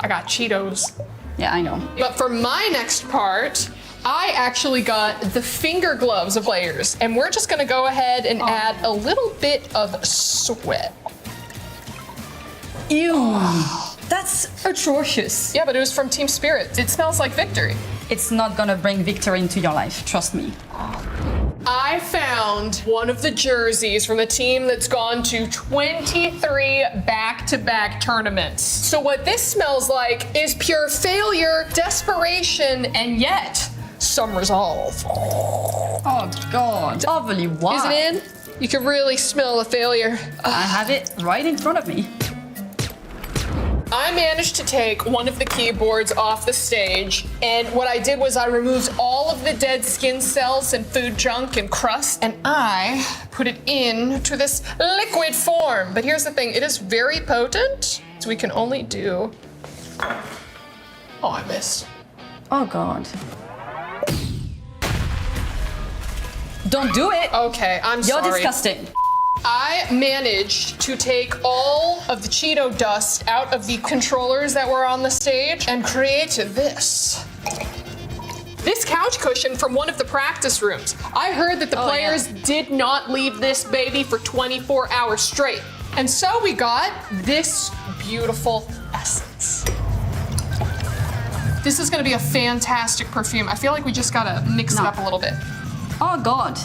I got Cheetos. Yeah, I know. But for my next part, I actually got the finger gloves of players, and we're just gonna go ahead and add a little bit of sweat. Ew, that's atrocious. Yeah, but it was from Team Spirit. It smells like victory. It's not gonna bring victory into your life, trust me. I found one of the jerseys from a team that's gone to 23 back-to-back tournaments. So what this smells like is pure failure, desperation, and yet some resolve. Oh God, overly why? Is it in? You can really smell the failure. I have it right in front of me. I managed to take one of the keyboards off the stage, and what I did was I removed all of the dead skin cells and food junk and crust, and I put it into this liquid form. But here's the thing, it is very potent, so we can only do... Oh, I missed. Oh God. Don't do it. Okay, I'm You're sorry. disgusting. I managed to take all of the Cheeto dust out of the controllers that were on the stage and create this. This couch cushion from one of the practice rooms. I heard that the players did not leave this baby for 24 hours straight. And so we got this beautiful essence. This is gonna be a fantastic perfume. I feel like we just gotta mix it up a little bit. Oh God.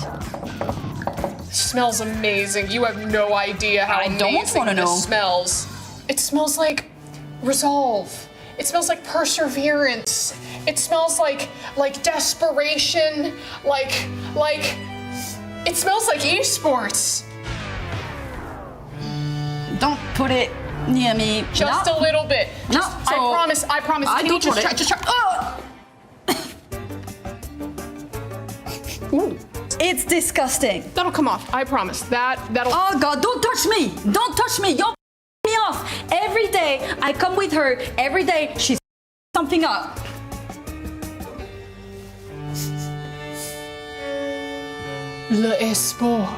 Smells amazing. You have no idea how amazing this smells. It smells like resolve. It smells like perseverance. It smells like desperation. It smells like esports. Don't put it near me. Just a little bit. No, I promise. Can you just try? Oh! Ooh. It's disgusting. That'll come off. I promise. That'll. Oh God, don't touch me. Don't touch me. You're me off. Every day I come with her. Every day she's something up. L'esport.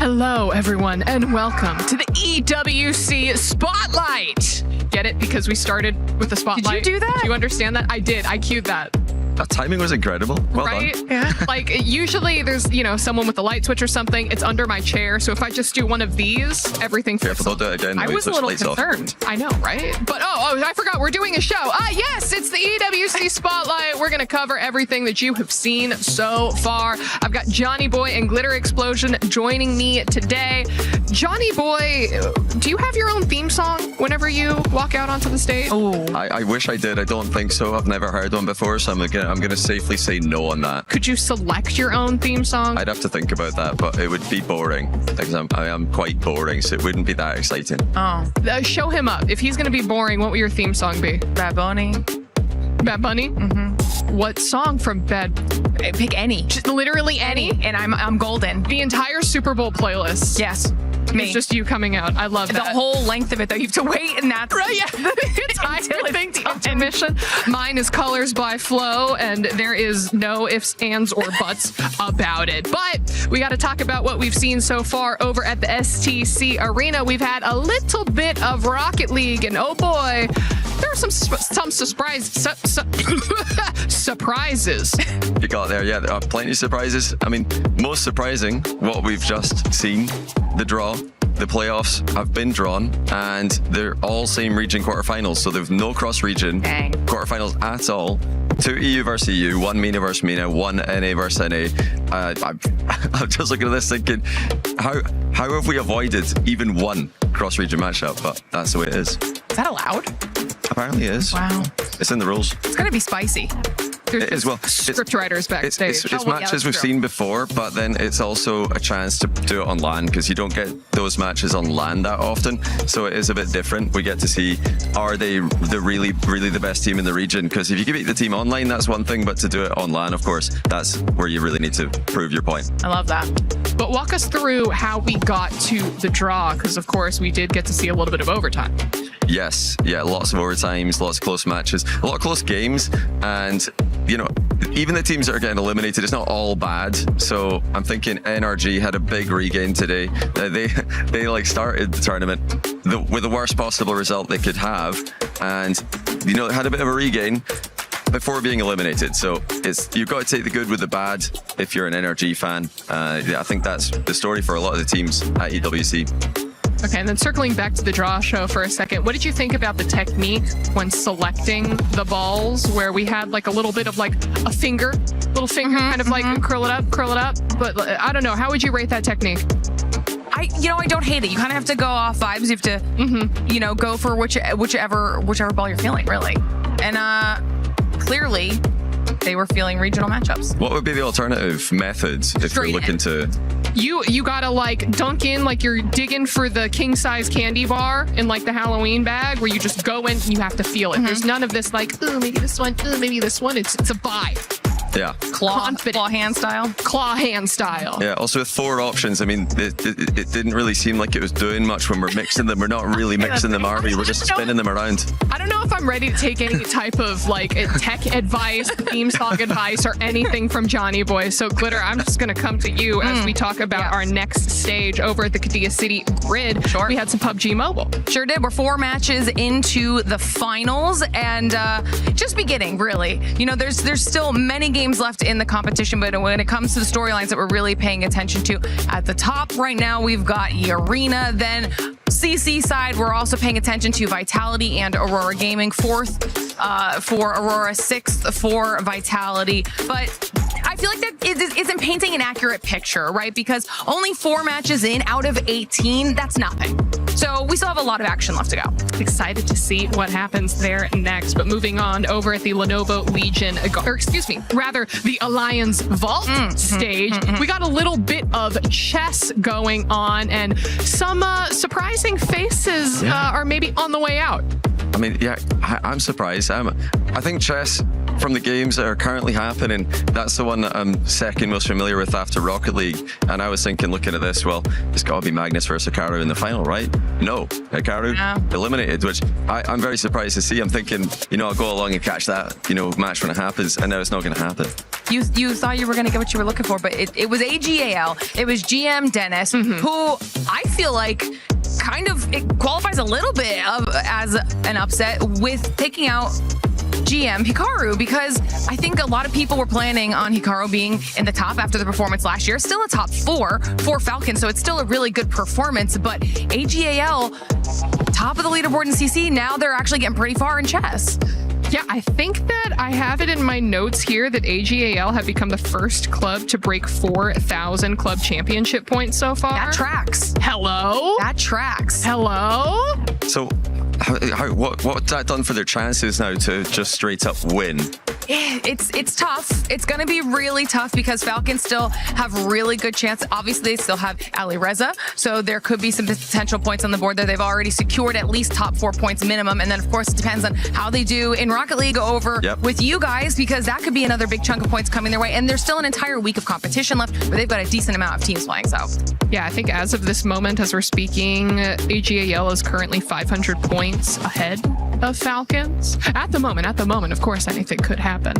Hello, everyone, and welcome to the EWC Spotlight. Get it? Because we started with the spotlight. Did you do that? Do you understand that? I did. I cued that. That timing was incredible. Well right? done. Yeah. Like, usually there's, you know, someone with a light switch or something. It's under my chair. So if I just do one of these, everything flips. Careful, don't do it again. I was a little concerned. I know, right? But oh, I forgot. We're doing a show. Yes, it's the EWC Spotlight. We're going to cover everything that you have seen so far. I've got Johnny Boy and Glitter Explosion joining me today. Johnny Boy, do you have your own theme song whenever you walk out onto the stage? Oh, I wish I did. I don't think so. I've never heard one before, so I'm gonna safely say no on that. Could you select your own theme song? I'd have to think about that, but it would be boring because I am quite boring, so it wouldn't be that exciting. oh, Show him up. If he's going to be boring, what will your theme song be? Bad Bunny. Bad Bunny? Mm-hmm. What song from Bad? Pick any. Just literally any. And I'm golden. The entire Super Bowl playlist. Yes. It's just you coming out. I love The that. whole length of it, though, you have to wait, and that's Right, yeah. Intermission. Mine is Colors by Flow, and there is no ifs, ands, or buts about it. But we got to talk about what we've seen so far over at the STC Arena. We've had a little bit of Rocket League, and oh boy, there are some surprises. You got there, yeah. There are plenty of surprises. I mean, most surprising, what we've just seen, the draw. The playoffs have been drawn, and they're all same region quarterfinals, so there's no cross-region quarterfinals at all. 2 EU versus EU, 1 MENA versus MENA, 1 NA versus NA. I'm just looking at this thinking, how have we avoided even one cross-region matchup? But that's the way it is. Is that allowed? Apparently it is. Wow. It's in the rules. It's going to be spicy. It is, well. Script writers backstage. It's matches we've seen before, but then it's also a chance to do it on LAN, because you don't get those matches on LAN that often. So it is a bit different. We get to see, are they really the best team in the region? Because if you can beat the team online, that's one thing, but to do it on LAN, of course, that's where you really need to prove your point. I love that. But walk us through how we got to the draw, because of course we did get to see a little bit of overtime. Yes, yeah, lots of overtimes, lots of close matches, a lot of close games, and you know, even the teams that are getting eliminated, it's not all bad. So I'm thinking NRG had a big regain today. They like started the tournament with the worst possible result they could have, and you know, had a bit of a regain before being eliminated. So you've got to take the good with the bad if you're an NRG fan. Yeah, I think that's the story for a lot of the teams at EWC. Okay, and then circling back to the draw show for a second, what did you think about the technique when selecting the balls, where we had like a little bit of like a little finger, kind of like curl it up. But I don't know, how would you rate that technique? I don't hate it. You kind of have to go off vibes. You have to, go for whichever ball you're feeling, really. And clearly, they were feeling regional matchups. What would be the alternative methods if you're looking to? You gotta like dunk in like you're digging for the king size candy bar in like the Halloween bag, where you just go in and you have to feel it. There's none of this like, oh, maybe this one, maybe this one. It's a vibe. Yeah. Claw hand style. Claw hand style. Yeah, also with 4 options, I mean, it didn't really seem like it was doing much when we're mixing them. We're not really mixing them, are we? We're just spinning them around. I don't know if I'm ready to take any type of like tech advice, theme song advice, or anything from Johnny Boy. So Glitter, I'm just gonna come to you as we talk about our next stage over at the Kadia City Grid. Sure. We had some PUBG Mobile. Sure did. We're 4 matches into the finals, and just beginning, really. You know, there's still many games left in the competition, but when it comes to the storylines that we're really paying attention to, at the top right now, we've got Arena. Then CC side, we're also paying attention to Vitality and Aurora Gaming. 4th for Aurora, 6th for Vitality. But I feel like that isn't painting an accurate picture, right? Because only 4 matches in out of 18, that's nothing. So we still have a lot of action left to go. Excited to see what happens there next. But moving on over at the Lenovo Legion, or excuse me, rather the Alliance Vault stage, we got a little bit of chess going on, and some surprising faces are maybe on the way out. I mean, yeah, I'm surprised. I think chess, from the games that are currently happening, that's the one that I'm second most familiar with after Rocket League. And I was thinking, looking at this, well, it's got to be Magnus versus Hikaru in the final, right? No, Hikaru eliminated, which I'm very surprised to see. I'm thinking, I'll go along and catch that, match when it happens, and now it's not going to happen. You thought you were going to get what you were looking for, but it was AGAL. It was GM Dennis, who I feel like it qualifies a little bit as an upset with taking out GM Hikaru, because I think a lot of people were planning on Hikaru being in the top after the performance last year. Still a top 4 for Falcons, so it's still a really good performance. But AGAL, top of the leaderboard in CC, now they're actually getting pretty far in chess. Yeah, I think that I have it in my notes here that AGAL have become the first club to break 4,000 club championship points so far. That tracks. Hello? That tracks. Hello? So what's that done for their chances now to just straight up win It's tough. It's going to be really tough because Falcons still have really good chance. Obviously, they still have Ali Reza, so there could be some potential points on the board there. They've already secured at least top 4 points minimum, and then of course it depends on how they do in Rocket League over with you guys, because that could be another big chunk of points coming their way. And there's still an entire week of competition left, but they've got a decent amount of teams playing. So yeah, I think as of this moment, as we're speaking, AGAL is currently 500 points ahead of Falcons at the moment. Of course, anything could happen.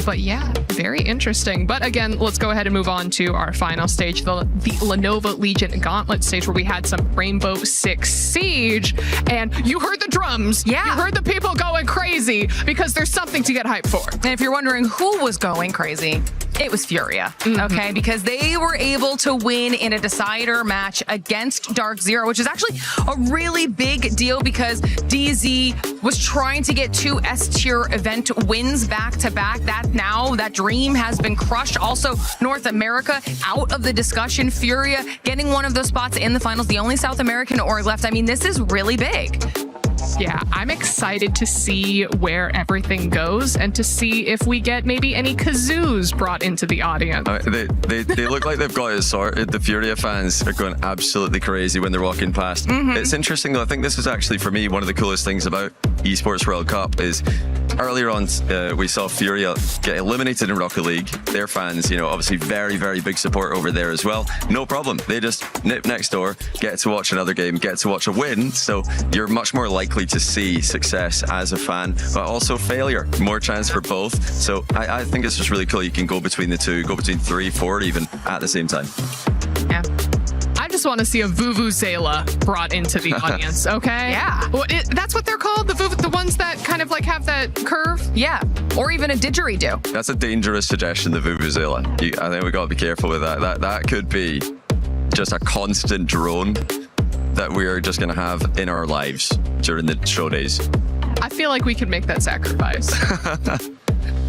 But yeah, very interesting. But again, let's go ahead and move on to our final stage, the Lenovo Legion Gauntlet stage, where we had some Rainbow Six Siege, and you heard the drums. Yeah. You heard the people going crazy because there's something to get hyped for. And if you're wondering who was going crazy, it was Furia, okay? Because they were able to win in a decider match against Dark Zero, which is actually a really big deal because DZ was trying to get 2 S-tier event wins back-to-back. That dream has been crushed. Also, North America out of the discussion. Furia getting one of those spots in the finals, the only South American org left. I mean, this is really big. Yeah, I'm excited to see where everything goes and to see if we get maybe any kazoos brought into the audience. They look like they've got it sorted. The Furia fans are going absolutely crazy when they're walking past. It's interesting though. I think this is actually, for me, one of the coolest things about ESPORTS World Cup is earlier on we saw Furia get eliminated in Rocket League. Their fans, obviously very, very big support over there as well. No problem. They just nip next door, get to watch another game, get to watch a win. So you're much more likely to see success as a fan, but also failure. More chance for both. So I think it's just really cool. You can go between the two, go between 3, 4 even at the same time. Yeah. I just want to see a Vuvuzela brought into the audience, okay? Yeah. Well, that's what they're called? The ones that kind of like have that curve? Yeah. Or even a didgeridoo. That's a dangerous suggestion, the Vuvuzela. I think we got to be careful with that. That could be just a constant drone that we're just going to have in our lives during the show days. I feel like we could make that sacrifice.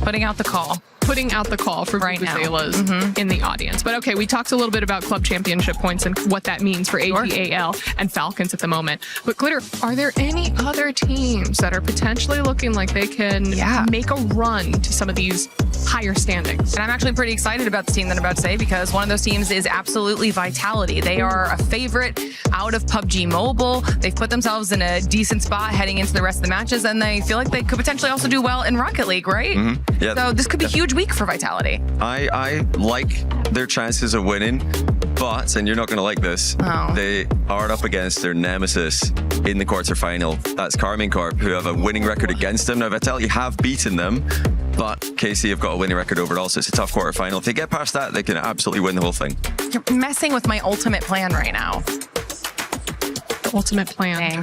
Putting out the call. Putting out the call for right Vuvuzelas in the audience. But okay, we talked a little bit about club championship points and what that means for AGAL and Falcons at the moment. But Glitter, are there any other teams that are potentially looking like they can make a run to some of these higher standings? And I'm actually pretty excited about the team that I'm about to say, because one of those teams is absolutely Vitality. They are a favorite out of PUBG Mobile. They've put themselves in a decent spot heading into the rest of the matches, and they feel like they could potentially also do well in Rocket League, right? Yeah. So this could be a huge week for Vitality. I like their chances of winning, but, and you're not going to like this, they are up against their nemesis in the quarterfinal. That's carve, who have a winning record against them. Now, Vitality have beaten them, but KC have got a winning record overall, so it's a tough quarterfinal. If they get past that, they can absolutely win the whole thing. You're messing with my ultimate plan right now. The ultimate plan.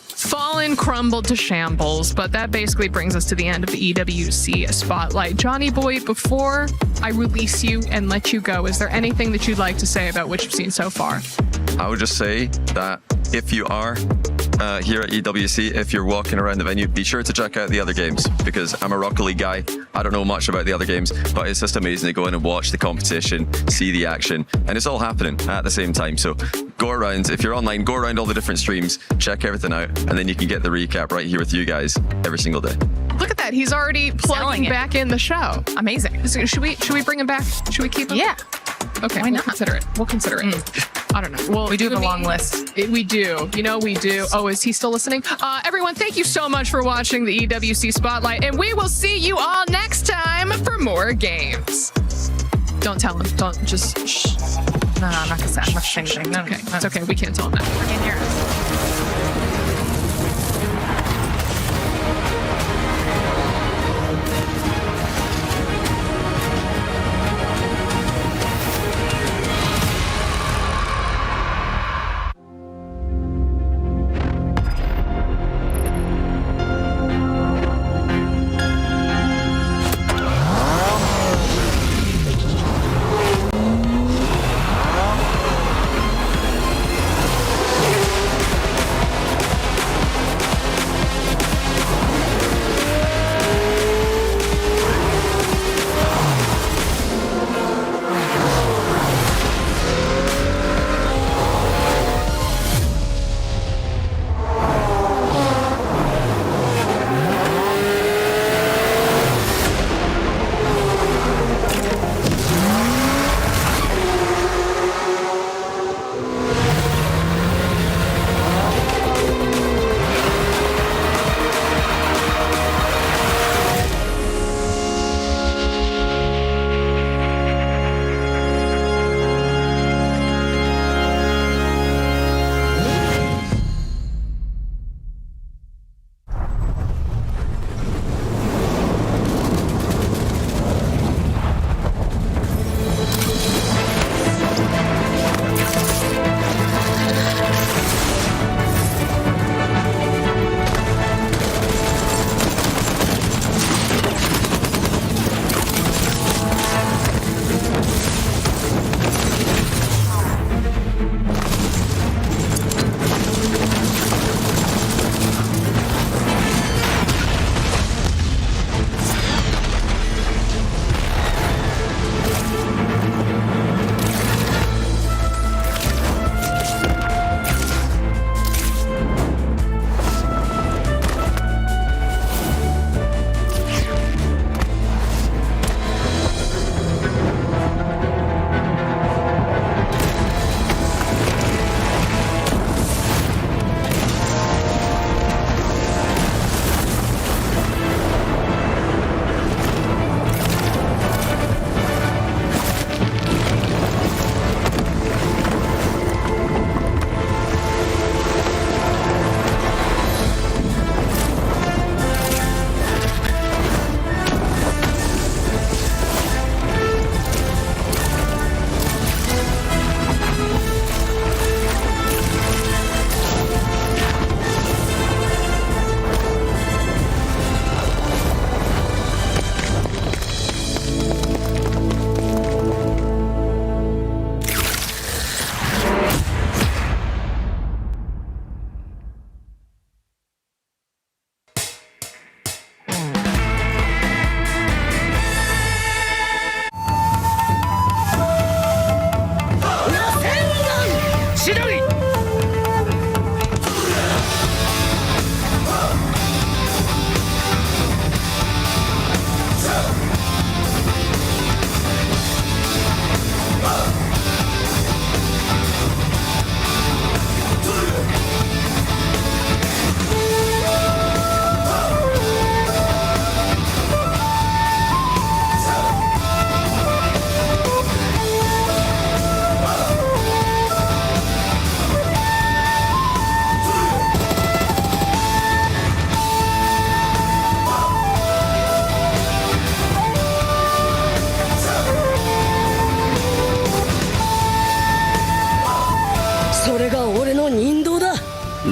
Fallen crumbled to shambles, but that basically brings us to the end of the EWC spotlight. Johnny Boy, before I release you and let you go, is there anything that you'd like to say about what you've seen so far? I would just say that if you are here at EWC, if you're walking around the venue, be sure to check out the other games, because I'm a Rocket League guy. I don't know much about the other games, but it's just amazing to go in and watch the competition, see the action, and it's all happening at the same time. So go around, if you're online, go around all the different streams, check everything out, and then you can get the recap right here with you guys every single day. Look at that. He's already plugging back in the show. Amazing. Should we bring him back? Should we keep him? Yeah. Okay, Why we'll not? consider it. We'll consider it. I don't know. Well, we do have a long list. We do. We do. Oh, is he still listening? Everyone, thank you so much for watching the EWC Spotlight, and we will see you all next time for more games. Don't tell him. Don't just shh. No, I'm not gonna say anything. No, okay, it's okay. We can't tell him that. We're in here.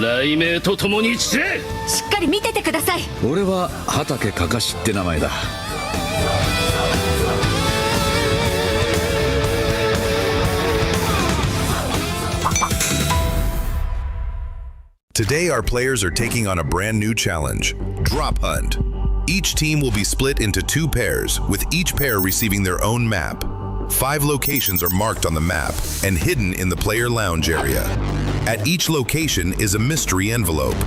雷鳴とともに散れ。しっかり見ててください。俺は畑かかしって名前だ。Today, our players are taking on a brand new challenge, Drop Hunt. Each team will be split into 2 pairs, with each pair receiving their own map. 5 locations are marked on the map and hidden in the player lounge area. At each location is a mystery envelope.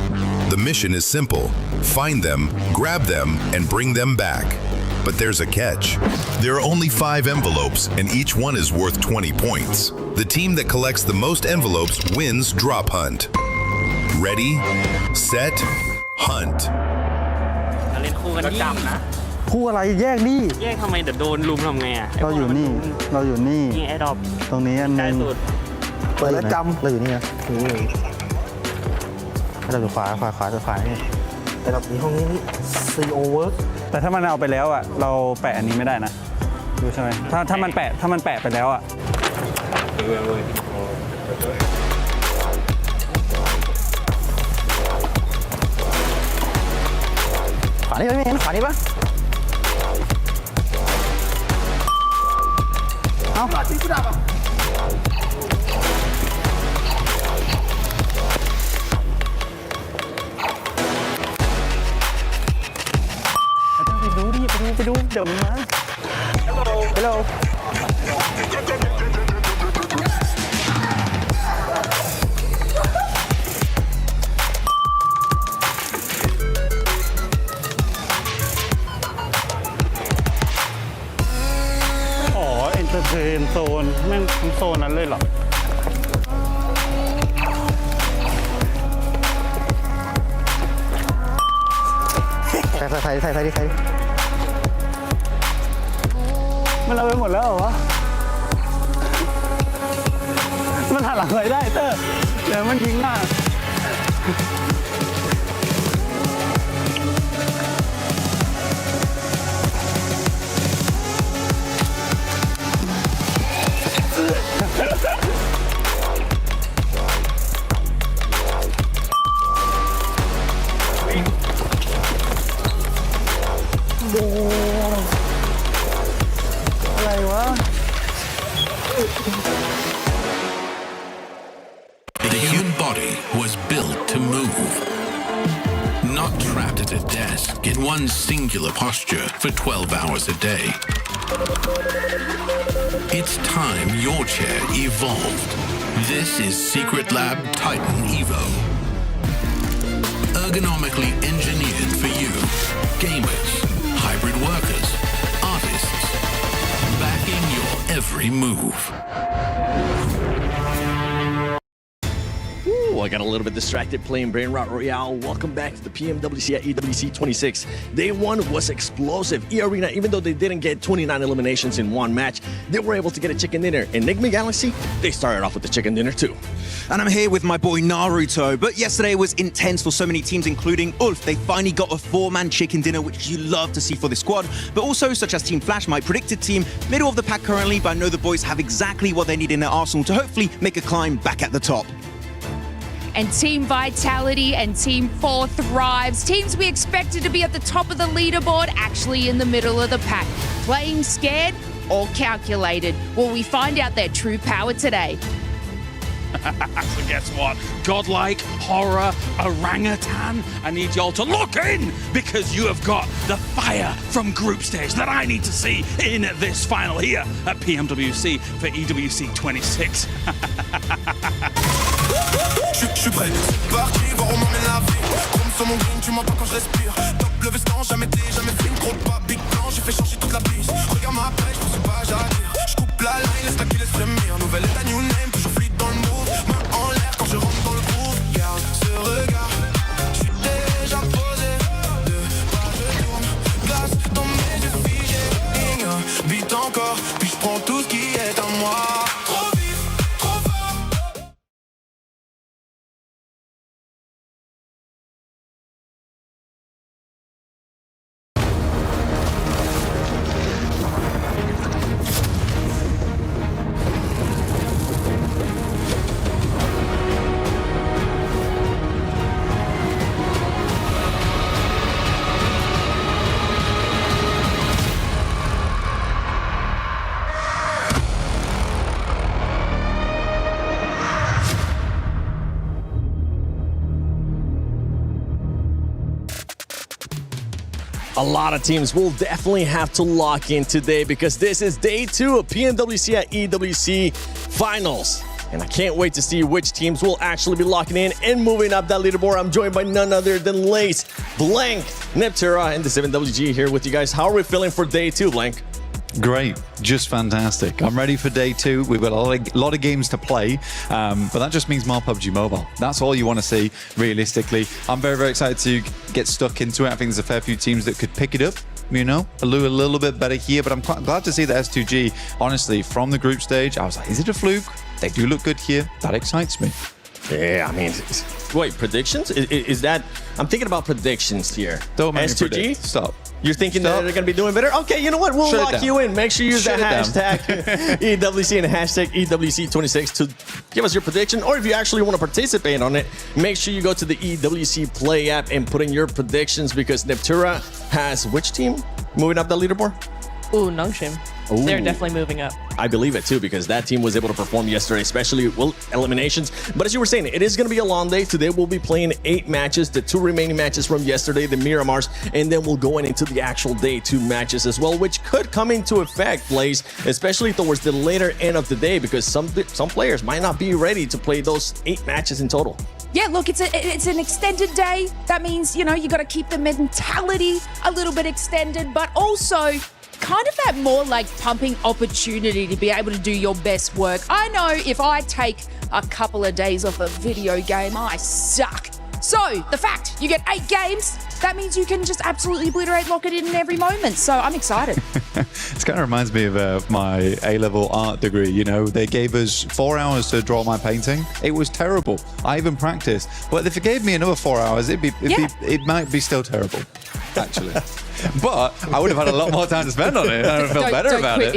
The mission is simple: find them, grab them, and bring them back. But there's a catch. There are only 5 envelopes, and each one is worth 20 points. The team that collects the most envelopes wins Drop Hunt. Ready, set, hunt. เล่นคู่กันยิ่งนะ คู่อะไรแยกนี่ แยกทำไมเดี๋ยวโดนลุมทำไงอ่ะ เราอยู่นี่ ยิงไอ้ดอก ตรงนี้อันห ใกล้ นึง สุด เปิดแล้วจำเราอยู่นี่นะเราอยู่ขวานี่แต่เราอยู่ห้องนี้นี่ CO work แต่ถ้ามันเอาไปแล้วอ่ะเราแปะอันนี้ไม่ได้นะดูใช่ไหมถ้ามันแปะไปแล้วอ่ะขวานี่ไม่เห็นขวานี่ปะเอาขวาที่กูดับอ่ะไปดูเดี๋ยวมันมา Hello อ๋อเอนเตอร์เทนโซนแม่งทั้งโซนนั้นเลยเหรอใส่มันเอาไปหมดแล้วเหรอวะมันหันหลังเลยได้เตอร์เดี๋ยวมันยิงหน้าอะไรวะ The human body was built to move, not trapped at a desk in one singular posture for 12 hours a day. It's time your chair evolved. This is Secret Lab Titan Evo. Ergonomically engineered for you, gamers, hybrid workers, artists, backing your every move. I got a little bit distracted playing Brain Rot Royale. Welcome back to the PMWC at EWC 26. Day 1 was explosive. E-Arena, even though they didn't get 29 eliminations in one match, they were able to get a chicken dinner. Enigma Galaxy, they started off with the chicken dinner too. And I'm here with my boy Naruto. But yesterday was intense for so many teams, including Ulf. They finally got a 4-man chicken dinner, which you love to see for the squad. But also, such as Team Flash, my predicted team, middle of the pack currently, but I know the boys have exactly what they need in their arsenal to hopefully make a climb back at the top. And Team Vitality and Team 4 Thrives, teams we expected to be at the top of the leaderboard, actually in the middle of the pack. Playing scared or calculated? Will we find out their true power today? So guess what? Godlike, horror, orangutan. I need y'all to look in because you have got the fire from group stage that I need to see in this final here at PMWC for EWC 26. Je suis prêt, c'est parti, voir on m'emmène la vie. Chrome sur mon green, tu m'entends quand je respire. Top le veston, jamais fait une trop de pas. Big plan, j'ai fait changer toute la piste. Regarde ma pêche, je sais pas, j'attire. Je coupe la line, laisse la qui laisse frémir. Nouvelle état, new name, toujours fluide dans le move. Main en l'air quand je rentre dans le groove. Garde ce regard, je suis déjà posé. De pas je tourne, glace dans mes yeux figés. Beat encore, puis je prends tout ce qui est à moi. A lot of teams will definitely have to lock in today because this is day 2 of PMWC at EWC Finals. And I can't wait to see which teams will actually be locking in and moving up that leaderboard. I'm joined by none other than Lace, Blank, Neptura, and the 7WG here with you guys. How are we feeling for day 2, Blank? Great, just fantastic. I'm ready for day 2. We've got a lot of games to play, but that just means more PUBG Mobile. That's all you want to see, realistically. I'm very, very excited to get stuck into it. I think there's a fair few teams that could pick it up, you know, a little bit better here, but I'm quite glad to see that S2G, honestly, from the group stage, I was like, is it a fluke? They do look good here. That excites me. Yeah, I mean, wait, predictions? Is that, I'm thinking about predictions here. Don't make me S2G? predict. Stop. You're thinking that they're going to be doing better? Okay, you know what? We'll lock you in. Make sure you use the hashtag EWC and hashtag EWC26 to give us your prediction. Or if you actually want to participate on it, make sure you go to the EWC Play app and put in your predictions because Neptura has which team moving up the leaderboard? Ooh, Nongshim. They're definitely moving up. I believe it too because that team was able to perform yesterday, especially eliminations. But as you were saying, it is going to be a long day. Today we'll be playing 8 matches, the 2 remaining matches from yesterday, the Miramars, and then we'll go into the actual day 2 matches as well, which could come into effect, Blaze, especially towards the later end of the day because some players might not be ready to play those 8 matches in total. Yeah, look, it's an extended day. That means, you know, you got to keep the mentality a little bit extended, but also kind of that more like pumping opportunity to be able to do your best work. I know if I take a couple of days off a video game, I suck. So the fact you get 8 games, that means you can just absolutely obliterate, lock it in every moment. So I'm excited. This kind of reminds me of my A-level art degree. You know, they gave us 4 hours to draw my painting. It was terrible. I even practiced. But if they gave me another 4 hours, it might be still terrible, actually. But I would have had a lot more time to spend on it. I would have felt better about it.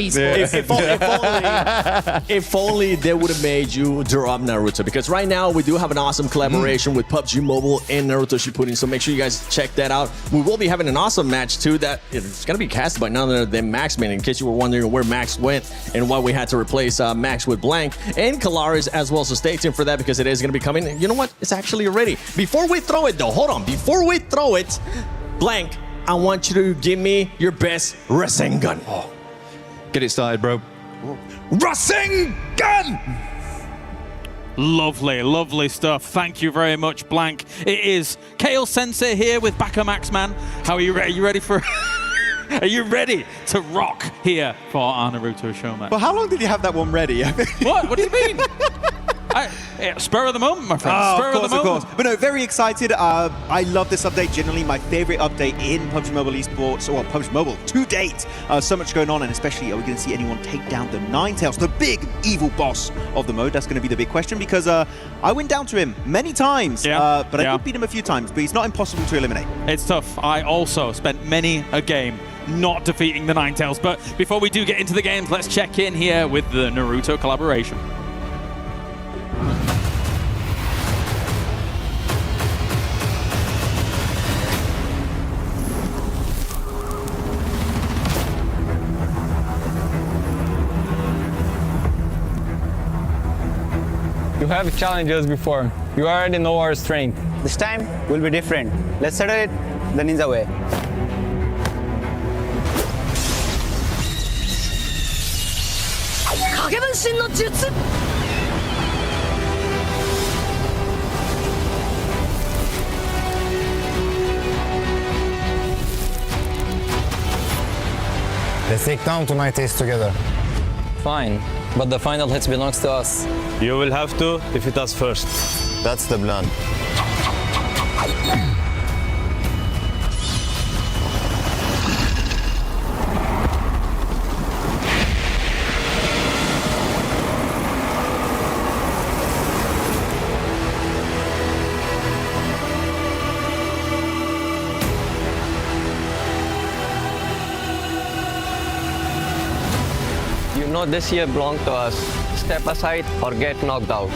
If only they would have made you drop Naruto. Because right now we do have an awesome collaboration with PUBG Mobile and Naruto Shippuden. So make sure you guys check that out. We will be having an awesome match too that it's going to be casted by none other than Maxman. In case you were wondering where Max went and why we had to replace Max with Blank and Kalaris as well. So stay tuned for that because it is going to be coming. You know what? It's actually ready. Before we throw it though, hold on. Before we throw it, Blank, I want you to give me your best Rasengan. Oh. Get it started, bro. Rasengan! Lovely, lovely stuff. Thank you very much, Blank. It is Kale Sensei here with Baka Maxman. How are you ready? Are you ready for... Are you ready to rock here for our Naruto show, man? Well, how long did you have that one ready? What do you mean? Spur of the moment, my friend. Oh, Spur of course. But no, very excited. I love this update. Generally, my favorite update in PUBG Mobile Esports, or PUBG Mobile to date. So much going on, and especially, are we going to see anyone take down the Ninetales, the big evil boss of the mode? That's going to be the big question because I went down to him many times, but I did beat him a few times, but he's not impossible to eliminate. It's tough. I also spent many a game not defeating the Ninetales. But before we do get into the games, let's check in here with the Naruto collaboration. You have challenged us before. You already know our strength. This time will be different. Let's settle it the ninja way. Let's take down Ninetales together. Fine, but the final hits belongs to us. You will have to defeat us first. That's the plan. You know this year belongs to us. Step aside or get knocked out.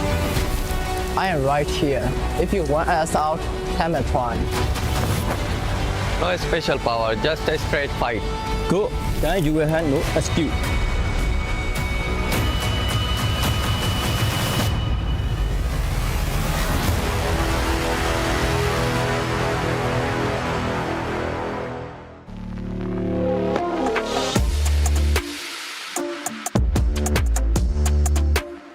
I am right here. If you want us out, come and try. No special power, just a straight fight. Go. Then you will have no excuse.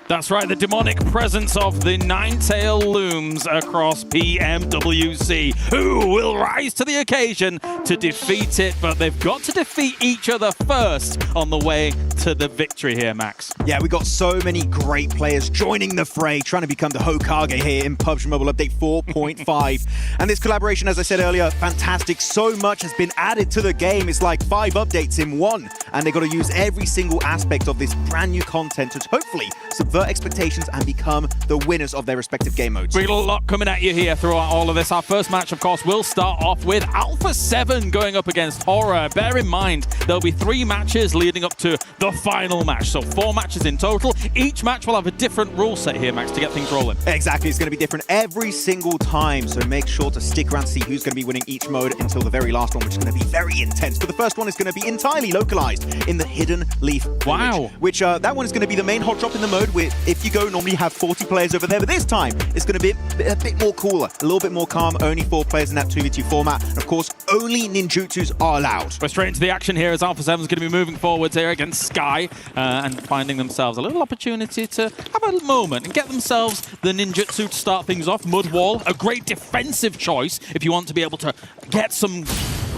That's right, the demonic presence of the Ninetale looms across PMWC. Who will rise to the occasion to defeat it? But they've got to defeat each other first on the way to the victory here, Max. Yeah, we got so many great players joining the fray, trying to become the Hokage here in PUBG Mobile Update 4.5. And this collaboration, as I said earlier, fantastic. So much has been added to the game. It's like 5 updates in one. And they've got to use every single aspect of this brand new content to hopefully subvert expectations and become the winners of their respective game modes. We got a lot coming at you here throughout all of this. Our first match, of course, will start off with Alpha 7 going up against Horror. Bear in mind, there'll be 3 matches leading up to the final match. So 4 matches in total. Each match will have a different rule set here, Max, to get things rolling. Exactly. It's going to be different every single time. So make sure to stick around to see who's going to be winning each mode until the very last one, which is going to be very intense. But the first one is going to be entirely localized in the Hidden Leaf Village. Wow. Which that one is going to be the main hot drop in the mode. Where if you go, normally you have 40 players over there, but this time it's going to be a bit more cooler, a little bit more calm. Only 4 players in that 2v2 format. And of course, only ninjutsus are allowed. We're straight into the action here as Alpha 7 is going to be moving forwards here against Sky and finding themselves a little opportunity to have a moment and get themselves the ninjutsu to start things off. Mud Wall, a great defensive choice if you want to be able to get some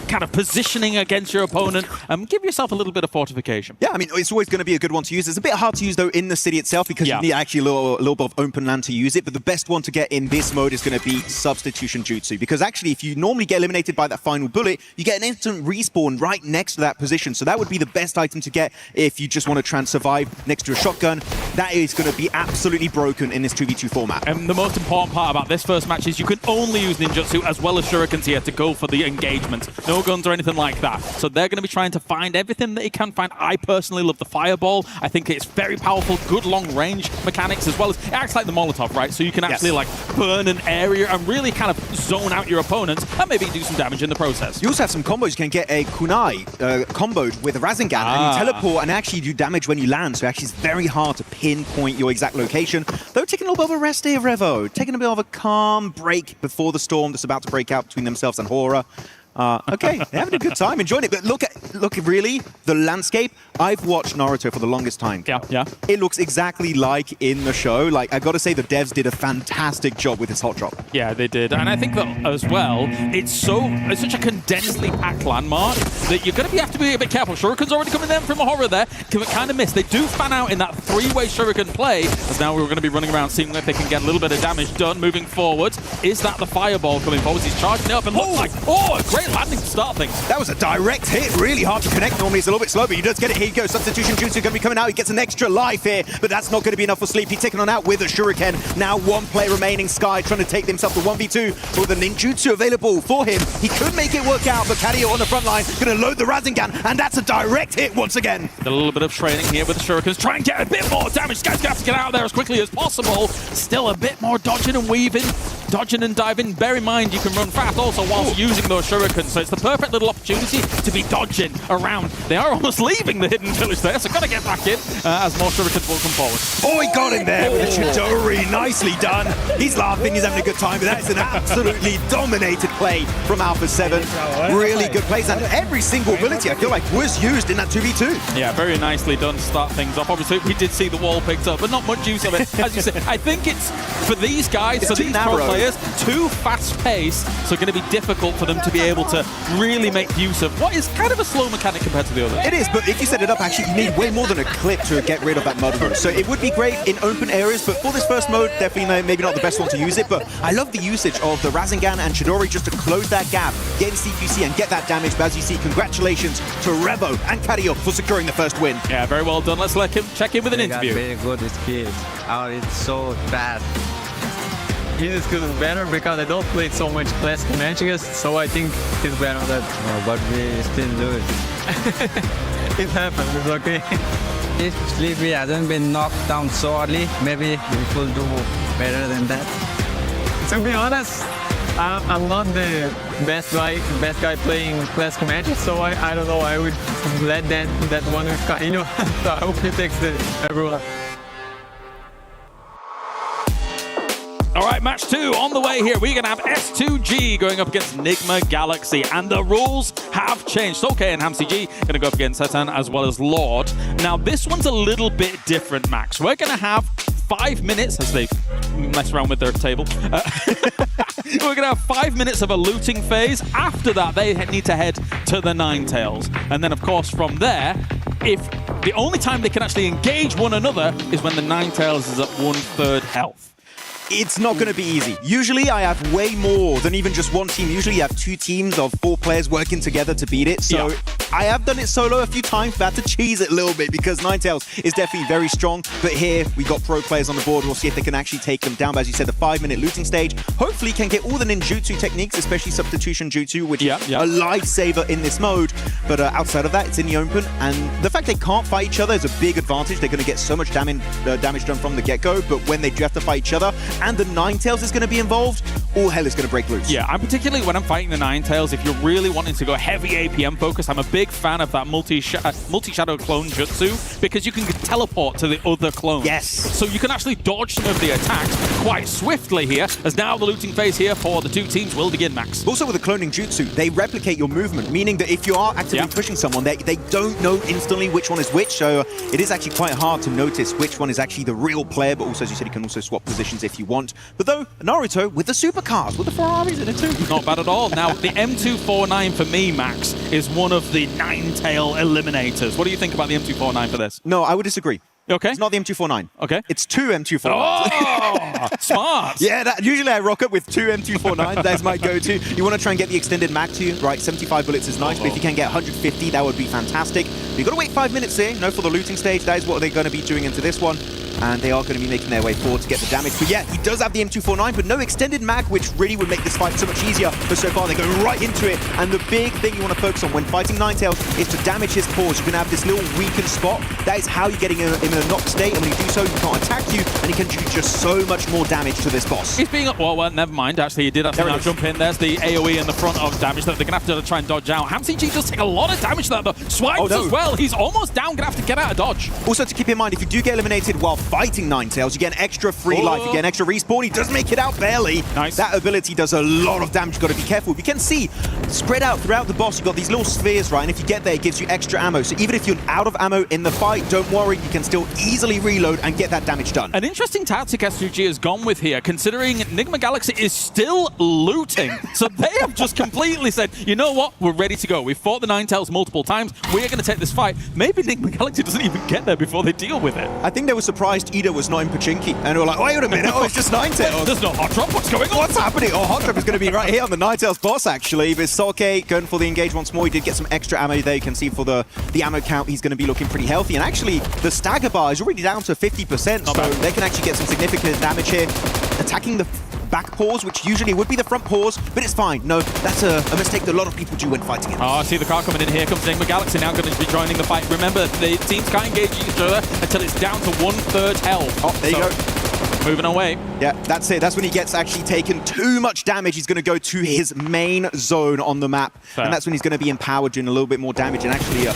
kind of positioning against your opponent. Give yourself a little bit of fortification. Yeah, I mean, it's always going to be a good one to use. It's a bit hard to use, though, in the city itself because you need actually a little bit of open land to use it. But the best one to get in this mode is going to be Substitution Jutsu. Because actually, if you normally get eliminated by that final bullet, you get an instant respawn right next to that position. So that would be the best item to get if you just want to try and survive next to a shotgun. That is going to be absolutely broken in this 2v2 format. And the most important part about this first match is you can only use ninjutsu as well as shurikens here to go for the engagement. No guns or anything like that. So they're going to be trying to find everything that he can find. I personally love the fireball. I think it's very powerful, good long range mechanics as well as it acts like the Molotov, right? So you can actually like burn an area and really kind of zone out your opponents and maybe do some damage in the process. You also have some combos. You can get a kunai comboed with a Rasengan and you teleport and actually do damage when you land. So actually it's very hard to pinpoint your exact location. Though taking a little bit of a rest here, Revo. Taking a bit of a calm break before the storm that's about to break out between themselves and Horror. Okay, they're having a good time, enjoying it. But look, really, the landscape. I've watched Naruto for the longest time. Yeah. It looks exactly like in the show. Like, I got to say, the devs did a fantastic job with this hot drop. Yeah, they did. And I think that as well, it's such a condensedly packed landmark that you're going to have to be a bit careful. Shuriken's already coming in from a Horror there. Can kind of miss. They do fan out in that 3-way Shuriken play, as now we're going to be running around seeing if they can get a little bit of damage done moving forward. Is that the fireball coming forward? He's charging it up and looks like, a great landing to start things. That was a direct hit. Really hard to connect. Normally it's a little bit slow, but he does get it. Here you go. Substitution Jutsu going to be coming out. He gets an extra life here, but that's not going to be enough for Sleep. He's taken on out with a Shuriken. Now 1 player remaining. Sky trying to take himself to 1v2 with the ninjutsu available for him. He could make it work out, but Cadio on the front line going to load the Rasengan, and that's a direct hit once again. A little bit of training here with the Shurikens. Try and get a bit more damage. Sky's going to have to get out of there as quickly as possible. Still a bit more dodging and weaving. Dodging and diving. Bear in mind, you can run fast also whilst using those shurikens, so it's the perfect little opportunity to be dodging around. They are almost leaving the hidden village there, so got to get back in as more shurikens will come forward. Oh, he got him there with the Chidori. Nicely done. He's laughing, he's having a good time, but that's an absolutely dominated play from Alpha 7. Really good plays, and every single ability I feel like was used in that 2v2. Yeah, very nicely done to start things off. Obviously, we did see the wall picked up, but not much use of it. As you said, I think it's for these guys, for these pro players, too fast-paced, so going to be difficult for them to be able to really make use of what is kind of a slow mechanic compared to the others. It is, but if you set it up, actually, you need way more than a clip to get rid of that mud hole. So it would be great in open areas, but for this first mode, definitely maybe not the best one to use it. But I love the usage of the Rasengan and Chidori just to close that gap, get in CQC and get that damage. But as you see, congratulations to Revo and Cadio for securing the first win. Yeah, very well done. Let's let him check in with an interview. Very good skills. It's so fast. His skills is better because I don't play so much classic matches, so I think he's better than that. But we still do it. It happens, it's okay. If Sleepy hasn't been knocked down so early, maybe we could do better than that. To be honest, I'm not the best guy playing classic matches, so I don't know. I would let that one with Caino. So I hope he takes everyone. All right, match 2 on the way here. We're going to have S2G going up against Nigma Galaxy, and the rules have changed. Soke and HamCG going to go up against Satan as well as Lord. Now, this one's a little bit different, Max. We're going to have 5 minutes as they mess around with their table. We're going to have 5 minutes of a looting phase. After that, they need to head to the Ninetales. And then, of course, from there, if the only time they can actually engage one another is when the Ninetales is at 1/3 health. It's not going to be easy. Usually I have way more than even just one team. Usually you have 2 teams of 4 players working together to beat it. So I have done it solo a few times, but I had to cheese it a little bit because Ninetales is definitely very strong. But here we got pro players on the board. We'll see if they can actually take them down. But as you said, the 5-minute looting stage hopefully can get all the ninjutsu techniques, especially substitution jutsu, which is a lifesaver in this mode. But outside of that, it's in the open. And the fact they can't fight each other is a big advantage. They're going to get so much damage done from the get-go. But when they do have to fight each other, and the Ninetales is going to be involved, all hell is going to break loose. Yeah, and particularly when I'm fighting the Ninetales, if you're really wanting to go heavy APM focus, I'm a big fan of that multi-shadow clone jutsu because you can teleport to the other clones. Yes. So you can actually dodge some of the attacks quite swiftly here, as now the looting phase here for the 2 teams will begin, Max. Also with the cloning jutsu, they replicate your movement, meaning that if you are actively pushing someone, they don't know instantly which one is which, so it is actually quite hard to notice which one is actually the real player, but also, as you said, you can also swap positions if you want. But though, Naruto with the supercars, with the Ferraris in it too. Not bad at all. Now, the M249 for me, Max, is one of the Ninetale eliminators. What do you think about the M249 for this? No, I would disagree. Okay. It's not the M249. Okay. It's 2 M249s. Oh, smart. Yeah, usually I rock up with 2 M249s. That's my go-to. You want to try and get the extended mag to you, right? 75 bullets is nice, but if you can get 150, that would be fantastic. You've got to wait 5 minutes here. No, for the looting stage, that is what they're going to be doing into this one. And they are going to be making their way forward to get the damage. But yeah, he does have the M249, but no extended mag, which really would make this fight so much easier. But so far, they're going right into it. And the big thing you want to focus on when fighting Ninetales is to damage his cores. You can have this little weakened spot. That is how you're getting him in a knocked state. And when you do so, he can't attack you, and he can do just so much more damage to this boss. He's being... Well, never mind. Actually, he did actually now jump in. There's the AoE in the front of damage that they're going to have to try and dodge out. HamCG does take a lot of damage there, though. Swipes as well. He's almost down. Going to have to get out of dodge. Also, to keep in mind, if you do get eliminated while fighting Ninetales, you get an extra free life, you get an extra respawn. He does make it out barely. Nice. That ability does a lot of damage. You've got to be careful. You can see, spread out throughout the boss, you've got these little spheres, right? And if you get there, it gives you extra ammo. So even if you're out of ammo in the fight, don't worry, you can still easily reload and get that damage done. An interesting tactic SUG has gone with here, considering Enigma Galaxy is still looting. So they have just completely said, you know what? We're ready to go. We've fought the Ninetales multiple times. We're going to take this fight. Maybe Enigma Galaxy doesn't even get there before they deal with it. I think they were surprised Ida was not in Pachinki. And they were like, wait a minute, oh, it's just Ninetales. There's no Hot Drop. What's going on? What's happening? Oh, Hot Drop is going to be right here on the Ninetales boss, actually. But Soke going for the engage once more. He did get some extra ammo there. You can see for the ammo count, he's going to be looking pretty healthy. And actually, the stagger bar is already down to 50%. So they can actually get some significant damage here. Attacking the back paws, which usually would be the front paws, but it's fine. No, that's a mistake that a lot of people do when fighting it. Oh, I see the car coming in. Here comes Enigma Galaxy now going to be joining the fight. Remember, the teams can't engage each other until it's down to 1/3 health. Oh, there you go. Moving away. Yeah, that's it. That's when he gets actually taken too much damage. He's going to go to his main zone on the map. Fair. And that's when he's going to be empowered, doing a little bit more damage and actually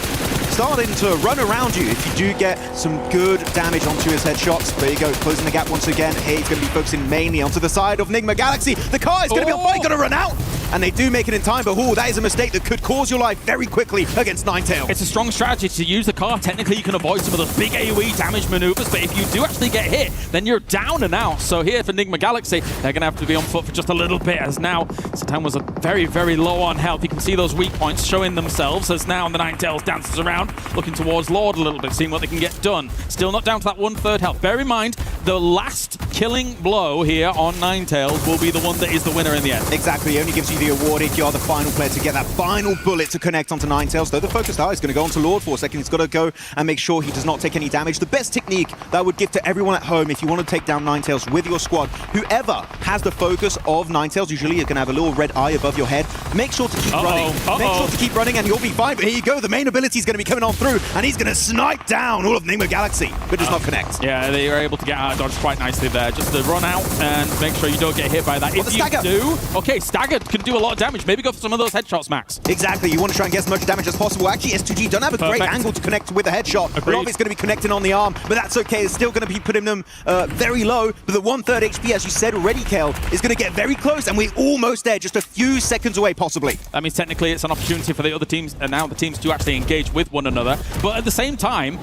starting to run around you if you do get some good damage onto his headshots. There you go, closing the gap once again. Here he's going to be focusing mainly onto the side of Enigma Galaxy. The car is going to be on fire, going to run out. And they do make it in time, but that is a mistake that could cause your life very quickly against Ninetales. It's a strong strategy to use the car. Technically, you can avoid some of those big AoE damage maneuvers, but if you do actually get hit, then you're down and out. So here for Enigma Galaxy, they're going to have to be on foot for just a little bit, as now Satan was very, very low on health. You can see those weak points showing themselves, as now the Ninetales dances around, looking towards Lord a little bit, seeing what they can get done. Still not down to that 1/3 health. Bear in mind, the last killing blow here on Ninetales will be the one that is the winner in the end. Exactly, it only gives you the award if you are the final player to get that final bullet to connect onto Ninetales. Though the focused eye is going to go onto Lord for a second. He's got to go and make sure he does not take any damage. The best technique that I would give to everyone at home if you want to take down Ninetales with your squad, whoever has the focus of Ninetales, usually you're going to have a little red eye above your head. Make sure to keep running. Make sure to keep running and you'll be fine. But here you go, the main ability is going to be coming on through and he's going to snipe down all of Enigma Galaxy, but does not connect. Yeah, they are able to get out of dodge quite nicely there. Just to run out and make sure you don't get hit by that. If you do, okay, staggered can do a lot of damage. Maybe go for some of those headshots, Max. Exactly, you want to try and get as much damage as possible. Actually, S2G don't have a great angle to connect with a headshot. A lot of it's going to be connecting on the arm, but that's okay. It's still going to be putting them very low. But the 1/3 HP, as you said already, Kel, is going to get very close, and we're almost there, just a few seconds away, possibly. That means technically it's an opportunity for the other teams, and now the teams to actually engage with one another. But at the same time,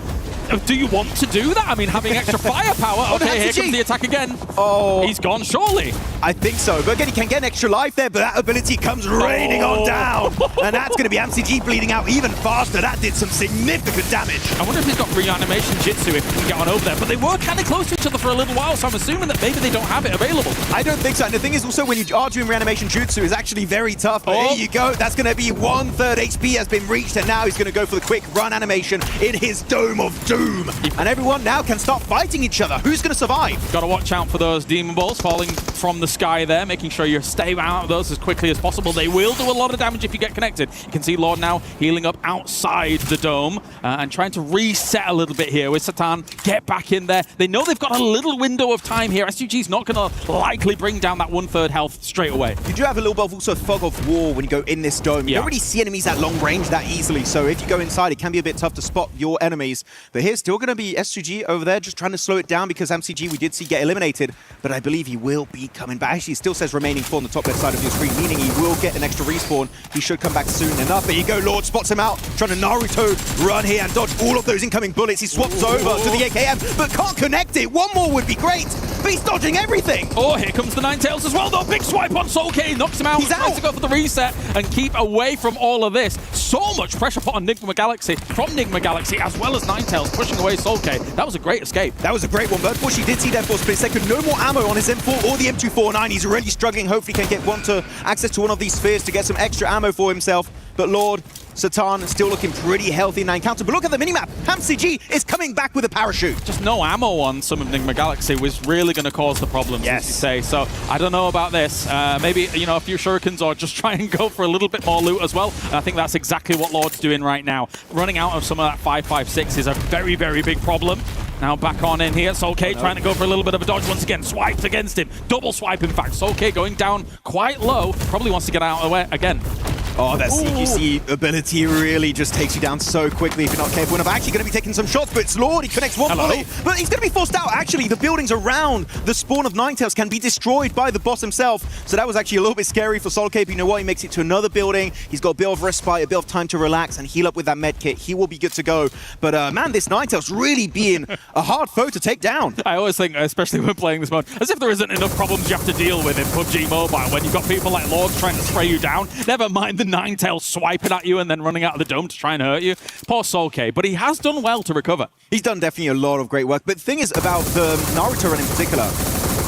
do you want to do that? I mean, having extra firepower. Okay, here comes the attack again. Oh. He's gone, surely. I think so. But again, he can get an extra life there, but that ability comes raining on down. And that's going to be MCG bleeding out even faster. That did some significant damage. I wonder if he's got reanimation Jitsu if he can get on over there. But they were kind of close to each other for a little while, so I'm assuming that maybe they don't have it available. I don't think so. And the thing is also, when you are doing reanimation jutsu, is actually very tough. But here you go. That's going to be 1/3 HP has been reached, and now he's going to go for the quick run animation in his Dome of Doom. And everyone now can start fighting each other. Who's going to survive? Got to watch out for those demon balls falling from the sky there, making sure you stay out of those as quickly as possible. They will do a lot of damage if you get connected. You can see Lord now healing up outside the dome and trying to reset a little bit here with Satan. Get back in there. They know they've got a little window of time here. SUG's not going to likely bring down that 1/3 health straight away. You do have a little bit of also fog of war when you go in this dome. You don't really see enemies at long range that easily, so if you go inside, it can be a bit tough to spot your enemies. But here's still going to be SUG over there, just trying to slow it down because MCG we did see get eliminated, but I believe he will be coming back. Actually, it still says remaining 4 on the top left side of your screen, meaning he will get an extra respawn. He should come back soon enough. There you go, Lord spots him out, trying to Naruto run here and dodge all of those incoming bullets. He swaps over to the AKM, but can't connect it. One more would be great, but he's dodging everything. Oh, here comes the Ninetales as well, though. Big swipe on Soul K, knocks him out. He's tries to go for the reset and keep away from all of this. So much pressure put on Nigma Galaxy from Nigma Galaxy, as well as Ninetales pushing away Soul K. That was a great escape. That was a great one, but unfortunately did see that for a split second. No more ammo on his M4 or the M249. He's really struggling. Hopefully can get access to one of these spheres to get some extra ammo for himself. But Lord Satan still looking pretty healthy in that encounter. But look at the minimap. HamCG is coming back with a parachute. Just no ammo on some of Nigma Galaxy was really going to cause the problems, as you say. So I don't know about this. Maybe, you know, a few shurikens or just try and go for a little bit more loot as well. And I think that's exactly what Lord's doing right now. Running out of some of that 5.56 is a very, very big problem. Now back on in here. Soul K trying to go for a little bit of a dodge once again. Swiped against him. Double swipe, in fact. Soul K going down quite low. Probably wants to get out of the way again. Oh, that CQC ability really just takes you down so quickly if you're not careful enough. Actually going to be taking some shots, but it's Lord. He connects one bullet, but he's going to be forced out. Actually, the buildings around the spawn of Ninetales can be destroyed by the boss himself. So that was actually a little bit scary for Soul K, but you know what? He makes it to another building. He's got a bit of respite, a bit of time to relax and heal up with that med kit. He will be good to go. But man, this Ninetales really being a hard foe to take down. I always think, especially when playing this mode, as if there isn't enough problems you have to deal with in PUBG Mobile when you've got people like Lord trying to spray you down. Never mind the Ninetales swiping at you and then running out of the dome to try and hurt you. Poor Soul K, but he has done well to recover. He's done definitely a lot of great work. But the thing is about the Naruto run in particular,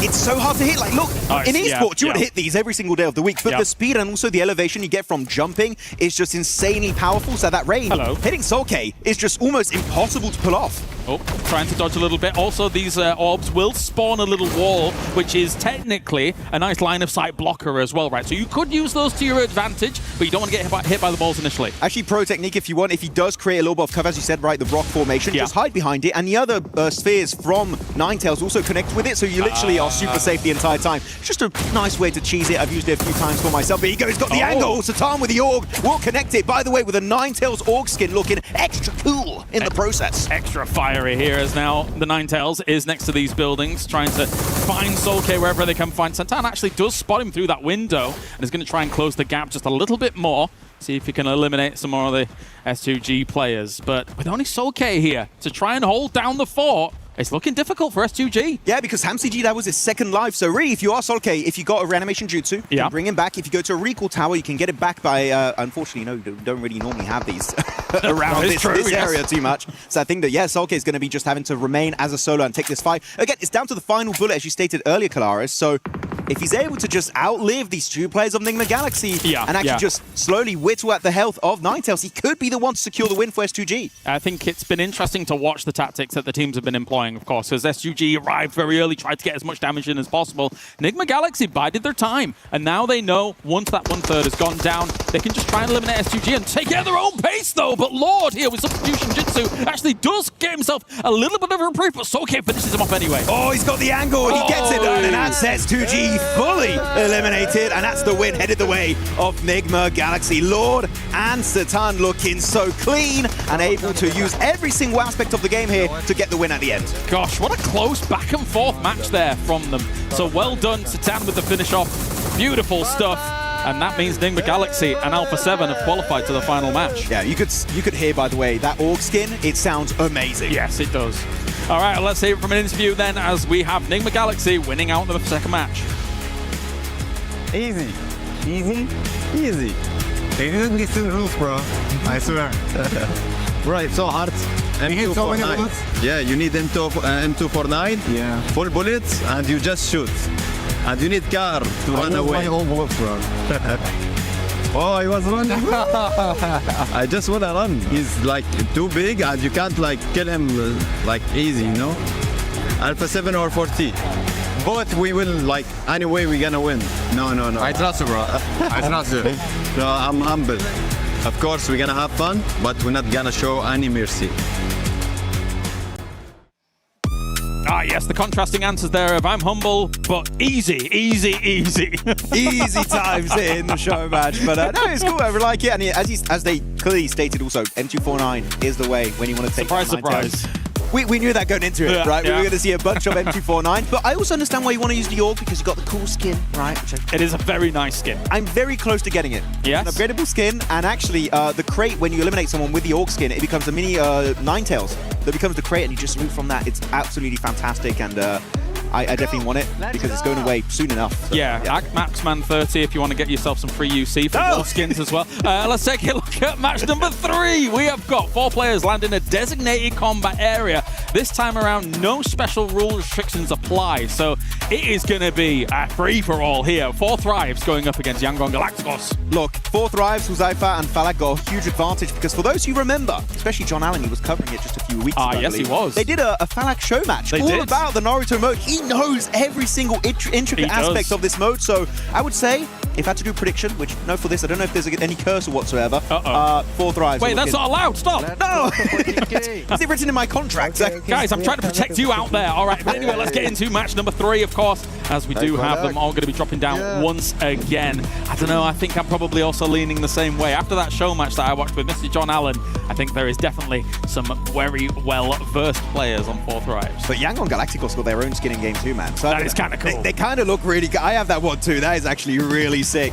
it's so hard to hit. Like, look, in esports, you would hit these every single day of the week, but the speed and also the elevation you get from jumping is just insanely powerful. So that range, hitting Soul K is just almost impossible to pull off. Oh, trying to dodge a little bit. Also, these orbs will spawn a little wall, which is technically a nice line of sight blocker as well, right? So you could use those to your advantage, but you don't want to get hit by the balls initially. Actually, pro technique if you want, if he does create a little bit of cover, as you said, right, the rock formation, just hide behind it, and the other spheres from Ninetales also connect with it, so you literally are super safe the entire time. It's just a nice way to cheese it. I've used it a few times for myself. But he's got the angle. Satan with the org will connect it. By the way, with a Ninetales org skin looking extra cool in the process. Extra fiery here as now the Ninetales is next to these buildings, trying to find Soul K wherever they can find. Satan actually does spot him through that window and is going to try and close the gap just a little bit more. See if he can eliminate some more of the S2G players. But with only Soul K here to try and hold down the fort, it's looking difficult for S2G. Yeah, because HamCG, that was his second life. So really, if you are Soul K, if you got a reanimation jutsu, you can bring him back. If you go to a recall tower, you can get it back by, unfortunately, you don't really normally have these around this area too much. So I think that, yeah, Soul K is going to be just having to remain as a solo and take this fight. Again, it's down to the final bullet, as you stated earlier, Kalaris. So if he's able to just outlive these two players of Nigma Galaxy and actually just slowly whittle at the health of Ninetales, he could be the one to secure the win for S2G. I think it's been interesting to watch the tactics that the teams have been employing, of course, because S2G arrived very early, tried to get as much damage in as possible. Nigma Galaxy bided their time, and now they know once that 1/3 has gone down, they can just try and eliminate S2G and take it at their own pace, though. But Lord here with Substitution Jitsu actually does get himself a little bit of a reprieve, but Soul K finishes him off anyway. Oh, he's got the angle, and he gets it done, and that's S2G fully eliminated, and that's the win headed the way of Nigma Galaxy. Lord and Satan looking so clean and able to use every single aspect of the game here to get the win at the end. Gosh, what a close back and forth match there from them. So well done, Satan, with the finish off. Beautiful stuff. and that means Nigma Galaxy and Alpha 7 have qualified to the final match. Yeah, you could hear, by the way, that org skin, it sounds amazing. Yes, it does. All right, let's hear it from an interview then, as we have Nigma Galaxy winning out the second match. Easy. Easy. Easy. They didn't listen to the rules, bro. I swear. Bro, it's so hard. M249. Yeah, you need M249. Yeah. Full bullets, and you just shoot. And you need car to run away. My own bullets, bro. Oh, I was running. I just wanna run. He's like too big, and you can't like kill him like easy, you know. Alpha 7 or 40. But we will like anyway. We're gonna win. No. I trust you, bro. I trust you. No, I'm humble. Of course, we're gonna have fun, but we're not gonna show any mercy. Ah, yes, the contrasting answers there of I'm humble, but easy. Easy times in the show match. But no, it's cool. I really like it. And as they clearly stated also, M249 is the way when you want to take Surprise. We knew that going into it, right? Yeah. We were going to see a bunch of M249, but I also understand why you want to use the org because you got the cool skin, right? It is a very nice skin. I'm very close to getting it. Yes. An upgradable skin, and actually the crate, when you eliminate someone with the org skin, it becomes a mini Ninetales that becomes the crate, and you just loot from that. It's absolutely fantastic, and I definitely want it because it's going away soon enough. So, yeah. Maxman 30 if you want to get yourself some free UC for your skins as well. Let's take a look at match number 3. We have got 4 players land in a designated combat area. This time around, no special rule restrictions apply, so it is going to be a free-for-all here. 4 Thrives going up against Yangon Galacticos. Look, 4 Thrives, Huzaifa and Falak got a huge advantage because for those who remember, especially John Allen, he was covering it just a few weeks ago. Yes, he was. They did a Falak show match about the Naruto mode. He knows every single intricate aspect of this mode, so I would say, if I had to do a prediction, which, no, for this, I don't know if there's any cursor whatsoever. 4 Thrives. Wait, that's not allowed. Stop. No! Is it written in my contract? Guys, I'm trying to protect you out there. All right, but anyway, let's get into match number 3, of course, as we do have them all going to be dropping down once again. I don't know, I think I'm probably also leaning the same way. After that show match that I watched with Mr. John Allen, I think there is definitely some very well-versed players on 4 Thrives. But Yangon Galacticos got their own skin in game too, man. So that is kind of cool. They kind of look really good. I have that one too. That is actually really sick.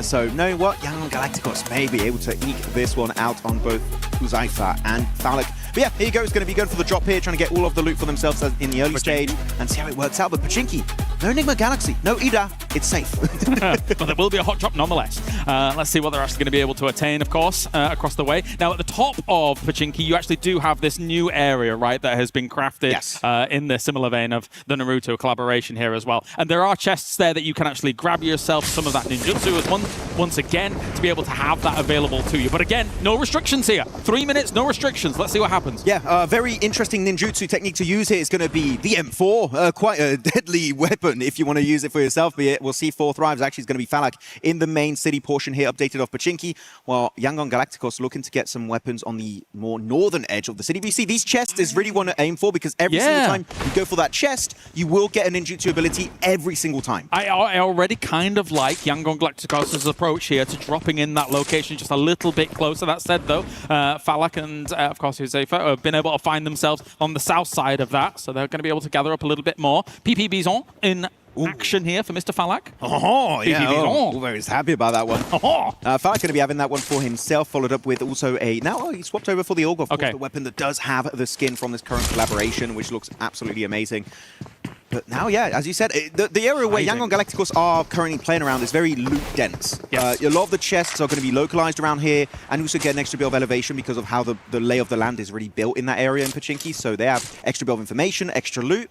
So knowing what, Yangon Galacticos may be able to eke this one out on both Huzaifa and Falak. But yeah, here you go. It's going to be going for the drop here, trying to get all of the loot for themselves in the early stage and see how it works out. But Pachinki, no Enigma Galaxy, no Ida, it's safe. But there will be a hot drop nonetheless. Let's see what they're actually going to be able to attain, of course, across the way. Now, at the top of Pachinki, you actually do have this new area, right, that has been crafted in the similar vein of the Naruto collaboration here as well. And there are chests there that you can actually grab yourself some of that ninjutsu as once again to be able to have that available to you. But again, no restrictions here. 3 minutes, no restrictions. Let's see what happens. Yeah, very interesting ninjutsu technique to use here is going to be the M4. Quite a deadly weapon if you want to use it for yourself. But yeah, we'll see 4 Thrives actually is going to be Falak in the main city portion here, updated off Pachinki, while Yangon Galacticos looking to get some weapons on the more northern edge of the city. But you see, these chests is really one to aim for because every single time you go for that chest, you will get a ninjutsu ability every single time. I already kind of like Yangon Galacticos' approach here to dropping in that location just a little bit closer. That said, though, Falak and, of course, Huzaifa have been able to find themselves on the south side of that, so they're going to be able to gather up a little bit more. PP Bison in action here for Mr. Falak. Oh, yeah. Very happy about that one. Falak's going to be having that one for himself, followed up with also a... Now, he swapped over for the Org, of course, the weapon that does have the skin from this current collaboration, which looks absolutely amazing. But now, yeah, as you said, the area where Yangon Galacticos are currently playing around is very loot-dense. A lot of the chests are going to be localized around here and also get an extra bit of elevation because of how the lay of the land is really built in that area in Pachinki. So they have extra bit of information, extra loot.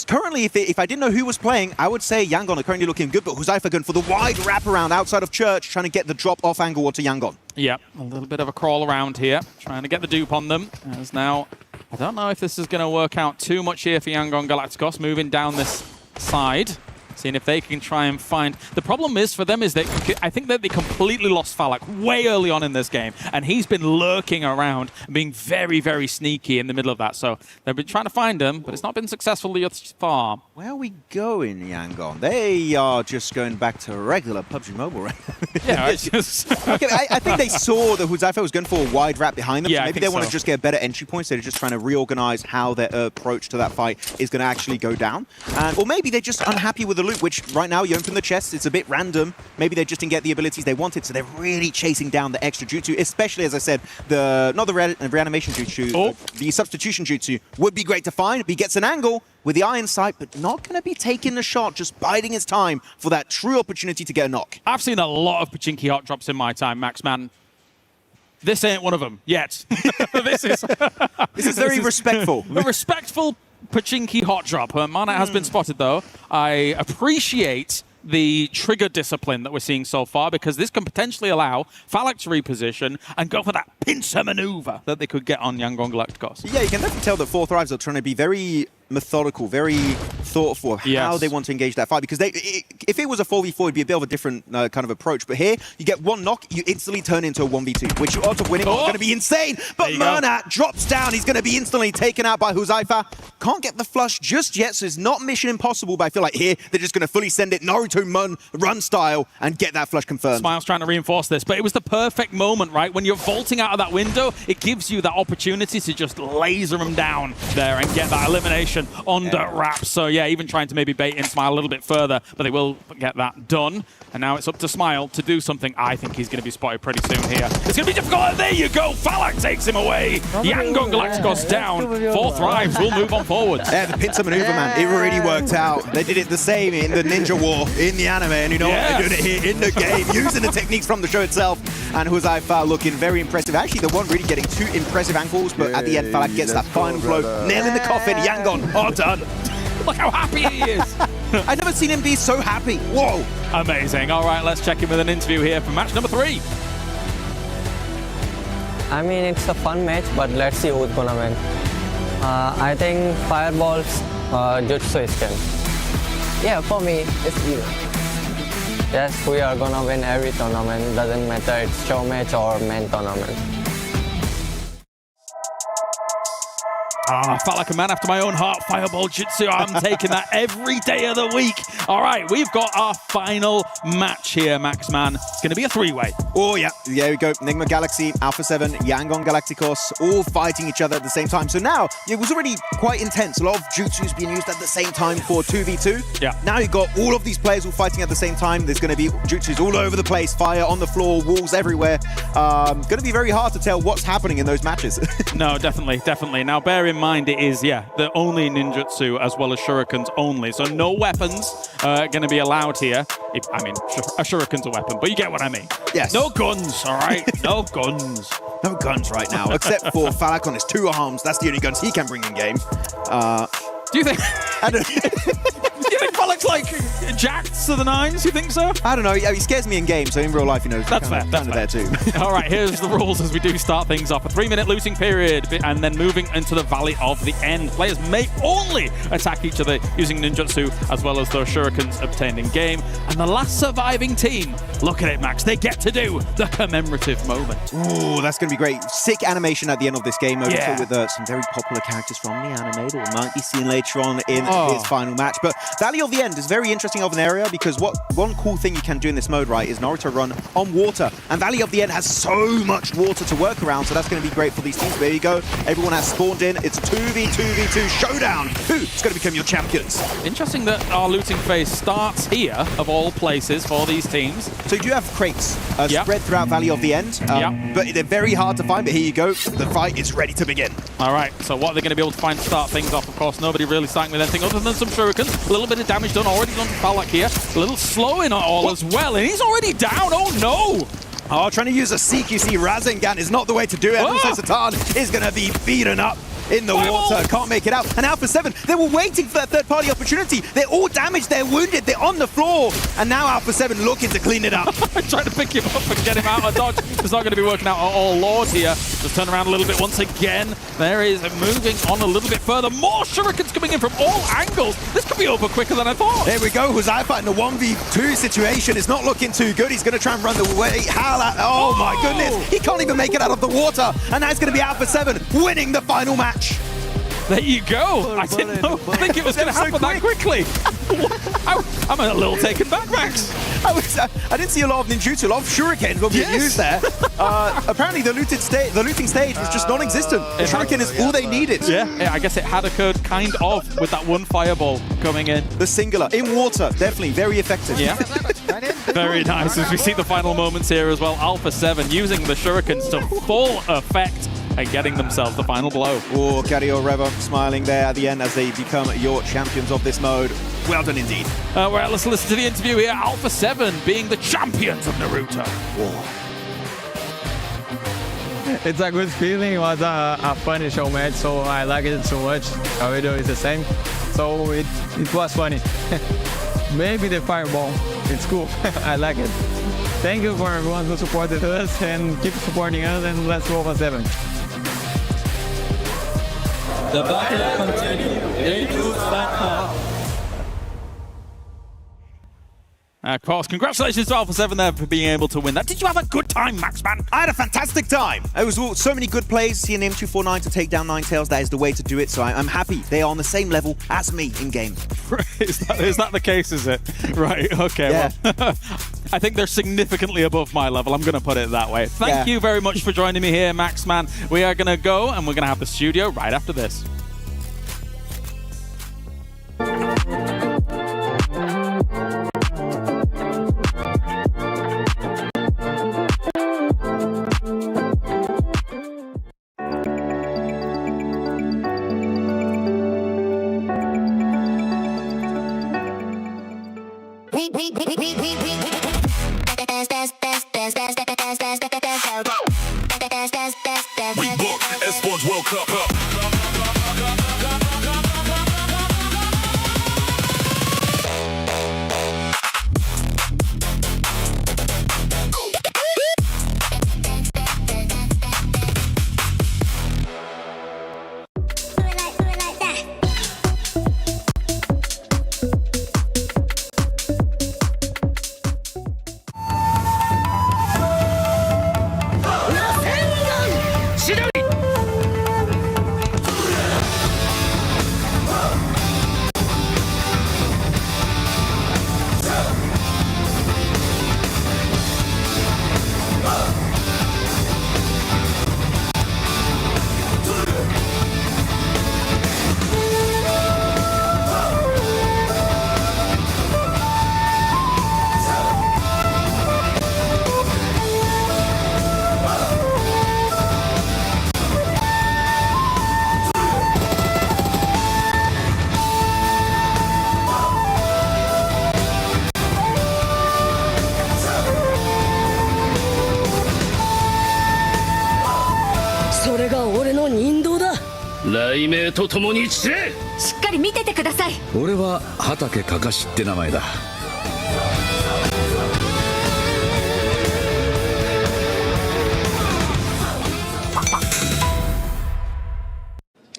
Currently, if I didn't know who was playing, I would say Yangon are currently looking good, but Huzaifa going for the wide wraparound outside of Church, trying to get the drop-off angle onto Yangon. Yeah, a little bit of a crawl around here, trying to get the dupe on them. As now, I don't know if this is going to work out too much here for Yangon Galacticos, moving down this side. Seeing if they can try and find... The problem is for them is that I think that they completely lost Falak way early on in this game, and he's been lurking around and being very, very sneaky in the middle of that. So they've been trying to find him, but it's not been successful thus far. Where are we going, Yangon? They are just going back to regular PUBG Mobile, right? Yeah, it's just... Okay, I think they saw that Huzaifa was going for a wide wrap behind them, Yeah, so maybe they want to just get better entry points. They're just trying to reorganize how their approach to that fight is going to actually go down. Or maybe they're just unhappy with the loot, which right now you open the chest, it's a bit random. Maybe they just didn't get the abilities they wanted, so they're really chasing down the extra jutsu, especially, as I said, not the reanimation jutsu, the substitution jutsu would be great to find. But he gets an angle with the iron sight, but not going to be taking the shot, just biding his time for that true opportunity to get a knock. I've seen a lot of Pachinki hot drops in my time, Max, man. This ain't one of them yet. This is very respectful. A respectful Pachinki hot drop. Mana has been spotted, though. I appreciate the trigger discipline that we're seeing so far, because this can potentially allow Falak to reposition and go for that pincer maneuver that they could get on Yangon Galacticos. Yeah, you can definitely tell that Fourth Thrives are trying to be very methodical, very thoughtful of how they want to engage that fight, because if it was a 4v4, it'd be a bit of a different kind of approach. But here, you get one knock, you instantly turn into a 1v2, which odds of winning are going to be insane. But Murnat drops down. He's going to be instantly taken out by Huzaifa. Can't get the flush just yet, so it's not mission impossible, but I feel like here, they're just going to fully send it Naruto run style and get that flush confirmed. Smile's trying to reinforce this, but it was the perfect moment, right? When you're vaulting out of that window, it gives you that opportunity to just laser them down there and get that elimination under wraps. So yeah, even trying to maybe bait in Smile a little bit further, but they will get that done. And now it's up to Smile to do something. I think he's going to be spotted pretty soon here. It's going to be difficult. And there you go. Falak takes him away. Yangon Galacticos down. Fourth Thrives will move on forward. Yeah, the pincer maneuver, man. It already worked out. They did it the same in the Ninja War, in the anime, and you know what? They're doing it here in the game, using the techniques from the show itself. And Huzaifa looking very impressive. Actually, the one really getting two impressive ankles, but at the end, Falak gets that final blow. Nail in the coffin. Yangon, all done. Look how happy he is. I've never seen him be so happy. Whoa. Amazing. All right, let's check in with an interview here for match number 3. I mean, it's a fun match, but let's see who's gonna win. I think Fireball's Jutsu is king. Yeah, for me, it's even. Yes, we are gonna win every tournament. Doesn't matter it's show match or main tournament. Felt like a man after my own heart. Fireball Jutsu, I'm taking that every day of the week. All right, we've got our final match here, Max Man. It's going to be a 3-way. Oh, yeah. There we go. Nigma Galaxy, Alpha 7, Yangon Galacticos, all fighting each other at the same time. So now, it was already quite intense. A lot of jutsus being used at the same time for 2v2. Yeah. Now you've got all of these players all fighting at the same time. There's going to be jutsus all over the place, fire on the floor, walls everywhere. Going to be very hard to tell what's happening in those matches. No, definitely, definitely. Now, bear in mind, it is, the only ninjutsu as well as shurikens only. So no weapons going to be allowed here. I mean, a shuriken's a weapon, but you get what I mean. Yes. No guns, all right? No guns. No guns right now, except for Falak on his 2 arms. That's the only guns he can bring in game. Do you think... I don't Do you think Falak's like jacked to the 9s? You think so? I don't know. He scares me in game, so in real life, that's fair. That's fair. There too. All right, here's the rules as we do start things off. A 3-minute losing period, and then moving into the Valley of the End. Players may only attack each other using ninjutsu, as well as those shurikens obtained in game. And the last surviving team, look at it, Max, they get to do the commemorative moment. Ooh, that's going to be great. Sick animation at the end of this game, with some very popular characters from the anime that we might be seeing later on in his final match. But Valley of the End is very interesting of an area, because one cool thing you can do in this mode, right, is Naruto run on water. And Valley of the End has so much water to work around, so that's going to be great for these teams. There you go. Everyone has spawned in. It's 2v2v2 showdown. Who's going to become your champions? Interesting that our looting phase starts here, of all places, for these teams. So you do have crates spread throughout Valley of the End, but they're very hard to find. But here you go. The fight is ready to begin. All right, so what are they going to be able to find to start things off? Of course, nobody really starting with anything other than some shurikens. A little bit of damage done already done to Falak here. A little slow in all as well, and he's already down. Oh no! Oh, trying to use a CQC Rasengan is not the way to do it. Satan is going to be beaten up in the water. Can't make it out. And Alpha 7, they were waiting for that third-party opportunity. They're all damaged. They're wounded. They're on the floor. And now Alpha 7 looking to clean it up. Trying to pick him up and get him out of dodge. It's not going to be working out at all. Lord here. Just turn around a little bit once again. There is moving on a little bit further. More shurikens coming in from all angles. This could be over quicker than I thought. There we go. Huzaifa in the 1v2 situation is not looking too good. He's going to try and run the way. Oh my goodness. He can't even make it out of the water. And now it's going to be Alpha 7 winning the final match. There you go. I didn't think it was going to happen that quickly. I'm a little taken back, Max. I didn't see a lot of ninjutsu, a lot of shurikens were being used there. Apparently the looting stage was just non-existent. The shuriken is all they needed. Yeah, I guess it had occurred kind of with that one fireball coming in. The singular, in water, definitely, very effective. Yeah. Very nice, as we see the final moments here as well. Alpha 7 using the shurikens to full effect and getting themselves the final blow. Oh, Cario Reva smiling there at the end as they become your champions of this mode. Well done indeed. Well, let's listen to the interview here. Alpha 7 being the champions of Naruto. It's a good feeling. It was a funny show match, so I like it so much. Our video is the same, so it was funny. Maybe the fireball, it's cool. I like it. Thank you for everyone who supported us and keep supporting us, and let's go Alpha 7. The battle continues. Day 2 start now. Of course, congratulations to Alpha 7 there for being able to win that. Did you have a good time, Maxman? I had a fantastic time. It was so many good plays. Seeing M249 to take down Ninetales, that is the way to do it. So I'm happy they are on the same level as me in game. Is that the case, is it? Right, okay. Yeah. Well, I think they're significantly above my level. I'm going to put it that way. Thank you very much for joining me here, Maxman. We are going to go and we're going to have the studio right after this. We book ESPORTS WORLD CUP.雷鳴とともに散れ。しっかり見ててください。俺は畑かかしって名前だ。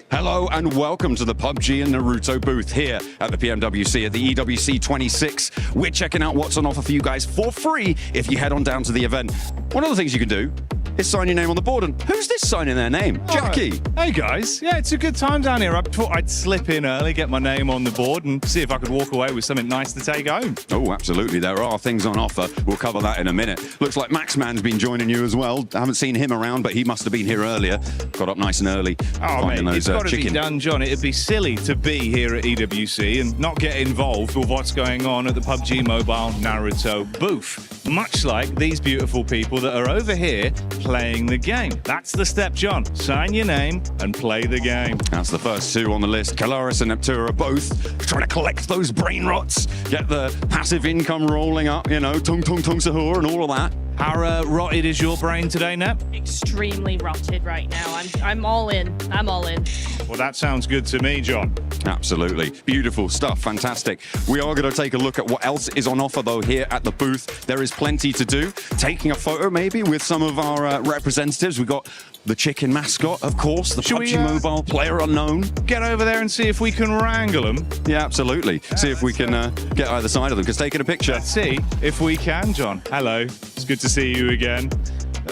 Hello and welcome to the PUBG and Naruto booth here at the PMWC at the EWC 26. We're checking out what's on offer for you guys for free if you head on down to the event. One of the things you can do is sign your name on the board. And who's this signing their name? Jackie. Hey guys, yeah, it's a good time down here. I thought I'd slip in early, get my name on the board and see if I could walk away with something nice to take home. Oh, absolutely. There are things on offer. We'll cover that in a minute. Looks like Maxman's been joining you as well. I haven't seen him around, but he must have been here earlier. Got up nice and early. Oh, mate, it's got to be done, John. It'd be silly to be here at EWC and not get involved with what's going on at the PUBG Mobile Naruto booth. Much like these beautiful people that are over here playing the game. That's the step, John. Sign your name and play the game. That's the first two on the list. Kalaris and Neptura are both trying to collect those brain rots, get the passive income rolling up, you know, tung tung tung sahur and all of that. How rotted is your brain today, Nep? Extremely rotted right now. I'm all in. I'm all in. Well, that sounds good to me, John. Absolutely. Beautiful stuff. Fantastic. We are going to take a look at what else is on offer, though, here at the booth. There is plenty to do. Taking a photo, maybe, with some of our representatives. We've got the chicken mascot, of course, the PUBG Mobile player unknown. Get over there and see if we can wrangle them. Yeah, absolutely. See if we can get either side of them, because taking a picture. Let's see if we can, John. Hello. It's good to see you again.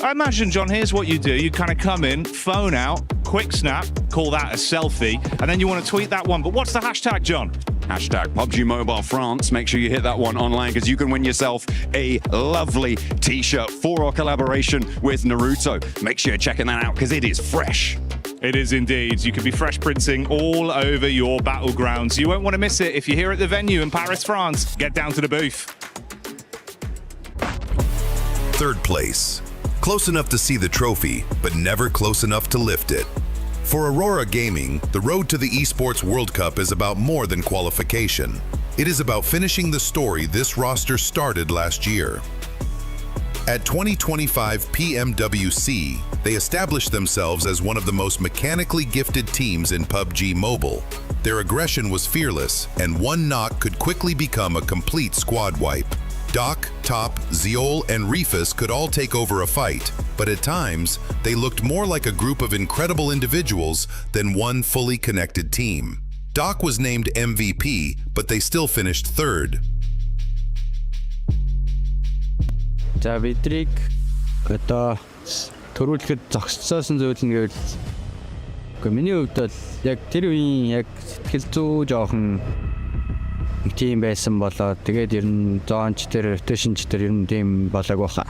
I imagine, John, here's what you do. You kind of come in, phone out, quick snap, call that a selfie, and then you want to tweet that one. But what's the hashtag, John? Hashtag PUBG Mobile France. Make sure you hit that one online because you can win yourself a lovely t-shirt for our collaboration with Naruto. Make sure you're checking that out because it is fresh. It is indeed. You could be fresh printing all over your battlegrounds. You won't want to miss it if you're here at the venue in Paris, France. Get down to the booth. Third place. Close enough to see the trophy, but never close enough to lift it. For Aurora Gaming, the road to the Esports World Cup is about more than qualification. It is about finishing the story this roster started last year. At 2025 PMWC, they established themselves as one of the most mechanically gifted teams in PUBG Mobile. Their aggression was fearless, and one knock could quickly become a complete squad wipe. Doc, Top, Zeol, and Refus could all take over a fight, but at times, they looked more like a group of incredible individuals than one fully connected team. Doc was named MVP, but they still finished third. За бидрийг одоо төрүүлэхэд зогсцоосон зүйл нь гэвэл миний хувьд бол яг тэр үеийн яг сэтгэл зүй жоохон тийм байсан болоод тэгээд ер нь зоонч тэр rotationч тэр ер нь тийм болоог баха.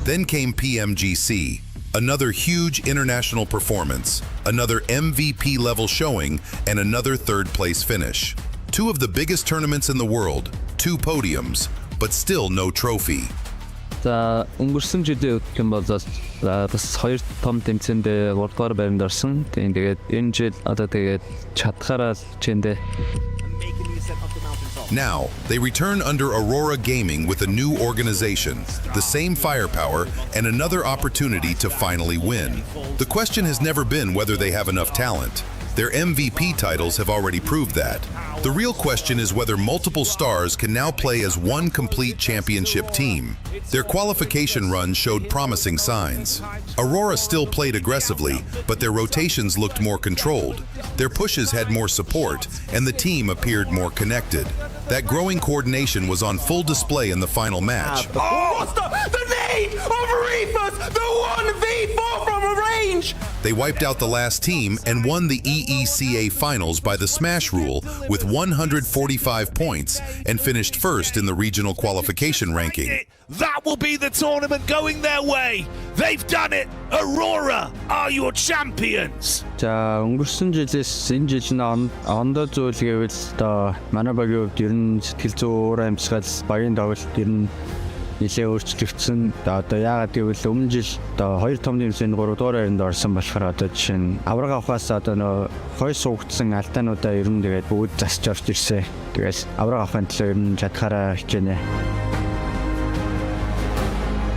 Then came PMGC, another huge international performance, another MVP level showing, and another third place finish. Two of the biggest tournaments in the world, 2 podiums, but still no trophy. За өнгөрсөн жилийн үеийнх нь бол бас 2 том тэмцээнд 3 дугаар байранд орсон. Тэгээд энэ жил одоо тэгээд чадхаараа чэндэ. Now, they return under Aurora Gaming with a new organization, the same firepower, and another opportunity to finally win. The question has never been whether they have enough talent. Their MVP titles have already proved that. The real question is whether multiple stars can now play as one complete championship team. Their qualification run showed promising signs. Aurora still played aggressively, but their rotations looked more controlled. Their pushes had more support, and the team appeared more connected. That growing coordination was on full display in the final match. Oh, the nade of Refus, the 1v4 from a range. They wiped out the last team and won the EECA Finals by the Smash rule with 145 points and finished first in the regional qualification ranking. That will be the tournament going their way. They've done it. Aurora are your champions. За өнгөрсөн жилээс энэ жил нь ондоо зүйл гэвэл одоо манай багийн хувьд ер нь сэтгэл зүй уур амьсгал багийн тоглолт ер нь нэлээд өөрчлөгдсөн. Одоо яагаад гэвэл өмнө жил одоо 2 том тэмцээнд 3 дугаар байранд орсон болохоор одоо жишээ нь авраг авахаас одоо нөө хой суугдсан алдаануудаа ер нь тэгээд бүгд засч орж ирсэн. Тэгээс авраг авахын төлөө ер нь чадхаараа хичээнэ.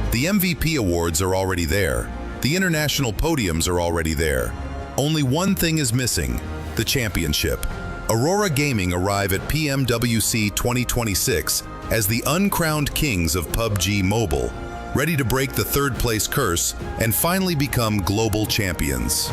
The MVP awards are already there. The international podiums are already there. Only one thing is missing, the championship. Aurora Gaming arrive at PMWC 2026 as the uncrowned kings of PUBG Mobile, ready to break the third place curse and finally become global champions.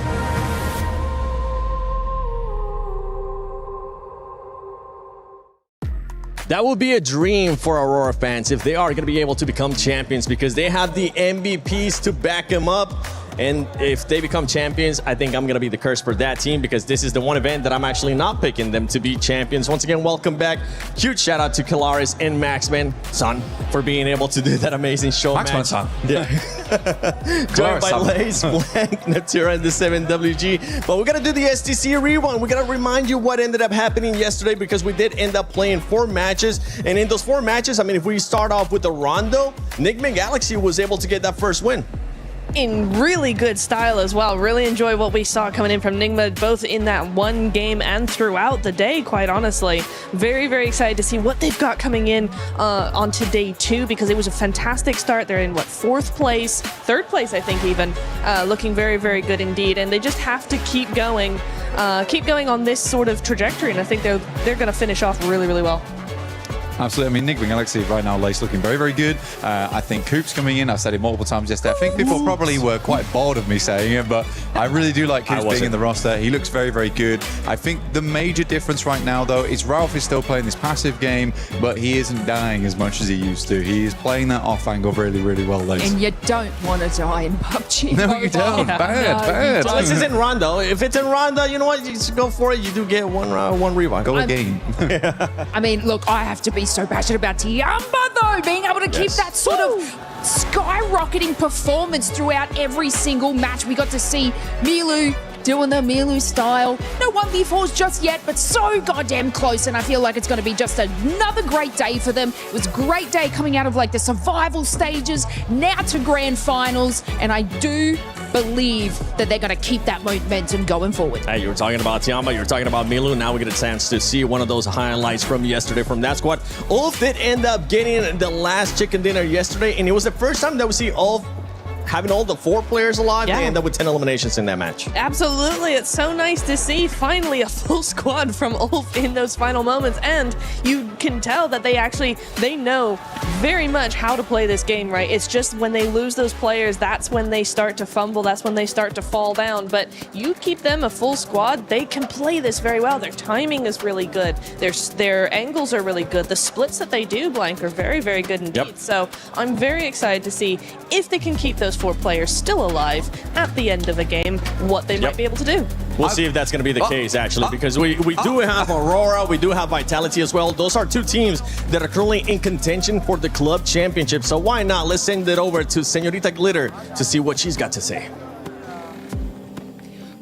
That would be a dream for Aurora fans if they are going to be able to become champions because they have the MVPs to back them up. And if they become champions, I think I'm going to be the curse for that team because this is the one event that I'm actually not picking them to be champions. Once again, welcome back. Huge shout out to Kalaris and Maxman, son, for being able to do that amazing show. Maxman, son. Yeah. Joined by Lace, Blank, Natura, and the 7WG. But we're going to do the STC rewind. We're going to remind you what ended up happening yesterday because we did end up playing 4 matches. And in those 4 matches, I mean, if we start off with the Rondo, Nigma Galaxy was able to get that first win. In really good style as well. Really enjoy what we saw coming in from Nigma, both in that one game and throughout the day, quite honestly. Very, very excited to see what they've got coming in on today too, because it was a fantastic start. They're in, what, 4th place? 3rd place, I think, even. Looking very, very good indeed. And they just have to keep going on this sort of trajectory, and I think they're going to finish off really, really well. Absolutely. I mean, Nigma Galaxy right now, Lace looking very, very good. I think Coop's coming in. I've said it multiple times yesterday. I think people probably were quite bored of me saying it, but I really do like Coops being in the roster. He looks very, very good. I think the major difference right now, though, is Ralph is still playing this passive game, but he isn't dying as much as he used to. He is playing that off angle really, really well, Lace. And you don't want to die in PUBG. No, you don't. Bad. Well, this isn't Rondo. If it's in Rondo, you know what? You just go for it. You do get one revive. Go again. I mean, look, I have to be so passionate about Tiamba, though. Being able to keep that sort of skyrocketing performance throughout every single match. We got to see Milu doing the Milu style. No 1v4s just yet, but so goddamn close, and I feel like it's going to be just another great day for them. It was a great day coming out of like the survival stages, now to grand finals, and I do believe that they're going to keep that momentum going forward. Hey, you were talking about Tiamba, you were talking about Milu. Now we get a chance to see one of those highlights from yesterday from that squad. Ulf did end up getting the last chicken dinner yesterday, and it was the first time that we see Ulf having all the 4 players alive. They end up with 10 eliminations in that match. Absolutely. It's so nice to see finally a full squad from Ulf in those final moments. And you can tell that they know very much how to play this game, right? It's just when they lose those players, that's when they start to fumble. That's when they start to fall down. But you keep them a full squad, they can play this very well. Their timing is really good. Their angles are really good. The splits that they do, Blank, are very, very good indeed. So I'm very excited to see if they can keep those 4 players still alive at the end of a game, what they might be able to do. We'll see if that's going to be the case, actually, because we do have Aurora, we do have Vitality as well. Those are 2 teams that are currently in contention for the club championship. So why not? Let's send it over to Señorita Glitter to see what she's got to say.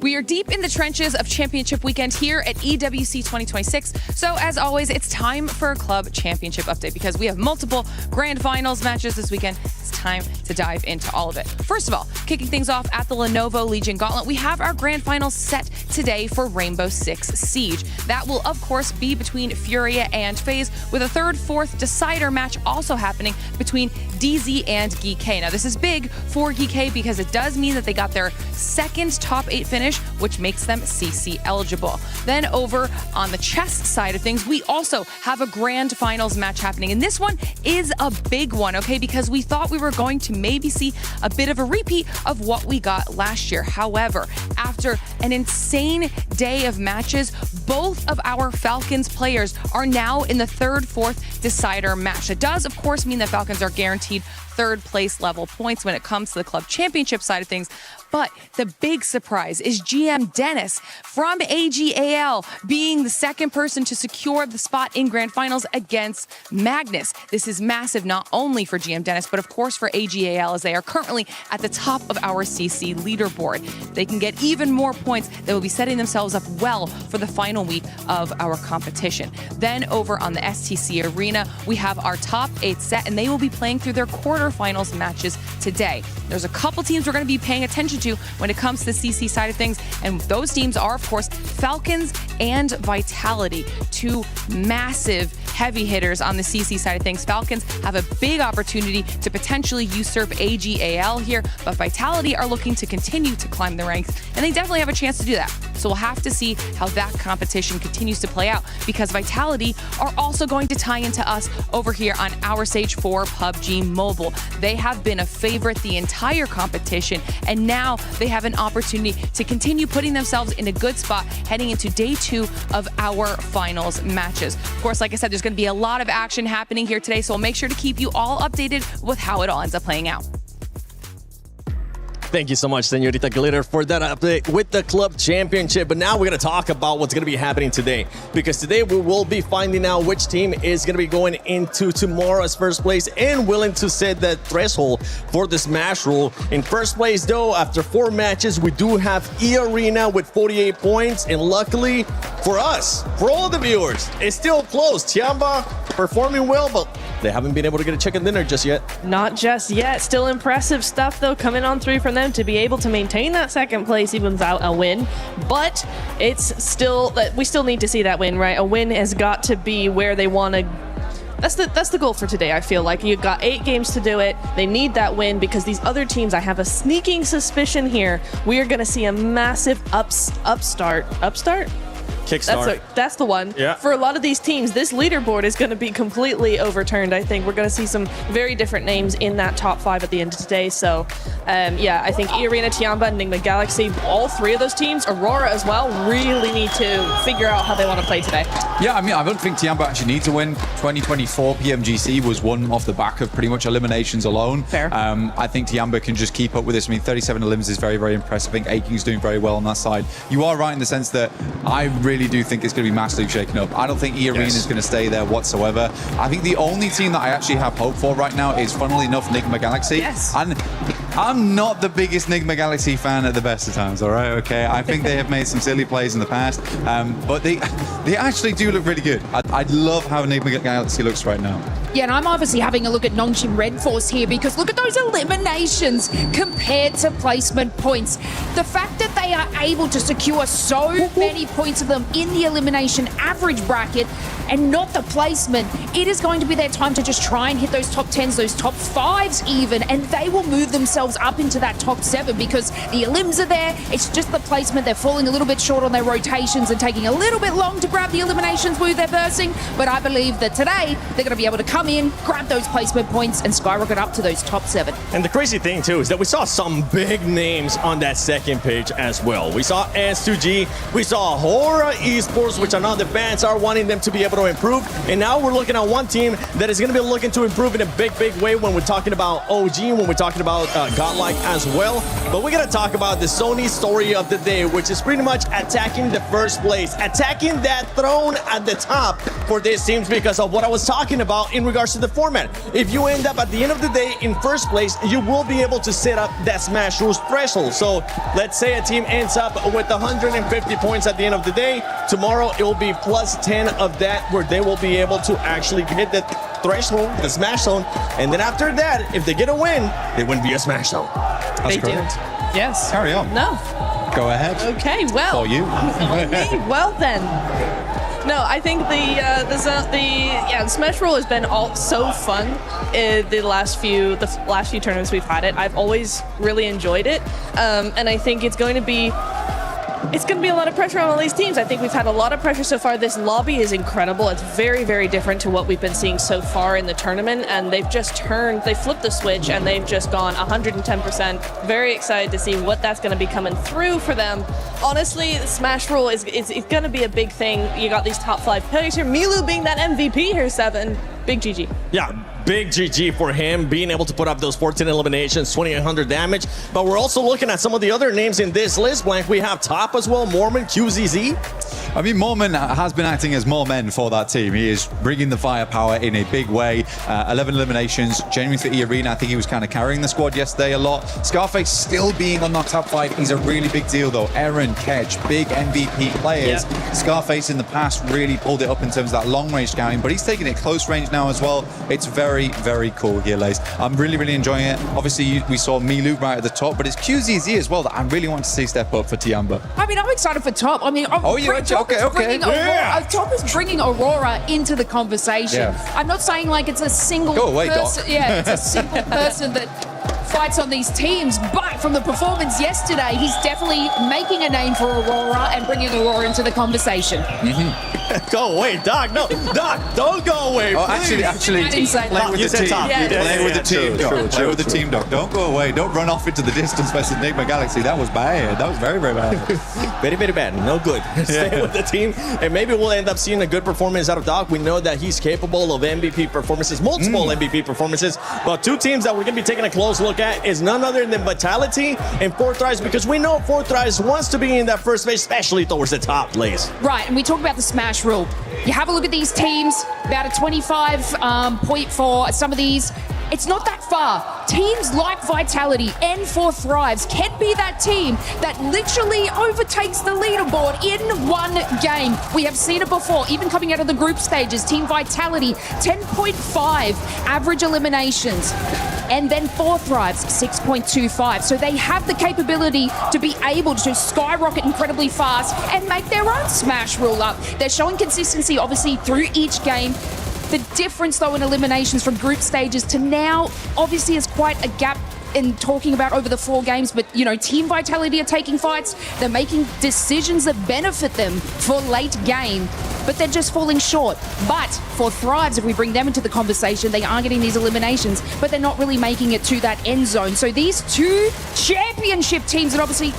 We are deep in the trenches of championship weekend here at EWC 2026. So as always, it's time for a club championship update because we have multiple grand finals matches this weekend. It's time to dive into all of it. First of all, kicking things off at the Lenovo Legion Gauntlet, we have our grand finals set today for Rainbow Six Siege. That will, of course, be between Furia and FaZe, with a 3rd, 4th decider match also happening between DZ and GK. Now, this is big for GK because it does mean that they got their 2nd top 8 finish, which makes them CC eligible. Then over on the chess side of things, we also have a grand finals match happening. And this one is a big one, okay? Because we thought we were going to maybe see a bit of a repeat of what we got last year. However, after an insane day of matches, both of our Falcons players are now in the 3rd, 4th decider match. It does, of course, mean that Falcons are guaranteed 3rd place level points when it comes to the club championship side of things. But the big surprise is GM Dennis from AGAL being the 2nd person to secure the spot in grand finals against Magnus. This is massive not only for GM Dennis, but of course for AGAL, as they are currently at the top of our CC leaderboard. They can get even more points. They will be setting themselves up well for the final week of our competition. Then over on the STC Arena, we have our top 8 set, and they will be playing through their quarterfinals matches today. There's a couple teams we're going to be paying attention to when it comes to the CC side of things, and those teams are, of course, Falcons and Vitality, 2 massive heavy hitters on the CC side of things. Falcons have a big opportunity to potentially usurp AGAL here, but Vitality are looking to continue to climb the ranks, and they definitely have a chance to do that. So we'll have to see how that competition continues to play out, because Vitality are also going to tie into us over here on our stage for PUBG Mobile. They have been a favorite the entire competition, and now they have an opportunity to continue putting themselves in a good spot heading into day 2 of our finals matches. Of course, like I said, there's going to be a lot of action happening here today, so we'll make sure to keep you all updated with how it all ends up playing out. Thank you so much, Señorita Glitter, for that update with the club championship. But now we're going to talk about what's going to be happening today, because today we will be finding out which team is going to be going into tomorrow's first place and willing to set that threshold for the Smash Rule. In first place, though, after 4 matches, we do have E-Arena with 48 points. And luckily for us, for all the viewers, it's still close. Tiamba performing well, but they haven't been able to get a chicken dinner just yet. Not just yet. Still impressive stuff, though, coming on through from them to be able to maintain that 2nd place even without a win. But it's still, we still need to see that win, right? A win has got to be where they want to. That's the goal for today. I feel like you've got 8 games to do it. They need that win, because these other teams, I have a sneaking suspicion here, we are going to see a massive upstart. Kickstart. That's the one. Yeah. For a lot of these teams, this leaderboard is going to be completely overturned. I think we're going to see some very different names in that top 5 at the end of today. So, yeah, I think E-Arena, Tiamba, Enigma Galaxy, all 3 of those teams, Aurora as well, really need to figure out how they want to play today. Yeah, I mean, I don't think Tiamba actually need to win. 2024 PMGC was won off the back of pretty much eliminations alone. Fair. I think Tiamba can just keep up with this. I mean, 37 elims is very, very impressive. I think Aking's doing very well on that side. You are right in the sense that I really do think it's going to be massively shaken up. I don't think E-Arena is going to stay there whatsoever. I think the only team that I actually have hope for right now is, funnily enough, Enigma Galaxy. Yes. And I'm not the biggest Enigma Galaxy fan at the best of times, all right? Okay, I think they have made some silly plays in the past, but they actually do look really good. I love how Enigma Galaxy looks right now. Yeah, and I'm obviously having a look at Nongshim Red Force here because look at those eliminations compared to placement points. The fact that they are able to secure so many points of them in the elimination average bracket and not the placement, it is going to be their time to just try and hit those top 10s, those top 5s even, and they will move themselves up into that top 7 because the elims are there. It's just the placement. They're falling a little bit short on their rotations and taking a little bit long to grab the eliminations where they're bursting, but I believe that today they're going to be able to come in, grab those placement points, and skyrocket up to those top 7. And the crazy thing, too, is that we saw some big names on that second page as well. We saw S2G, we saw Hora Esports, which I know the fans are wanting them to be able to improve. And now we're looking at one team that is going to be looking to improve in a big, big way when we're talking about OG, when we're talking about Godlike as well. But we're going to talk about the Sony story of the day, which is pretty much attacking the first place, attacking that throne at the top for these teams because of what I was talking about in regards to the format. If you end up at the end of the day in first place, you will be able to set up that Smash Rules threshold. So let's say a team ends up with 150 points at the end of the day. Tomorrow it will be plus 10 of that where they will be able to actually hit the threshold, the Smash Zone. And then after that, if they get a win, they win via Smash Zone. They do. Yes. Carry on. No. Go ahead. Okay, well. For you. Well then. No, I think the Smash Roll has been so fun in the last few tournaments we've had it. I've always really enjoyed it, and I think it's going to be a lot of pressure on all these teams. I think we've had a lot of pressure so far. This lobby is incredible. It's very, very different to what we've been seeing so far in the tournament, and they've just they flipped the switch, and they've just gone 110%. Very excited to see what that's going to be coming through for them. Honestly, the Smash Roll is going to be a big thing. You got these top 5 players here. Milu being that MVP here, 7. Big GG. Yeah. Big GG for him, being able to put up those 14 eliminations, 2,800 damage. But we're also looking at some of the other names in this list, Blank. We have top as well, Mormon, QZZ. I mean, Mormon has been acting as more men for that team. He is bringing the firepower in a big way. 11 eliminations, genuinely for E-Arena. I think he was kind of carrying the squad yesterday a lot. Scarface still being on that top 5. He's a really big deal, though. Aaron, Kedge, big MVP players. Yeah. Scarface in the past really pulled it up in terms of that long-range scouting, but he's taking it close range now as well. It's very, very cool here, Lace. I'm really, really enjoying it. Obviously, we saw Milu right at the top, but it's QZZ as well that I really want to see step up for Tiamba. I mean, I'm excited for top. I mean, Top is bringing Aurora into the conversation. Yeah. I'm not saying like it's a single person. Doc. Yeah, it's a single person that fights on these teams, but from the performance yesterday, he's definitely making a name for Aurora and bringing Aurora into the conversation. Go away, Doc. No, Doc, don't go away. Oh, actually, play with the team. Play with the team, Doc. Play with the team, Doc. Don't go away. Don't run off into the distance versus Enigma Galaxy. That was bad. That was very, very bad. Very, very bad. No good. Stay with the team, and maybe we'll end up seeing a good performance out of Doc. We know that he's capable of MVP performances, multiple MVP performances, but 2 teams that we're going to be taking a close look at is none other than Vitality and Forthrise, because we know Forthrise wants to be in that first phase, especially towards the top lanes. Right, and we talk about the Smash Rule. You have a look at these teams, about a 25 point for some of these. It's not that far. Teams like Vitality and Forthrives can be that team that literally overtakes the leaderboard in one game. We have seen it before, even coming out of the group stages. Team Vitality, 10.5 average eliminations. And then Forthrives, 6.25. So they have the capability to be able to skyrocket incredibly fast and make their own Smash Rule up. They're showing consistency, obviously, through each game. The difference, though, in eliminations from group stages to now, obviously, is quite a gap in talking about over the 4 games, but, you know, Team Vitality are taking fights. They're making decisions that benefit them for late game, but they're just falling short. But for Thrives, if we bring them into the conversation, they are getting these eliminations, but they're not really making it to that end zone. So these 2 championship teams, and obviously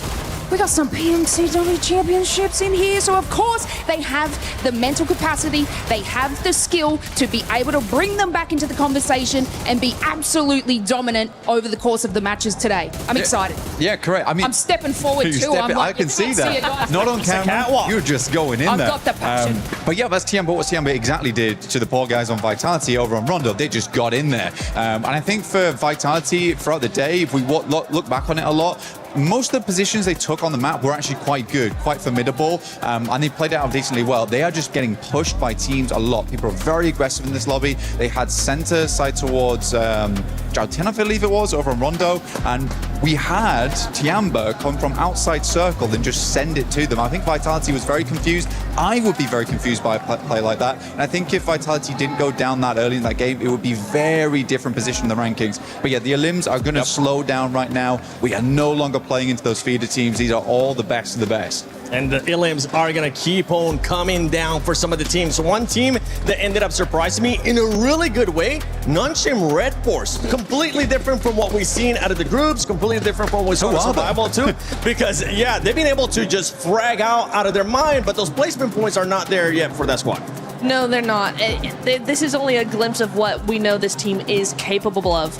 we got some PMCW championships in here, so of course they have the mental capacity, they have the skill to be able to bring them back into the conversation and be absolutely dominant over the course of the matches today. I'm excited. Yeah, correct. I mean, I'm stepping forward too. I can see that. Not on camera. You're just going in there. I've got the passion. But yeah, that's Tiamba. What Tiamba exactly did to the poor guys on Vitality over on Rondo. They just got in there. And I think for Vitality throughout the day, if we look back on it a lot, most of the positions they took on the map were actually quite good, quite formidable, and they played it out decently well. They are just getting pushed by teams a lot. People are very aggressive in this lobby. They had center side towards Joutin, I believe it was, over on Rondo, and we had Tiamba come from outside circle and just send it to them. I think Vitality was very confused. I would be very confused by a play like that, and I think if Vitality didn't go down that early in that game, it would be very different position in the rankings. But yeah, the Elims are going to slow down right now. We are no longer playing into those feeder teams. These are all the best of the best. And the Elims are going to keep on coming down for some of the teams. One team that ended up surprising me in a really good way, Nunchim Red Force. Completely different from what we've seen out of the groups, completely different from what we saw in Survival too. Because, yeah, they've been able to just frag out of their mind, but those placement points are not there yet for that squad. No, they're not. This is only a glimpse of what we know this team is capable of.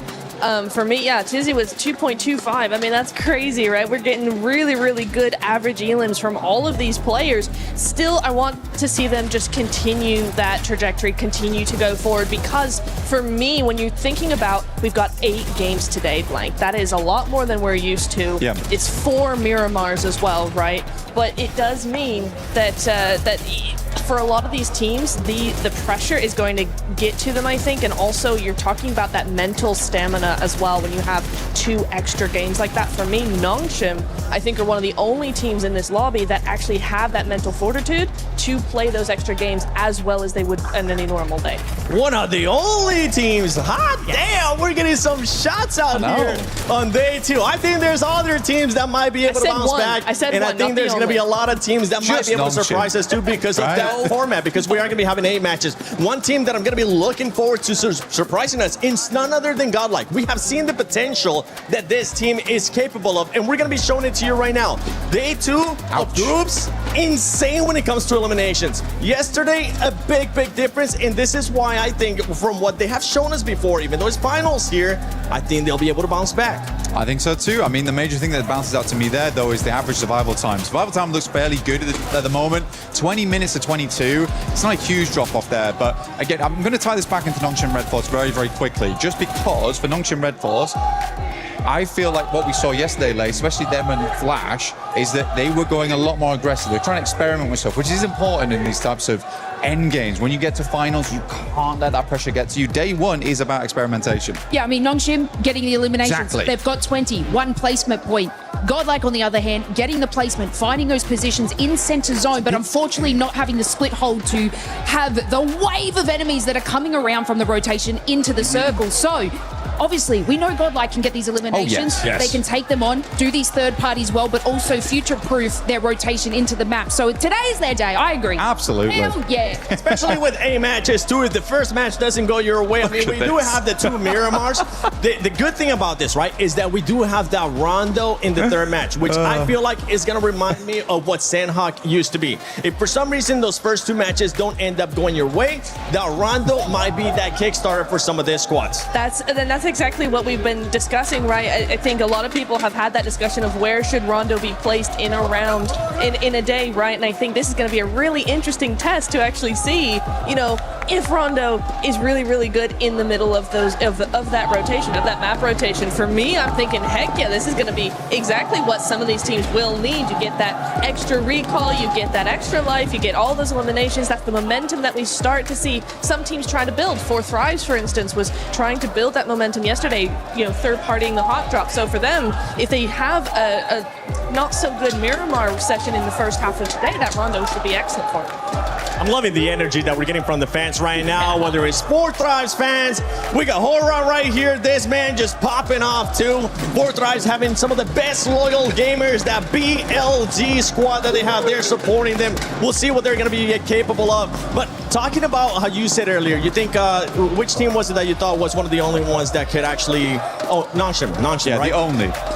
For me, yeah, Tizzy was 2.25. I mean, that's crazy, right? We're getting really, really good average elims from all of these players. Still, I want to see them just continue that trajectory, continue to go forward, because for me, when you're thinking about, we've got 8 games today, Blank. That is a lot more than we're used to. Yeah. It's 4 Miramars as well, right? But it does mean that for a lot of these teams, the pressure is going to get to them, I think, and also you're talking about that mental stamina as well when you have 2 extra games like that. For me, Nongshim, I think, are one of the only teams in this lobby that actually have that mental fortitude to play those extra games as well as they would in any normal day. One of the only teams. Hot damn, we're getting some shots out here on day 2. I think there's other teams that might be able to bounce back. I said and one, I think there's going to be a lot of teams that might be able to Nongshim. surprise us too because of that format, because we are going to be having 8 matches. One team that I'm going to be looking forward to surprising us is none other than Godlike. We have seen the potential that this team is capable of, and we're going to be showing it to you right now. Day 2 of groups, insane when it comes to eliminations. Yesterday, a big difference, and this is why I think from what they have shown us before, even though it's finals here, I think they'll be able to bounce back. I think so too. I mean, the major thing that bounces out to me there, though, is the average survival time. Survival time looks fairly good at the moment. 20 minutes to 22. It's not a huge drop off there, but again, I'm going to tie this back into Nongshim Red Force very quickly, just because for Nongshim Red Force, I feel like what we saw yesterday, Lay, especially them and Flash, is that they were going a lot more aggressive. They're trying to experiment with stuff, which is important in these types of end games. When you get to finals, you can't let that pressure get to you. Day 1 is about experimentation. Yeah, I mean, Nongshim getting the eliminations. Exactly. They've got 20, 1 placement point. Godlike, on the other hand, getting the placement, finding those positions in center zone, but unfortunately not having the split hold to have the wave of enemies that are coming around from the rotation into the circle. So, obviously, we know Godlike can get these eliminations. Yes. They can take them on, do these third parties well, but also future-proof their rotation into the map. So today is their day. I agree. Absolutely. Hell yeah. Especially with 8 matches too. If the first match doesn't go your way, I mean, we do have the 2 Miramars. The good thing about this, right, is that we do have that Rondo in the third match, which I feel like is going to remind me of what Sandhawk used to be. If for some reason those first 2 matches don't end up going your way, that Rondo might be that Kickstarter for some of their squads. That's exactly what we've been discussing, right? I think a lot of people have had that discussion of where should Rondo be placed in a round, in a day, right? And I think this is going to be a really interesting test to actually see, you know, if Rondo is really good in the middle of those of that rotation, of that map rotation. For me, I'm thinking, heck yeah, this is going to be exactly what some of these teams will need. You get that extra recall, you get that extra life, you get all those eliminations. That's the momentum that we start to see some teams try to build. For Thrives, for instance, was trying to build that momentum yesterday, you know, third-partying the hot drop. So for them, if they have a not so good Miramar session in the first half of today, that Rondo should be excellent for them. I'm loving the energy that we're getting from the fans right now, whether it's Fourth Thrives fans. We got Hora right here. This man just popping off too. Fourth Thrives having some of the best loyal gamers, that BLG squad that they have there supporting them. We'll see what they're going to be capable of. But talking about how you said earlier, you think, which team was it that you thought was one of the only ones that could actually, Nonshim, yeah, right?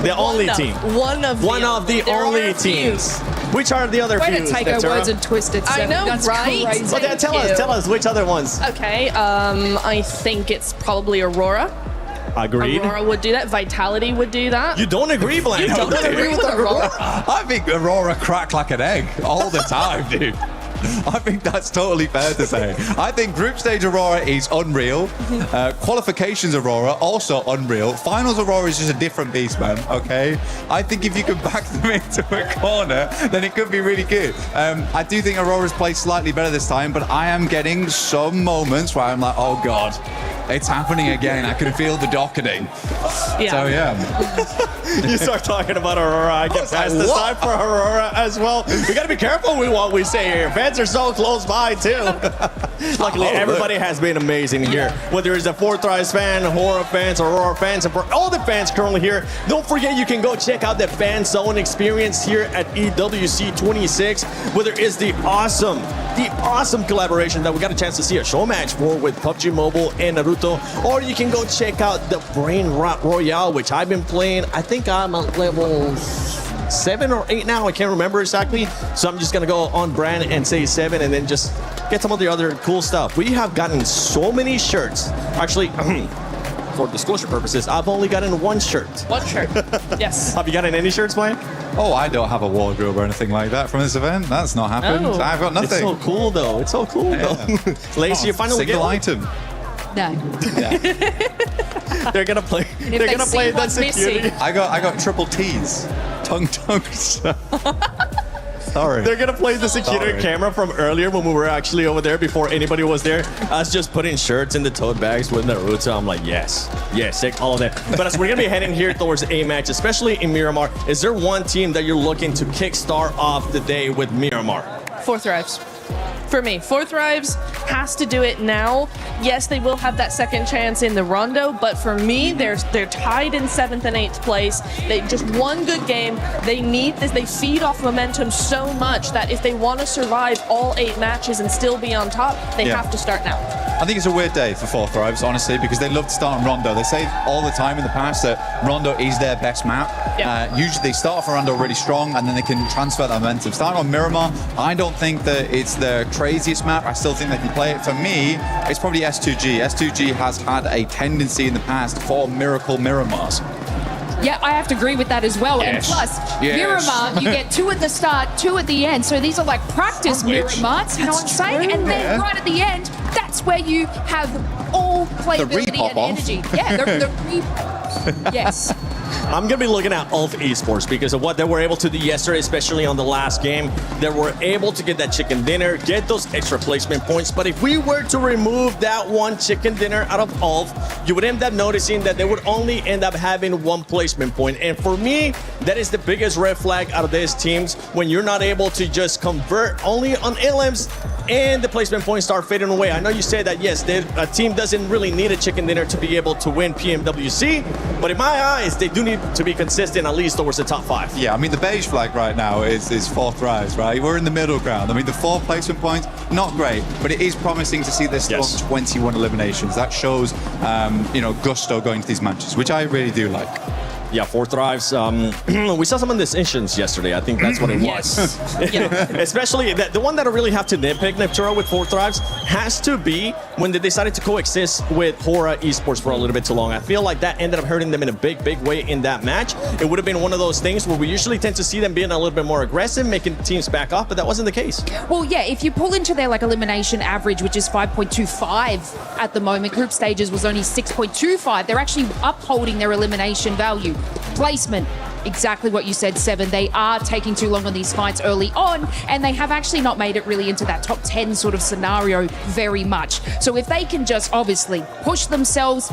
The only team. One of the only teams. Which are the other Way few? to take our words and twist it. I know, That's right? crazy. Well, tell us which other ones. Okay, I think it's probably Aurora. Agreed. Aurora would do that. Vitality would do that. You don't agree, Blank? You don't agree with Aurora? I think Aurora crack like an egg all the time, dude. I think that's totally fair to say. I think group stage Aurora is unreal. Qualifications Aurora, also unreal. Finals Aurora is just a different beast, man, okay? I think if you can back them into a corner, then it could be really good. I do think Aurora's played slightly better this time, but I am getting some moments where I'm like, oh God, it's happening again. I can feel the docketing. Yeah. So, yeah. You start talking about Aurora, I get past the side for Aurora as well. We got to be careful with what we say here. Fans are so close by, too. Luckily, everybody has been amazing here. Whether it's a Fourth Thrives fan, Hora fans, Aurora fans, and for all the fans currently here, don't forget you can go check out the Fan Zone experience here at EWC 26, whether it's the awesome collaboration that we got a chance to see a show match for with PUBG Mobile and Naruto, or you can go check out the Brain Rot Royale, which I've been playing. I think I'm at level 7 or 8 now. I can't remember exactly. So I'm just going to go on brand and say 7 and then just get some of the other cool stuff. We have gotten so many shirts. Actually, for disclosure purposes, I've only gotten one shirt. One shirt. Yes. Have you gotten any shirts, Mike? Oh, I don't have a wardrobe or anything like that from this event. That's not happened. Oh. I've got nothing. It's so cool, though. It's so cool, though. Lacey, you finally get single one. item. No. They're gonna play. They're gonna play that security. I got triple T's. Tongue. Sorry. They're gonna play the security camera from earlier when we were actually over there before anybody was there. Us just putting shirts in the tote bags with Naruto. I'm like, yes, take all of that. But as we're gonna be heading here towards a match, especially in Miramar, is there one team that you're looking to kickstart off the day with Miramar? Fourth Thrives. For me, Fourth Thrives has to do it now. Yes, they will have that second chance in the Rondo, but for me, they're tied in 7th and 8th place. They just one good game. They need this. They feed off momentum so much that if they want to survive all 8 matches and still be on top, they have to start now. I think it's a weird day for Fourth Thrives, honestly, because they love to start on Rondo. They say all the time in the past that Rondo is their best map. Usually they start off on Rondo really strong and then they can transfer that momentum. Starting on Miramar, I don't think that it's the craziest map. I still think they can play it. For me, it's probably S2G. S2G has had a tendency in the past for miracle Miramars. Yeah, I have to agree with that as well. Yes. And plus, Yes. Miramar, you get 2 at the start, 2 at the end. So these are like practice Miramars, you know what I'm saying? And then right at the end, that's where you have all playability and energy. Yeah, the yes. I'm going to be looking at Ulf Esports because of what they were able to do yesterday, especially on the last game. They were able to get that chicken dinner, get those extra placement points. But if we were to remove that one chicken dinner out of Ulf, you would end up noticing that they would only end up having 1 placement point. And for me, that is the biggest red flag out of these teams when you're not able to just convert only on elims and the placement points start fading away. I know you said that, yes, a team doesn't really need a chicken dinner to be able to win PMWC, but in my eyes, they do need to be consistent at least towards the top 5. Yeah, I mean, the beige flag right now is Fourth Thrives, right? We're in the middle ground. I mean, the 4 placement points, not great, but it is promising to see this still 21 eliminations. That shows, gusto going to these matches, which I really do like. Yeah, Fourth Thrives. We saw some of this instance yesterday. I think that's what it was. Especially the one that I really have to nitpick, Nepturo, with Fourth Thrives has to be when they decided to coexist with Hora Esports for a little bit too long. I feel like that ended up hurting them in a big way in that match. It would have been one of those things where we usually tend to see them being a little bit more aggressive, making teams back off, but that wasn't the case. Well, yeah, if you pull into their elimination average, which is 5.25 at the moment, group stages was only 6.25. They're actually upholding their elimination value. Placement, exactly what you said, 7. They are taking too long on these fights early on, and they have actually not made it really into that top 10 sort of scenario very much. So if they can just obviously push themselves,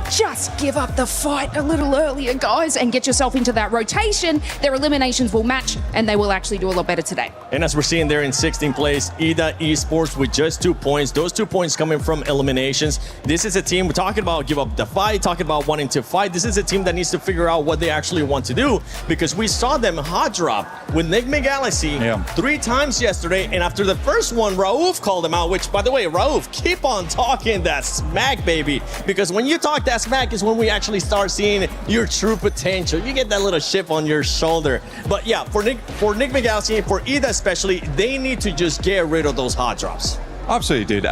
just give up the fight a little earlier, guys, and get yourself into that rotation. Their eliminations will match, and they will actually do a lot better today. And as we're seeing there in 16th place, EDA Esports with just 2 points. Those 2 points coming from eliminations. This is a team we're talking about give up the fight, talking about wanting to fight. This is a team that needs to figure out what they actually want to do, because we saw them hot drop with Enigma Galaxy 3 times yesterday. And after the first one, Raouf called them out, which, by the way, Raouf, keep on talking that smack, baby. Because when you talk that smack is when we actually start seeing your true potential. You get that little chip on your shoulder. But yeah, for Enigma Galaxy, for EDA especially, they need to just get rid of those hot drops. Absolutely, dude.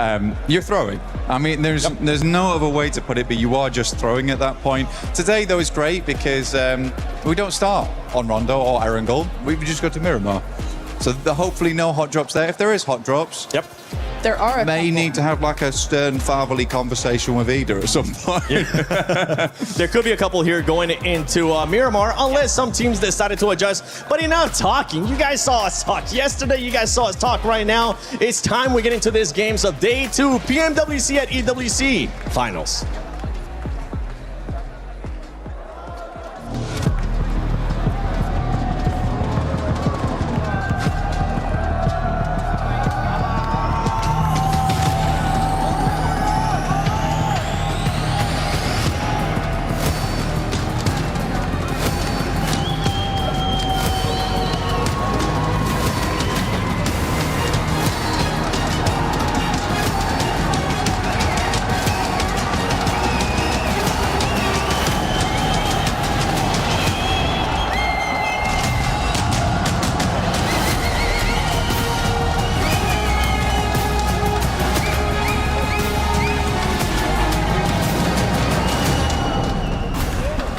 You're throwing. I mean, there's no other way to put it, but you are just throwing at that point. Today, though, is great because we don't start on Rondo or Erangel. We just go to Miramar. So hopefully no hot drops there. If there is hot drops, there are may need to have like a stern fatherly conversation with Ida at some point. There could be a couple here going into Miramar, unless some teams decided to adjust. But enough talking. You guys saw us talk yesterday. You guys saw us talk right now. It's time we get into this games of day 2, PMWC at EWC Finals.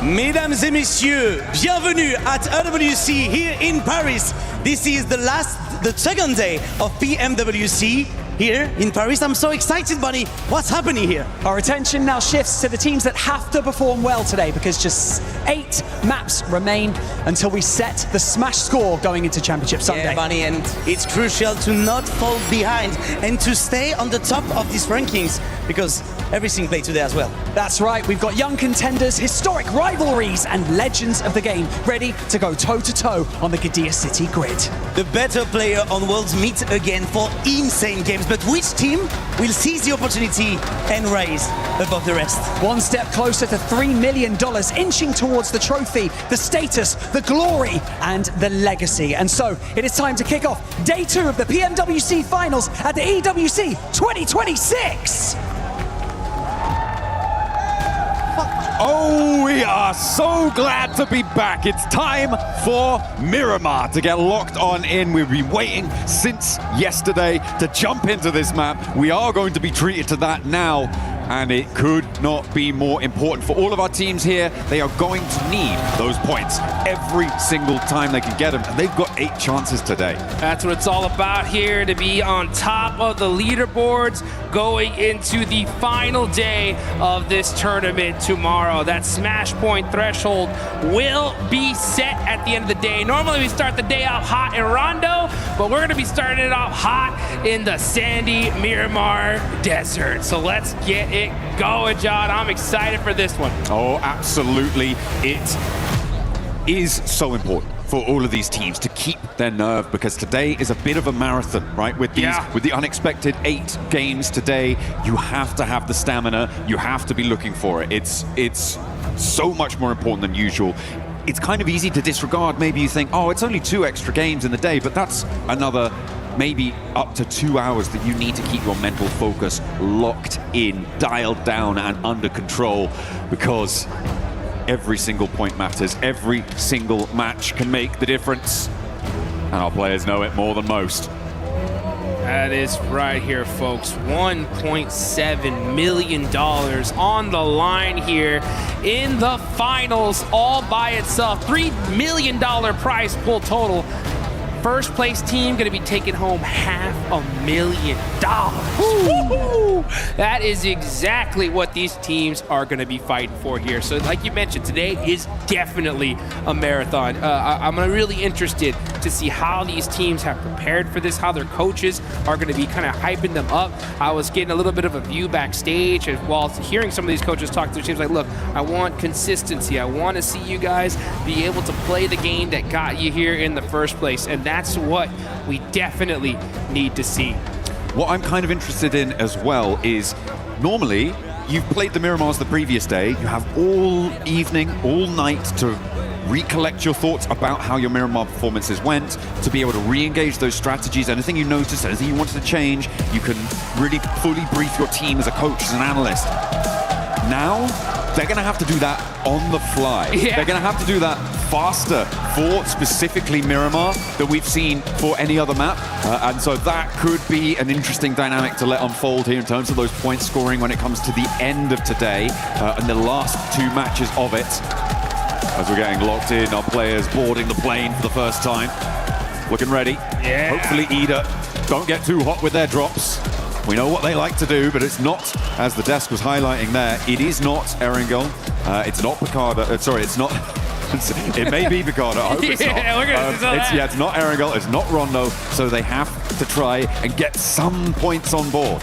Mesdames et messieurs, bienvenue at EWC here in Paris. This is the second day of PMWC here in Paris. I'm so excited, Bunny. What's happening here? Our attention now shifts to the teams that have to perform well today, because just 8 maps remain until we set the smash score going into Championship Sunday. Yeah, Bunny, and it's crucial to not fall behind and to stay on the top of these rankings, because everything played today as well. That's right, we've got young contenders, historic rivalries, and legends of the game ready to go toe-to-toe on the Gadia City grid. The better player on Worlds meet again for insane games, but which team will seize the opportunity and rise above the rest? One step closer to $3 million, inching towards the trophy, the status, the glory, and the legacy. And so, it is time to kick off day 2 of the PMWC Finals at the EWC 2026! Oh, we are so glad to be back. It's time for Miramar to get locked on in. We've been waiting since yesterday to jump into this map. We are going to be treated to that now, and it could not be more important for all of our teams here. They are going to need those points every single time they can get them, and they've got 8 chances today. That's what it's all about here, to be on top of the leaderboards going into the final day of this tournament tomorrow. That smash point threshold will be set at the end of the day. Normally we start the day out hot in Rondo, but we're going to be starting it off hot in the sandy Miramar Desert. So let's get it going, John. I'm excited for this one. Oh, absolutely. It is so important for all of these teams to keep their nerve, because today is a bit of a marathon, right? With these, with the unexpected 8 games today, you have to have the stamina. You have to be looking for it. It's so much more important than usual. It's kind of easy to disregard. Maybe you think, oh, it's only 2 extra games in the day, but that's another maybe up to 2 hours that you need to keep your mental focus locked in, dialed down, and under control, because every single point matters. Every single match can make the difference, and our players know it more than most. That is right here, folks. $1.7 million on the line here in the finals all by itself. $3 million prize pool total First place team going to be taking home $500,000. Woo-hoo! That is exactly what these teams are going to be fighting for here. So like you mentioned, today is definitely a marathon. I'm really interested to see how these teams have prepared for this, how their coaches are going to be kind of hyping them up. I was getting a little bit of a view backstage and while hearing some of these coaches talk to their teams, like, look, I want consistency. I want to see you guys be able to play the game that got you here in the first place. And that's what we definitely need to see. What I'm kind of interested in as well is normally you've played the Miramars the previous day. You have all evening, all night to recollect your thoughts about how your Miramar performances went, to be able to re-engage those strategies, anything you noticed, anything you wanted to change. You can really fully brief your team as a coach, as an analyst. Now, they're going to have to do that on the fly. Yeah. They're going to have to do that faster for specifically Miramar than we've seen for any other map. And so that could be an interesting dynamic to let unfold here in terms of those point scoring when it comes to the end of today and the last 2 matches of it. As we're getting locked in, our players boarding the plane for the first time. Looking ready. Yeah. Hopefully Ida don't get too hot with their drops. We know what they like to do, but it's not, as the desk was highlighting there, it is not Erangel. It's not Picardo. Sorry, it's not. It may be Picardo. I hope it's not. It's not Erangel. It's not Rondo. So they have to try and get some points on board.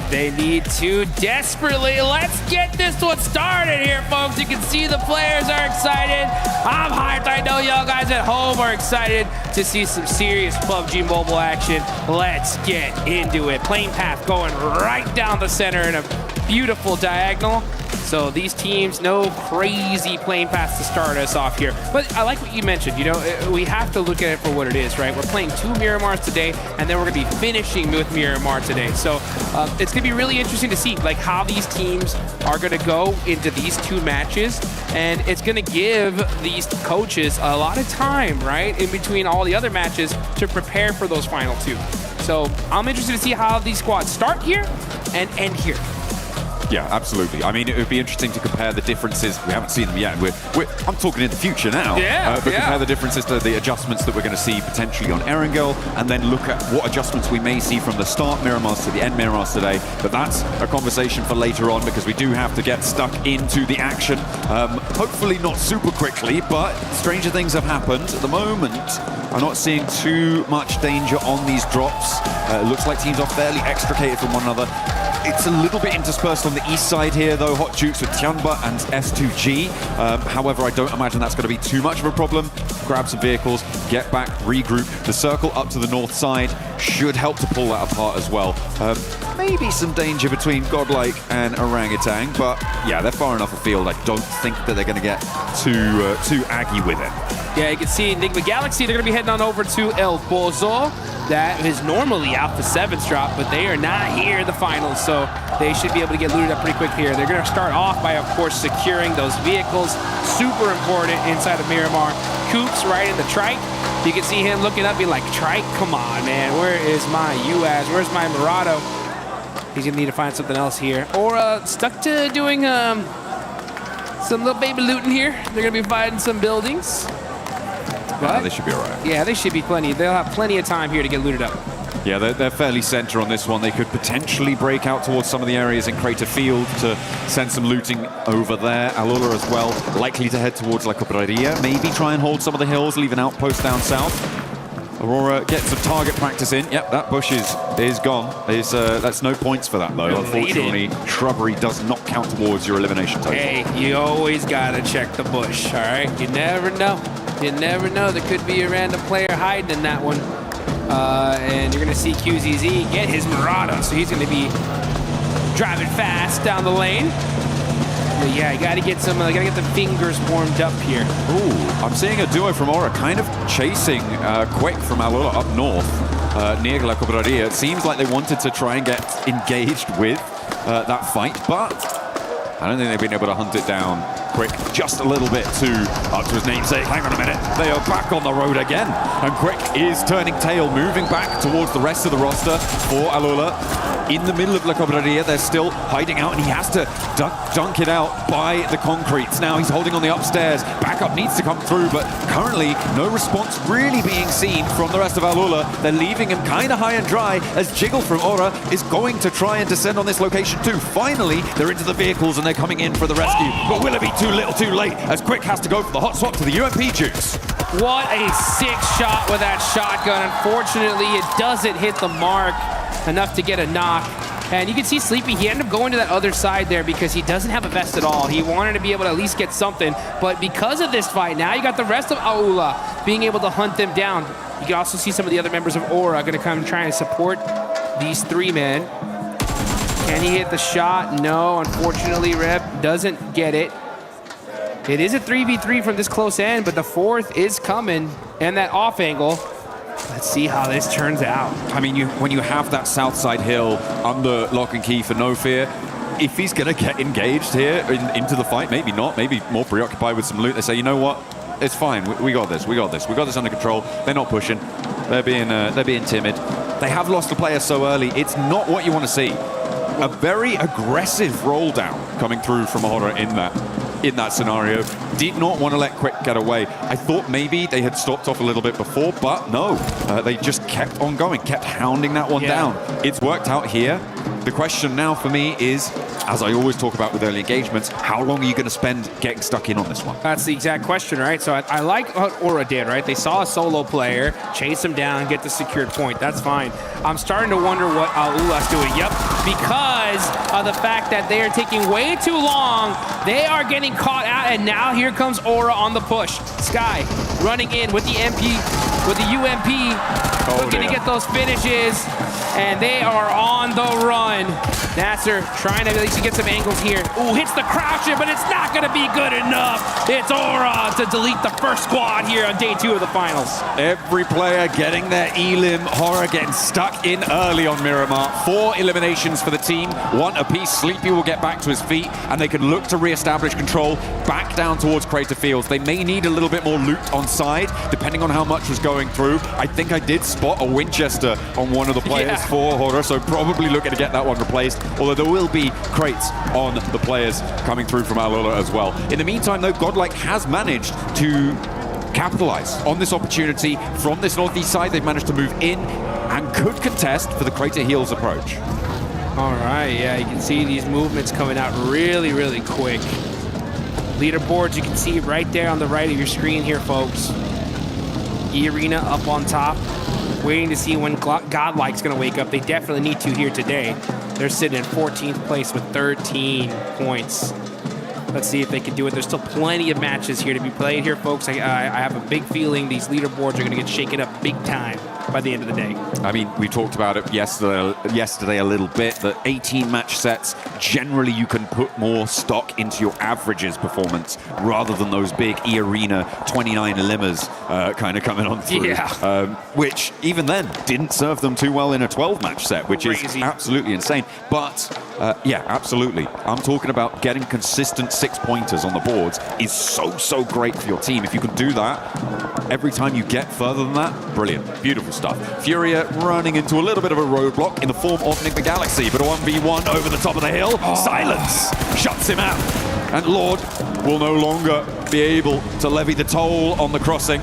They need to desperately. Let's get this one started here, folks. You can see the players are excited. I'm hyped. I know y'all guys at home are excited to see some serious PUBG Mobile action. Let's get into it. Plane path going right down the center in a beautiful diagonal. So these teams, no crazy plane paths to start us off here. But I like what you mentioned, you know, we have to look at it for what it is, right? We're playing 2 Miramars today, and then we're gonna be finishing with Miramar today. So it's gonna be really interesting to see like how these teams are gonna go into these 2 matches. And it's gonna give these coaches a lot of time, right? In between all the other matches to prepare for those final 2. So I'm interested to see how these squads start here and end here. Yeah, absolutely. I mean, it would be interesting to compare the differences. We haven't seen them yet. I'm talking in the future now. But compare the differences to the adjustments that we're going to see potentially on Erangel, and then look at what adjustments we may see from the start Miramars to the end Miramars today. But that's a conversation for later on, because we do have to get stuck into the action. Hopefully not super quickly, but stranger things have happened. At the moment, I'm not seeing too much danger on these drops. It looks like teams are fairly extricated from one another. It's a little bit interspersed on the east side here, though. Hot Jukes with Tianba and S2G. However, I don't imagine that's going to be too much of a problem. Grab some vehicles, get back, regroup. The circle up to the north side should help to pull that apart as well. Maybe some danger between Godlike and Orangutan, but yeah, they're far enough afield. I don't think that they're going to get too aggy with it. Yeah, you can see Enigma Galaxy, they're going to be heading on over to El Pozo. That is normally out the 7th drop, but they are not here in the finals, so they should be able to get looted up pretty quick here. They're going to start off by, of course, securing those vehicles. Super important inside of Miramar. Coops right in the trike. You can see him looking up, being like, trike, come on, man. Where is my UAS? Where's my Murado? He's going to need to find something else here. Or stuck to doing some little baby looting here. They're going to be finding some buildings. Yeah, they should be all right. Yeah, they should be plenty. They'll have plenty of time here to get looted up. Yeah, they're fairly center on this one. They could potentially break out towards some of the areas in Crater Field to send some looting over there. Alula as well, likely to head towards La Cobraria. Maybe try and hold some of the hills, leave an outpost down south. Aurora gets some target practice in. Yep, that bush is gone. That's no points for that, though. Unfortunately, shrubbery does not count towards your elimination total. Hey, you always got to check the bush, all right? You never know. You never know. There could be a random player hiding in that one. And you're going to see QZZ get his Murado, so he's going to be driving fast down the lane. But yeah, you got to get some. Got to get the fingers warmed up here. Ooh, I'm seeing a duo from Aura kind of chasing Quick from Alula up north near La Cobraria. It seems like they wanted to try and get engaged with that fight, but I don't think they've been able to hunt it down Quick, just a little bit too up to his namesake. Hang on a minute. They are back on the road again. And Quick is turning tail, moving back towards the rest of the roster for Alula. In the middle of La Cobreria, they're still hiding out, and he has to dunk it out by the concretes. Now he's holding on the upstairs. Backup needs to come through, but currently no response really being seen from the rest of Alula. They're leaving him kind of high and dry as Jiggle from Aura is going to try and descend on this location too. Finally, they're into the vehicles and they're coming in for the rescue. But will it be too little too late as Quick has to go for the hot swap to the UMP juice? What a sick shot with that shotgun. Unfortunately, it doesn't hit the mark enough to get a knock. And you can see Sleepy, he ended up going to that other side there because he doesn't have a vest at all. He wanted to be able to at least get something. But because of this fight, now you got the rest of Aula being able to hunt them down. You can also see some of the other members of Aura going to come try and support these three men. Can he hit the shot? No, unfortunately, Rep doesn't get it. It is a 3v3 from this close end, but the fourth is coming, and that off angle. Let's see how this turns out. I mean, when you have that south side hill under lock and key for No Fear, if he's going to get engaged here into the fight, maybe not, maybe more preoccupied with some loot, they say, you know what, it's fine, we got this under control. They're not pushing, they're being timid. They have lost a player so early, it's not what you want to see. A very aggressive roll down coming through from Aura in that scenario. Did not want to let Quick get away. I thought maybe they had stopped off a little bit before, but no. They just kept on going, kept hounding that one down. It's worked out here. The question now for me is, as I always talk about with early engagements, how long are you going to spend getting stuck in on this one? That's the exact question, right? So I like what Aura did, right? They saw a solo player, chase him down, get the secured point. That's fine. I'm starting to wonder what Aula's doing. Yep, because of the fact that they are taking way too long. They are getting caught out, and now here comes Aura on the push. Sky running in with the UMP, looking to get those finishes, and they are on the run. Nasser trying to at least get some angles here. Ooh, hits the croucher, but it's not going to be good enough. It's Aura to delete the first squad here on day 2 of the finals. Every player getting their elim. Horror getting stuck in early on Miramar. 4 eliminations for the team, 1 apiece. Sleepy will get back to his feet, and they can look to re-establish control back down towards Crater Fields. They may need a little bit more loot on side, depending on how much was going through. I think I did spot a Winchester on one of the players for Horror, so probably looking to get that one replaced. Although there will be crates on the players coming through from Alula as well. In the meantime, though, Godlike has managed to capitalize on this opportunity from this northeast side. They've managed to move in and could contest for the Crater Heels approach. All right, yeah, you can see these movements coming out really, really quick. Leaderboards, you can see right there on the right of your screen here, folks. E-Arena up on top, waiting to see when Godlike's going to wake up. They definitely need to here today. They're sitting in 14th place with 13 points. Let's see if they can do it. There's still plenty of matches here to be played here, folks. I have a big feeling these leaderboards are going to get shaken up big time by the end of the day. I mean, we talked about it yesterday a little bit, that 18 match sets, generally you can put more stock into your averages performance rather than those big E-Arena 29 elimmers kind of coming on through. Yeah. Which, even then, didn't serve them too well in a 12 match set, which is absolutely insane. But, yeah, absolutely. I'm talking about getting consistent 6-pointers on the boards is so great for your team. If you can do that, every time you get further than that, brilliant. Beautiful stuff. Furia running into a little bit of a roadblock in the form of Enigma Galaxy, but a 1v1 over the top of the hill. Silence shuts him out. And Lord will no longer be able to levy the toll on the crossing.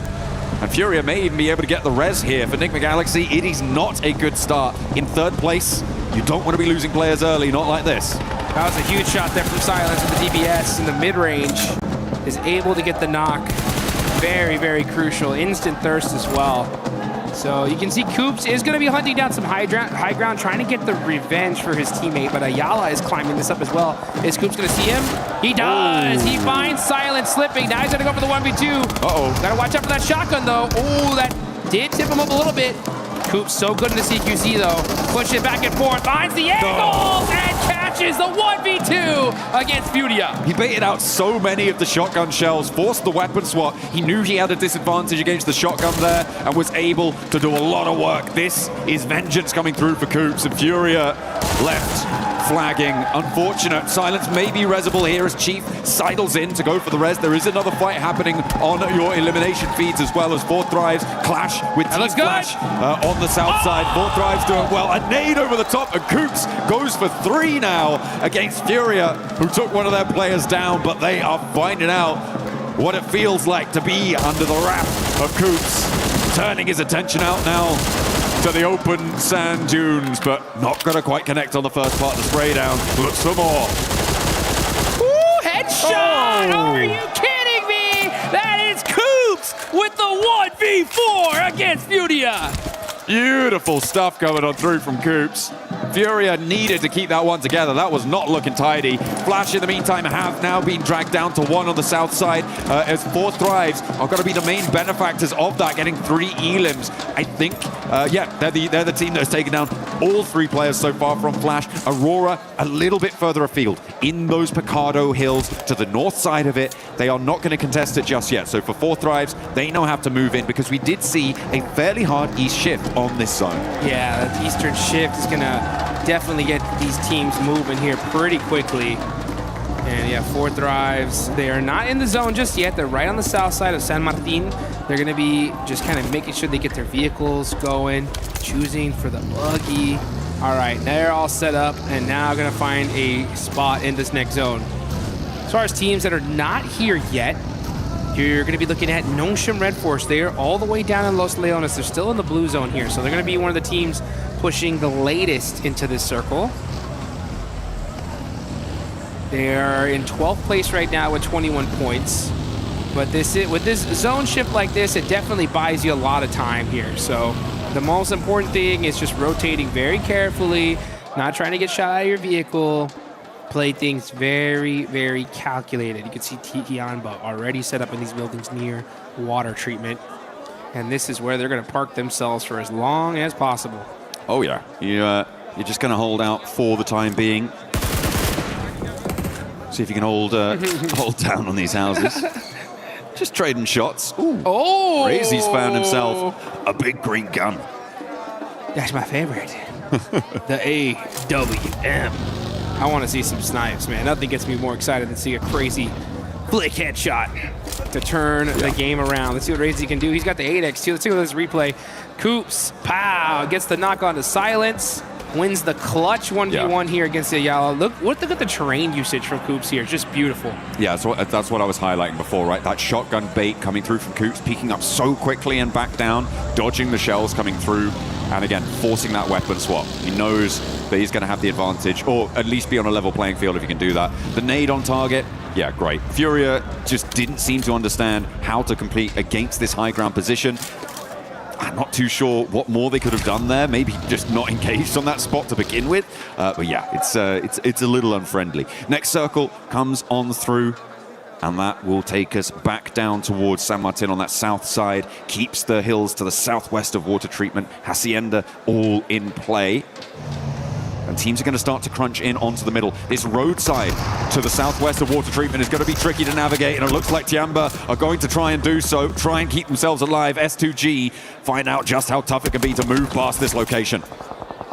And Furia may even be able to get the res here for Enigma Galaxy. It is not a good start. In 3rd place, you don't want to be losing players early, not like this. That was a huge shot there from Silence with the DBS in the mid-range. Is able to get the knock. Very crucial. Instant thirst as well. So you can see Coops is going to be hunting down some high ground, trying to get the revenge for his teammate, but Ayala is climbing this up as well. Is Coops going to see him? He does! Ooh. He finds Silence slipping. Now he's going to go for the 1v2. Uh-oh. Got to watch out for that shotgun, though. Oh, that did tip him up a little bit. Coops so good in the CQC, though. Push it back and forth, finds the angles, and catches the 1v2 against Furia. He baited out so many of the shotgun shells, forced the weapon swap. He knew he had a disadvantage against the shotgun there and was able to do a lot of work. This is vengeance coming through for Coops, and Furia left flagging. Unfortunate. Silence may be resible here as Chief sidles in to go for the res. There is another fight happening on your elimination feeds as well as Fourth Thrives clash with Team Flash on the south side. Fourth Thrives doing well. A nade over the top, and Coops goes for 3 now against Furia, who took one of their players down, but they are finding out what it feels like to be under the wrath of Coops. Turning his attention out now to the open sand dunes, but not going to quite connect on the first part of the spray down. Looks for more. Ooh, headshot! Oh. Are you kidding me? That is Coops with the 1v4 against Furia. Beautiful stuff coming on through from Coops. Furia needed to keep that one together. That was not looking tidy. Flash, in the meantime, have now been dragged down to 1 on the south side as Fourth Thrives are going to be the main benefactors of that, getting 3 elims. I think, yeah, they're the team that has taken down all 3 players so far from Flash. Aurora, a little bit further afield in those Picado Hills to the north side of it. They are not going to contest it just yet. So for Fourth Thrives, they now have to move in because we did see a fairly hard east shift on this zone. Yeah, the eastern shift is going to definitely get these teams moving here pretty quickly. And yeah, Fourth Thrives, they are not in the zone just yet. They're right on the south side of San Martin. They're going to be just kind of making sure they get their vehicles going, choosing for the buggy. All right, they're all set up and now going to find a spot in this next zone. As far as teams that are not here yet, you're going to be looking at Nosham Red Force. They are all the way down in Los Leones. They're still in the blue zone here. So they're going to be one of the teams pushing the latest into this circle. They are in 12th place right now with 21 points. But with this zone shift like this, it definitely buys you a lot of time here. So the most important thing is just rotating very carefully, not trying to get shot out of your vehicle. Play things very, very calculated. You can see Tianba already set up in these buildings near water treatment. And this is where they're going to park themselves for as long as possible. Oh, yeah. You're just going to hold out for the time being. See if you can hold down on these houses. Just trading shots. Ooh. Oh! Crazy's found himself a big green gun. That's my favorite. The AWM. I want to see some snipes, man. Nothing gets me more excited than see a crazy flick headshot to turn the game around. Let's see what Razy can do. He's got the 8x too. Let's see what this replay. Coops, pow, gets the knock on to Silence. Wins the clutch 1v1 here against Ayala. Look at the terrain usage from Coops here. Just beautiful. Yeah, that's what I was highlighting before, right? That shotgun bait coming through from Coops, peeking up so quickly and back down, dodging the shells coming through, and again, forcing that weapon swap. He knows that he's going to have the advantage, or at least be on a level playing field if he can do that. The nade on target, yeah, great. Furia just didn't seem to understand how to compete against this high ground position. I'm not too sure what more they could have done there. Maybe just not engaged on that spot to begin with. But yeah, it's a little unfriendly. Next circle comes on through, and that will take us back down towards San Martin on that south side. Keeps the hills to the southwest of water treatment. Hacienda all in play. And teams are going to start to crunch in onto the middle. This roadside to the southwest of water treatment is going to be tricky to navigate, and it looks like Tiamba are going to try and do so, try and keep themselves alive. S2G find out just how tough it can be to move past this location.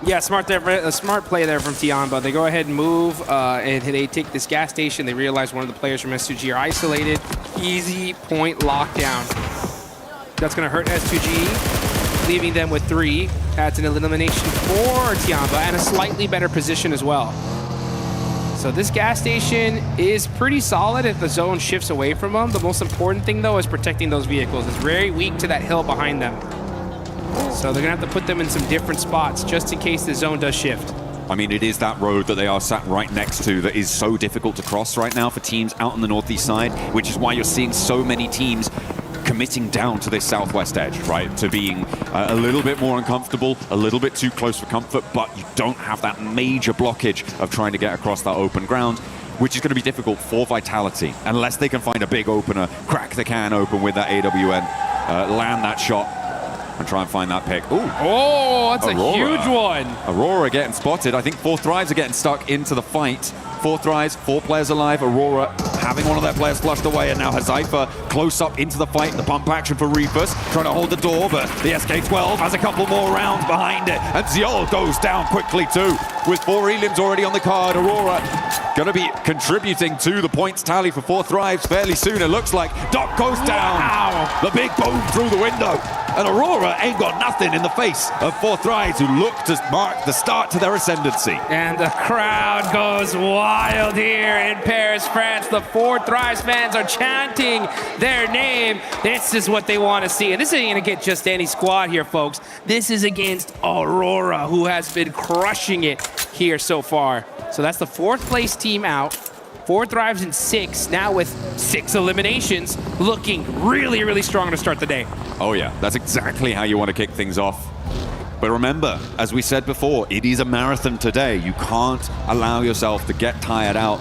Yeah, smart play there from Tiamba. They go ahead and move, and they take this gas station. They realize one of the players from S2G are isolated. Easy point lockdown. That's going to hurt S2G, leaving them with 3. That's an elimination for Tiamba and a slightly better position as well. So this gas station is pretty solid if the zone shifts away from them. The most important thing, though, is protecting those vehicles. It's very weak to that hill behind them. So they're going to have to put them in some different spots just in case the zone does shift. I mean, it is that road that they are sat right next to that is so difficult to cross right now for teams out on the northeast side, which is why you're seeing so many teams committing down to this southwest edge, right? To being a little bit more uncomfortable, a little bit too close for comfort, but you don't have that major blockage of trying to get across that open ground, which is going to be difficult for Vitality, unless they can find a big opener, crack the can open with that AWN, land that shot, and try and find that pick. Ooh. Oh, that's Aurora. A huge one. Aurora getting spotted. I think Fourth Thrives are getting stuck into the fight. Fourth Thrives, 4 players alive. Aurora having one of their players flushed away, and now Hazaifa close up into the fight. The pump action for Reefus, trying to hold the door, but the SK-12 has a couple more rounds behind it, and Ziol goes down quickly too, with 4 elims already on the card. Aurora going to be contributing to the points tally for 4 Thrives fairly soon, it looks like. Doc goes down. Wow. The big boom through the window. And Aurora ain't got nothing in the face of 4 Thrives, who look to mark the start to their ascendancy. And the crowd goes wild here in Paris, France. The 4 Thrives fans are chanting their name. This is what they want to see. And this ain't going to get just any squad here, folks. This is against Aurora, who has been crushing it here so far. So that's the 4th place team out. 4 Thrives in 6, now with 6 eliminations, looking really, really strong to start the day. Oh yeah, that's exactly how you want to kick things off. But remember, as we said before, it is a marathon today. You can't allow yourself to get tired out.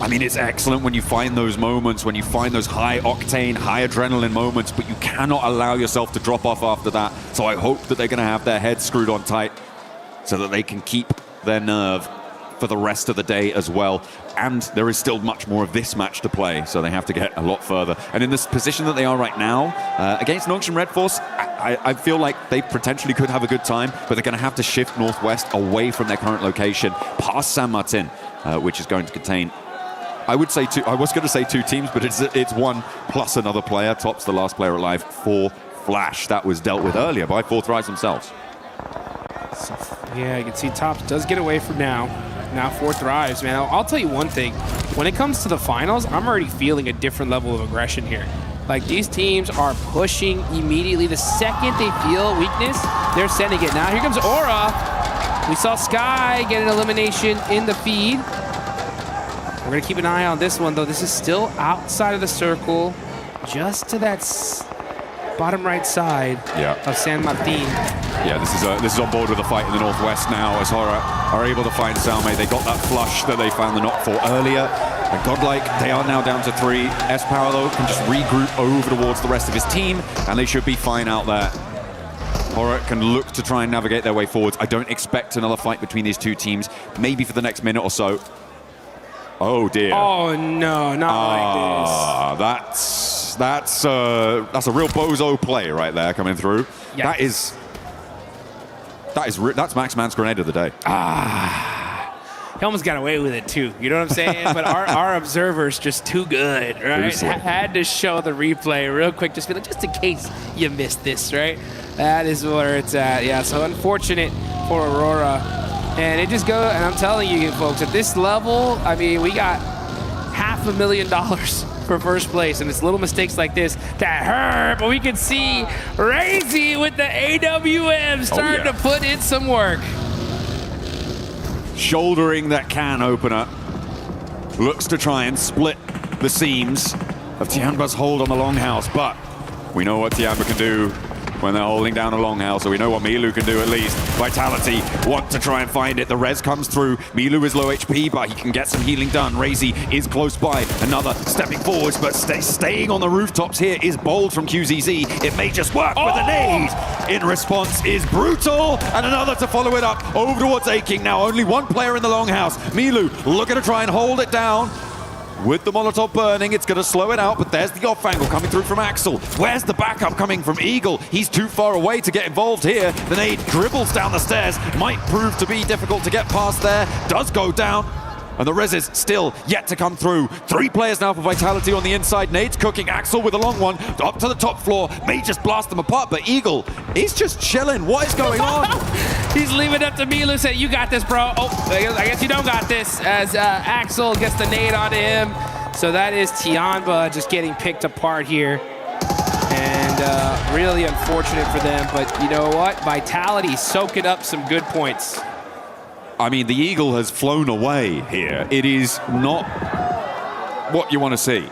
I mean, it's excellent when you find those moments, when you find those high octane, high adrenaline moments, but you cannot allow yourself to drop off after that. So I hope that they're going to have their heads screwed on tight so that they can keep their nerve for the rest of the day as well. And there is still much more of this match to play, so they have to get a lot further. And in this position that they are right now, against Nongshim Red Force, I feel like they potentially could have a good time, but they're going to have to shift northwest away from their current location, past San Martin, which is going to contain, I would say 2, I was going to say 2 teams, but it's 1 plus another player, tops the last player alive for Flash. That was dealt with earlier by 4 Thrives themselves. So, yeah, you can see Tops does get away from now. Now 4 Thrives, man. I'll tell you one thing. When it comes to the finals, I'm already feeling a different level of aggression here. Like, these teams are pushing immediately. The second they feel weakness, they're sending it. Now here comes Aura. We saw Sky get an elimination in the feed. We're going to keep an eye on this one, though. This is still outside of the circle, just to that bottom right side of San Martin. Yeah, this is on board with the fight in the northwest now, as Horror are able to find Salme. They got that flush that they found the knock for earlier. And Godlike, they are now down to 3. S-Power, though, can just regroup over towards the rest of his team, and they should be fine out there. Horror can look to try and navigate their way forwards. I don't expect another fight between these 2 teams, maybe for the next minute or so. Oh dear. Oh no, not like this. That's a real bozo play right there coming through. Yes. That's Max Man's grenade of the day. He almost got away with it too. You know what I'm saying? But our observer's just too good, right? Had to show the replay real quick, just in case you missed this, right? That is where it's at. Yeah, so unfortunate for Aurora. And it just goes, and I'm telling you folks, at this level, I mean, we got $500,000 for first place, and it's little mistakes like this that hurt, but we can see Razy with the AWM starting to put in some work. Shouldering that can opener, looks to try and split the seams of Tianba's hold on the longhouse, but we know what Tianba can do when they're holding down a longhouse, so we know what Milu can do at least. Vitality want to try and find it. The res comes through. Milu is low HP, but he can get some healing done. Razy is close by. Another stepping forwards, but staying on the rooftops here is bold from QZZ. It may just work with a nade. In response is Brutal, and another to follow it up over towards Aching. Now only 1 player in the longhouse. Milu looking to try and hold it down. With the Molotov burning, it's going to slow it out, but there's the off angle coming through from Axel. Where's the backup coming from Eagle? He's too far away to get involved here. The nade dribbles down the stairs. Might prove to be difficult to get past there. Does go down. And the res is still yet to come through. 3 players now for Vitality on the inside. Nade's cooking. Axel with a long one. Up to the top floor. May just blast them apart, but Eagle, he's just chilling. What is going on? He's leaving it up to Milu, saying, you got this, bro. Oh, I guess you don't got this, as Axel gets the nade onto him. So that is Tianba just getting picked apart here. And really unfortunate for them, but you know what? Vitality soaking up some good points. I mean, the Eagle has flown away here. It is not what you want to see.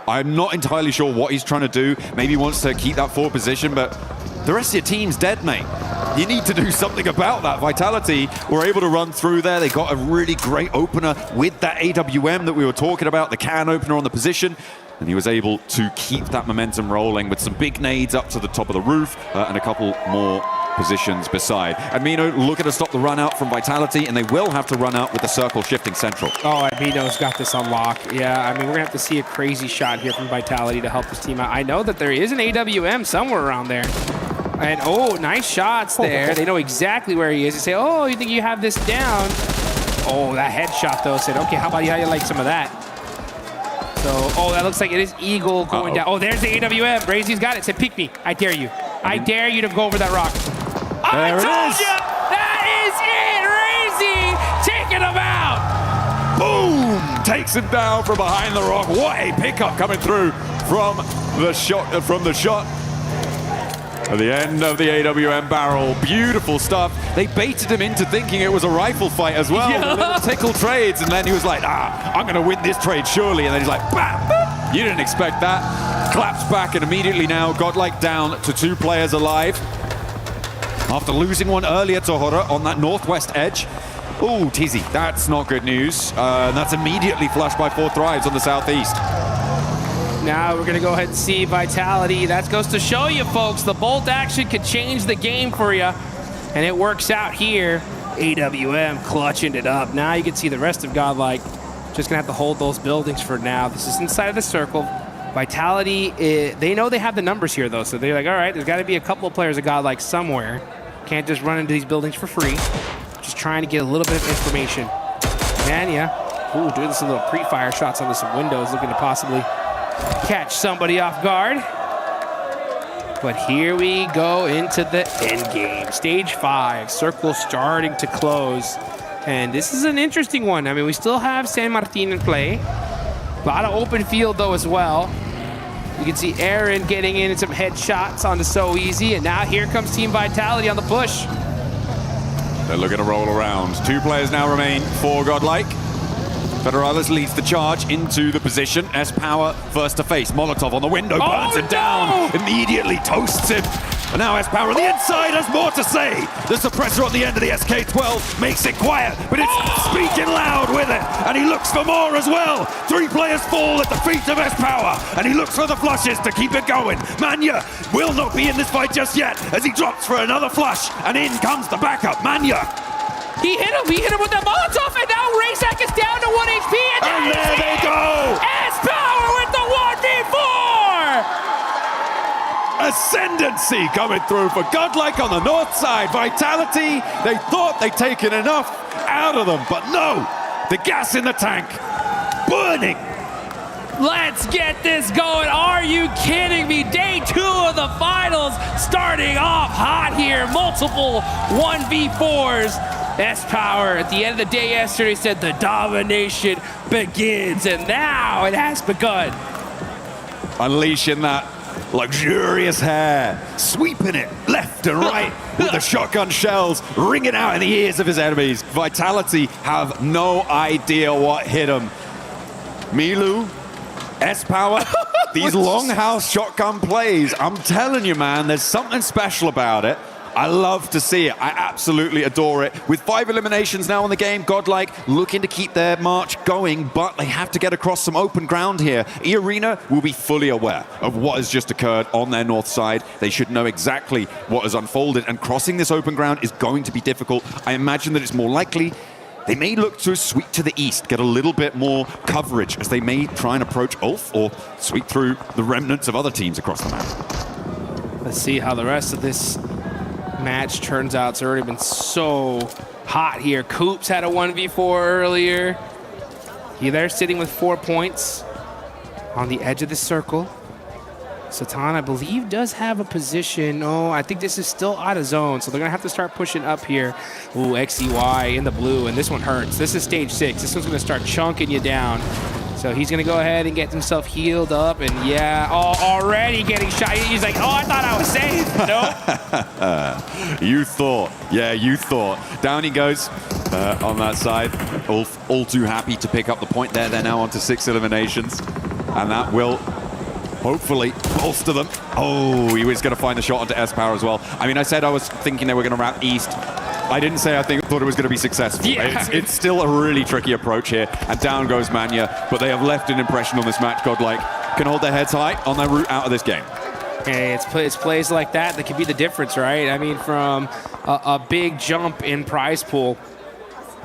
I'm not entirely sure what he's trying to do. Maybe he wants to keep that forward position, but the rest of your team's dead, mate. You need to do something about that. Vitality were able to run through there. They got a really great opener with that AWM that we were talking about, the can opener on the position. And he was able to keep that momentum rolling with some big nades up to the top of the roof and a couple more positions beside. And Mino looking to stop the run out from Vitality, and they will have to run out with the circle shifting central. Oh, and Mino's got this on lock. Yeah, I mean, we're going to have to see a crazy shot here from Vitality to help this team out. I know that there is an AWM somewhere around there. And, oh, nice shots there. They know exactly where he is. They say, oh, you think you have this down? Oh, that headshot, though, said, okay, how about you like some of that? So, oh, that looks like it is Eagle going down. Oh, there's the AWM. Brazy's got it. Said, peek me. I dare you. I dare you to go over that rock. I told you! That is it! Razy taking him out! Boom! Takes him down from behind the rock. What a pickup coming through from the shot. At the end of the AWM barrel. Beautiful stuff. They baited him into thinking it was a rifle fight as well. Yeah. Little tickle trades, and then he was like, I'm going to win this trade surely. And then he's like, bam! You didn't expect that. Claps back, and immediately now Godlike down to 2 players alive. After losing one earlier to Hora on that northwest edge. Oh, Tizzy, that's not good news. And that's immediately flushed by 4 Thrives on the southeast. Now we're going to go ahead and see Vitality. That goes to show you, folks, the bolt action could change the game for you. And it works out here. AWM clutching it up. Now you can see the rest of Godlike just going to have to hold those buildings for now. This is inside of the circle. Vitality, they know they have the numbers here, though. So they're like, all right, there's got to be a couple of players of Godlike somewhere. Can't just run into these buildings for free. Just trying to get a little bit of information. Manya, ooh, doing some little pre-fire shots onto some windows, looking to possibly catch somebody off guard. But here we go into the end game. Stage 5, circle starting to close. And this is an interesting one. I mean, we still have San Martin in play. A lot of open field, though, as well. You can see Aaron getting in some headshots onto So Easy. And now here comes Team Vitality on the push. They're looking to roll around. 2 players now remain for Godlike. Federales leads the charge into the position. S-Power first to face. Molotov on the window, burns him down. Immediately toasts him. And now S-Power on the inside has more to say. The suppressor on the end of the SK-12 makes it quiet, but it's speaking loud with it. And he looks for more as well. 3 players fall at the feet of S-Power. And he looks for the flushes to keep it going. Manya will not be in this fight just yet as he drops for another flush. And in comes the backup, Manya. He hit him with the Molotov, and now Razak is down to 1 HP, and there they go! S-Power with the 1v4! Ascendancy coming through for Godlike on the north side. Vitality, they thought they'd taken enough out of them, but no! The gas in the tank, burning! Let's get this going. Are you kidding me? Day 2 of the finals starting off hot here. Multiple 1v4s. S-Power at the end of the day yesterday said the domination begins, and now it has begun. Unleashing that luxurious hair, sweeping it left and right with the shotgun shells ringing out in the ears of his enemies. Vitality have no idea what hit him. Milu, S-Power, these longhouse shotgun plays, I'm telling you, man, there's something special about it. I love to see it. I absolutely adore it. With 5 eliminations now in the game, Godlike looking to keep their march going, but they have to get across some open ground here. E-Arena will be fully aware of what has just occurred on their north side. They should know exactly what has unfolded, and crossing this open ground is going to be difficult. I imagine that it's more likely they may look to sweep to the east, get a little bit more coverage as they may try and approach Ulf or sweep through the remnants of other teams across the map. Let's see how the rest of this match turns out. It's already been so hot here. Coops had a 1v4 earlier. They're sitting with 4 points on the edge of the circle. Satan, I believe, does have a position. Oh, I think this is still out of zone, so they're going to have to start pushing up here. Ooh, XEY in the blue, and this one hurts. This is stage 6. This one's going to start chunking you down. So he's going to go ahead and get himself healed up, and yeah, already getting shot. He's like, oh, I thought I was safe. Nope. You thought. Yeah, you thought. Down he goes on that side. Ulf all too happy to pick up the point there. They're now on to 6 eliminations, and that will hopefully bolster them. Oh, he was going to find the shot onto S-Power as well. I mean, I said I was thinking they were going to wrap east. I didn't say thought it was going to be successful. Yeah. It's still a really tricky approach here, and down goes Manya, but they have left an impression on this match. Godlike can hold their heads high on their route out of this game. Hey, it's plays like that that could be the difference, right? I mean, from a big jump in prize pool.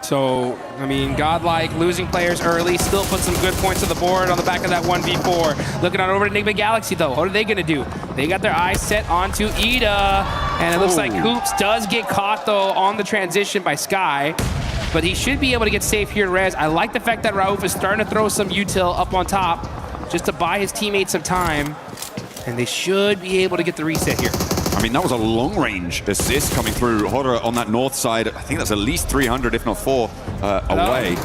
So, I mean, Godlike losing players early, still put some good points on the board on the back of that 1v4. Looking on over to Enigma Galaxy, though. What are they going to do? They got their eyes set onto Ida. And it looks like Hoops does get caught, though, on the transition by Sky. But he should be able to get safe here in res. I like the fact that Rauf is starting to throw some util up on top just to buy his teammates some time. And they should be able to get the reset here. I mean, that was a long-range assist coming through. Horror on that north side, I think that's at least 300, if not 4, away.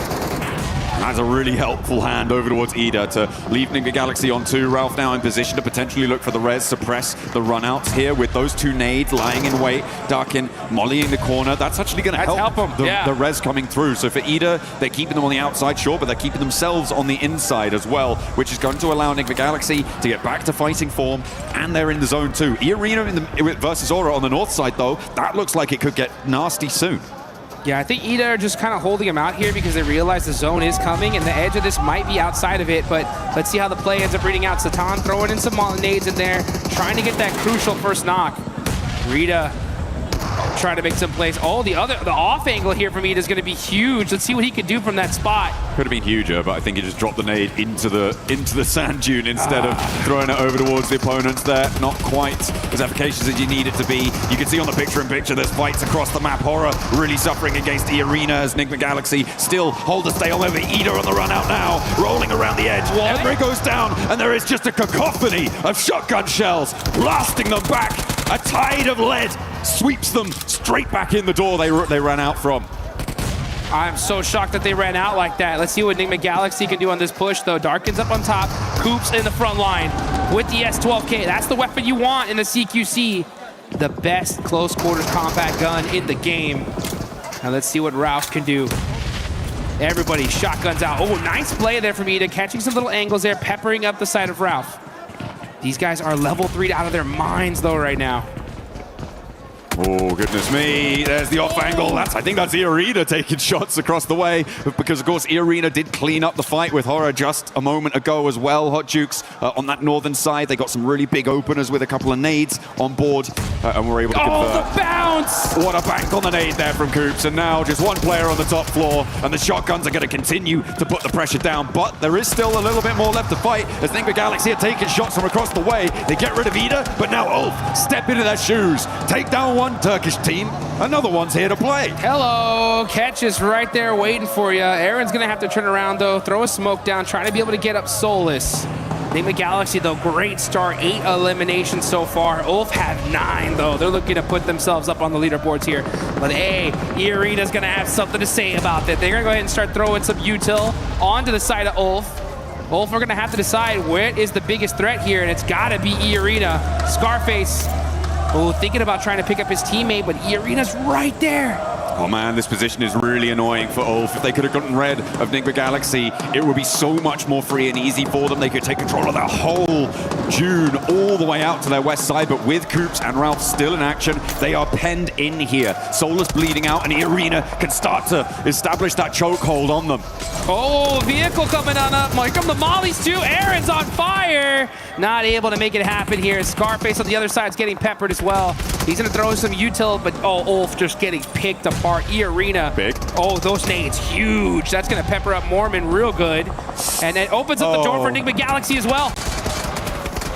And that's a really helpful hand over towards Ida to leave Enigma Galaxy on 2. Ralph now in position to potentially look for the res, suppress the runouts here with those 2 nades lying in wait. Darkin mollying the corner. That's actually going to help them. The res coming through. So for Ida, they're keeping them on the outside, sure, but they're keeping themselves on the inside as well, which is going to allow Enigma Galaxy to get back to fighting form, and they're in the zone too. E-Arena versus Aura on the north side, though, that looks like it could get nasty soon. Yeah, I think Ida are just kind of holding him out here because they realize the zone is coming and the edge of this might be outside of it, but let's see how the play ends up reading out. Satan throwing in some nades in there, trying to get that crucial first knock. Rita trying to make some plays. Oh, the off angle here from Ida is going to be huge. Let's see what he can do from that spot. Could have been huger, but I think he just dropped the nade into the sand dune instead of throwing it over towards the opponents there. Not quite as efficacious as you need it to be. You can see on the picture-in-picture there's fights across the map. Horror really suffering against E-Arena as Enigma Galaxy still hold the stale over. Ida on the run out now, rolling around the edge. Henry goes down, and there is just a cacophony of shotgun shells blasting them back. A tide of lead sweeps them straight back in the door they ran out from. I'm so shocked that they ran out like that. Let's see what Enigma Galaxy can do on this push, though. Darkin's up on top. Coops in the front line with the S12K. That's the weapon you want in the CQC. The best close quarters combat gun in the game. Now let's see what Ralph can do. Everybody shotguns out. Oh, nice play there from Ida, catching some little angles there, peppering up the side of Ralph. These guys are level 3'd out of their minds, though, right now. Oh, goodness me. There's the off angle. I think that's E-Arena taking shots across the way, because, of course, E-Arena did clean up the fight with Horror just a moment ago as well. Hot Jukes on that northern side. They got some really big openers with a couple of nades on board, and were able to convert. Oh, the bounce! What a bank on the nade there from Coops, and now just one player on the top floor, and the shotguns are going to continue to put the pressure down, but there is still a little bit more left to fight as Enigma Galaxy are taking shots from across the way. They get rid of Ida, but now Ulf step into their shoes, take down one Turkish team, another one's here to play. Hello, catch is right there waiting for you. Aaron's gonna have to turn around though, throw a smoke down, trying to be able to get up Solus. Enigma Galaxy though, great start, 8 eliminations so far. Ulf have 9 though. They're looking to put themselves up on the leaderboards here. But hey, E-Arena's gonna have something to say about that. They're gonna go ahead and start throwing some util onto the side of Ulf. Ulf are gonna have to decide where is the biggest threat here, and it's gotta be E-Arena. Scarface, thinking about trying to pick up his teammate, but E-Arena's right there. Oh man, this position is really annoying for Ulf. If they could have gotten rid of Enigma Galaxy, it would be so much more free and easy for them. They could take control of that whole dune all the way out to their west side, but with Coops and Ralph still in action, they are penned in here. Solus bleeding out, and E-Arena can start to establish that chokehold on them. Oh, vehicle coming on up. Here come the mollies too. Aaron's on fire. Not able to make it happen here. Scarface on the other side is getting peppered as well. He's going to throw some util, but Ulf just getting picked apart. E-Arena. Big. Oh, those nades, huge. That's going to pepper up Mormon real good. And then opens up the door for Enigma Galaxy as well.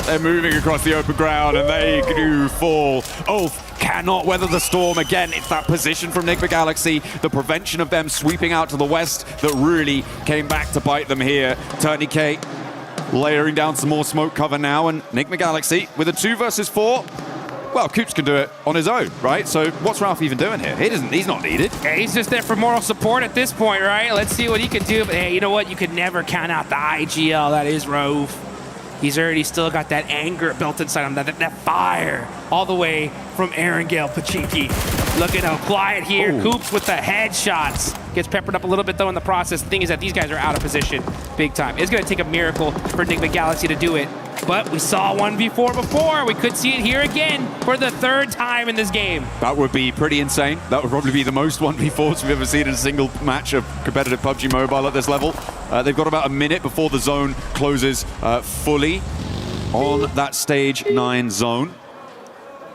They're moving across the open ground, and they do fall. Ulf cannot weather the storm again. It's that position from Enigma Galaxy, the prevention of them sweeping out to the west that really came back to bite them here. Tourniquet layering down some more smoke cover now, and Enigma Galaxy with a 2 versus 4. Well, Coops can do it on his own, right? So what's Ralph even doing here? He's not needed. Yeah, he's just there for moral support at this point, right? Let's see what he can do. But hey, you know what? You could never count out the IGL. That is Rauf. He's already still got that anger built inside him, that fire, all the way from Aaron Gale Pachinki. Looking to apply it here. Ooh. Coops with the headshots. Gets peppered up a little bit, though, in the process. The thing is that these guys are out of position big time. It's going to take a miracle for Enigma Galaxy to do it. But we saw 1v4 before. We could see it here again for the 3rd time in this game. That would be pretty insane. That would probably be the most 1v4s we've ever seen in a single match of competitive PUBG Mobile at this level. They've got about a minute before the zone closes fully. on that stage 9 zone.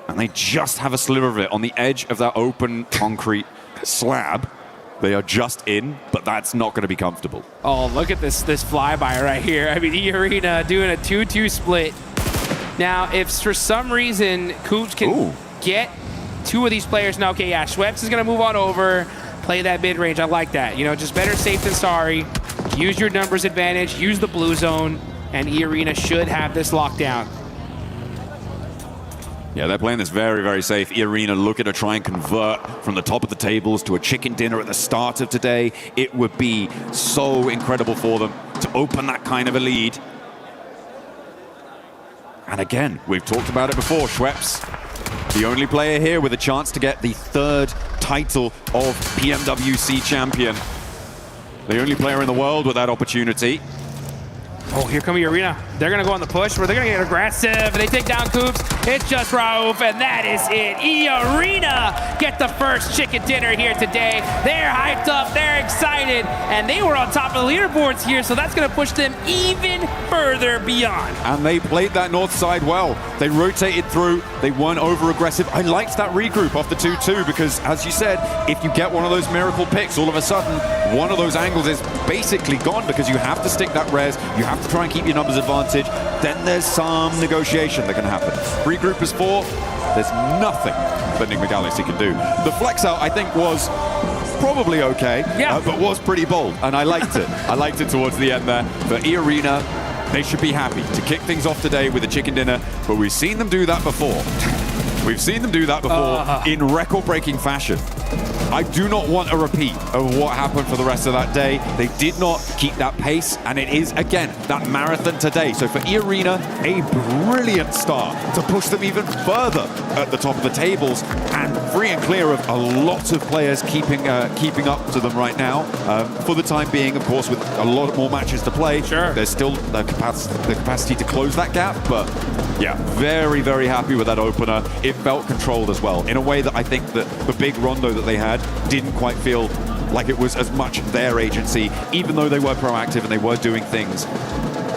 And they just have a sliver of it on the edge of that open concrete slab. They are just in, but that's not going to be comfortable. Oh, look at this flyby right here. I mean, E-Arena doing a 2-2 split. Now, if for some reason Coops can get 2 of these players, now, okay, yeah, Schweppes is going to move on over, play that mid-range. I like that. You know, just better safe than sorry. Use your numbers advantage, use the blue zone, and E-Arena should have this locked down. Yeah, they're playing this very, very safe. E-Arena looking to try and convert from the top of the tables to a chicken dinner at the start of today. It would be so incredible for them to open that kind of a lead. And again, we've talked about it before, Schweppes, the only player here with a chance to get the 3rd title of PMWC champion. The only player in the world with that opportunity. Oh, here come E-Arena. They're going to go on the push, where they're going to get aggressive. They take down Coops. It's just Rauf, and that is it. E-Arena get the first chicken dinner here today. They're hyped up. They're excited. And they were on top of the leaderboards here, so that's going to push them even further beyond. And they played that north side well. They rotated through. They weren't over-aggressive. I liked that regroup off the 2-2 because, as you said, if you get one of those miracle picks, all of a sudden, one of those angles is basically gone because you have to stick that res. You have to try and keep your numbers advantage. Then there's some negotiation that can happen. Regroup is 4. There's nothing that Nick McAllister can do. The flex out, I think, was probably okay, but was pretty bold, and I liked it. I liked it towards the end there. For E-Arena, they should be happy to kick things off today with a chicken dinner, but we've seen them do that before. We've seen them do that before in record-breaking fashion. I do not want a repeat of what happened for the rest of that day. They did not keep that pace, and it is, again, that marathon today. So for E-Arena, a brilliant start to push them even further at the top of the tables, and free and clear of a lot of players keeping up to them right now. For the time being, of course, with a lot more matches to play, there's still the capacity to close that gap, but yeah, very, very happy with that opener. It felt controlled as well, in a way that I think that the big rondo that they had didn't quite feel like it was as much their agency, even though they were proactive and they were doing things.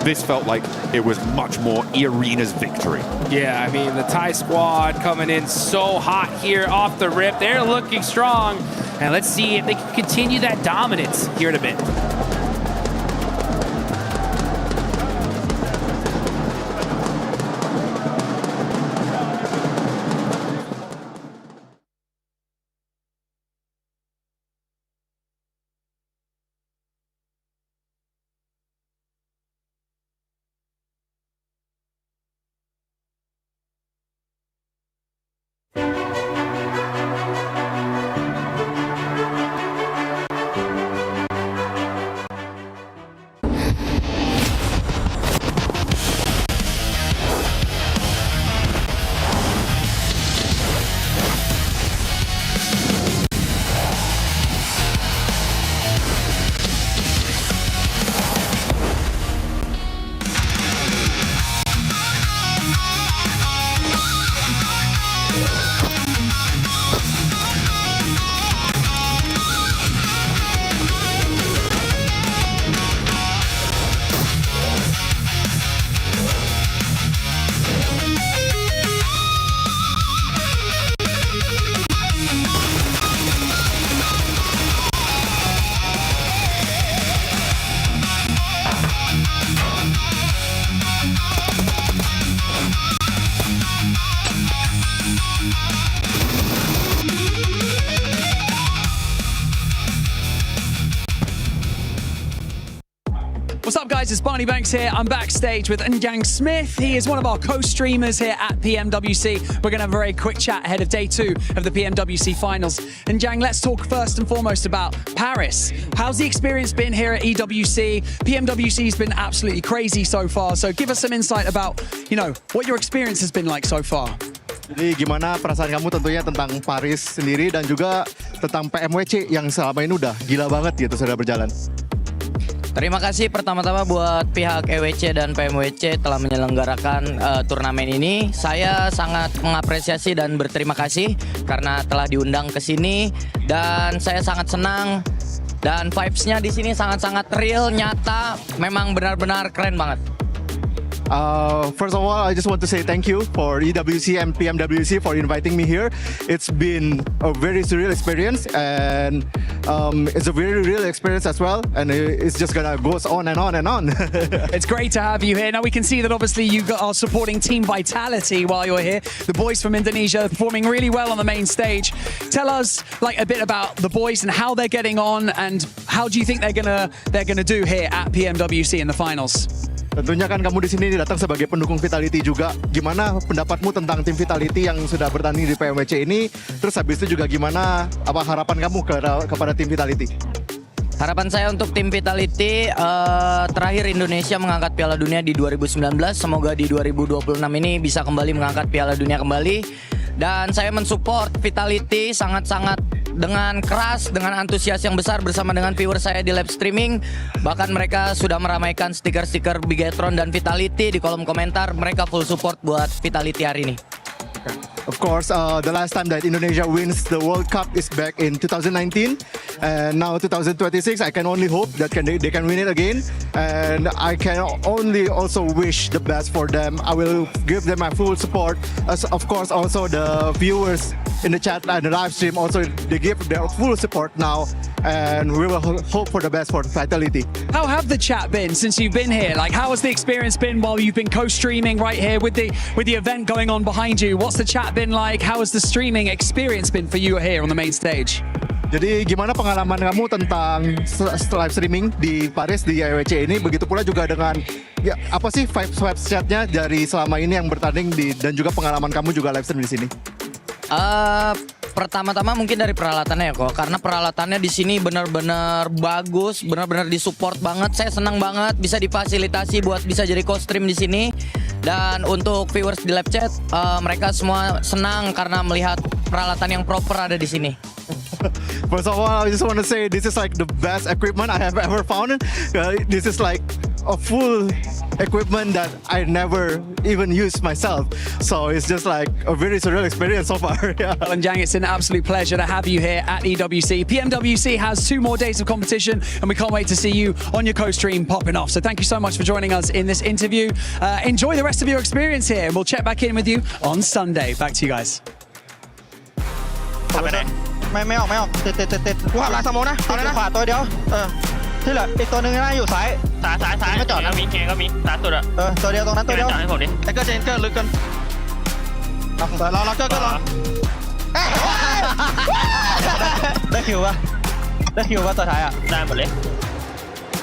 This felt like it was much more E-Arena's victory. Yeah, I mean, the Thai squad coming in so hot here off the rip. They're looking strong. And let's see if they can continue that dominance here in a bit. What's up, guys? It's Barney Banks here. I'm backstage with Njang Smith. He is one of our co-streamers here at PMWC. We're going to have a very quick chat ahead of day 2 of the PMWC Finals. Njang, let's talk first and foremost about Paris. How's the experience been here at EWC? PMWC's been absolutely crazy so far. So give us some insight about, you know, what your experience has been like so far. Jadi gimana perasaan kamu tentunya tentang Paris sendiri dan juga tentang PMWC yang selama ini udah gila banget gitu sudah berjalan. Terima kasih pertama-tama buat pihak EWC dan PMWC telah menyelenggarakan turnamen ini. Saya sangat mengapresiasi dan berterima kasih karena telah diundang ke sini dan saya sangat senang dan vibes-nya di sini sangat-sangat real, nyata, memang benar-benar keren banget. First of all, I just want to say thank you for EWC and PMWC for inviting me here. It's been a very surreal experience, and it's a very real experience as well. And it's just gonna goes on and on and on. It's great to have you here. Now we can see that obviously you are supporting Team Vitality while you're here. The boys from Indonesia are performing really well on the main stage. Tell us like a bit about the boys and how they're getting on, and how do you think they're gonna do here at PMWC in the finals? Tentunya kan kamu di sini datang sebagai pendukung Vitality juga. Gimana pendapatmu tentang tim Vitality yang sudah bertanding di PMWC ini? Terus habis itu juga gimana harapan kamu kepada tim Vitality? Harapan saya untuk tim Vitality, terakhir Indonesia mengangkat Piala Dunia di 2019. Semoga di 2026 ini bisa kembali mengangkat Piala Dunia kembali. Dan saya mensupport Vitality sangat-sangat dengan keras, dengan antusias yang besar bersama dengan viewer saya di live streaming. Bahkan mereka sudah meramaikan stiker-stiker Bigetron dan Vitality di kolom komentar. Mereka full support buat Vitality hari ini. Of course, the last time that Indonesia wins the World Cup is back in 2019, and now 2026. I can only hope that they can win it again, and I can only also wish the best for them. I will give them my full support. As of course, also the viewers in the chat and the live stream also they give their full support now, and we will hope for the best for Vitality. How have the chat been since you've been here? Like, how has the experience been while you've been co-streaming right here with the event going on behind you? What's the chat been like? How has the streaming experience been for you here on the main stage? Jadi gimana pengalaman kamu tentang live streaming di Paris di EWC ini? Begitu pula juga dengan ya apa sih vibe chatnya dari selama ini yang bertanding dan juga pengalaman kamu juga live stream di sini? Pertama-tama mungkin dari peralatannya ya kok, karena peralatannya di sini benar-benar bagus, benar-benar disupport banget. Saya senang banget bisa difasilitasi buat bisa jadi co-stream di sini. Dan untuk viewers di live chat, mereka semua senang karena melihat peralatan yang proper ada di sini. First of all, I just want to say this is like the best equipment I have ever found. This is like a full equipment that I never even used myself. So it's just like a very surreal experience so far. Yeah. Well, and Jang, it's an absolute pleasure to have you here at EWC. PMWC has 2 more days of competition, and we can't wait to see you on your co-stream popping off. So thank you so much for joining us in this interview. Enjoy the rest of your experience here, and we'll check back in with you on Sunday. Back to you guys. ไม่ออกติดกูขับลายสโมนะติดขวาตัวเดียวที่เหลืออีกตัวนึงน่าอยู่ซ้ายไม่จอดนะมีเคก็มีซ้ายสุดอ่ะตัวเดียวตรงนั้นตัวเดียวจอดให้ผมดิไอ้เกอร์เจนเกอร์ลึกกันเราเกอร์ลองได้คิวป่ะตัวท้ายอ่ะได้หมดเลย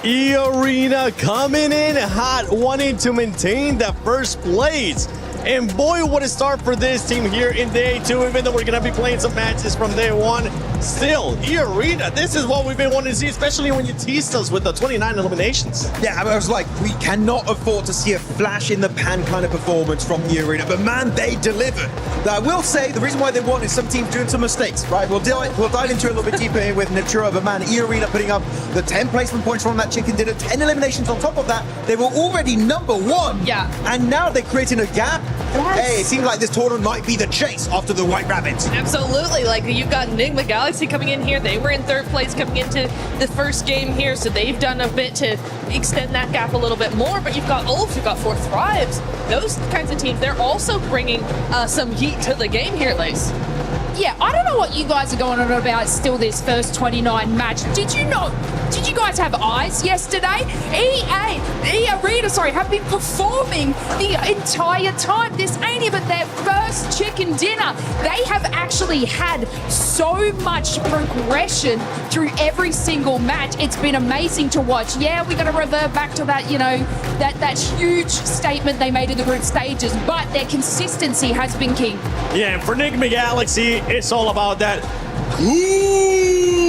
E-Arena coming in hot, wanting to maintain that first place. And boy, what a start for this team here in day 2, even though we're going to be playing some matches from day 1. Still, E-Arena, this is what we've been wanting to see, especially when you teased us with the 29 eliminations. Yeah, I was like, we cannot afford to see a flash in the pan kind of performance from E-Arena, but man, they delivered. I will say, the reason why they won is some teams doing some mistakes, right? We'll dive into it a little bit deeper here with Natura, but man, E-Arena putting up the 10 placement points from that chicken dinner, 10 eliminations on top of that. They were already number 1. Yeah. And now they're creating a gap. Yes. Hey, it seems like this tournament might be the chase after the White Rabbits. Absolutely. Like, you've got Enigma Galaxy coming in here. They were in 3rd place coming into the first game here, so they've done a bit to extend that gap a little bit more. But you've got Ulf, you've got 4 Thrives. Those kinds of teams, they're also bringing some heat to the game here, Lace. Yeah, I don't know what you guys are going on about still this first 29 match. Did you guys have eyes yesterday? E-Arena, have been performing the entire time. This ain't even their first chicken dinner. They have actually had so much progression through every single match. It's been amazing to watch. Yeah, we're going to revert back to that, that huge statement they made in the group stages, but their consistency has been king. Yeah, and for Enigma Galaxy, it's all about that goose,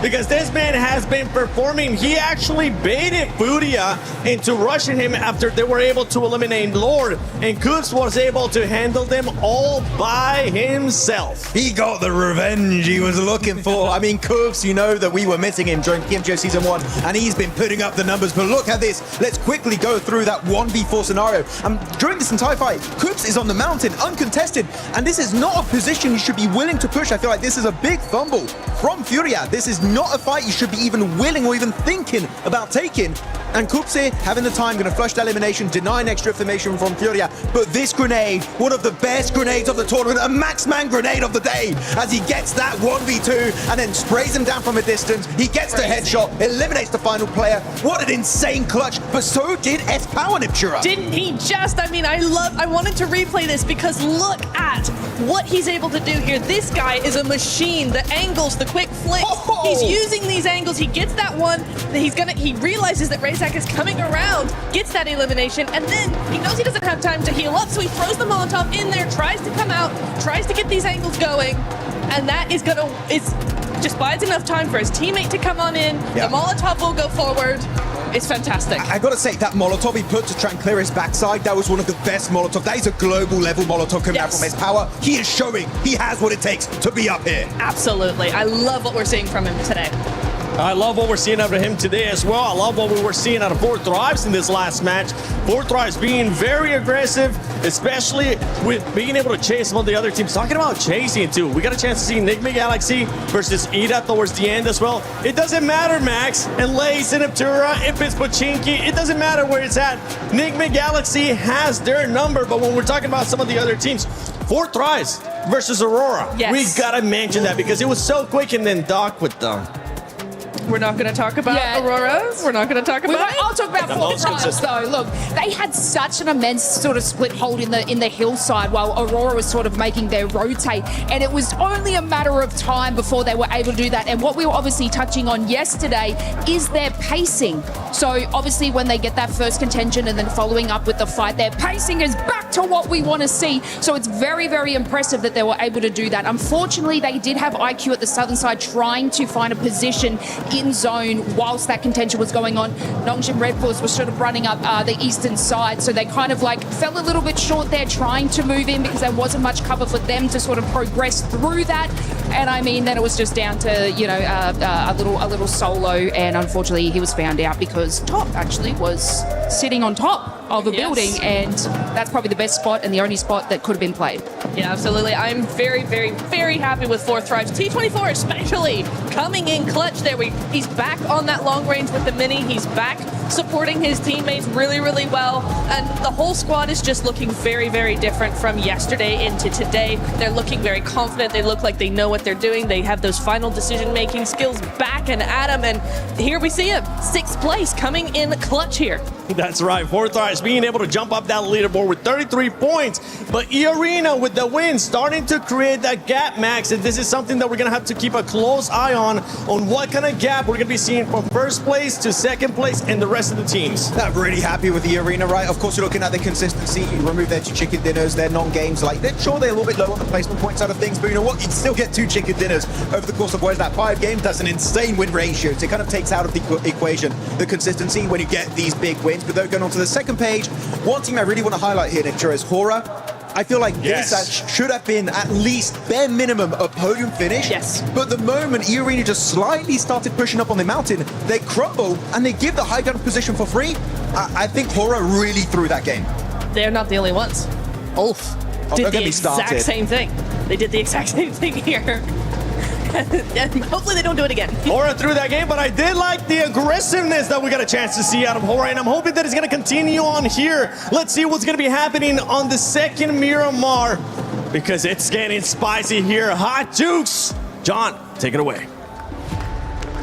because this man has been performing. He actually baited Furia into rushing him after they were able to eliminate Lord, and Coops was able to handle them all by himself. He got the revenge he was looking for. I mean, Coops, you know that we were missing him during PMGO Season 1, and he's been putting up the numbers, but look at this. Let's quickly go through that 1v4 scenario. During this entire fight, Coops is on the mountain, uncontested, and this is not a position you should be willing to push. I feel like this is a big fumble from Furia. This is not a fight you should be even willing or even thinking about taking. And Kupse, having the time, going to flush the elimination, deny an extra information from Furia. But this grenade, one of the best grenades of the tournament, a Maxman grenade of the day, as he gets that 1v2 and then sprays him down from a distance. He gets the headshot, eliminates the final player. What an insane clutch, but so did S-Power Niptura. Didn't he just? I mean, I wanted to replay this because look at what he's able to do here. This guy is a machine. The angles, the quick flicks. Oh! He's using these angles. He gets that one. He realizes that Razak is coming around, gets that elimination, and then he knows he doesn't have time to heal up, so he throws the Molotov in there, tries to come out, tries to get these angles going, and that is it's just buys enough time for his teammate to come on in. The Molotov will go forward. It's fantastic. I gotta say, that Molotov he put to try and clear his backside, that was one of the best Molotov. That is a global level Molotov coming out from his power. He is showing he has what it takes to be up here. Absolutely. I love what we're seeing from him today. I love what we're seeing out of him today as well. I love what we were seeing out of Four Thrives in this last match. Four Thrives being very aggressive, especially with being able to chase some of the other teams. Talking about chasing too. We got a chance to see Enigma Galaxy versus Ida towards the end as well. It doesn't matter, Max, and Lace and Aptura, if it's Pachinki, it doesn't matter where it's at. Enigma Galaxy has their number, but when we're talking about some of the other teams, Four Thrives versus Aurora. Yes. We gotta mention that because it was so quick, and then Doc with them. We're not going to talk about Aurora. We're not going to talk about I'll talk about Four Thrives though. Look, they had such an immense sort of split hold in the hillside while Aurora was sort of making their rotate, and it was only a matter of time before they were able to do that. And what we were obviously touching on yesterday is their pacing. So obviously when they get that first contention and then following up with the fight, their pacing is back to what we want to see. So it's very, very impressive that they were able to do that. Unfortunately, they did have IQ at the southern side trying to find a position in zone whilst that contention was going on. Nongjin Red Force was sort of running up the eastern side, so they kind of like fell a little bit short there trying to move in because there wasn't much cover for them to sort of progress through that. And I mean, then it was just down to, you know, a little solo, and unfortunately he was found out because Top actually was sitting on top of a building, and that's probably the best spot and the only spot that could have been played. Yeah, absolutely. I'm very, very, very happy with Four Thrives. T24 especially coming in clutch there. He's back on that long range with the Mini. He's back supporting his teammates really, really well. And the whole squad is just looking very, very different from yesterday into today. They're looking very confident. They look like they know what they're doing. They have those final decision-making skills back and at them. And here we see him, 6th place, coming in clutch here. That's right. Four Thrives being able to jump up that leaderboard with 33 points. But E-Arena with the win starting to create that gap, Max. And this is something that we're going to have to keep a close eye on what kind of gap we're going to be seeing from 1st place to 2nd place and the rest of the teams. I'm really happy with the Arena, right? Of course, you're looking at the consistency. You remove their 2 chicken dinners, their non-games. Like, they're a little bit low on the placement point side of things, but you know what? You can still get 2 chicken dinners over the course of, what is that, 5 games? That's an insane win ratio. So it kind of takes out of the equation the consistency when you get these big wins. But though, going on to the 2nd page, one team I really want to highlight here, Nick, is Hora. I feel like this should have been at least bare minimum a podium finish. Yes. But the moment E-Arena just slightly started pushing up on the mountain, they crumble and they give the high ground position for free. I think Hora really threw that game. They're not the only ones. Ulf did the exact same thing. They did the exact same thing here. And hopefully they don't do it again. Hora threw that game, but I did like the aggressiveness that we got a chance to see out of Hora, and I'm hoping that it's going to continue on here. Let's see what's going to be happening on the 2nd Miramar, because it's getting spicy here. Hot Jukes. John, take it away.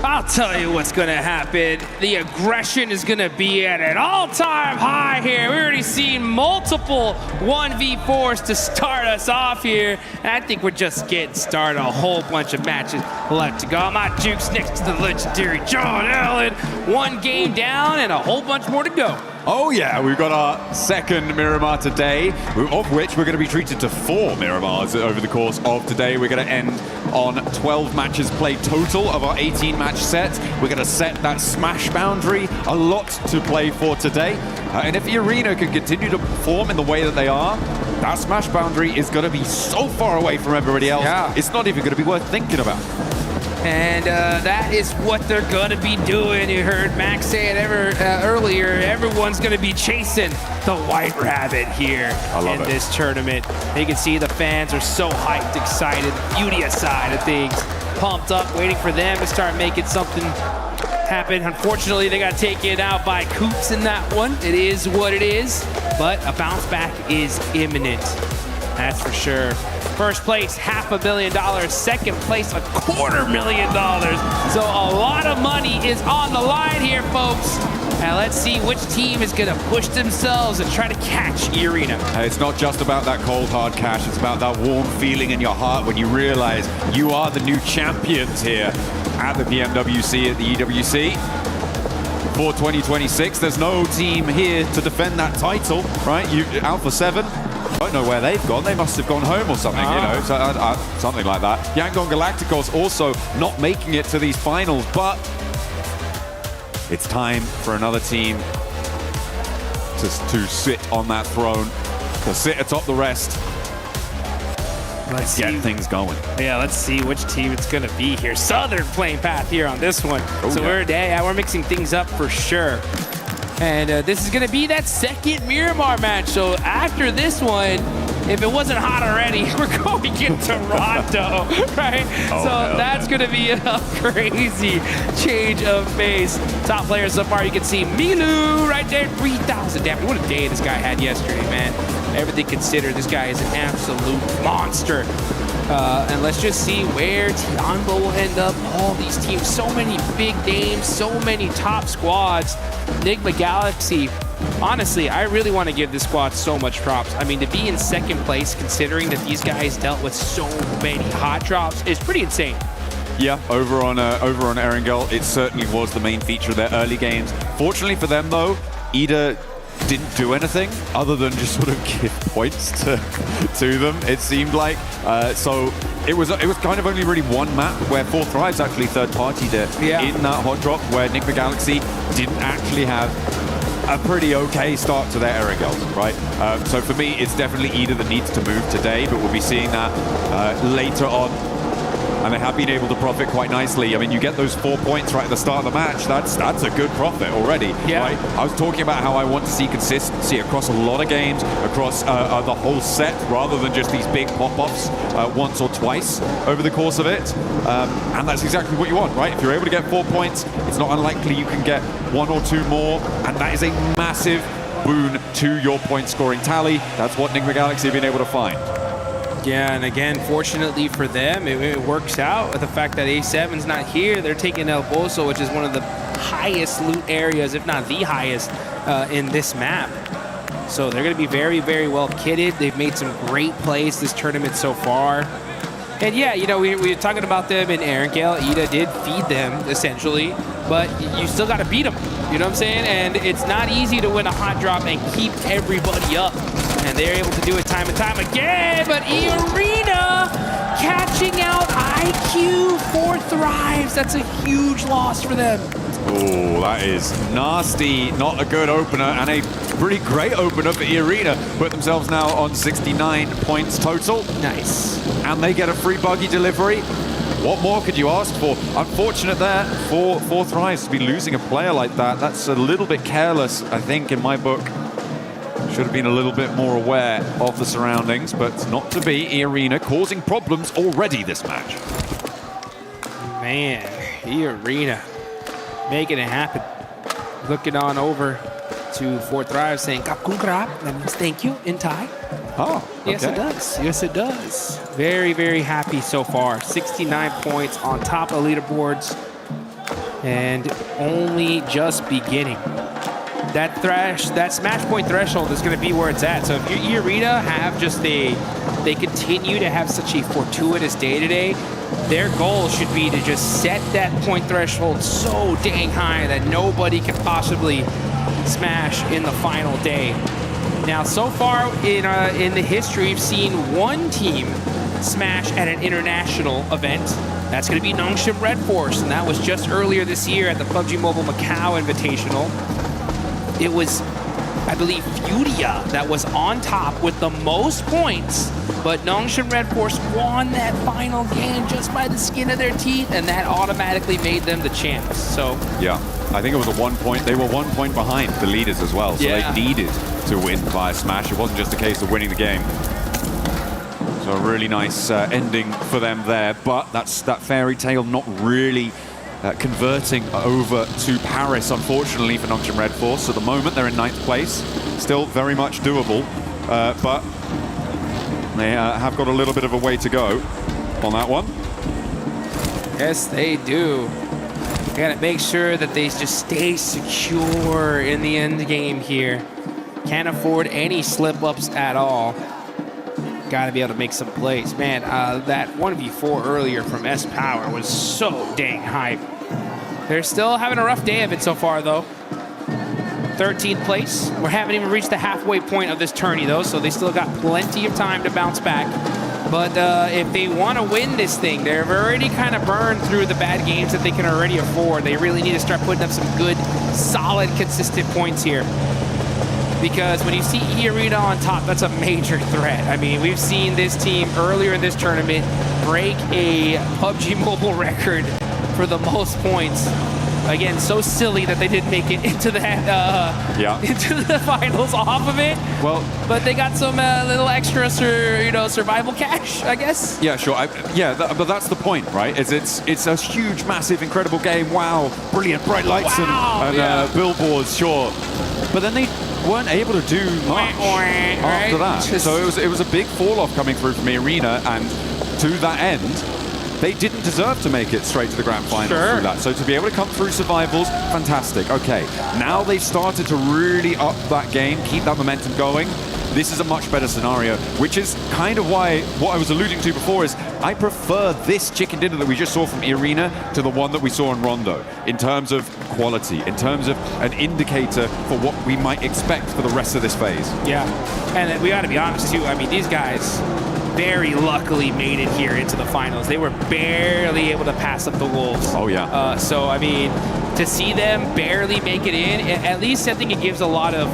I'll tell you what's going to happen. The aggression is going to be at an all-time high here. We're already seeing multiple 1v4s to start us off here. And I think we're just getting started. A whole bunch of matches left to go. My Jukes next to the legendary John Allen. 1 game down and a whole bunch more to go. Oh yeah, we've got our 2nd Miramar today, of which we're going to be treated to 4 Miramars over the course of today. We're going to end on 12 matches played total of our 18-match set. We're going to set that smash boundary. A lot to play for today. And if the Arena can continue to perform in the way that they are, that smash boundary is going to be so far away from everybody else, it's not even going to be worth thinking about. And that is what they're going to be doing. You heard Max say it earlier. Everyone's going to be chasing the White Rabbit here in this tournament. You can see the fans are so hyped, excited. The beauty side of things pumped up, waiting for them to start making something happen. Unfortunately, they got taken out by Coops in that one. It is what it is, but a bounce back is imminent. That's for sure. First place, $500,000. Second place, $250,000. So a lot of money is on the line here, folks. And let's see which team is going to push themselves and try to catch E-Arena. It's not just about that cold, hard cash. It's about that warm feeling in your heart when you realize you are the new champions here at the PMWC, at the EWC. For 2026, there's no team here to defend that title, right? Alpha 7, I don't know where they've gone. They must have gone home or something, you know, so, something like that. Yangon Galacticos also not making it to these finals, but it's time for another team to sit on that throne, to sit atop the rest. Let's get things going. Yeah, let's see which team it's going to be here. Southern playing path here on this one. Oh, so yeah. we're mixing things up for sure. And this is going to be that second Miramar match. So after this one, if it wasn't hot already, we're going in Toronto, right? Oh, so that's going to be a crazy change of pace. Top players so far, you can see Milu right there, 3,000. Damn, what a day this guy had yesterday, man. Everything considered, this guy is an absolute monster. And let's just see where Tianbo will end up. All these teams, so many big names, so many top squads. Enigma Galaxy, honestly, I really want to give this squad so much props. I mean, to be in second place, considering that these guys dealt with so many hot drops, is pretty insane. Yeah, over on Erangel, it certainly was the main feature of their early games. Fortunately for them, though, Ida didn't do anything other than just sort of give points to them, it seemed like. So it was kind of only really one map where 4 Thrives actually third-partied it in that hot drop, where Enigma Galaxy didn't actually have a pretty okay start to their Erangels, right? So for me, it's definitely Ida that needs to move today, but we'll be seeing that later on. And they have been able to profit quite nicely. I mean, you get those 4 points right at the start of the match. That's a good profit already, right? I was talking about how I want to see consistency across a lot of games, across the whole set, rather than just these big pop-offs once or twice over the course of it. And that's exactly what you want, right? If you're able to get 4 points, it's not unlikely you can get 1 or 2 more, and that is a massive boon to your point-scoring tally. That's what Enigma Galaxy have been able to find. Yeah, and again, fortunately for them, it works out with the fact that A7's not here. They're taking El Bozo, which is one of the highest loot areas, if not the highest, in this map. So they're going to be very, very well kitted. They've made some great plays this tournament so far. And yeah, you know, we were talking about them in Erangel. Ida did feed them, essentially, but you still got to beat them. You know what I'm saying? And it's not easy to win a hot drop and keep everybody up. And they're able to do it time and time again, but E-Arena catching out IQ 4 Thrives. That's a huge loss for them. Oh, that is nasty. Not a good opener, and a pretty great opener for E-Arena. Put themselves now on 69 points total. Nice. And they get a free buggy delivery. What more could you ask for? Unfortunate there for 4 Thrives to be losing a player like that. That's a little bit careless, I think, in my book. Should have been a little bit more aware of the surroundings, but not to be. E-Arena causing problems already this match. Man, E-Arena making it happen. Looking on over to 4 Thrive saying Kapkun Krab. That means thank you in Thai. Oh, okay. Yes, it does. Yes, it does. Very, very happy so far. 69 points on top of leaderboards. And only just beginning. That smash point threshold is going to be where it's at. So if your E-Arena have just they continue to have such a fortuitous day today, their goal should be to just set that point threshold so dang high that nobody can possibly smash in the final day. Now, so far in the history, we've seen one team smash at an international event. That's going to be Nongshim Red Force, and that was just earlier this year at the PUBG Mobile Macau Invitational. It was, I believe, Furia that was on top with the most points, but Nongshim Red Force won that final game just by the skin of their teeth, and that automatically made them the champs. So yeah, I think it was a 1 point. They were 1 point behind the leaders as well, so they needed to win via smash. It wasn't just a case of winning the game. So a really nice ending for them there, but that fairy tale not really converting over to Paris, unfortunately, for Nongshim Red Force. At the moment, they're in 9th place. Still very much doable, but they have got a little bit of a way to go on that one. Yes, they do. They gotta make sure that they just stay secure in the end game here. Can't afford any slip-ups at all. Gotta be able to make some plays. Man, that 1v4 earlier from S-Power was so dang hype. They're still having a rough day of it so far, though. 13th place. We haven't even reached the halfway point of this tourney, though, so they still got plenty of time to bounce back. But if they want to win this thing, they've already kind of burned through the bad games that they can already afford. They really need to start putting up some good, solid, consistent points here. Because when you see E-Arena on top, that's a major threat. I mean, we've seen this team earlier in this tournament break a PUBG Mobile record for the most points. Again, so silly that they didn't make it into the into the finals off of it. Well, but they got some little extra, survival cash, I guess. Yeah, sure. But that's the point, right? It's a huge, massive, incredible game. Wow, brilliant, bright lights and billboards, sure. But then they weren't able to do much after that. So it was a big fall off coming through from E-Arena, and to that end, they didn't deserve to make it straight to the grand final through that. So to be able to come through survivals, fantastic. Okay, now they've started to really up that game, keep that momentum going. This is a much better scenario, which is kind of why what I was alluding to before is I prefer this chicken dinner that we just saw from E-Arena to the one that we saw in Rondo in terms of quality, in terms of an indicator for what we might expect for the rest of this phase. Yeah, and we got to be honest too. I mean, these guys very luckily made it here into the finals. They were barely able to pass up the Wolves. Oh, yeah. So, I mean, to see them barely make it in, at least I think it gives a lot of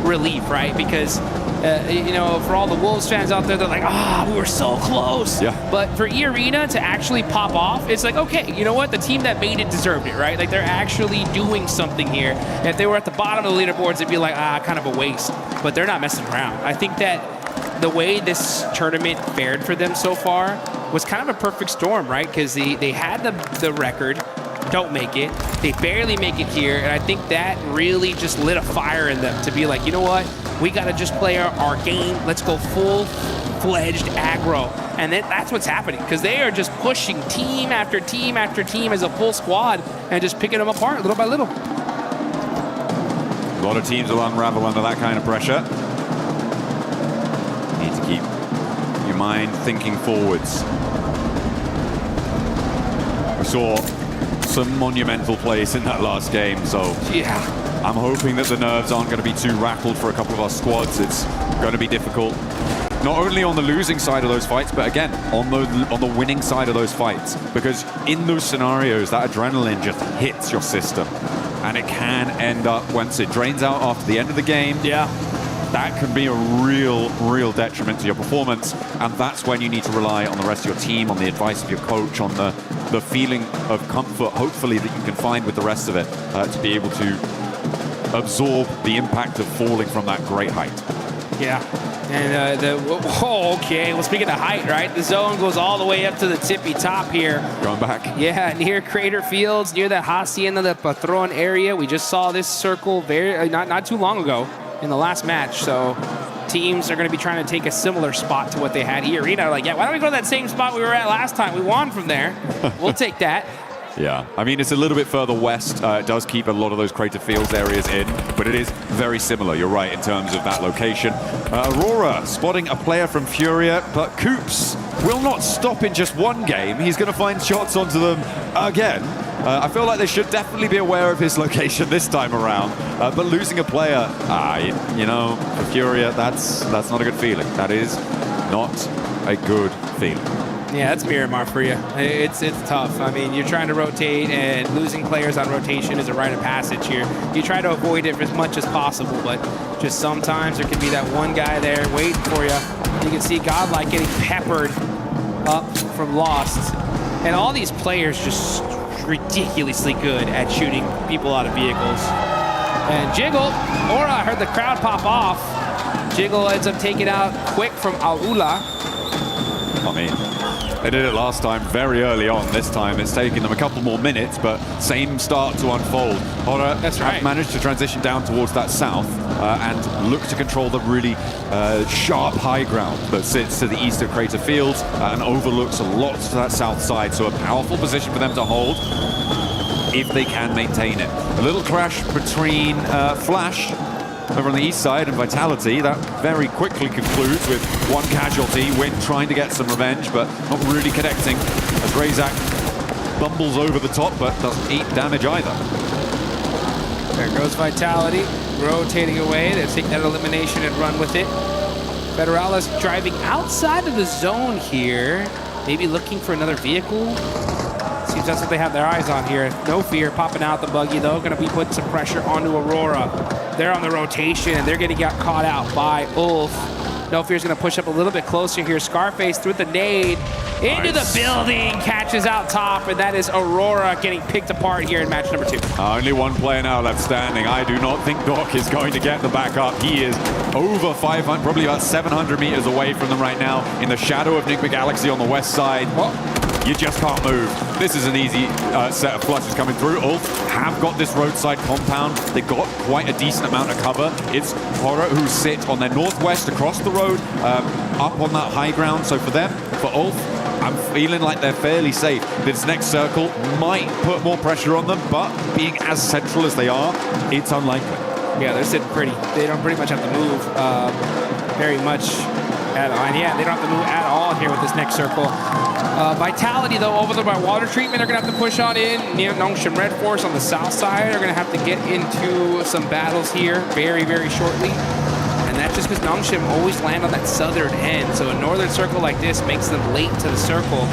relief, right? Because, for all the Wolves fans out there, they're like, we were so close. Yeah. But for E-Arena to actually pop off, it's like, okay, you know what? The team that made it deserved it, right? Like, they're actually doing something here. If they were at the bottom of the leaderboards, it'd be like, kind of a waste. But they're not messing around. I think that the way this tournament fared for them so far was kind of a perfect storm, right? Because they had the record, don't make it. They barely make it here, and I think that really just lit a fire in them to be like, you know what? We got to just play our game. Let's go full-fledged aggro. And that's what's happening, because they are just pushing team after team after team as a full squad and just picking them apart little by little. A lot of teams will unravel under that kind of pressure. Need to keep your mind thinking forwards. We saw some monumental plays in that last game, so yeah, I'm hoping that the nerves aren't going to be too rattled for a couple of our squads. It's going to be difficult, not only on the losing side of those fights, but again, on the winning side of those fights. Because in those scenarios, that adrenaline just hits your system. And it can end up, once it drains out after the end of the game, that can be a real detriment to your performance. And that's when you need to rely on the rest of your team, on the advice of your coach, on the feeling of comfort, hopefully, that you can find with the rest of it, to be able to absorb the impact of falling from that great height. Yeah. And okay. Well, speaking of height, right? The zone goes all the way up to the tippy top here. Going back. Yeah, near Crater Fields, near the Hacienda del Patron area. We just saw this circle not too long ago in the last match. So teams are going to be trying to take a similar spot to what they had here. Like, yeah, why don't we go to that same spot we were at last time? We won from there. We'll take that. Yeah, I mean, it's a little bit further west. It does keep a lot of those Crater Fields areas in, but it is very similar. You're right in terms of that location. Aurora spotting a player from Furia, but Coops will not stop in just one game. He's going to find shots onto them again. I feel like they should definitely be aware of his location this time around. But losing a player, for Furia, that's not a good feeling. That is not a good feeling. Yeah, that's Miramar for you. It's tough. I mean, you're trying to rotate, and losing players on rotation is a rite of passage here. You try to avoid it as much as possible, but just sometimes there can be that one guy there waiting for you. You can see Godlike getting peppered up from Lost. And all these players just ridiculously good at shooting people out of vehicles. And Jiggle, I heard the crowd pop off. Jiggle ends up taking out quick from Aula. I mean, They did it last time very early on. This time it's taken them a couple more minutes, but same start to unfold. Hora have managed to transition down towards that south and look to control the really sharp high ground that sits to the east of Crater Fields and overlooks a lot to that south side. So a powerful position for them to hold if they can maintain it. A little crash between Flash over on the east side and Vitality. That very quickly concludes with one casualty. Win trying to get some revenge, but not really connecting as Razak bumbles over the top, but doesn't eat damage either. There goes Vitality, rotating away. They take that elimination and run with it. Federalis driving outside of the zone here, maybe looking for another vehicle. Seems that's what they have their eyes on here. No fear, popping out the buggy though. Going to be putting some pressure onto Aurora. They're on the rotation and they're going to get caught out by Ulf. No Fear's going to push up a little bit closer here. Scarface through the nade into the building, catches out top, and that is Aurora getting picked apart here in match number 2. Only one player now left standing. I do not think Doc is going to get the back up. He is over 500, probably about 700 meters away from them right now in the shadow of Nigma Galaxy on the west side. You just can't move. This is an easy set of flushes coming through. Ulf have got this roadside compound. They've got quite a decent amount of cover. It's Hora who sit on their northwest across the road, up on that high ground. So for them, for Ulf, I'm feeling like they're fairly safe. This next circle might put more pressure on them, but being as central as they are, it's unlikely. Yeah, they're sitting pretty. They don't pretty much have to move very much at all. And yeah, they don't have to move at all here with this next circle. Vitality, though, over there by water treatment, they're going to have to push on in. Near Nongshim Red Force on the south side are going to have to get into some battles here very, very shortly. And that's just because Nongshim always land on that southern end. So a northern circle like this makes them late to the circle.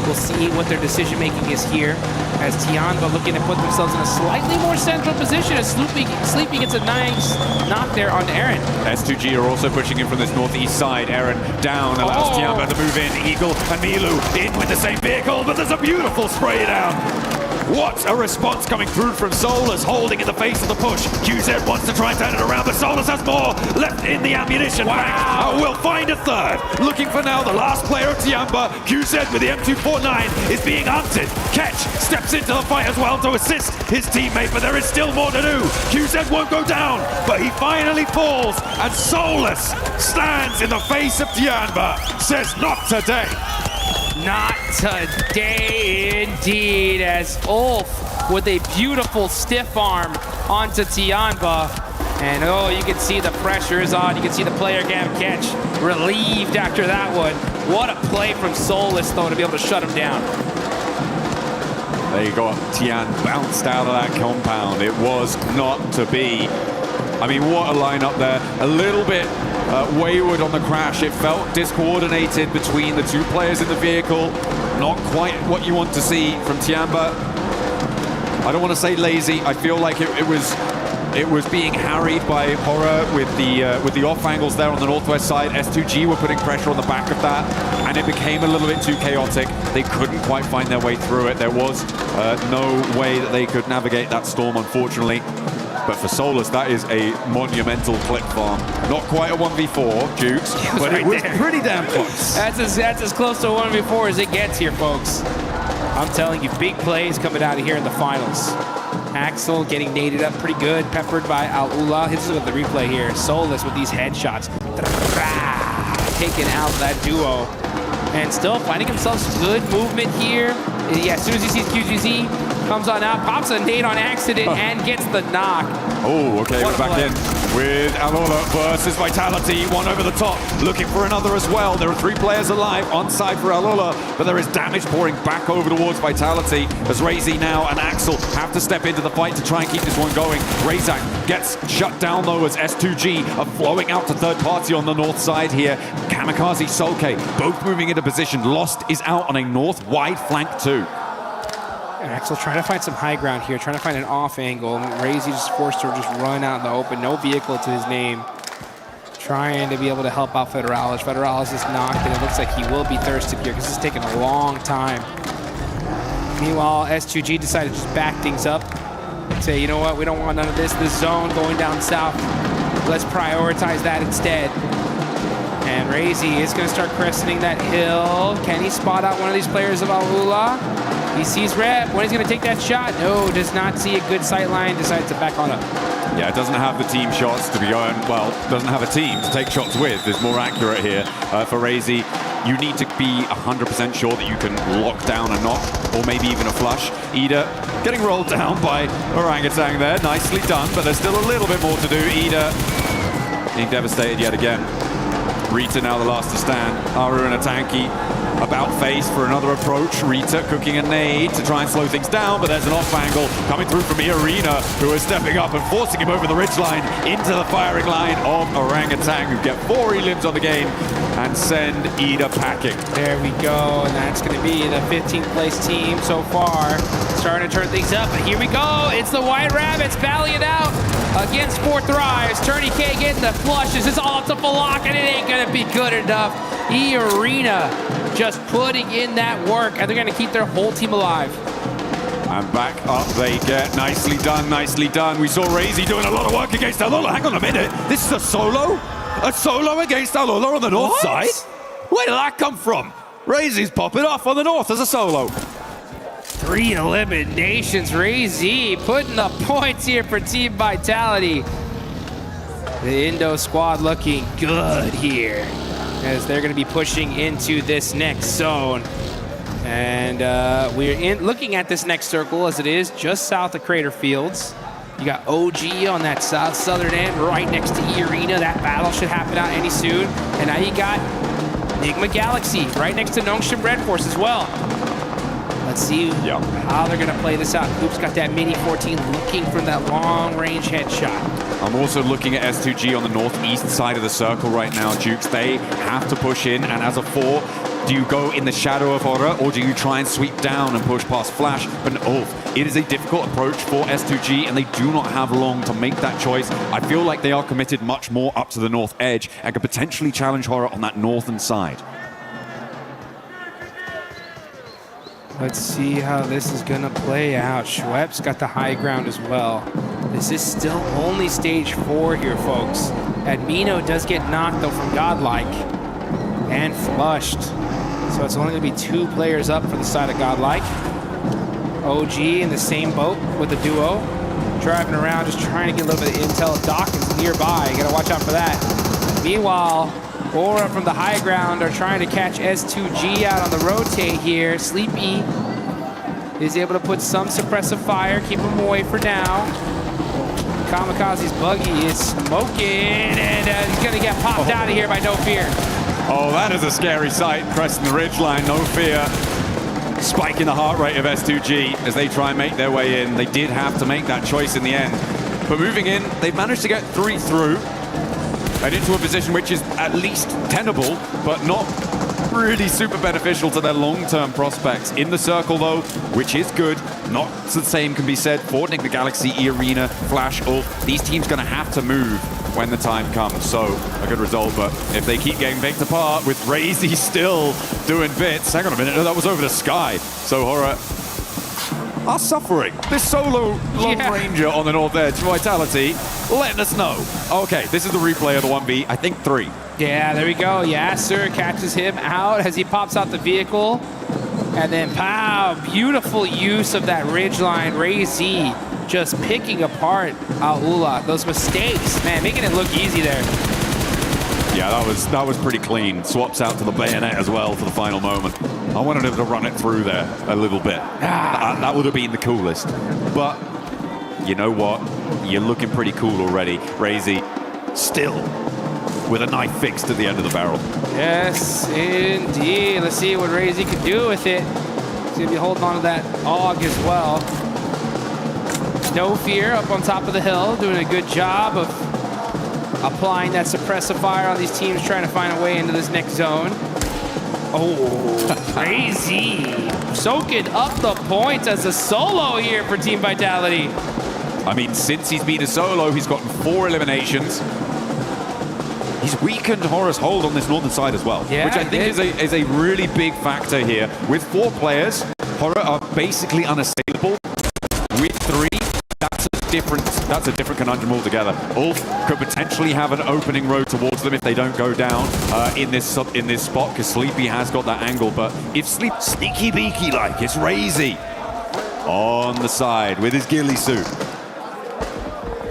We'll see what their decision-making is here as Tianba looking to put themselves in a slightly more central position as Sleepy gets a nice knock there on Aaron. S2G are also pushing in from this northeast side. Aaron down allows Tianba to move in. Eagle and Milu in with the same vehicle, but there's a beautiful spray down. What a response coming through from Solus, holding in the face of the push. QZ wants to try and turn it around, but Solus has more left in the ammunition bank. Will find a third. Looking for now the last player of Tianba. QZ with the M249 is being hunted. Ketch steps into the fight as well to assist his teammate, but there is still more to do. QZ won't go down, but he finally falls, and Solus stands in the face of Tianba. Says not today. Not today, indeed, as Ulf with a beautiful stiff arm onto Tianba. And oh, you can see the pressure is on. You can see the player cam catch relieved after that one. What a play from Solus, though, to be able to shut him down. There you go. Tian bounced out of that compound. It was not to be. I mean, what a lineup there. A little bit wayward on the crash. It felt discoordinated between the two players in the vehicle. Not quite what you want to see from Tianba. I don't want to say lazy. I feel like it was being harried by Hora with the off angles there on the northwest side. S2G were putting pressure on the back of that, and it became a little bit too chaotic. They couldn't quite find their way through it. There was no way that they could navigate that storm, unfortunately. But for Solus, that is a monumental clip farm. Not quite a 1v4, Jukes, but it was pretty damn close. That's as close to a 1v4 as it gets here, folks. I'm telling you, big plays coming out of here in the finals. Axel getting naded up pretty good, peppered by Al-Ula. This is with the replay here. Solus with these headshots. Taking out that duo. And still finding himself some good movement here. Yeah, as soon as he sees QGZ, comes on out, pops a nade on accident, and gets the knock. Oh, okay, we're back in with Alola versus Vitality. One over the top, looking for another as well. There are 3 players alive on side for Alola, but there is damage pouring back over towards Vitality as Razy now and Axel have to step into the fight to try and keep this one going. Razak gets shut down though as S2G are flowing out to third party on the north side here. Kamikaze, Solke, both moving into position. Lost is out on a north wide flank too. Axel trying to find some high ground here, trying to find an off angle. Razy just forced to just run out in the open, no vehicle to his name. Trying to be able to help out Federalis. Federalis is knocked, and it looks like he will be thirsted here because this is taking a long time. Meanwhile, S2G decided to just back things up. Say, you know what, we don't want none of this. This zone going down south, let's prioritize that instead. And Razy is going to start cresting that hill. Can he spot out one of these players of Alula? He sees Rep. When he's going to take that shot? No, does not see a good sight line. Decides to back on up. Yeah, it doesn't have the team shots to be going, well, doesn't have a team to take shots with. Is more accurate here for Razy. You need to be 100% sure that you can lock down a knock, or maybe even a flush. Ida getting rolled down by Orangutan there. Nicely done, but there's still a little bit more to do. Ida being devastated yet again. Rita now the last to stand. Aru and Atanki about face for another approach. Rita cooking a nade to try and slow things down, but there's an off angle coming through from Irina, who is stepping up and forcing him over the ridgeline into the firing line of Orangutan, who get 4 elims on the game and send Ida packing. There we go, and that's going to be the 15th place team so far. Starting to turn things up, but here we go. It's the White Rabbits battling it out against 4th Rise. Turney K getting the flushes. It's all up to Falak, and it ain't going to be good enough. Arena just putting in that work, and they're going to keep their whole team alive. And back up they get. Nicely done, nicely done. We saw Razy doing a lot of work against Alola. Hang on a minute. This is a solo? A solo against Alola on the north side? Where did that come from? Razy's popping off on the north as a solo. 3 eliminations. Razy putting the points here for Team Vitality. The Indo squad looking good here, as they're going to be pushing into this next zone. And we're looking at this next circle as it is just south of Crater Fields. You got OG on that southern end right next to Arena. That battle should happen out any soon. And now you got Nigma Galaxy right next to Nongshim Red Force as well. Let's see how they're going to play this out. Coop's got that Mini 14 looking for that long-range headshot. I'm also looking at S2G on the northeast side of the circle right now, Jukes. They have to push in, and as a 4, do you go in the shadow of Horror, or do you try and sweep down and push past Flash? But it is a difficult approach for S2G, and they do not have long to make that choice. I feel like they are committed much more up to the north edge and could potentially challenge Horror on that northern side. Let's see how this is going to play out. Schwepp's got the high ground as well. This is still only stage 4 here, folks. Admino does get knocked, though, from Godlike and flushed. So it's only going to be 2 players up for the side of Godlike. OG in the same boat with the duo. Driving around, just trying to get a little bit of intel. Dawkins nearby. You got to watch out for that. Meanwhile, Aura from the high ground are trying to catch S2G out on the rotate here. Sleepy is able to put some suppressive fire, keep him away for now. Kamikaze's buggy is smoking, and he's going to get popped out of here by No Fear. Oh, that is a scary sight, pressing the ridgeline, No Fear. Spiking the heart rate of S2G as they try and make their way in. They did have to make that choice in the end. But moving in, they've managed to get 3 through. And into a position which is at least tenable, but not really super beneficial to their long-term prospects. In the circle, though, which is good. Not the same can be said for Nigma Galaxy, Arena, Flash, Ulf. These teams going to have to move when the time comes. So, a good result, but if they keep getting picked apart with Razy still doing bits. Hang on a minute, no, that was over the sky. So, Horror are suffering. This solo Lone Ranger on the north edge, Vitality, letting us know. Okay, this is the replay of the 1v, I think 3. Yeah, there we go. Yasser catches him out as he pops out the vehicle. And then, pow, beautiful use of that ridgeline. Razy just picking apart Aula. Those mistakes, man, making it look easy there. Yeah, that was pretty clean. Swaps out to the bayonet as well for the final moment. I wanted him to run it through there a little bit. That would have been the coolest. But you know what? You're looking pretty cool already. Razy still with a knife fixed at the end of the barrel. Yes, indeed. Let's see what Razy can do with it. He's going to be holding on to that AUG as well. No Fear up on top of the hill, doing a good job of applying that suppressive fire on these teams trying to find a way into this next zone. Oh, crazy. Soaking up the points as a solo here for Team Vitality. I mean, since he's been a solo, he's gotten 4 eliminations. He's weakened Horror's hold on this northern side as well, yeah, which I think is a really big factor here. With 4 players, Horror are basically unassailable. With 3, that's different conundrum altogether. Ulf could potentially have an opening road towards them if they don't go down in this spot, because Sleepy has got that angle. But if sneaky beaky like, it's Razy on the side with his ghillie suit.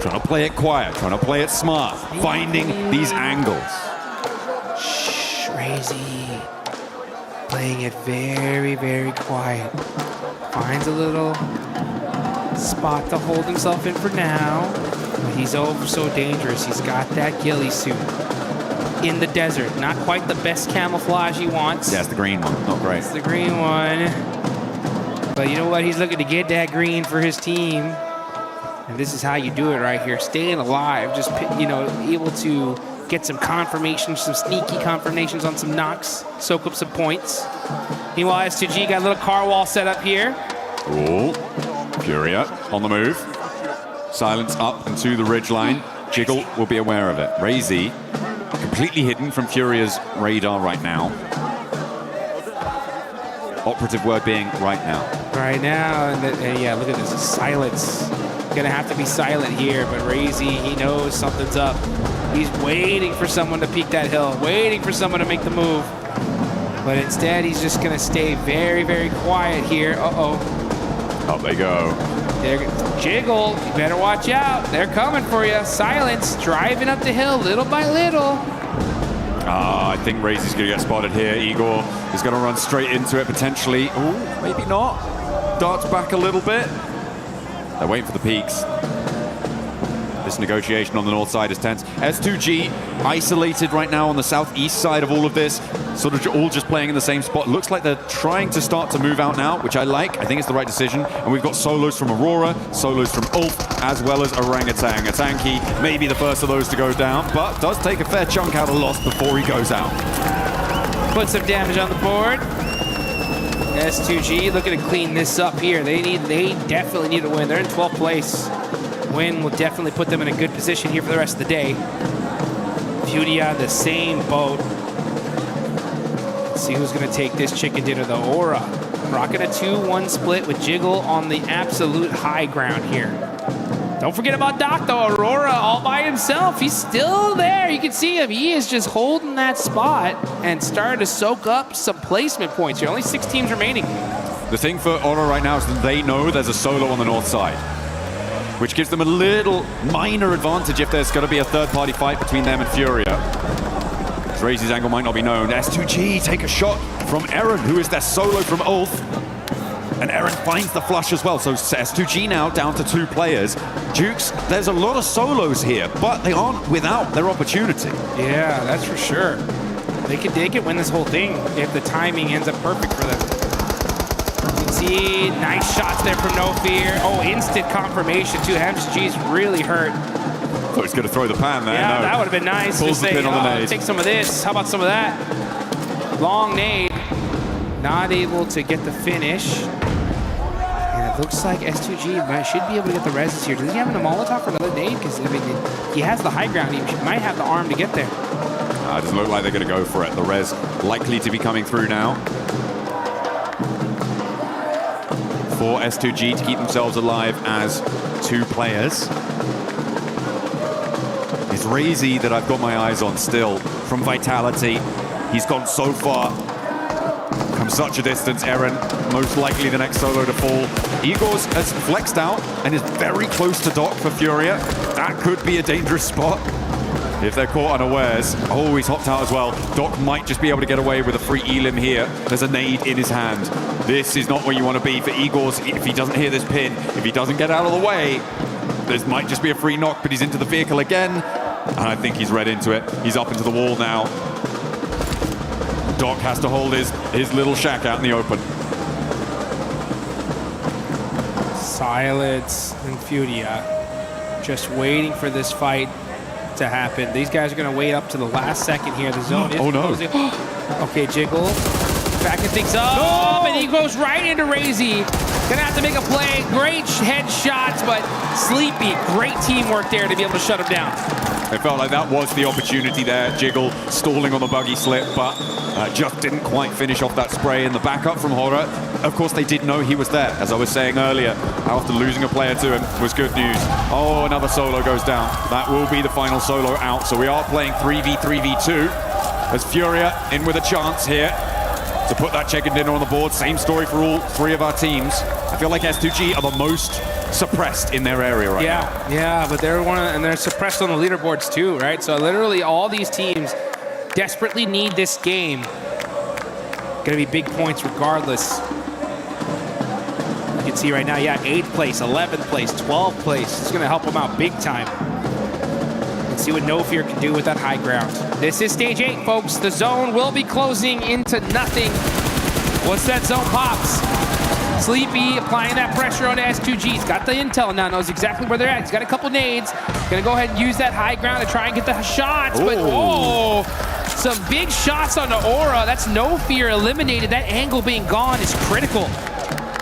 Trying to play it quiet, trying to play it smart, finding these angles. Crazy. Playing it very, very quiet. Finds a little spot to hold himself in for now. But he's oh so dangerous. He's got that ghillie suit in the desert. Not quite the best camouflage he wants. Yeah, it's the green one. Not great. It's the green one. But you know what? He's looking to get that green for his team. And this is how you do it right here. Staying alive. Just, you know, able to get some confirmations, some sneaky confirmations on some knocks. Soak up some points. Meanwhile, S2G got a little car wall set up here. Ooh. Furia on the move. Silence up and to the ridgeline. Jiggle will be aware of it. Razy completely hidden from Furia's radar right now. Operative word being right now. Right now, and yeah, look at this. Silence. Gonna have to be silent here, but Razy, he knows something's up. He's waiting for someone to peek that hill, waiting for someone to make the move. But instead, he's just gonna stay very, very quiet here. Uh-oh. Up they go. Jiggle, you better watch out. They're coming for you. Silence, driving up the hill little by little. I think Razy's gonna get spotted here. Igor is gonna run straight into it potentially. Ooh, maybe not. Darts back a little bit. They're waiting for the peaks. This negotiation on the north side is tense. S2G isolated right now on the southeast side of all of this. Sort of all just playing in the same spot. Looks like they're trying to start to move out now, which I like. I think it's the right decision. And we've got solos from Aurora, solos from Ulf, as well as Orangutan. Atanki may be the first of those to go down, but does take a fair chunk out of loss before he goes out. Put some damage on the board. S2G looking to clean this up here. They definitely need a win. They're in 12th place. Win will definitely put them in a good position here for the rest of the day. Furia, the same boat. Let's see who's going to take this chicken dinner, though. Aura rocking a 2-1 split with Jiggle on the absolute high ground here. Don't forget about Doc, though. Aurora all by himself. He's still there. You can see him. He is just holding that spot and starting to soak up some placement points here. Only 6 teams remaining. The thing for Aurora right now is that they know there's a solo on the north side, which gives them a little minor advantage if there's going to be a third-party fight between them and Furia. Razy's angle might not be known. S2G take a shot from Eren, who is their solo from Ulf. And Eren finds the flush as well. So S2G now down to 2 players. Jukes, there's a lot of solos here, but they aren't without their opportunity. Yeah, that's for sure. They could win this whole thing if the timing ends up perfect for them. You can see nice shots there from No Fear. Oh, instant confirmation too. MSG's really hurt. Thought he's going to throw the pan there. Yeah, no. that would have been nice. Pulls the pin on the nade. Take some of this. How about some of that? Long nade. Not able to get the finish. And it looks like S2G should be able to get the reses here. Does he have a Molotov for another nade? Because I mean, he has the high ground. He might have the arm to get there. It doesn't look like they're going to go for it. The res likely to be coming through now. For S2G to keep themselves alive as 2 players. It's Razy that I've got my eyes on still. From Vitality, he's gone so far. Come such a distance. Eren, most likely the next solo to fall. Igor's has flexed out and is very close to Doc for Furia. That could be a dangerous spot if they're caught unawares. Oh, he's hopped out as well. Doc might just be able to get away with a free elim here. There's a nade in his hand. This is not where you want to be for Igor's. If he doesn't hear this pin, if he doesn't get out of the way, this might just be a free knock, but he's into the vehicle again. And I think he's read into it. He's up into the wall now. Doc has to hold his little shack out in the open. Silence and Furia just waiting for this fight to happen. These guys are going to wait up to the last second here. The zone is closing. Okay, Jiggle backing things up, and he goes right into Razy. Gonna have to make a play. Great headshots, but Sleepy, great teamwork there to be able to shut him down. It felt like that was the opportunity there. Jiggle stalling on the buggy slip, but just didn't quite finish off that spray in the backup from Horror. Of course, they did know he was there. As I was saying earlier, after losing a player to him was good news. Oh, another solo goes down. That will be the final solo out. So we are playing 3v3v2 as Furia in with a chance here to put that chicken dinner on the board. Same story for all three of our teams. I feel like S2G are the most suppressed in their area right now. Yeah, but they're suppressed on the leaderboards too, right? So literally all these teams desperately need this game. Gonna be big points regardless. You can see right now, 8th place, 11th place, 12th place. It's gonna help them out big time. Let's see what No Fear can do with that high ground. This is stage 8, folks. The zone will be closing into nothing once that zone pops. Sleepy applying that pressure on S2G. He's got the intel now, knows exactly where they're at. He's got a couple nades. Gonna go ahead and use that high ground to try and get the shots. But some big shots on the Aura. That's No Fear eliminated. That angle being gone is critical.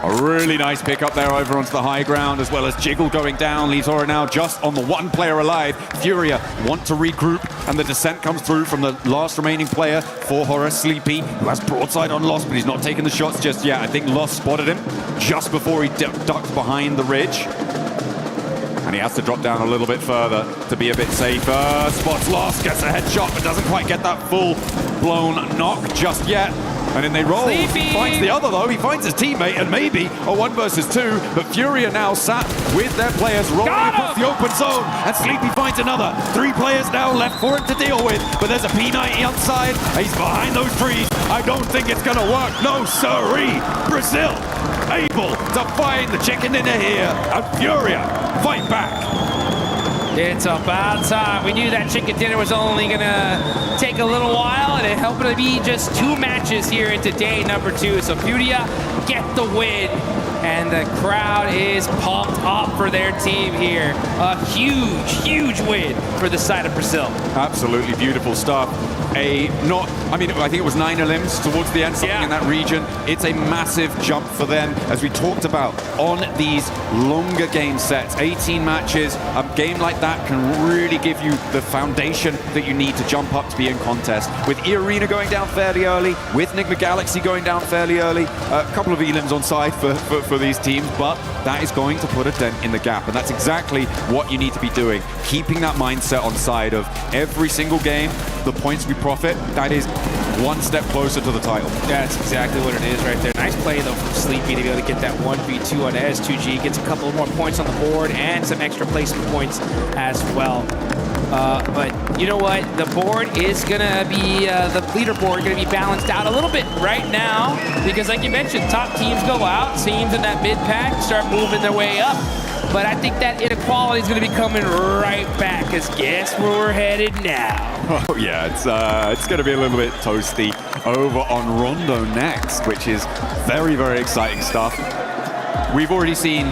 A really nice pick up there over onto the high ground, as well as Jiggle going down. Leaves Aura now just on the one player alive. Furia want to regroup, and the descent comes through from the last remaining player for Horror, Sleepy, who has broadside on Lost, but he's not taking the shots just yet. I think Lost spotted him just before he ducked behind the ridge. And he has to drop down a little bit further to be a bit safer. Spots Lost, gets a headshot, but doesn't quite get that full-blown knock just yet. And then they roll. Sleepy finds the other though. He finds his teammate and maybe a 1 versus 2. But Furia now sat with their players rolling across the open zone. And Sleepy finds another. 3 players now left for him to deal with. But there's a P90 outside. He's behind those trees. I don't think it's gonna work. No siree. Brazil able to find the chicken dinner here. And Furia fight back. It's about time. We knew that chicken dinner was only gonna take a little while, and it happened to be just 2 matches here into day number 2. So Furia get the win, and the crowd is pumped up for their team here. A huge, huge win for the side of Brazil. Absolutely beautiful stuff. I think it was 9 elims towards the end, something in that region. It's a massive jump for them, as we talked about on these longer game sets. 18 matches, a game like that can really give you the foundation that you need to jump up to be in contest. With E-Arena going down fairly early, with Enigma Galaxy going down fairly early, a couple of elims on side for these teams, but that is going to put a dent in the gap, and that's exactly what you need to be doing. Keeping that mindset on side of every single game, the points we profit, that is 1 step closer to the title. That's exactly what it is right there. Nice play though from Sleepy to be able to get that 1v2 on S2G. Gets a couple more points on the board and some extra placement points as well. But you know what? The board is gonna be, the leaderboard gonna be balanced out a little bit right now, because like you mentioned, top teams go out, teams in that mid pack start moving their way up. But I think that inequality is going to be coming right back, because guess where we're headed now? Oh yeah, it's going to be a little bit toasty over on Rondo next, which is very, very exciting stuff. We've already seen, 2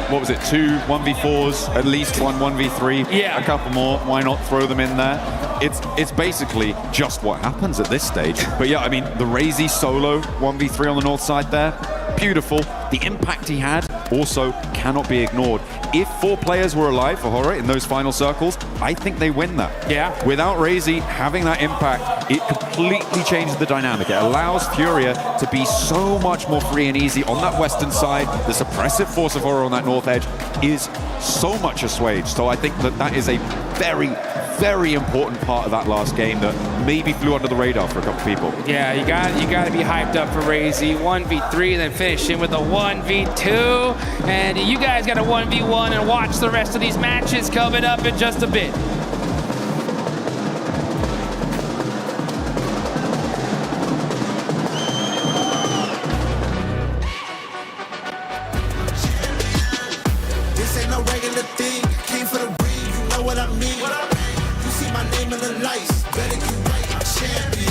1v4s, at least 1 1v3, a couple more. Why not throw them in there? It's basically just what happens at this stage. But yeah, I mean, the Razy solo 1v3 on the north side there, beautiful. The impact he had also cannot be ignored. If 4 players were alive for Horror in those final circles, I think they win that. Yeah. Without Razy having that impact, it completely changes the dynamic. It allows Furia to be so much more free and easy on that western side. The suppressive force of Horror on that north edge is so much assuaged. So I think that is a very, very important part of that last game that maybe flew under the radar for a couple people. Yeah, you got to be hyped up for Razy. 1v3, then finish in with a 1v2. And you guys got a 1v1, and watch the rest of these matches coming up in just a bit. This ain't no regular thing. Came for the ring, you know what I mean. You see my name in the lights, better get right, I'm champion.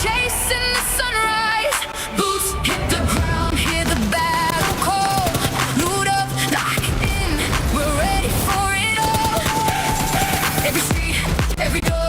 Chasing the sunrise, boots hit the ground, hear the battle call. Loot up, lock in, we're ready for it all. Every street, every door.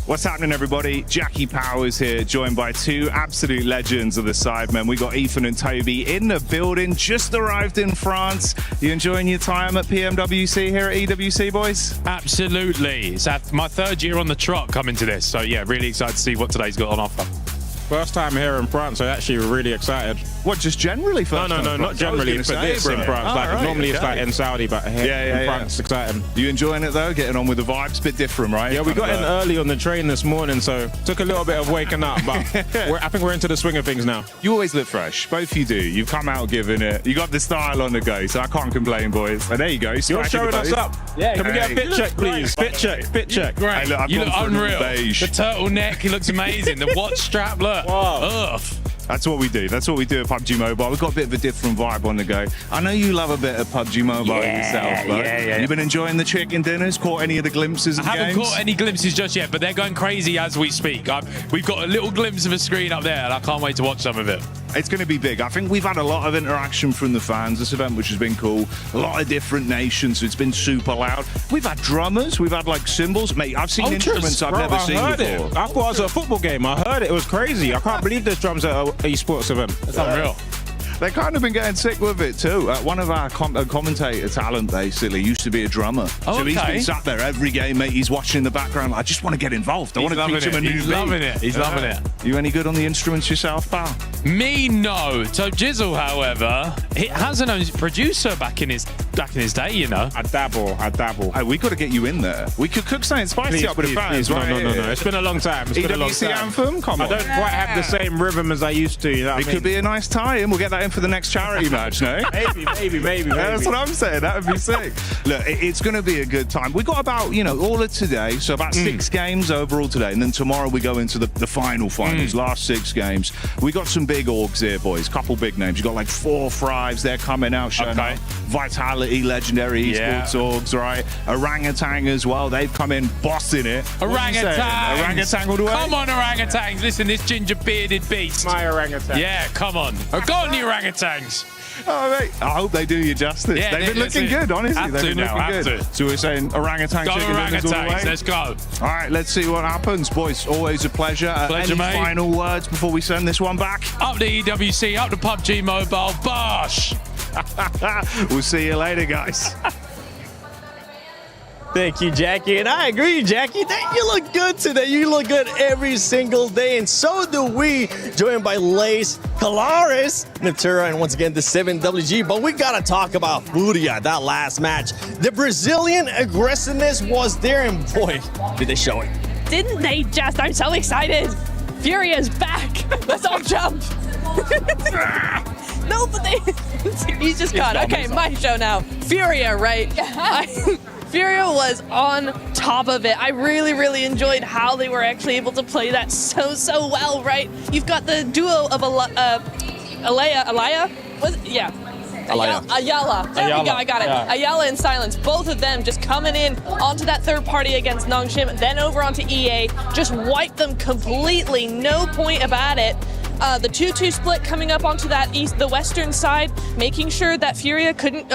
What's happening, everybody? Jackie Powers here, joined by two absolute legends of the Sidemen. We got Ethan and Toby in the building, just arrived in France. You enjoying your time at PMWC here at EWC, boys? Absolutely. It's my third year on the trot coming to this, so yeah, really excited to see what today's got on offer. First time here in France, so actually we're really excited. What, just generally first time? No, not generally, but this in France. Normally it's like in Saudi, but here in France, exciting. You enjoying it though? Getting on with the vibes? Bit different, right? Yeah, we got in early on the train this morning, so took a little bit of waking up, but I think we're into the swing of things now. You always look fresh. Both you do. You've come out giving it. You got the style on the go, so I can't complain, boys. And there you go. You're showing us up. Yeah. Can we get a fit check, please? Fit check. Great. Hey, look, you look unreal. The turtleneck, he looks amazing. The watch strap, look. Wow. That's what we do. That's what we do at PUBG Mobile. We've got a bit of a different vibe on the go. I know you love a bit of PUBG Mobile yourself, but you've been enjoying the chicken dinners? Caught any of the glimpses of the games? I haven't caught any glimpses just yet, but they're going crazy as we speak. We've got a little glimpse of a screen up there, and I can't wait to watch some of it. It's going to be big. I think we've had a lot of interaction from the fans this event, which has been cool. A lot of different nations. It's been super loud. We've had drummers. We've had like cymbals. Mate, I've seen instruments I've never seen before. I thought it was a football game. I heard it. It was crazy. I can't believe there's drums at an esports event. It's unreal. They've kind of been getting sick with it too. One of our commentator talent, basically, used to be a drummer. So he's been sat there every game, mate. He's watching in the background. I just want to get involved. I want to teach him a new beat. He's loving it. He's loving it. You any good on the instruments yourself, pal? Me, no. So Jizzle, however, he has an own producer back in his day, you know. I dabble. Hey, we got to get you in there. We could cook something spicy up with the fans, right? No. It's been a long time. EWC anthem? Come on. I don't quite have the same rhythm as I used to. You know it could be a nice tie-in. We'll get that in for the next charity match, no? Maybe. That's what I'm saying. That would be sick. Look, it's going to be a good time. We got about, all of today, so about 6 games overall today, and then tomorrow we go into the finals, last 6 games. We got some big orgs here, boys. Couple big names. You got like 4 Thrives. They're coming out, showing up. Vitality, legendary esports orgs, right? Orangutan as well. They've come in bossing it. Orangutan all the way. Come on, orangutans. Listen, this ginger bearded beast. My orangutan. Yeah, come on. Go on, the orangutans. Oh, mate. I hope they do you justice. Yeah, they've been looking good, honestly. Have They've to been now, looking good. to. So we're saying orangutan go chicken dinners all the way. Let's go. All right, let's see what happens, boys. Always a pleasure. Pleasure, any mate. final words before we send this one back? Up the EWC, up the PUBG Mobile, bosh. We'll see you later, guys. Thank you, Jackie. And I agree, Jackie, that you look good today. You look good every single day, and so do we. Joined by Lace, Calaris, Natura, and once again, the 7WG. But we got to talk about Furia, that last match. The Brazilian aggressiveness was there, and boy, did they show it. Didn't they just? I'm so excited. Furia's back. Let's all jump. No, but he's just gone. Okay, my show now. Furia, right? Furia was on top of it. I really enjoyed how they were actually able to play that so well, right? You've got the duo of Ayala. There we go, I got it. Yeah. Ayala and Silence, both of them just coming in onto that third party against Nongshim, then over onto EA, just wiped them completely, no point about it. The 2-2 split coming up onto the western side, making sure that Furia couldn't,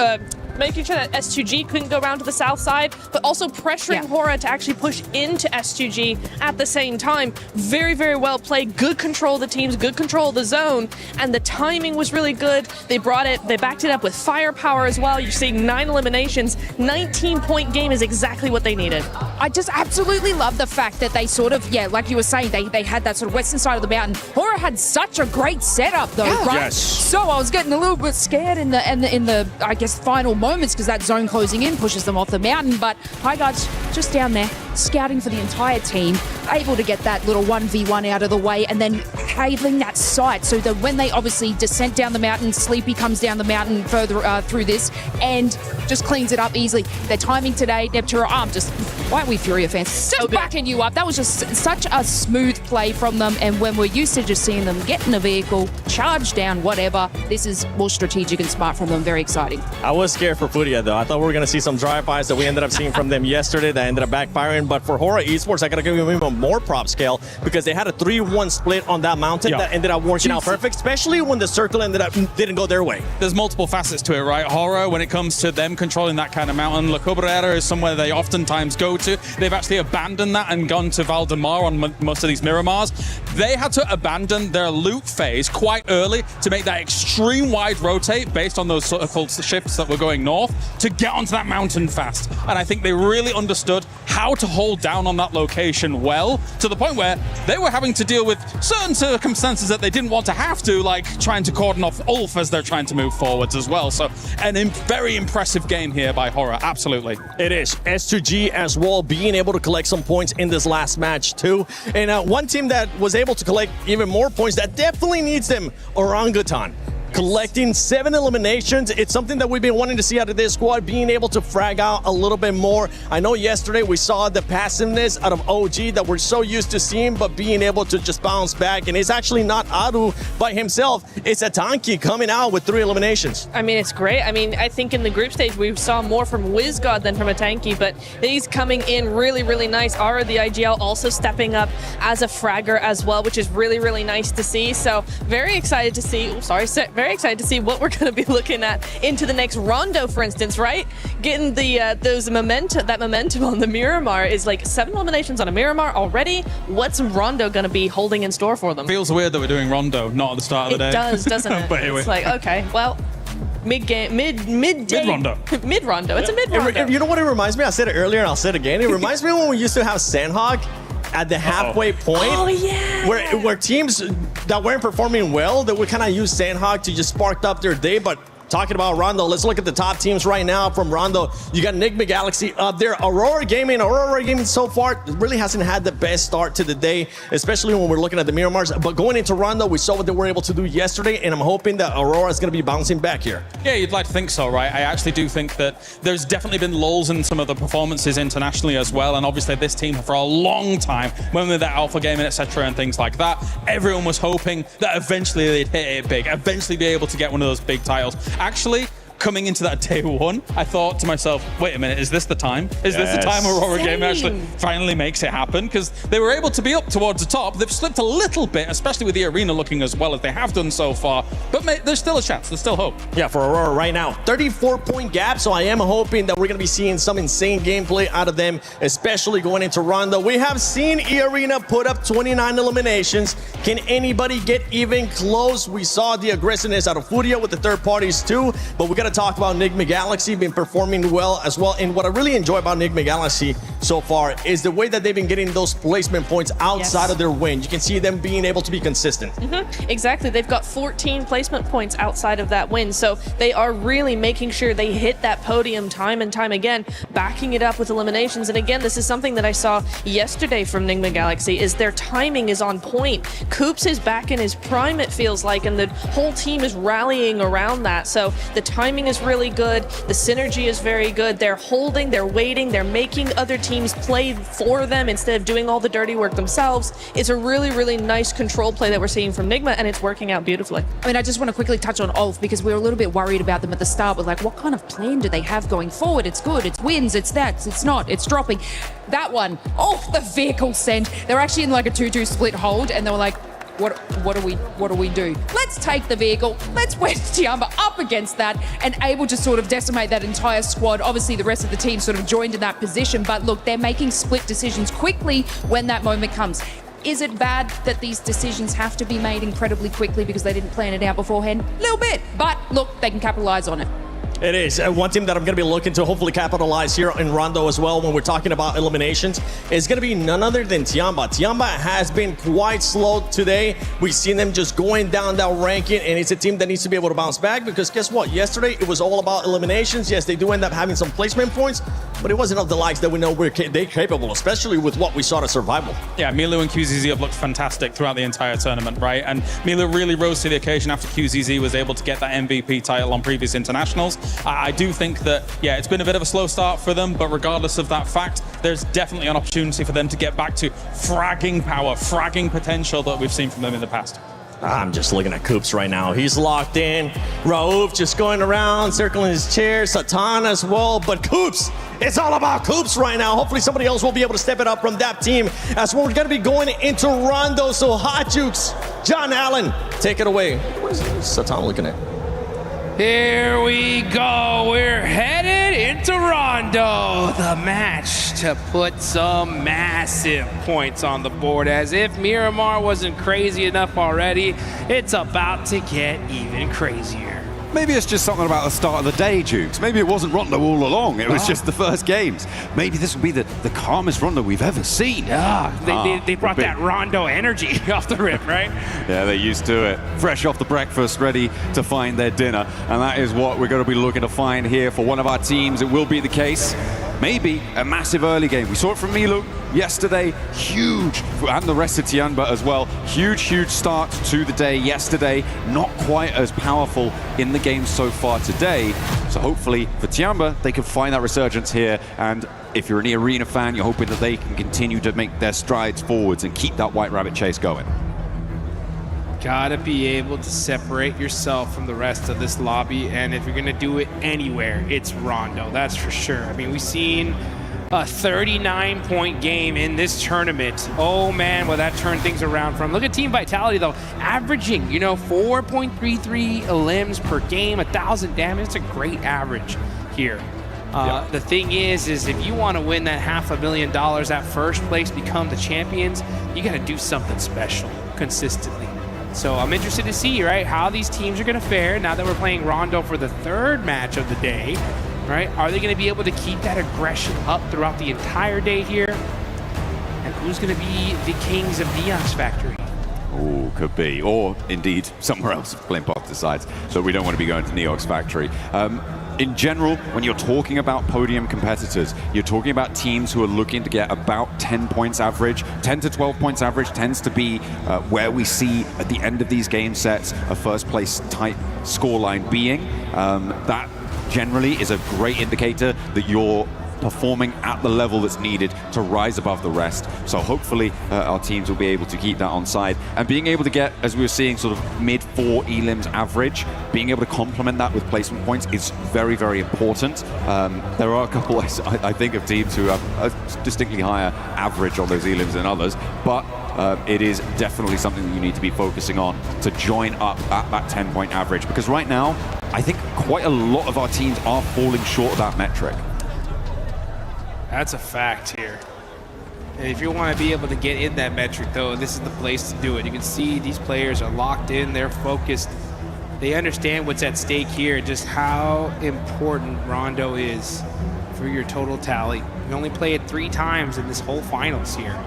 making sure that S2G couldn't go around to the south side, but also pressuring Hora to actually push into S2G at the same time. Very well played. Good control of the teams, good control of the zone, and the timing was really good. They backed it up with firepower as well. You're seeing 9 eliminations. 19-point game is exactly what they needed. I just absolutely love the fact that they sort of, like you were saying, they had that sort of western side of the mountain. Hora had such a great setup though, right? Yes. So I was getting a little bit scared in the I guess final moments because that zone closing in pushes them off the mountain. But Highguard's just down there scouting for the entire team, able to get that little 1v1 out of the way, and then having that sight so that when they obviously descent down the mountain, Sleepy comes down the mountain further through this and just cleans it up easily. Their timing today, Neptura, why aren't we Furia fans? Just backing you up. That was just such a smooth play from them, and when we're used to just seeing them get in a vehicle, charge down, whatever, this is more strategic and smart from them. Very exciting. I was scared for Furia, though. I thought we were going to see some drive-bys that we ended up seeing from them yesterday that ended up backfiring. But for Hora Esports, I got to give them even more prop scale because they had a 3-1 split on that mountain that ended up working out perfect, especially when the circle didn't go their way. There's multiple facets to it, right? Hora, when it comes to them controlling that kind of mountain, La Cabrera is somewhere they oftentimes go go to. They've actually abandoned that and gone to Valdemar on most of these Miramars. They had to abandon their loot phase quite early to make that extreme wide rotate based on those sort of shifts that were going north to get onto that mountain fast. And I think they really understood how to hold down on that location well, to the point where they were having to deal with certain circumstances that they didn't want to have to, like trying to cordon off Ulf as they're trying to move forwards as well. So very impressive game here by Horror, absolutely. It is. S2G as well, being able to collect some points in this last match too. And one team that was able to collect even more points that definitely needs them, Orangutan. Collecting 7 eliminations. It's something that we've been wanting to see out of this squad, being able to frag out a little bit more. I know yesterday we saw the passiveness out of OG that we're so used to seeing, but being able to just bounce back. And it's actually not Aru by himself. It's Atanki coming out with 3 eliminations. I mean, it's great. I mean, I think in the group stage, we saw more from WizGod than from Atanki, but he's coming in really, really nice. Ara, the IGL, also stepping up as a fragger as well, which is really, really nice to see. So very excited to see, very excited to see what we're going to be looking at into the next rondo, for instance, right? Getting the that momentum on the Miramar is like 7 eliminations on a Miramar already. What's Rondo going to be holding in store for them? Feels weird that we're doing Rondo, not at the start of the day. It does, doesn't it? But anyway. It's like, okay, well, midday. Mid-rondo. Mid-rondo. It's a mid-rondo. You know what it reminds me? I said it earlier and I'll say it again. It reminds me when we used to have Sandhog at the halfway point. Oh, yeah. Where teams that weren't performing well, that would kind of use Sandhog to just spark up their day. But talking about Rondo, let's look at the top teams right now from Rondo. You got Enigma Galaxy up there. Aurora Gaming so far really hasn't had the best start to the day, especially when we're looking at the Miramars. But going into Rondo, we saw what they were able to do yesterday, and I'm hoping that Aurora is going to be bouncing back here. Yeah, you'd like to think so, right? I actually do think that there's definitely been lulls in some of the performances internationally as well, and obviously this team for a long time, when we were that alpha gaming, etc., and things like that, everyone was hoping that eventually they'd hit it big, eventually be able to get one of those big titles. Actually, coming into that day one, I thought to myself, wait a minute, is this the time? Is this the time Aurora Gaming actually finally makes it happen? Because they were able to be up towards the top. They've slipped a little bit, especially with the arena looking as well as they have done so far. But mate, there's still a chance. There's still hope. Yeah, for Aurora right now, 34-point gap. So I am hoping that we're going to be seeing some insane gameplay out of them, especially going into Rondo. We have seen E-Arena put up 29 eliminations. Can anybody get even close? We saw the aggressiveness out of Furia with the third parties too, but we got to talk about Enigma Galaxy been performing well as well. And what I really enjoy about Enigma Galaxy so far is the way that they've been getting those placement points outside of their win. You can see them being able to be consistent. Exactly. They've got 14 placement points outside of that win. So they are really making sure they hit that podium time and time again, backing it up with eliminations. And again, this is something that I saw yesterday from Enigma Galaxy, is their timing is on point. Coops is back in his prime, it feels like, and the whole team is rallying around that. So the timing is really good. The synergy is very good. They're holding, they're waiting, they're making other teams play for them instead of doing all the dirty work themselves. It's a really, really nice control play that we're seeing from Nigma, and it's working out beautifully. I mean, I just want to quickly touch on Ulf, because we were a little bit worried about them at the start. We're like, what kind of plan do they have going forward? It's good, it's wins, it's that, it's not, it's dropping. That one, the vehicle send. They're actually in like a 2-2 split hold, and they were like, what do we do? Let's take the vehicle, let's wedge Tiamba up against that, and able to sort of decimate that entire squad. Obviously the rest of the team sort of joined in that position, but look, they're making split decisions quickly when that moment comes. Is it bad that these decisions have to be made incredibly quickly because they didn't plan it out beforehand? A little bit, but look, they can capitalize on it. It is. One team that I'm going to be looking to hopefully capitalize here in Rondo as well when we're talking about eliminations is going to be none other than Tiamba. Tiamba has been quite slow today. We've seen them just going down that ranking, and it's a team that needs to be able to bounce back, because guess what? Yesterday, it was all about eliminations. Yes, they do end up having some placement points, but it wasn't of the likes that we know they're capable, especially with what we saw to survival. Yeah, Milu and QZZ have looked fantastic throughout the entire tournament, right? And Milu really rose to the occasion after QZZ was able to get that MVP title on previous internationals. I do think that, yeah, it's been a bit of a slow start for them, but regardless of that fact, there's definitely an opportunity for them to get back to fragging power, fragging potential that we've seen from them in the past. I'm just looking at Coops right now. He's locked in. Raouf just going around, circling his chair. Satan as well. But Coops, it's all about Coops right now. Hopefully somebody else will be able to step it up from that team, as we're going to be going into Rondo. So Hot Jukes, John Allen, take it away. What is Satan looking at? Here we go. We're headed into Rondo. The match to put some massive points on the board. As if Miramar wasn't crazy enough already, it's about to get even crazier. Maybe it's just something about the start of the day, Jukes. Maybe it wasn't Rondo all along. It was just the first games. Maybe this will be the calmest Rondo we've ever seen. They brought that Rondo energy off the rip, right? Yeah, they're used to it. Fresh off the breakfast, ready to find their dinner. And that is what we're going to be looking to find here for one of our teams. It will be the case. Maybe a massive early game. We saw it from Milu yesterday. Huge. And the rest of Tianba as well. Huge start to the day yesterday. Not quite as powerful in the game so far today. So hopefully for Tianba, they can find that resurgence here. And if you're an arena fan, you're hoping that they can continue to make their strides forwards and keep that White Rabbit chase going. Gotta be able to separate yourself from the rest of this lobby, and if you're gonna do it anywhere, it's Rondo, that's for sure. I mean, we've seen a 39-point game in this tournament. Oh man, well that turned things around from. Look at Team Vitality though, averaging, 4.33 limbs per game, 1,000 damage. It's a great average here. The thing is if you want to win that $500,000 at first place, become the champions, you gotta do something special consistently. So I'm interested to see, right, how these teams are going to fare now that we're playing Rondo for the third match of the day, right? Are they going to be able to keep that aggression up throughout the entire day here? And who's going to be the kings of Neox Factory? Oh, could be. Or indeed, somewhere else if Flame Pop decides. So we don't want to be going to Neox Factory. In general, when you're talking about podium competitors, you're talking about teams who are looking to get about 10 points average. 10 to 12 points average tends to be where we see at the end of these game sets a first place type scoreline being. That generally is a great indicator that you're performing at the level that's needed to rise above the rest. So hopefully our teams will be able to keep that on side. And being able to get, as we were seeing, sort of mid-4 elims average, being able to complement that with placement points is very, very important. There are a couple, I think, of teams who have a distinctly higher average on those elims than others, but it is definitely something that you need to be focusing on to join up at that 10-point average. Because right now, I think quite a lot of our teams are falling short of that metric. That's a fact here. And if you want to be able to get in that metric, though, this is the place to do it. You can see these players are locked in, they're focused. They understand what's at stake here, just how important Rondo is for your total tally. You only play it 3 times in this whole finals here.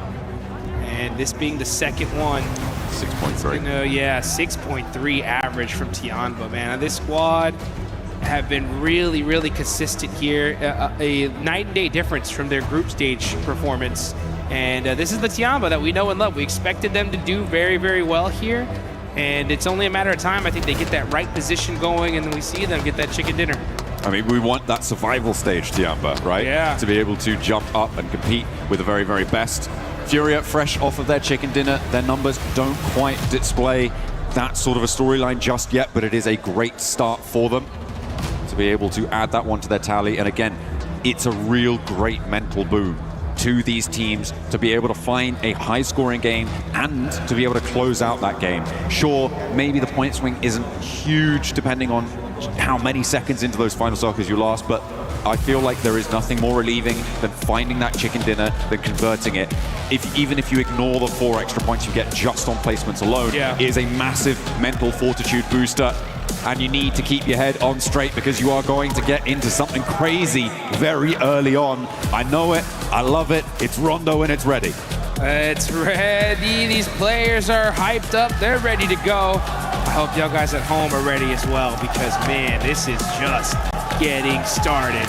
And this being the second one. 6.3. Yeah, 6.3 average from Tianba, man. This squad have been really consistent here. A night and day difference from their group stage performance. And this is the Tianba that we know and love. We expected them to do very well here. And it's only a matter of time. I think they get that right position going, and then we see them get that chicken dinner. I mean, we want that survival stage, Tianba, right? Yeah. To be able to jump up and compete with the very best. Furia, fresh off of their chicken dinner, their numbers don't quite display that sort of a storyline just yet, but it is a great start for them to be able to add that one to their tally. And again, it's a real great mental boon to these teams to be able to find a high-scoring game and to be able to close out that game. Sure, maybe the point swing isn't huge depending on how many seconds into those final circles you last, but I feel like there is nothing more relieving than finding that chicken dinner, than converting it. Even if you ignore the 4 extra points you get just on placements alone, it is a massive mental fortitude booster. And you need to keep your head on straight because you are going to get into something crazy very early on. I know it, I love it, it's Rondo and it's ready. It's ready, these players are hyped up, they're ready to go. I hope y'all guys at home are ready as well because man, this is just getting started.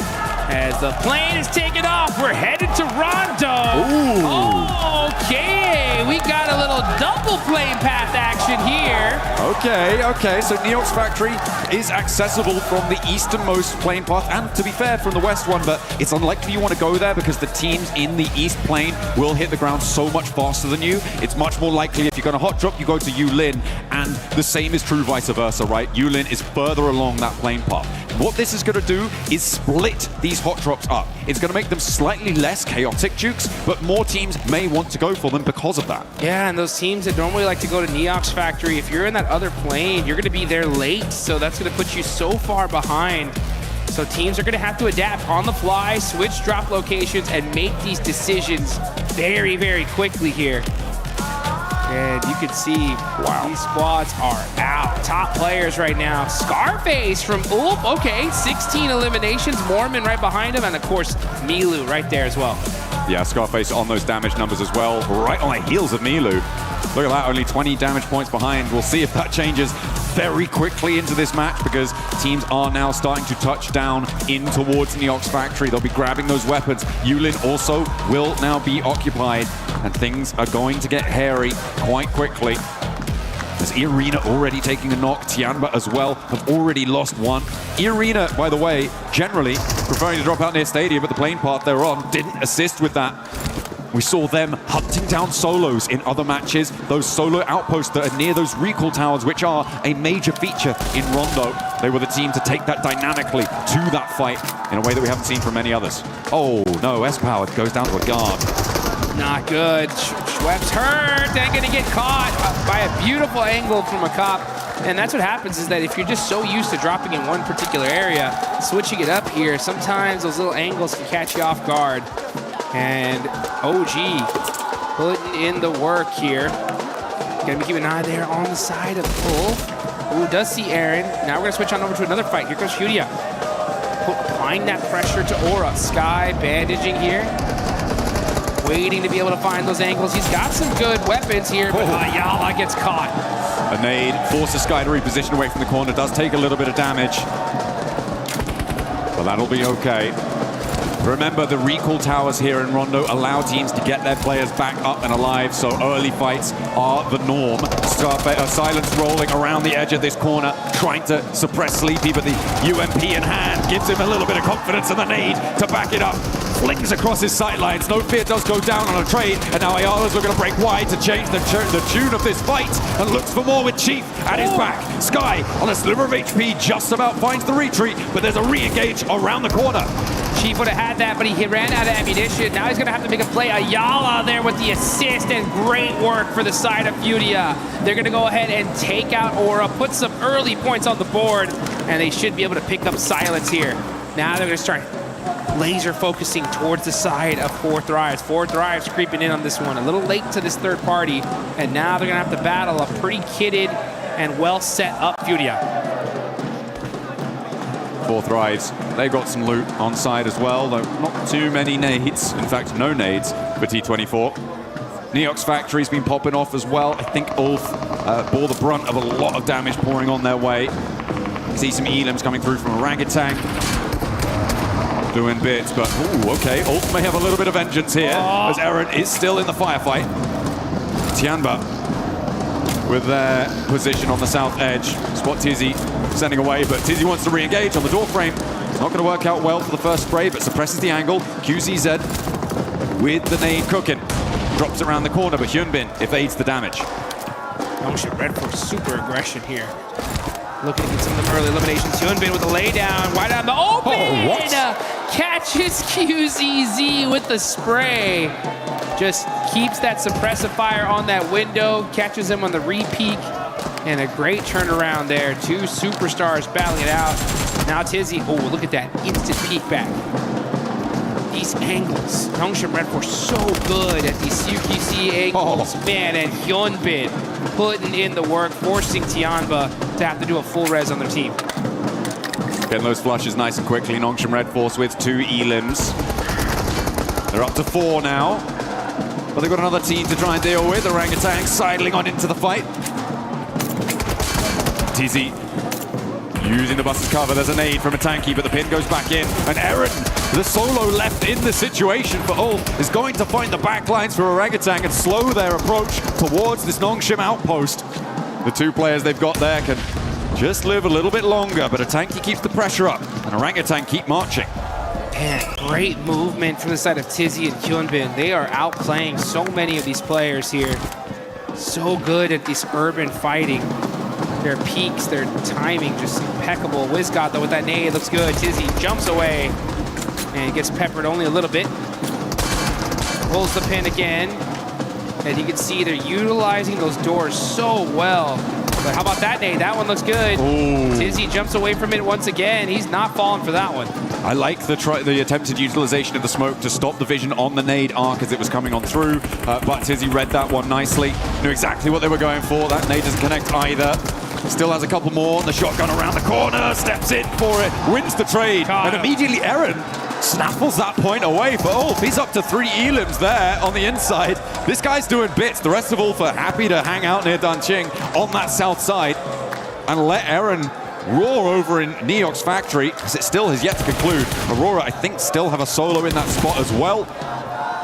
As the plane is taking off, we're headed to Rondo. Ooh. Okay, we got a little double plane path action here. Okay, so Neox Factory is accessible from the easternmost plane path, and to be fair, from the west one, but it's unlikely you want to go there because the teams in the east plane will hit the ground so much faster than you. It's much more likely if you're going to hot drop, you go to Yulin, and the same is true vice versa, right? Yulin is further along that plane path. What this is going to do is split these hot drops up. It's going to make them slightly less chaotic, Jukes, but more teams may want to go for them because of that. Yeah, and those teams that normally like to go to Neox Factory, if you're in that other plane, you're going to be there late, so that's going to put you so far behind. So teams are going to have to adapt on the fly, switch drop locations, and make these decisions very, very quickly here. And you can see, these squads are out. Top players right now. Scarface from Ulf, okay, 16 eliminations. Mormon right behind him, and of course, Milu right there as well. Yeah, Scarface on those damage numbers as well, right on the heels of Milu. Look at that, only 20 damage points behind. We'll see if that changes very quickly into this match, because teams are now starting to touch down in towards Neox Factory. They'll be grabbing those weapons. Yulin also will now be occupied, and things are going to get hairy quite quickly. As Irina already taking a knock, Tianba as well have already lost one. Irina, by the way, generally preferring to drop out near Stadium, but the plane path they're on didn't assist with that. We saw them hunting down solos in other matches, those solo outposts that are near those recall towers, which are a major feature in Rondo. They were the team to take that dynamically to that fight in a way that we haven't seen from many others. Oh no, S-Power goes down to a guard. Not good. Schwepp's hurt and gonna get caught by a beautiful angle from a cop. And that's what happens, is that if you're just so used to dropping in one particular area, switching it up here, sometimes those little angles can catch you off guard. And OG putting in the work here. Gonna be keeping an eye there on the side of the pull. Ooh, does see Aaron. Now we're gonna switch on over to another fight. Here goes Furia. Applying that pressure to Aura. Sky bandaging here. Waiting to be able to find those angles. He's got some good weapons here, but Ayala gets caught. A nade forces Sky to reposition away from the corner. Does take a little bit of damage, but that'll be okay. Remember, the recall towers here in Rondo allow teams to get their players back up and alive, so early fights are the norm. Silence rolling around the edge of this corner, trying to suppress Sleepy, but the UMP in hand gives him a little bit of confidence, and the nade to back it up. Flings across his sightlines. No Fear does go down on a trade, and now Ayala's looking to break wide to change the tune of this fight, and looks for more with Chief at his back. Sky on a sliver of HP just about finds the retreat, but there's a re-engage around the corner. Chief would have had that, but he ran out of ammunition. Now he's going to have to make a play. Ayala there with the assist, and great work for the side of Furia. They're going to go ahead and take out Aura, put some early points on the board, and they should be able to pick up Silence here. Now they're going to start laser focusing towards the side of Four Thrives. Four Thrives creeping in on this one. A little late to this third party, and now they're going to have to battle a pretty kitted and well set up Furia. Four Thrives, they've got some loot on side as well, though not too many nades. In fact, no nades for T24. Neox Factory's been popping off as well. I think Ulf bore the brunt of a lot of damage pouring on their way. See some elims coming through from Orangutan. Doing bits, but ooh, okay. Ulf may have a little bit of vengeance here, as Eren is still in the firefight. Tianba with their position on the south edge. Spot Tizzy sending away, but Tizzy wants to re-engage on the door frame. It's not going to work out well for the first spray, but suppresses the angle. QCZ with the nade cooking. Drops around the corner, but Hyunbin evades the damage. Red for super aggression here. Looking to get some of them early eliminations. Hyunbin with the laydown, wide out in the open! Catches QZZ with the spray. Just keeps that suppressive fire on that window, catches him on the re-peek, and a great turnaround there. Two superstars battling it out. Now Tizzy, oh, look at that instant peek back. These angles. Nongshim Red Force so good at these CQC angles. Man, and Hyunbin putting in the work, forcing Tianba to have to do a full res on their team. Getting those flushes nice and quickly. Nongshim Red Force with 2 elims. They're up to 4 now. But they've got another team to try and deal with. Orangutan sidling on into the fight. Tizzy using the bus as cover. There's a nade from a tanky, but the pin goes back in. And Eren, the solo left in the situation for Ulf, is going to find the backlines for Orangutan and slow their approach towards this Nongshim outpost. The 2 players they've got there can just live a little bit longer, but a tanky keeps the pressure up, and Orangutan keep marching. Man, great movement from the side of Tizzy and Hyunbin. They are outplaying so many of these players here. So good at this urban fighting. Their peaks, their timing, just impeccable. Wizgot, though, with that nade, looks good. Tizzy jumps away and gets peppered only a little bit. Pulls the pin again. And you can see they're utilizing those doors so well. But how about that nade? That one looks good. Tizzy jumps away from it once again. He's not falling for that one. I like the attempted utilization of the smoke to stop the vision on the nade arc as it was coming on through. But Tizzy read that one nicely. Knew exactly what they were going for. That nade doesn't connect either. Still has a couple more. The shotgun around the corner. Steps in for it. Wins the trade. And immediately Eren snaffles that point away for Ulf. He's up to 3 elims there on the inside. This guy's doing bits. The rest of Ulf are happy to hang out near Danqing on that south side and let Eren roar over in Neok's factory, because it still has yet to conclude. Aurora, I think, still have a solo in that spot as well.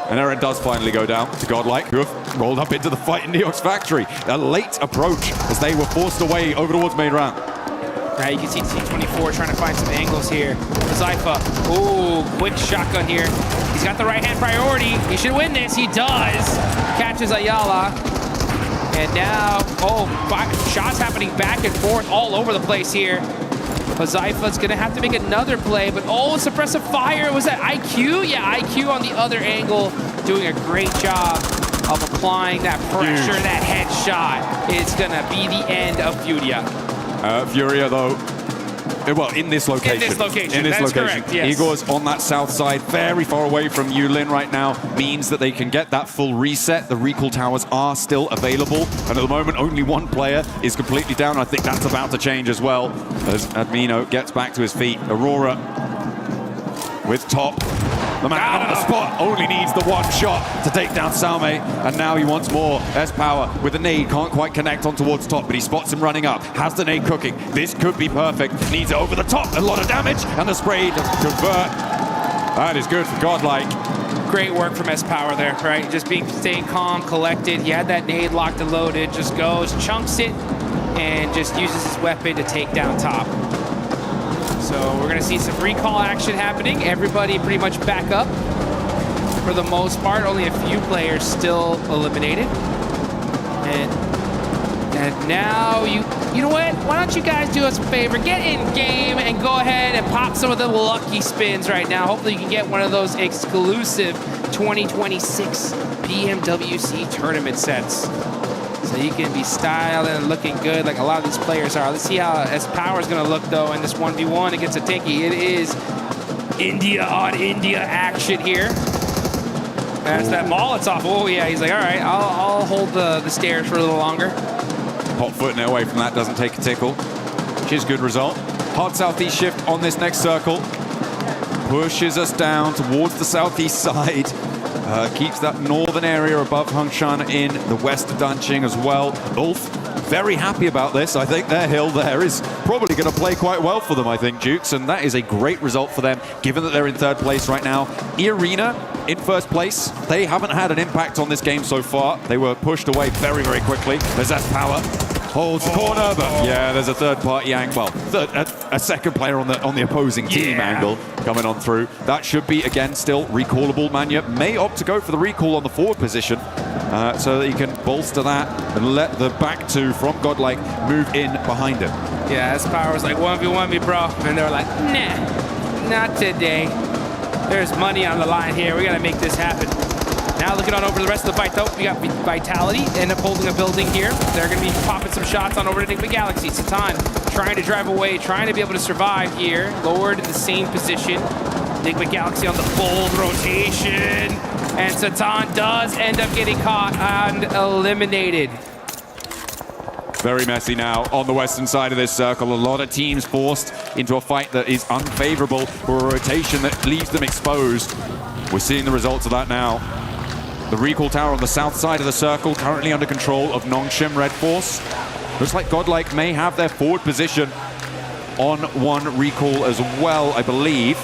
And Eren does finally go down to Godlike, who have rolled up into the fight in Neok's factory. A late approach as they were forced away over towards main round. Now you can see T24 trying to find some angles here. Zypha, ooh, quick shotgun here. He's got the right-hand priority. He should win this. He does. Catches Ayala. And now, shots happening back and forth all over the place here. But Zypha's gonna have to make another play, but suppressive fire. Was that IQ? Yeah, IQ on the other angle, doing a great job of applying that pressure, that headshot. It's gonna be the end of Furia. Furia, though, well, in this location. That's correct, yes. Igor's on that south side, very far away from Yulin right now, means that they can get that full reset. The recall towers are still available, and at the moment, only one player is completely down. I think that's about to change as well, as Admino gets back to his feet. Aurora with top. The man on the spot only needs the one shot to take down Salme, and now he wants more. S-Power with the nade, can't quite connect on towards top, but he spots him running up, has the nade cooking. This could be perfect, needs it over the top, a lot of damage, and the spray to convert. That is good for Godlike. Great work from S-Power there, right? Just staying calm, collected. He had that nade locked and loaded, just goes, chunks it, and just uses his weapon to take down top. So we're gonna see some recall action happening. Everybody pretty much back up for the most part. Only a few players still eliminated. And now you know what? Why don't you guys do us a favor? Get in game and go ahead and pop some of the lucky spins right now. Hopefully you can get one of those exclusive 2026 PMWC tournament sets. So you can be styled and looking good like a lot of these players are. Let's see how S-Power is going to look, though, in this 1v1 against Ateki. It is India on India action here. That's that Molotov. Oh, yeah, he's like, all right, I'll hold the stairs for a little longer. Hot footing it away from that, doesn't take a tickle, which is good result. Hard southeast shift on this next circle. Pushes us down towards the southeast side. Keeps that northern area above Hongshan in the west of Danqing as well. Ulf, very happy about this. I think their hill there is probably going to play quite well for them, I think, Jukes, and that is a great result for them, given that they're in third place right now. E-Arena in first place. They haven't had an impact on this game so far. They were pushed away very, very quickly. There's S-Power. Holds the corner, but yeah, there's a third-party angle. Well, a second player on the opposing team angle coming on through. That should be, again, still recallable. Manya may opt to go for the recall on the forward position so that he can bolster that and let the back two from Godlike move in behind him. Yeah, S-Power was like, 1v1 me, bro. And they were like, nah, not today. There's money on the line here. We got to make this happen. Now looking on over the rest of the fight, though, we got Vitality, end up holding a building here. They're going to be popping some shots on over to Enigma Galaxy. Satan trying to drive away, trying to be able to survive here. Lord in the same position. Enigma Galaxy on the bold rotation. And Satan does end up getting caught and eliminated. Very messy now on the western side of this circle. A lot of teams forced into a fight that is unfavorable for a rotation that leaves them exposed. We're seeing the results of that now. The recall tower on the south side of the circle, currently under control of Nongshim Red Force. Looks like Godlike may have their forward position on one recall as well, I believe.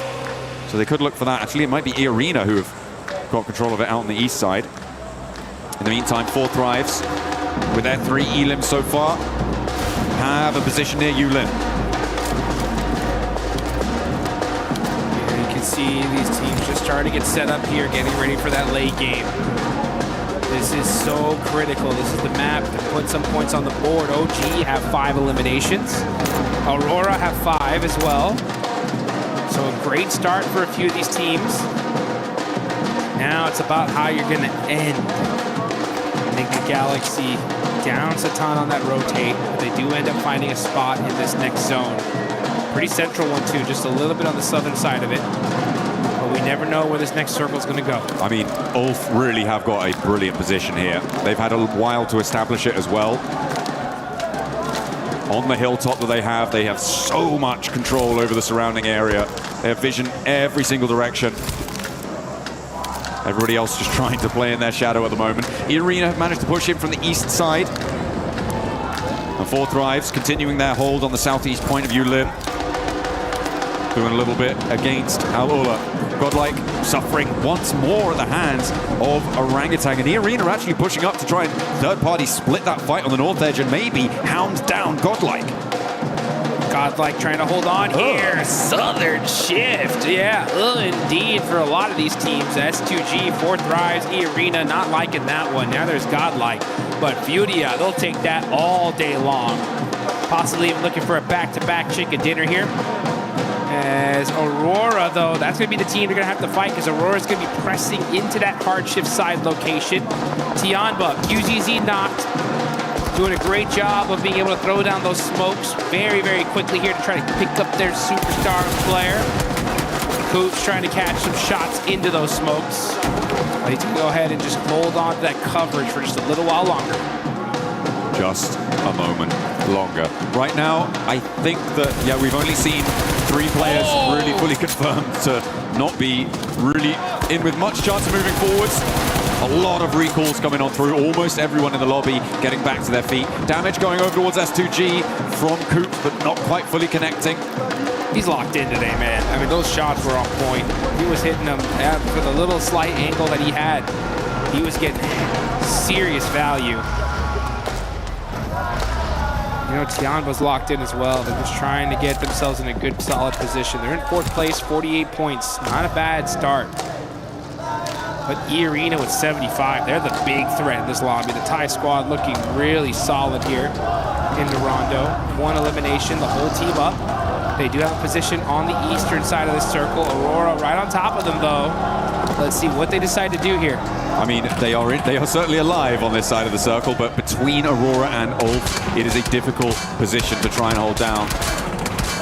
So they could look for that. Actually, it might be E-Arena who have got control of it out on the east side. In the meantime, 4 Thrives, with their 3 elims so far, have a position near Yulin. Here you can see these teams just starting to get set up here, getting ready for that late game. This is so critical. This is the map to put some points on the board. OG have 5 eliminations. Aurora have 5 as well. So a great start for a few of these teams. Now it's about how you're going to end. I think the Galaxy Downs a ton on that rotate. They do end up finding a spot in this next zone. Pretty central one too, just a little bit on the southern side of it. But we never know where this next circle is going to go. I mean, Ulf really have got a brilliant position here. They've had a while to establish it as well. On the hilltop that they have so much control over the surrounding area. They have vision every single direction. Everybody else just trying to play in their shadow at the moment. E-Arena managed to push in from the east side. And Four Thrives continuing their hold on the southeast point of Yulim. Doing a little bit against Al-Ula. Godlike suffering once more at the hands of Orangutan. And E-Arena are actually pushing up to try and third-party split that fight on the north edge and maybe hound down Godlike. Godlike trying to hold on here. Southern shift. Yeah, indeed for a lot of these teams. S2G, Four Thrives, E-Arena, not liking that one. Now there's Godlike. But Furia, they'll take that all day long. Possibly even looking for a back-to-back chicken dinner here. As Aurora, though, that's going to be the team they're going to have to fight because Aurora's going to be pressing into that hard shift side location. Tianba, QGZ knocked. Doing a great job of being able to throw down those smokes very, very quickly here to try to pick up their superstar player. Coops trying to catch some shots into those smokes. They need to go ahead and just hold on to that coverage for just a little while longer. Just a moment longer. Right now, I think that, yeah, we've only seen 3 players really fully confirmed to not be really in with much chance of moving forwards. A lot of recalls coming on through. Almost everyone in the lobby getting back to their feet. Damage going over towards S2G from Coop, but not quite fully connecting. He's locked in today, man. I mean, those shots were on point. He was hitting them for the little slight angle that he had. He was getting serious value. You know, Tianba's locked in as well. They're just trying to get themselves in a good, solid position. They're in 4th place, 48 points. Not a bad start. But E-Arena with 75, they're the big threat in this lobby. The Thai squad looking really solid here in the Rondo. 1 elimination, the whole team up. They do have a position on the eastern side of this circle. Aurora right on top of them, though. Let's see what they decide to do here. I mean, they are certainly alive on this side of the circle, but between Aurora and Ulf, it is a difficult position to try and hold down.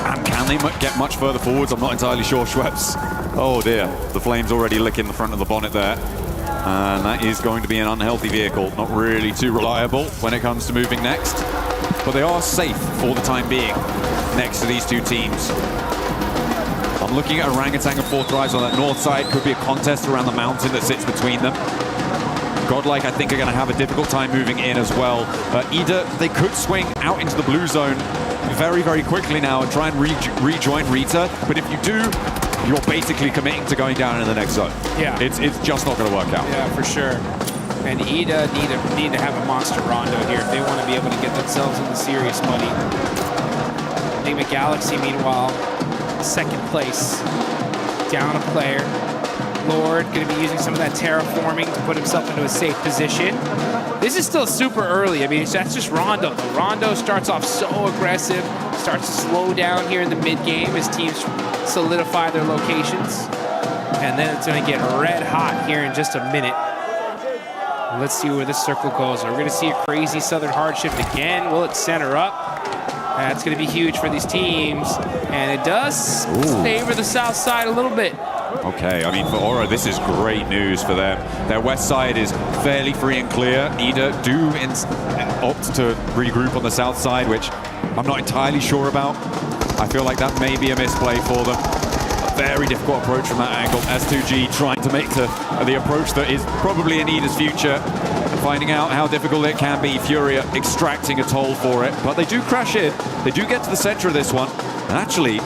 And can they get much further forwards? I'm not entirely sure, Schweppes. Oh dear, the flames already licking the front of the bonnet there. And that is going to be an unhealthy vehicle. Not really too reliable when it comes to moving next. But they are safe for the time being next to these 2 teams. I'm looking at Orangutan and Four Thrives on that north side. Could be a contest around the mountain that sits between them. Godlike, I think, are going to have a difficult time moving in as well. Either they could swing out into the blue zone very, very quickly now and try and rejoin Rita. But if you do, you're basically committing to going down in the next zone. Yeah. It's just not going to work out. Yeah, for sure. And EDA need to have a monster Rondo here if they want to be able to get themselves into serious money. Enigma Galaxy, meanwhile, 2nd place, down a player. Lord going to be using some of that terraforming to put himself into a safe position. This is still super early. I mean, that's just Rondo. Rondo starts off so aggressive, starts to slow down here in the mid-game as teams solidify their locations. And then it's going to get red hot here in just a minute. Let's see where this circle goes. We're going to see a crazy southern hard shift again. Will it center up? That's going to be huge for these teams. And it does favor the south side a little bit. Okay, I mean, for Aura, this is great news for them. Their west side is fairly free and clear. Ida do opt to regroup on the south side, which I'm not entirely sure about. I feel like that may be a misplay for them. A very difficult approach from that angle. S2G trying to make the approach that is probably in Ida's future. Finding out how difficult it can be. Furia extracting a toll for it. But they do crash in. They do get to the center of this one. And actually,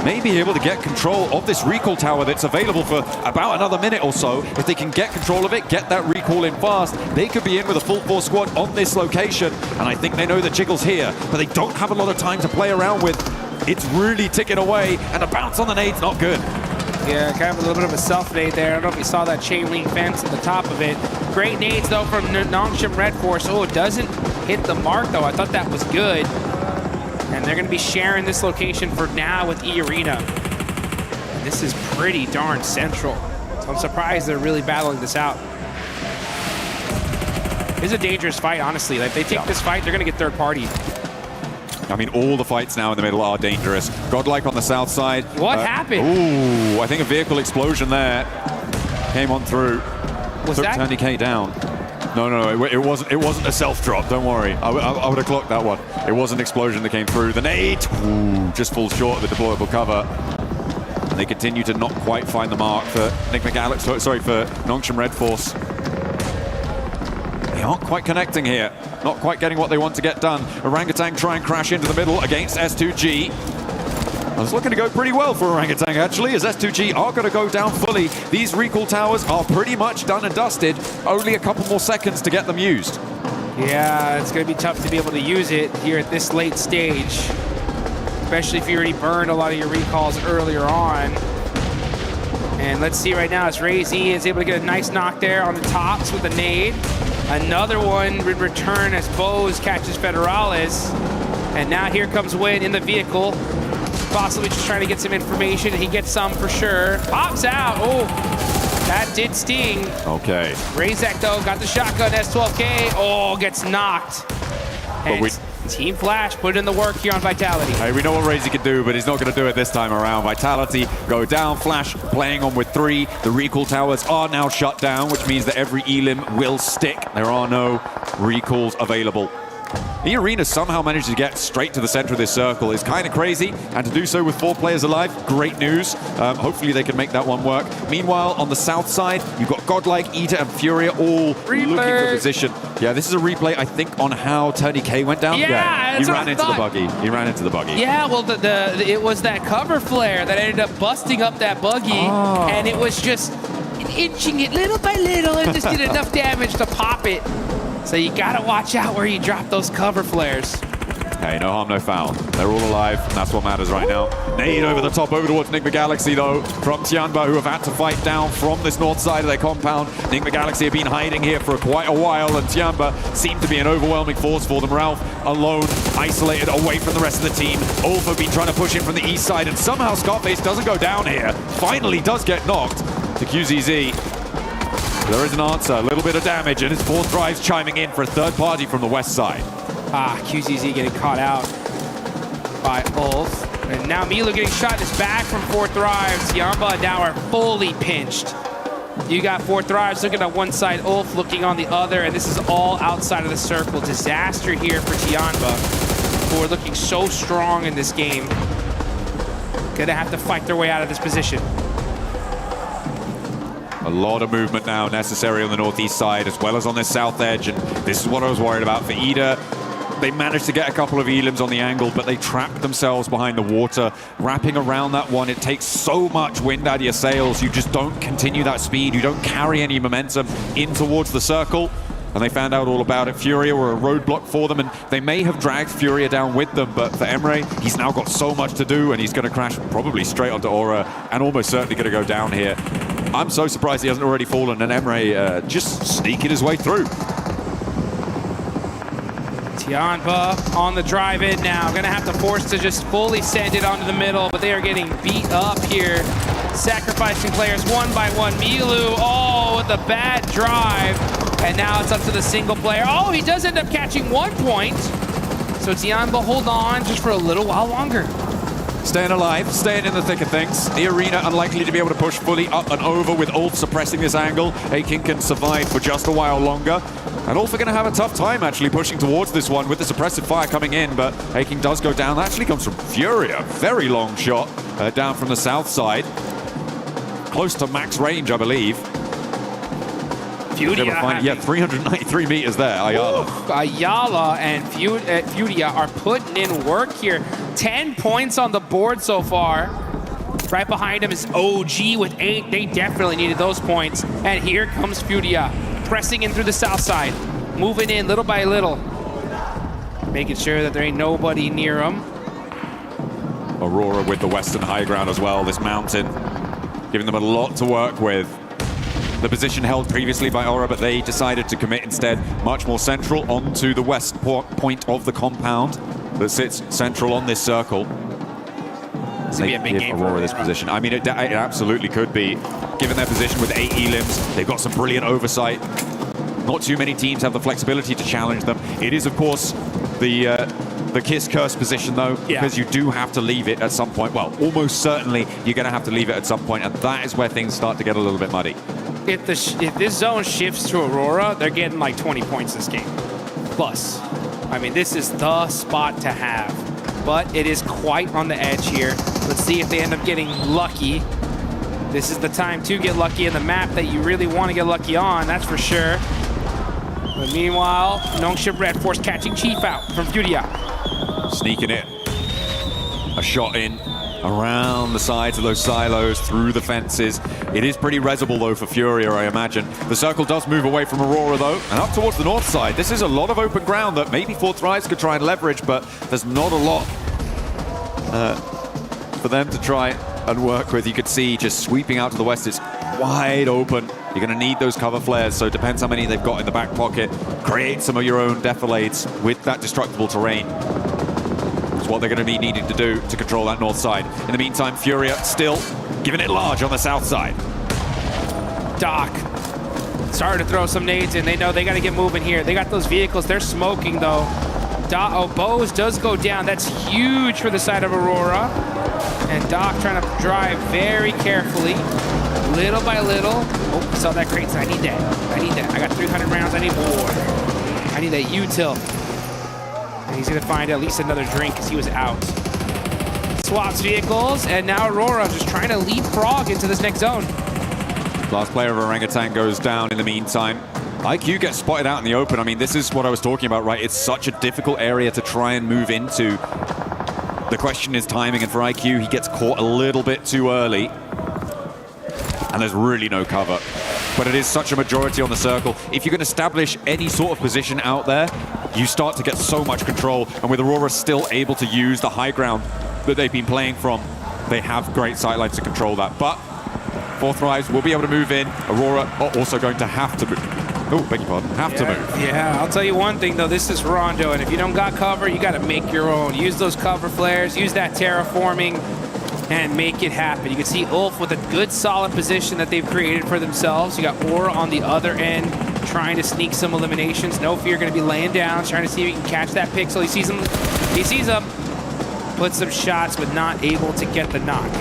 may be able to get control of this recall tower that's available for about another minute or so. If they can get control of it, get that recall in fast, they could be in with a full force squad on this location. And I think they know the Jiggle's here, but they don't have a lot of time to play around with. It's really ticking away, and the bounce on the nade's not good. Yeah, kind of a little bit of a self-nade there. I don't know if you saw that chain link fence at the top of it. Great nades, though, from Nongshim Red Force. Oh, it doesn't hit the mark, though. I thought that was good. And they're going to be sharing this location for now with E-Arena. And this is pretty darn central. So I'm surprised they're really battling this out. This is a dangerous fight, honestly. Like, if they take this fight, they're going to get third party. I mean, all the fights now in the middle are dangerous. Godlike on the south side. What happened? Ooh, I think a vehicle explosion there came on through. Was Took that? Tony K down. No, it wasn't a self-drop, don't worry. I would have clocked that one. It was an explosion that came through. The nade, just falls short of the deployable cover. And they continue to not quite find the mark for Nick McAllister, sorry, for Nongshim Red Force. They aren't quite connecting here. Not quite getting what they want to get done. Orangutan try and crash into the middle against S2G. It's looking to go pretty well for Orangutan, actually, as S2G are going to go down fully. These recall towers are pretty much done and dusted. Only a couple more seconds to get them used. Yeah, it's going to be tough to be able to use it here at this late stage, especially if you already burned a lot of your recalls earlier on. And let's see right now as Ray-Z is able to get a nice knock there on the tops with a nade. Another one in return as Bose catches Federales. And now here comes Win in the vehicle. Possibly just trying to get some information. He gets some for sure. Pops out. Oh, that did sting. Okay. Razak, though, got the shotgun. S12K. Oh, gets knocked. And Team Flash put in the work here on Vitality. Hey, we know what Razy can do, but he's not going to do it this time around. Vitality go down. Flash playing on with 3. The recall towers are now shut down, which means that every elim will stick. There are no recalls available. The arena somehow managed to get straight to the center of this circle. Is kind of crazy, and to do so with 4 players alive, great news. Hopefully they can make that one work. Meanwhile, on the south side, you've got Godlike, Ita, and Furia all looking for position. Yeah, this is a replay, I think, on how Tony K went down. Yeah, he ran into the buggy. He ran into the buggy. Yeah, well, it was that cover flare that ended up busting up that buggy, and it was just inching it little by little and just did enough damage to pop it. So you gotta watch out where you drop those cover flares. Hey, no harm, no foul. They're all alive, and that's what matters right now. Nade over the top, over towards Nick McGalaxy, though, from Tianba, who have had to fight down from this north side of their compound. Nick McGalaxy have been hiding here for quite a while, and Tianba seemed to be an overwhelming force for them. Ralph alone, isolated away from the rest of the team. Ulf have been trying to push in from the east side, and somehow Scarface doesn't go down here. Finally does get knocked to QZZ. There is an answer, a little bit of damage, and his 4th drive's chiming in for a 3rd party from the west side. QZZ getting caught out by Ulf. And now Milo getting shot in his back from 4th drives. Yamba now are fully pinched. You got 4th drives looking at one side, Ulf looking on the other, and this is all outside of the circle. Disaster here for Tianba, who are looking so strong in this game. Gonna have to fight their way out of this position. A lot of movement now necessary on the northeast side as well as on this south edge, and this is what I was worried about for Ida. They managed to get a couple of elims on the angle, but they trapped themselves behind the water. Wrapping around that one, it takes so much wind out of your sails. You just don't continue that speed. You don't carry any momentum in towards the circle. And they found out all about it. Furia were a roadblock for them, and they may have dragged Furia down with them, but for Emre, he's now got so much to do, and he's going to crash probably straight onto Aura, and almost certainly going to go down here. I'm so surprised he hasn't already fallen, and Emre just sneaking his way through. Tianba on the drive-in now. Gonna have to force to just fully send it onto the middle, but they are getting beat up here. Sacrificing players one by one. Milu, oh, with a bad drive. And now it's up to the single player. Oh, he does end up catching 1 point. So Tianba hold on just for a little while longer. Staying alive, staying in the thick of things. The arena unlikely to be able to push fully up and over with Ulf suppressing this angle. Akin can survive for just a while longer. And Ulf are going to have a tough time actually pushing towards this one with the suppressive fire coming in, but Akin does go down. That actually comes from Furia. Very long shot down from the south side. Close to max range, I believe. Furia. Yeah, 393 meters there, Ayala. Ayala and Furia are putting in work here. 10 points on the board so far. Right behind him is OG with 8. They definitely needed those points. And here comes Furia, pressing in through the south side. Moving in little by little. Making sure that there ain't nobody near them. Aurora with the western high ground as well, this mountain. Giving them a lot to work with. The position held previously by Aura, but they decided to commit instead much more central onto the west point of the compound that sits central on this circle. It's gonna be a big game for Aurora this position. I mean, it absolutely could be. Given their position with 8 elims, they've got some brilliant oversight. Not too many teams have the flexibility to challenge them. It is, of course, the kiss curse position, though, because you do have to leave it at some point. Well, almost certainly you're going to have to leave it at some point, and that is where things start to get a little bit muddy. If this zone shifts to Aurora, they're getting like 20 points this game. Plus. I mean, this is the spot to have. But it is quite on the edge here. Let's see if they end up getting lucky. This is the time to get lucky in the map that you really want to get lucky on, that's for sure. But meanwhile, Nongshim Red Force catching Chief out from Furia. Sneaking it. A shot in around the sides of those silos, through the fences. It is pretty resible, though, for Furia, I imagine. The circle does move away from Aurora, though, and up towards the north side. This is a lot of open ground that maybe Fourth Rise could try and leverage, but there's not a lot for them to try and work with. You could see just sweeping out to the west, it's wide open. You're going to need those cover flares, so it depends how many they've got in the back pocket. Create some of your own defilades with that destructible terrain. What they're going to be needing to do to control that north side. In the meantime, Furia still giving it large on the south side. Doc starting to throw some nades in. They know they got to get moving here. They got those vehicles. They're smoking, though. Bose does go down. That's huge for the side of Aurora. And Doc trying to drive very carefully, little by little. Oh, I saw that crate. I need that. I need that. I got 300 rounds. I need more. I need that util. And he's going to find at least another drink because he was out. Swaps vehicles, and now Aurora just trying to leapfrog into this next zone. Last player of Orangutan goes down in the meantime. IQ gets spotted out in the open. I mean, this is what I was talking about, right? It's such a difficult area to try and move into. The question is timing, and for IQ, he gets caught a little bit too early. And there's really no cover. But it is such a majority on the circle. If you can establish any sort of position out there, you start to get so much control. And with Aurora still able to use the high ground that they've been playing from, they have great sightlines to control that. But Fourth Rise will be able to move in. Aurora are also going to have to move. Oh, beg your pardon. Have to move. Yeah, I'll tell you one thing, though. This is Rondo, and if you don't got cover, you got to make your own. Use those cover flares. Use that terraforming. And make it happen. You can see Ulf with a good solid position that they've created for themselves. You got Aura on the other end trying to sneak some eliminations. No Fear going to be laying down, trying to see if he can catch that pixel. He sees him. He sees him. Put some shots, but not able to get the knock.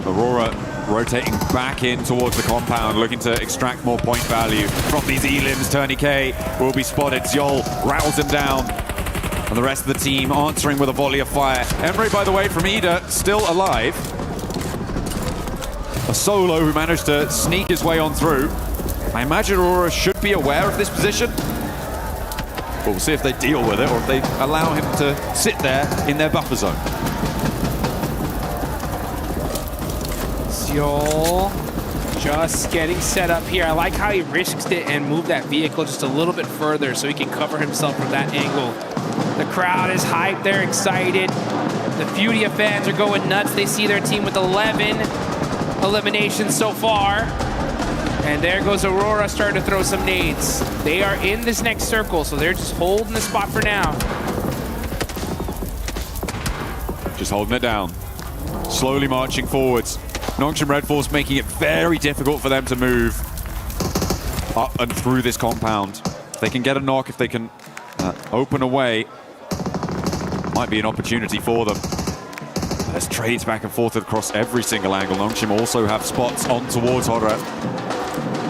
Aurora rotating back in towards the compound, looking to extract more point value from these elims. Tourniquet will be spotted. Zjol rattles him down. And the rest of the team answering with a volley of fire. Emre, by the way, from Ida, still alive. A solo who managed to sneak his way on through. I imagine Aurora should be aware of this position. But we'll see if they deal with it or if they allow him to sit there in their buffer zone. Zjol just getting set up here. I like how he risks it and moved that vehicle just a little bit further so he can cover himself from that angle. The crowd is hyped, they're excited. The Furia fans are going nuts. They see their team with 11 eliminations so far. And there goes Aurora starting to throw some nades. They are in this next circle, so they're just holding the spot for now. Just holding it down. Slowly marching forwards. Nongshim Red Force making it very difficult for them to move up and through this compound. If they can get a knock, if they can open away, might be an opportunity for them. There's trades back and forth across every single angle. Nongshim also have spots on towards Horror,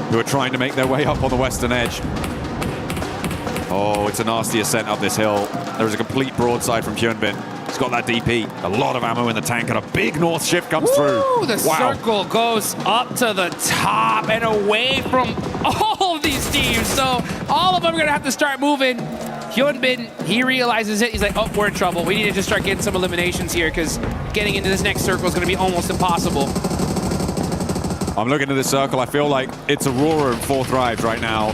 who are trying to make their way up on the western edge. Oh, it's a nasty ascent up this hill. There is a complete broadside from Hyunbin. He's got that DP, a lot of ammo in the tank, and a big north shift comes through. The circle goes up to the top and away from all of these teams. So all of them are going to have to start moving. Hyunbin, he realizes it. He's like, oh, we're in trouble. We need to just start getting some eliminations here because getting into this next circle is going to be almost impossible. I'm looking at this circle. I feel like it's Aurora and Fourth Rise right now,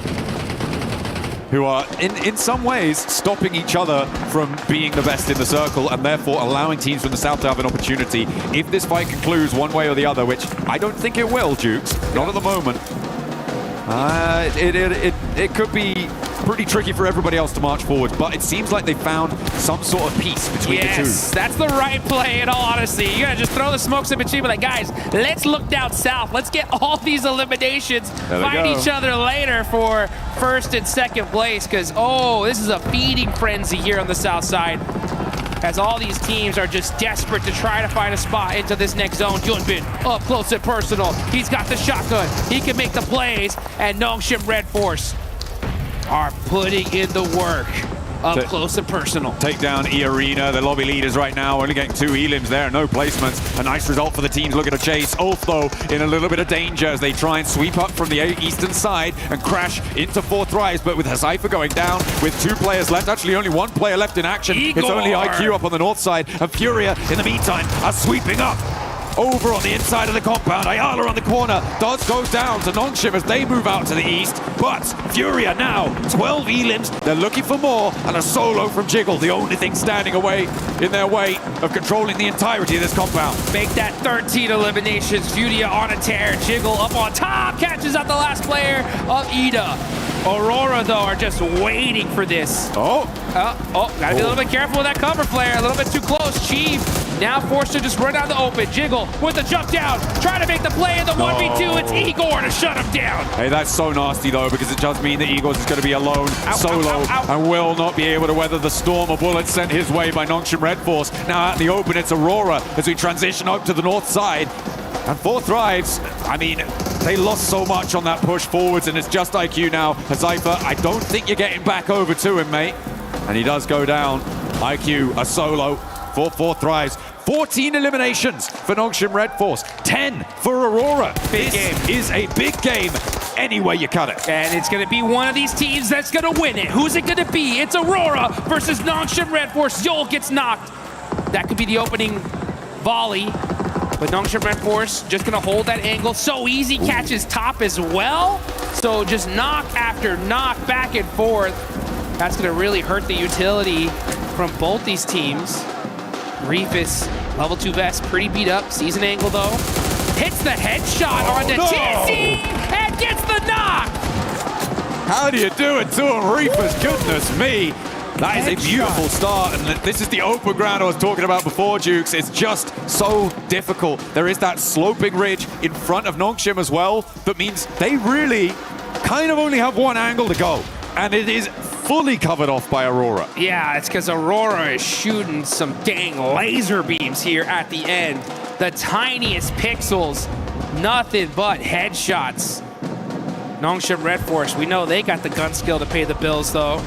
who are in some ways stopping each other from being the best in the circle and therefore allowing teams from the south to have an opportunity. If this fight concludes one way or the other, which I don't think it will, Jukes, not at the moment. It could be pretty tricky for everybody else to march forward, but it seems like they found some sort of peace between the two. Yes, that's the right play in all honesty. You gotta just throw the smokes in between, but like, guys, let's look down south. Let's get all these eliminations, fight each other later for first and second place, because, oh, this is a feeding frenzy here on the south side, as all these teams are just desperate to try to find a spot into this next zone. Hyunbin up close and personal. He's got the shotgun. He can make the plays, and Nongshim Red Force are putting in the work. Up close and personal. Take down E-Arena, the lobby leaders right now, only getting 2 elims there, no placements. A nice result for the teams looking to chase. Ulf, though, in a little bit of danger as they try and sweep up from the eastern side and crash into 4 thrives, but with Hazaifa going down, with 2 players left, actually only 1 player left in action. Igor. It's only IQ up on the north side, and Furia, in the meantime, are sweeping up. Over on the inside of the compound, Ayala on the corner. Doz goes down to Nongshim as they move out to the east. But Furia now, 12 elims. They're looking for more, and a solo from Jiggle, the only thing standing in their way of controlling the entirety of this compound. Make that 13 eliminations. Furia on a tear. Jiggle up on top, catches out the last player of Ida. Aurora, though, are just waiting for this. Gotta be a little bit careful with that cover flare. A little bit too close. Chief now forced to just run out the open. Jiggle with the jump down, trying to make the play in the 1v2. It's Igor to shut him down. Hey, that's so nasty, though, because it does mean that Igor's is going to be alone, solo, and will not be able to weather the storm of bullets sent his way by Nongshim Red Force. Now out in the open, it's Aurora as we transition up to the north side. And 4 thrives, I mean, they lost so much on that push forwards, and it's just IQ now. Hazaifa, I don't think you're getting back over to him, mate. And he does go down. IQ, a solo for 4 thrives. 14 eliminations for Nongshim Red Force, 10 for Aurora. Big this game. is a big game, any way you cut it. And it's going to be one of these teams that's going to win it. Who's it going to be? It's Aurora versus Nongshim Red Force. Yol gets knocked. That could be the opening volley. But Nongshim Red Force just going to hold that angle. So easy, catches top as well. So just knock after knock, back and forth. That's going to really hurt the utility from both these teams. Reefus, level 2 vest, pretty beat up. Sees an angle though. Hits the headshot onto TC and gets the knock. How do you do it to him, Reefus? Goodness me. That is a beautiful start, and this is the open ground I was talking about before, Jukes. It's just so difficult. There is that sloping ridge in front of Nongshim as well. That means they really kind of only have 1 angle to go, and it is fully covered off by Aurora. Yeah, it's because Aurora is shooting some dang laser beams here at the end. The tiniest pixels, nothing but headshots. Nongshim Red Force, we know they got the gun skill to pay the bills though.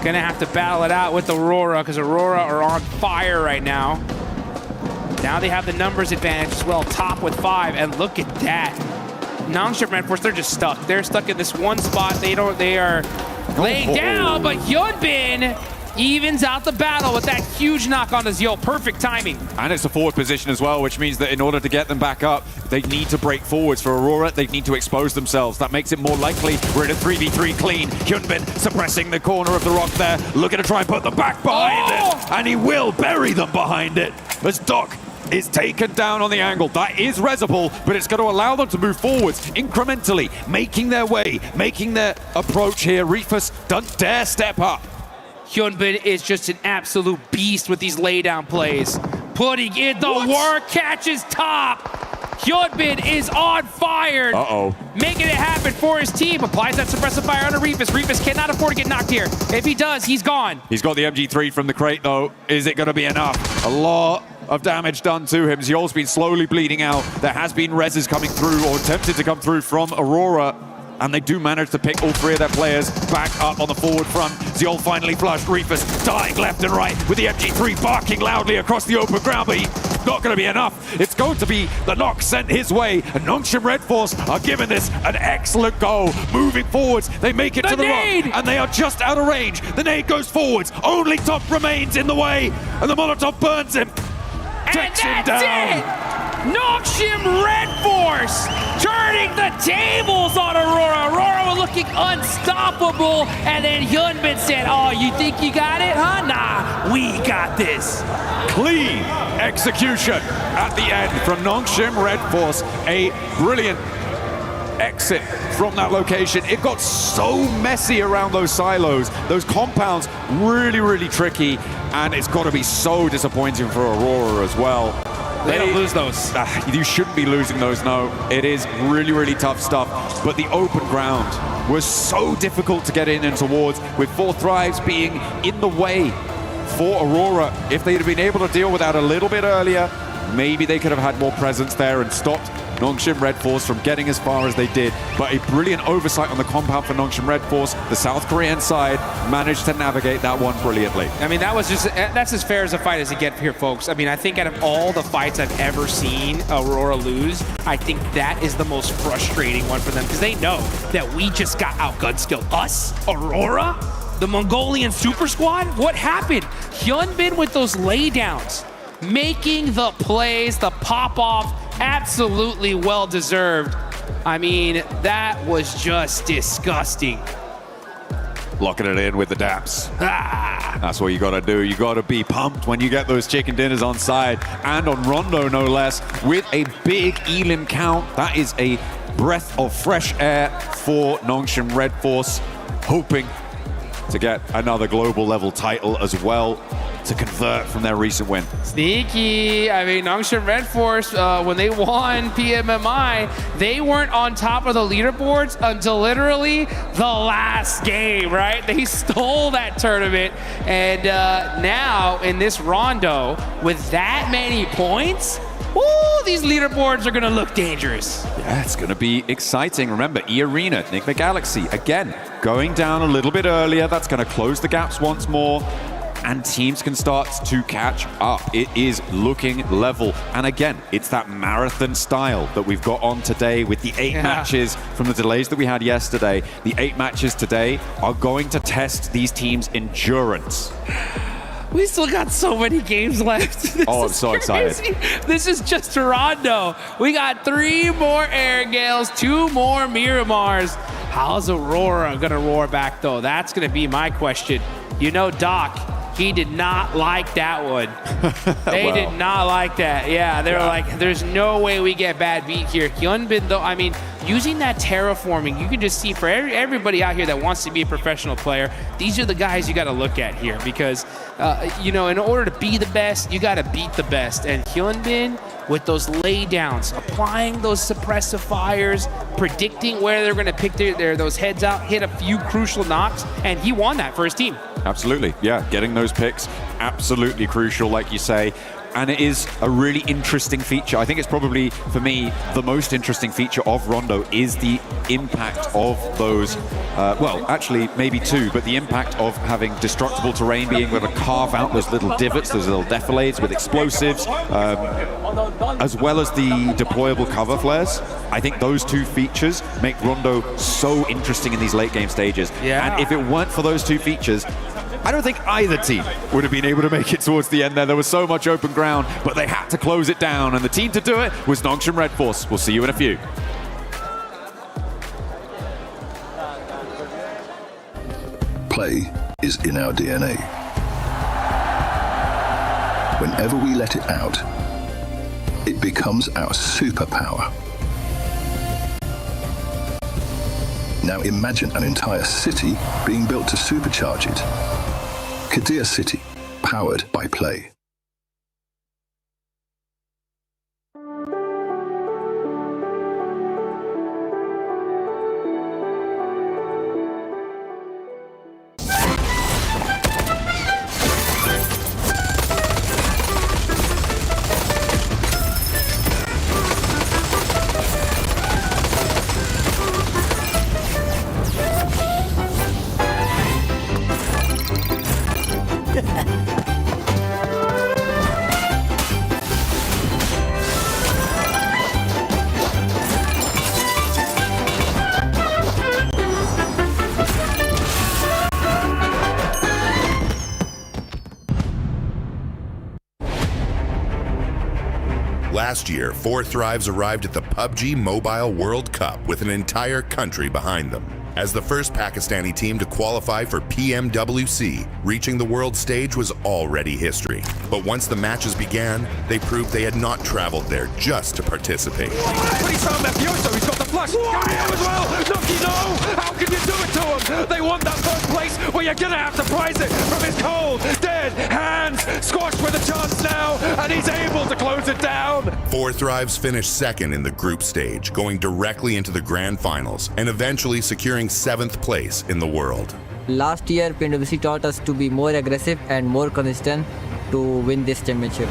Gonna have to battle it out with Aurora because Aurora are on fire right now. Now they have the numbers advantage as well, top with 5, and look at that. Nongshim Red Force, they're just stuck. They're stuck in this one spot. They are laying down, but Hyunbin evens out the battle with that huge knock on the Zio. Perfect timing. And it's a forward position as well, which means that in order to get them back up, they need to break forwards. For Aurora, they need to expose themselves. That makes it more likely. We're in a 3v3 clean. Hyunbin suppressing the corner of the rock there, looking to try and put them back behind it. And he will bury them behind it as Doc is taken down on the angle. That is resible, but it's going to allow them to move forwards incrementally, making their way, making their approach here. Reefus don't dare step up. Hyunbin is just an absolute beast with these laydown plays. Putting in the work, catches top. Hyunbin is on fire. Making it happen for his team. Applies that suppressive fire onto Reefus. Reefus cannot afford to get knocked here. If he does, he's gone. He's got the MG3 from the crate, though. Is it going to be enough? A lot of damage done to him. Ziol's been slowly bleeding out. There has been reses coming through, or attempted to come through from Aurora. And they do manage to pick all 3 of their players back up on the forward front. Ziol finally flushed. Reefus dying left and right with the MG3 barking loudly across the open ground, but he's not going to be enough. It's going to be the knock sent his way, and Nongshim Red Force are giving this an excellent go. Moving forwards, they make it to the rock, and they are just out of range. The nade goes forwards. Only Top remains in the way, and the Molotov burns him. Takes him down. Nongshim Red Force turning the tables on Aurora. Aurora was looking unstoppable, and then Hyunbin said, "Oh, you think you got it, huh? Nah, we got this." Clean execution at the end from Nongshim Red Force. A brilliant exit from that location. It got so messy around those silos, those compounds, really, really tricky, and it's got to be so disappointing for Aurora as well. They don't lose those. You shouldn't be losing those, no. It is really, really tough stuff. But the open ground was so difficult to get in and towards, with 4 Thrives being in the way for Aurora. If they'd have been able to deal with that a little bit earlier, maybe they could have had more presence there and stopped Nongshim Red Force from getting as far as they did. But a brilliant oversight on the compound for Nongshim Red Force. The South Korean side managed to navigate that one brilliantly. I mean, that's as fair as a fight as it gets here, folks. I mean, I think out of all the fights I've ever seen Aurora lose, I think that is the most frustrating one for them, because they know that we just got outgun skilled. Us, Aurora, the Mongolian Super Squad. What happened? Hyunbin with those laydowns, making the plays, the pop-off, absolutely well-deserved. I mean, that was just disgusting. Locking it in with the daps. That's what you got to do. You got to be pumped when you get those chicken dinners on side, and on Rondo, no less, with a big elim count. That is a breath of fresh air for Nongshim Red Force, hoping to get another global level title as well, to convert from their recent win. Sneaky. I mean, Nongshim Red Force, when they won PMMI, they weren't on top of the leaderboards until literally the last game, right? They stole that tournament, and now in this rondo, with that many points, woo, these leaderboards are gonna look dangerous. Yeah, it's gonna be exciting. Remember, E-Arena, Enigma Galaxy, again, going down a little bit earlier. That's gonna close the gaps once more, and teams can start to catch up. It is looking level. And again, it's that marathon style that we've got on today with the 8 matches from the delays that we had yesterday. The 8 matches today are going to test these teams' endurance. We still got so many games left. I'm so excited. This is just Rondo. We got 3 more Air Gales, 2 more Miramars. How's Aurora gonna roar back though? That's gonna be my question. You know, Doc, he did not like that one. They did not like that. Yeah, they were like, there's no way we get bad beat here. Hyunbin, though, I mean, using that terraforming, you can just see for everybody out here that wants to be a professional player, these are the guys you got to look at here, because, you know, in order to be the best, you got to beat the best. And Hyunbin, with those laydowns, applying those suppressive fires, predicting where they're going to pick those heads out, hit a few crucial knocks, and he won that for his team. Absolutely, yeah. Getting those picks, absolutely crucial, like you say. And it is a really interesting feature. I think it's probably, for me, the most interesting feature of Rondo is the impact of those, well, actually, maybe 2, but the impact of having destructible terrain, being able to carve out those little divots, those little defilades with explosives, as well as the deployable cover flares. I think those 2 features make Rondo so interesting in these late game stages. Yeah. And if it weren't for those 2 features, I don't think either team would have been able to make it towards the end there. There was so much open ground, but they had to close it down, and the team to do it was Nongshim Red Force. We'll see you in a few. Play is in our DNA. Whenever we let it out, it becomes our superpower. Now imagine an entire city being built to supercharge it. Kadir City, powered by Play. Last year, 4 Thrives arrived at the PUBG Mobile World Cup with an entire country behind them. As the first Pakistani team to qualify for PMWC, reaching the world stage was already history. But once the matches began, they proved they had not traveled there just to participate. But he's found Mafioso, he's got the flash. Gario as well. Nucky, no! How can you do it to him? They want that first place, well, you're gonna have to prize it from his cold, dead hands. Squashed with a chance now, and he's able to close it down. 4 Thrives finished second in the group stage, going directly into the grand finals, and eventually securing 7th place in the world. Last year, PMWC taught us to be more aggressive and more consistent to win this championship.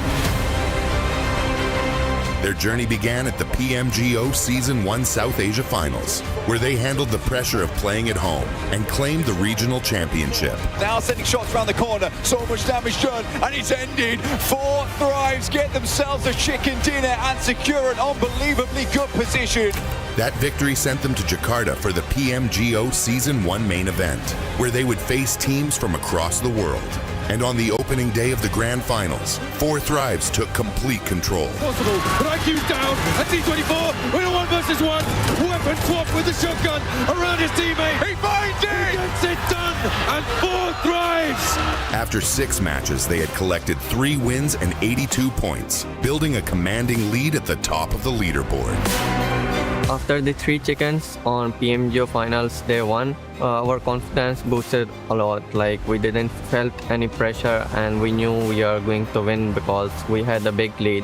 Their journey began at the PMGO Season 1 South Asia Finals, where they handled the pressure of playing at home and claimed the regional championship. Now sending shots around the corner, so much damage done, and it's ended. 4 Thrives get themselves a chicken dinner and secure an unbelievably good position. That victory sent them to Jakarta for the PMGO Season 1 main event, where they would face teams from across the world. And on the opening day of the grand finals, 4 Thrives took complete control. Possible, but IQ's down. At T24, we're a 1 versus 1. Weapon swap with the shotgun around his teammate. He finds it! He gets it done, and 4 Thrives! After 6 matches, they had collected 3 wins and 82 points, building a commanding lead at the top of the leaderboard. After the 3 chickens on PMGO Finals Day 1, our confidence boosted a lot. Like, we didn't felt any pressure and we knew we are going to win because we had a big lead.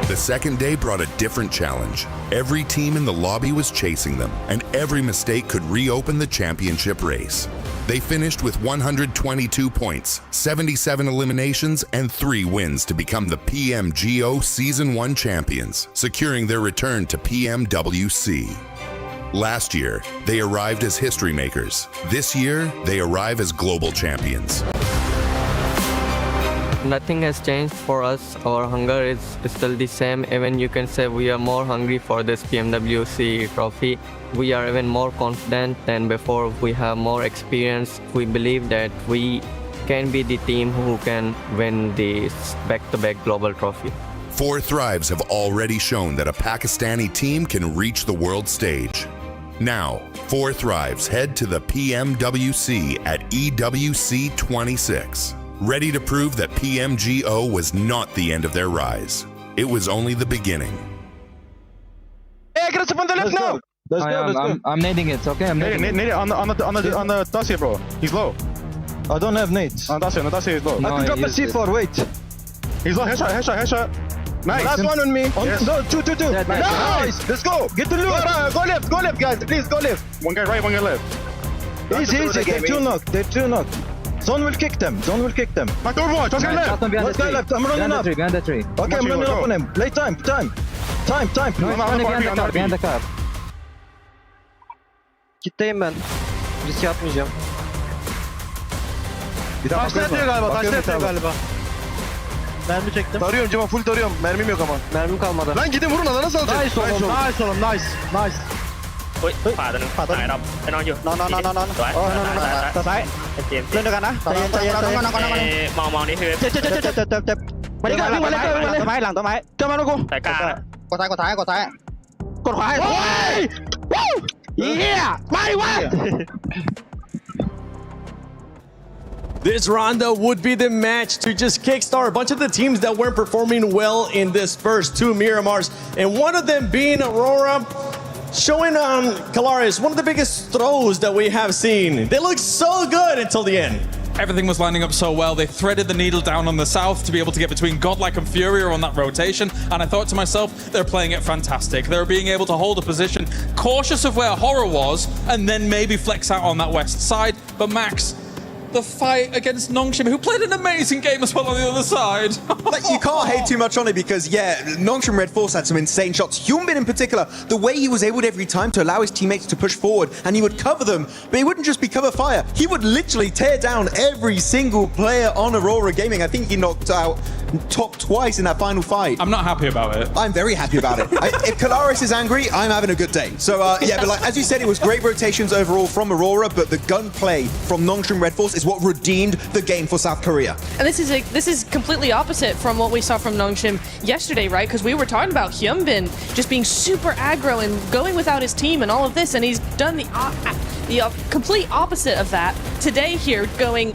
The second day brought a different challenge. Every team in the lobby was chasing them, and every mistake could reopen the championship race. They finished with 122 points, 77 eliminations, and 3 wins to become the PMGO Season 1 champions, securing their return to PMWC. Last year, they arrived as history makers. This year, they arrive as global champions. Nothing has changed for us. Our hunger is still the same. Even you can say we are more hungry for this PMWC trophy. We are even more confident than before. We have more experience. We believe that we can be the team who can win this back-to-back global trophy. 4 Thrives have already shown that a Pakistani team can reach the world stage. Now, 4 Thrives head to the PMWC at EWC 26. Ready to prove that PMGO was not the end of their rise. It was only the beginning. Hey, get us up on the left now! Let's go. I'm nading it, okay? I'm nading it. Nade it on the Dacia, bro. He's low. I don't have nades. On Dacia is low. No, I can drop a C4, wait. He's low, headshot. Nice. Last one on me. Yes. No, two. Nice. Let's go. Get the loot. Go left, guys. Please, go left. One guy right, one guy left. Easy. They're 2 knocked. Zone will kick them. My door watch. Let's go left. Let's go left. I'm running up. Behind the tree. Okay, I'm running up on him. Late time. No, behind the car. Kitleyim ben. Risk yapmayacağım. Taşla yatıyor galiba. Mermi çektim. Tarıyorum Cema, full tarıyorum. Mermim yok ama. Mermim kalmadı. Lan gidin vurun, alana salacak. Nice oğlum. Nice. เฮ้ยขวาตัวนึงซ้ายเราไปนอนอยู่สวยซ้ายเล่นด้วยกันนะใจเย็นมองนี่คือเจ็บมาดิกันวิ่งมาเลยหลังต้นไม้เจอมาลูกกู สายกลางกดซ้ายกดขวาให้วู้เฮียไม่วะ This rondo would be the match to just kickstart a bunch of the teams that weren't performing well in this first 2 Miramars, and one of them being Aurora, showing Calaris one of the biggest throws that we have seen. They look so good until the end. Everything was lining up so well. They threaded the needle down on the south to be able to get between Godlike and Furier on that rotation. And I thought to myself, they're playing it fantastic. They're being able to hold a position, cautious of where Horror was, and then maybe flex out on that west side. But Max, the fight against Nongshim, who played an amazing game as well on the other side. Like, you can't hate too much on it because, yeah, Nongshim Red Force had some insane shots. Hyunbin in particular, the way he was able every time to allow his teammates to push forward and he would cover them, but he wouldn't just be cover fire. He would literally tear down every single player on Aurora Gaming. I think he knocked out top twice in that final fight. I'm not happy about it. I'm very happy about it. If Kalaris is angry, I'm having a good day. So yeah, but like, as you said, it was great rotations overall from Aurora, but the gunplay from Nongshim Red Force is what redeemed the game for South Korea. And this is completely opposite from what we saw from Nongshim yesterday, right? Because we were talking about Hyunbin just being super aggro and going without his team and all of this, and he's done the complete opposite of that today here, going,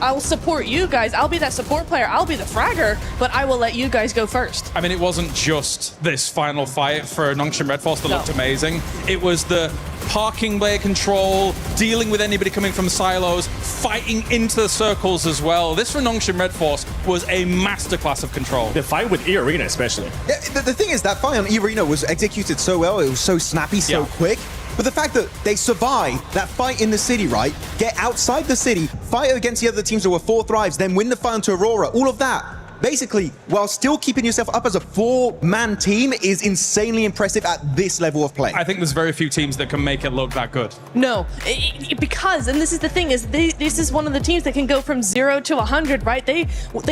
I'll support you guys. I'll be that support player. I'll be the fragger, but I will let you guys go first. I mean, it wasn't just this final fight for Nongshim Red Force that looked amazing. It was the parking bay control, dealing with anybody coming from silos, fighting into the circles as well. This for Nongshim Red Force was a masterclass of control. The fight with E-Arena especially. Yeah, the thing is, that fight on E-Arena was executed so well. It was so snappy, so quick. But the fact that they survived that fight in the city, right? Get outside the city, fight against the other teams that were 4 thrives, then win the fight onto Aurora, all of that, basically, while still keeping yourself up as a 4-man team, is insanely impressive at this level of play. I think there's very few teams that can make it look that good. No, because, and this is the thing, is this is one of the teams that can go from 0 to 100, right? They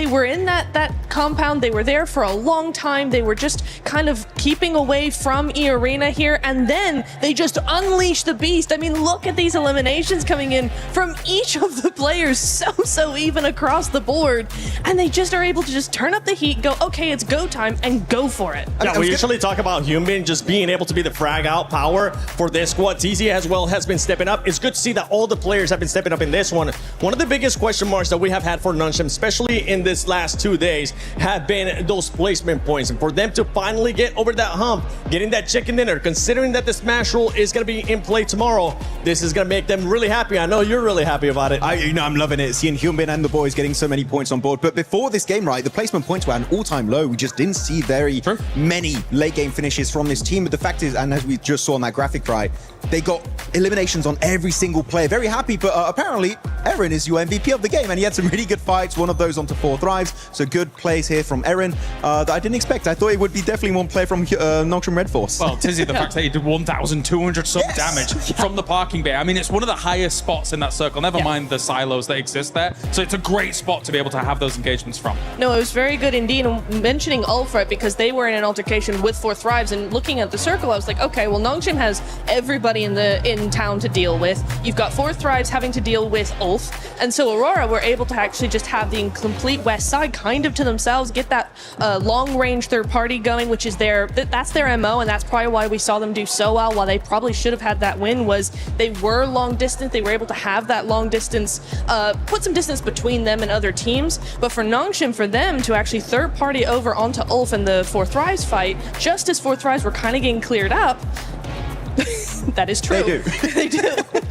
were in that compound, they were there for a long time, they were just kind of keeping away from E-Arena here, and then they just unleashed the beast. I mean, look at these eliminations coming in from each of the players, so even across the board, and they just are able to just turn up the heat, go, okay, it's go time, and go for it. Yeah, we usually talk about Hyunbin just being able to be the frag out power for this squad. TZ as well has been stepping up. It's good to see that all the players have been stepping up in this one. One of the biggest question marks that we have had for Nongshim, especially in this last 2 days, have been those placement points. And for them to finally get over that hump, getting that chicken dinner, considering that the Smash rule is going to be in play tomorrow, this is going to make them really happy. I know you're really happy about it. I'm loving it, seeing Hyunbin and the boys getting so many points on board. But before this game, right, the placement points were at an all-time low. We just didn't see very many late game finishes from this team. But the fact is, and as we just saw on that graphic, right, they got eliminations on every single player. Very happy, but apparently Eren is your MVP of the game, and he had some really good fights, one of those onto 4 thrives. So good plays here from Eren that I didn't expect. I thought it would be definitely one play from Nongshim Red Force. Well, Tizzy, the fact that he did 1,200 some damage from the parking bay. I mean, it's one of the highest spots in that circle, never mind the silos that exist there. So it's a great spot to be able to have those engagements from. No, it was very good indeed. And mentioning Ulfred, because they were in an altercation with 4 thrives, and looking at the circle, I was like, okay, well, Nongshim has everybody in town to deal with. You've got 4 thrives having to deal with Ulf, and so Aurora were able to actually just have the complete west side kind of to themselves, get that long-range third party going, which is that's their MO, and that's probably why we saw them do so well. While they probably should have had that win, was they were long distance, they were able to have that long distance, put some distance between them and other teams. But for Nongshim, for them to actually third party over onto Ulf in the 4 thrives fight, just as 4 thrives were kind of getting cleared up. That is true. They do. They do.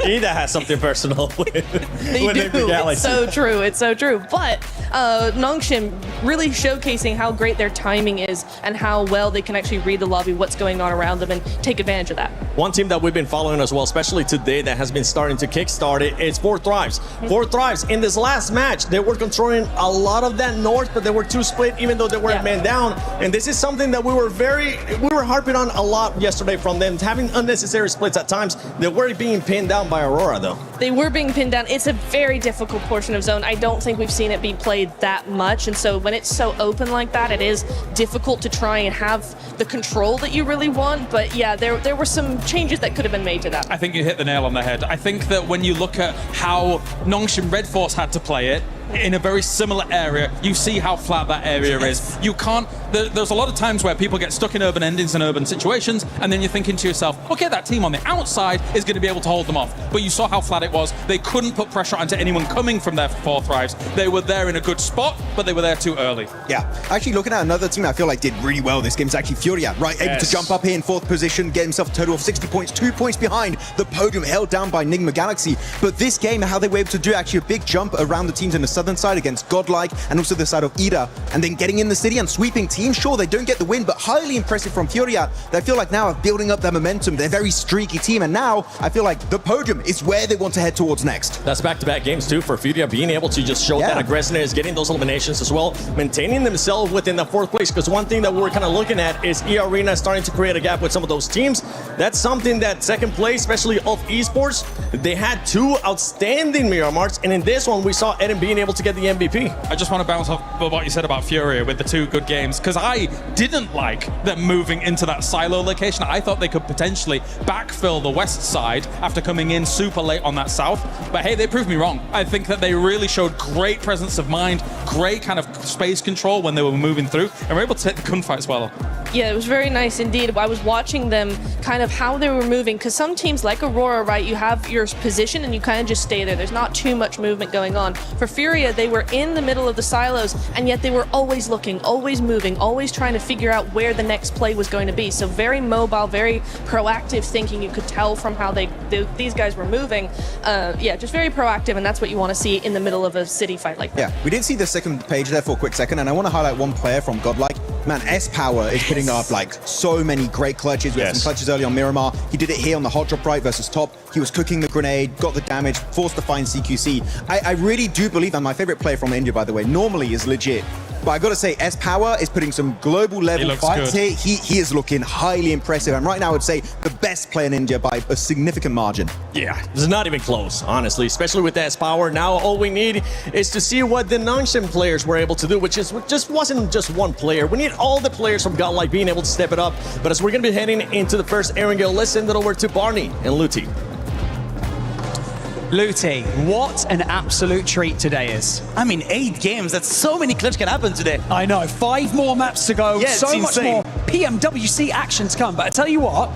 Ida has something personal with They do. It's so true. It's so true. But Nongshim really showcasing how great their timing is and how well they can actually read the lobby, what's going on around them, and take advantage of that. One team that we've been following as well, especially today, that has been starting to kickstart it, is 4 thrives. 4 thrives. In this last match, they were controlling a lot of that north, but they were 2 split, even though they were man down. And this is something that we were harping on a lot yesterday from them, having unnecessary splits at times. They were being pinned down by Aurora, though. They were being pinned down. It's a very difficult portion of zone. I don't think we've seen it be played that much, and so when it's so open like that, it is difficult to try and have the control that you really want. But yeah, there were some changes that could have been made to that. I think you hit the nail on the head. I think that when you look at how Nongshim Red Force had to play it, in a very similar area, you see how flat that area is. You can't, there's a lot of times where people get stuck in urban endings and urban situations, and then you're thinking to yourself, okay, that team on the outside is going to be able to hold them off. But you saw how flat it was. They couldn't put pressure onto anyone coming from their 4 thrives. They were there in a good spot, but they were there too early. Yeah, actually looking at another team I feel like did really well this game is actually Furia, right? Able to jump up here in 4th position, get himself a total of 60 points, 2 points behind the podium, held down by Nigma Galaxy. But this game, how they were able to do actually a big jump around the teams in the southern side against Godlike and also the side of Ida, and then getting in the city and sweeping teams. Sure, they don't get the win, but highly impressive from Furia. They feel like now are building up their momentum. They're a very streaky team, and now I feel like the podium is where they want to head towards next. That's back-to-back games too for Furia, being able to just show that aggressiveness, getting those eliminations as well, maintaining themselves within the 4th place, because one thing that we're kind of looking at is E-Arena starting to create a gap with some of those teams. That's something that second place, especially of esports, they had 2 outstanding Miramarts, and in this one we saw Eden being able to get the MVP. I just want to bounce off what you said about Furia with the 2 good games, because I didn't like them moving into that silo location. I thought they could potentially backfill the west side after coming in super late on that south, but hey, they proved me wrong. I think that they really showed great presence of mind, great kind of space control when they were moving through, and were able to take the gunfights well. Yeah, it was very nice indeed. I was watching them, kind of how they were moving, because some teams like Aurora, right, you have your position and you kind of just stay there. There's not too much movement going on. For Furia, they were in the middle of the silos, and yet they were always looking, always moving, always trying to figure out where the next play was going to be. So very mobile, very proactive thinking. You could tell from how these guys were moving. Yeah, just very proactive, and that's what you want to see in the middle of a city fight like that. Yeah, we did see the second page there for a quick second, and I want to highlight one player from Godlike. Man, S-Power is putting up like so many great clutches. We had some clutches early on Miramar. He did it here on the hot drop right versus top. He was cooking the grenade, got the damage, forced to find CQC. I really do believe, and my favorite player from India, by the way, normally is legit. But I got to say, S-Power is putting some global level fights here. He is looking highly impressive. And right now, I would say the best player in India by a significant margin. Yeah, it's not even close, honestly, especially with S-Power. Now all we need is to see what the Nongshim players were able to do, which just wasn't just one player. We need all the players from Godlike being able to step it up. But as we're going to be heading into the first Erangel, let's send it over to Barney and Luti. Luti, what an absolute treat today is. I mean, 8 games, that's so many clutch can happen today. I know, 5 more maps to go, yeah, so much more PMWC action to come. But I tell you what,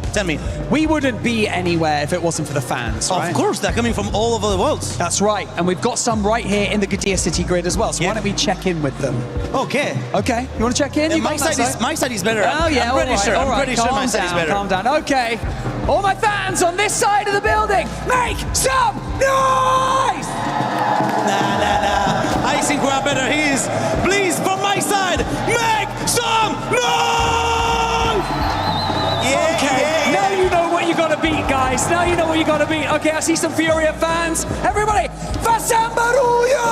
we wouldn't be anywhere if it wasn't for the fans, right? Of course, they're coming from all over the world. That's right, and we've got some right here in the Gadir City grid as well, so why don't we check in with them? Okay. Okay, you want to check in? Yeah, my side is better. Oh yeah, I'm pretty sure. I'm pretty sure my side is better. Calm down, okay. All my fans on this side of the building, make some noise! Nah. I think we're better. Please, from my side, make some noise! Okay, now you know what you gotta beat, guys. Now you know what you gotta beat. Okay, I see some Furia fans. Everybody, Fasambaruyo!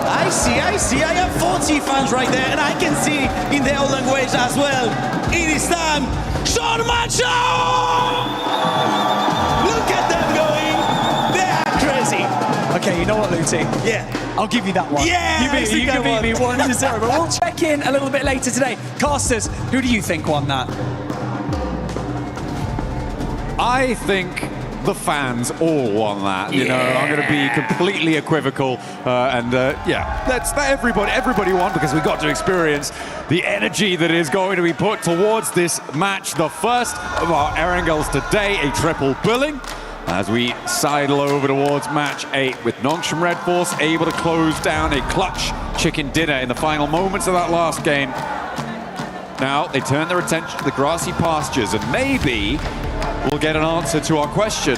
I see. I have 40 fans right there, and I can see in their own language as well. It is time. Shormacho! Look at them going. They are crazy. Okay, you know what, Luti? Yeah. I'll give you that one. Yeah, you can beat me 1-0, but we'll check in a little bit later today. Casters, who do you think won that? I think the fans all won that. You know, I'm going to be completely equivocal, yeah, that's everybody won because we got to experience the energy that is going to be put towards this match, the first of our Erangels today, a triple billing. As we sidle over towards match 8 with Nongshim Red Force able to close down a clutch chicken dinner in the final moments of that last game. Now they turn their attention to the grassy pastures, and maybe we'll get an answer to our question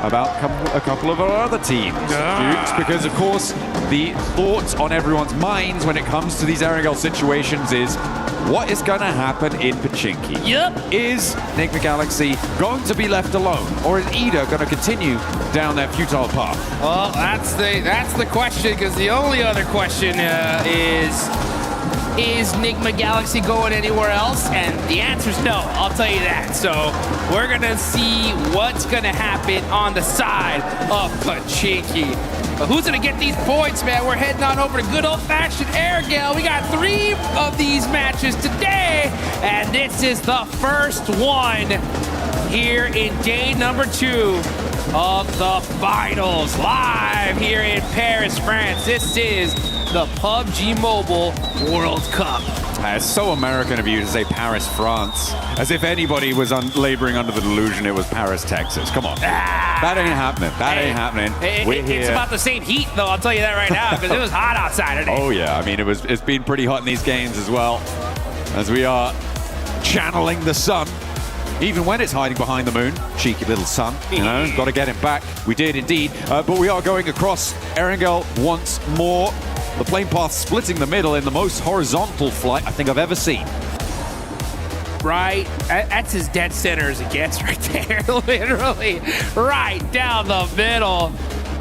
about a couple of our other teams, Dukes, because of course the thoughts on everyone's minds when it comes to these Erangel situations is what is going to happen in Pachinki? Yep. Is Enigma Galaxy going to be left alone, or is Ida going to continue down their futile path? Well, that's the question, because the only other question is Enigma Galaxy going anywhere else? And the answer is no, I'll tell you that. So we're gonna see what's gonna happen on the side of Pachinki. But who's gonna get these points, man? We're heading on over to good old-fashioned Erangel. We got 3 of these matches today, and this is the first one here in day number 2 of the finals, live here in Paris, France. This is the PUBG Mobile World Cup. It's so American of you to say Paris, France, as if anybody was laboring under the delusion it was Paris, Texas. Come on. That ain't happening. That ain't happening. It's about the same heat, though, I'll tell you that right now, because it was hot outside today. Oh, yeah. I mean, it's been pretty hot in these games as well, as we are channeling the sun. Even when it's hiding behind the moon, cheeky little sun, you know, got to get him back. We did indeed, but we are going across Erangel once more. The plane path splitting the middle in the most horizontal flight I think I've ever seen. Right, that's as dead center as it gets right there, literally, right down the middle.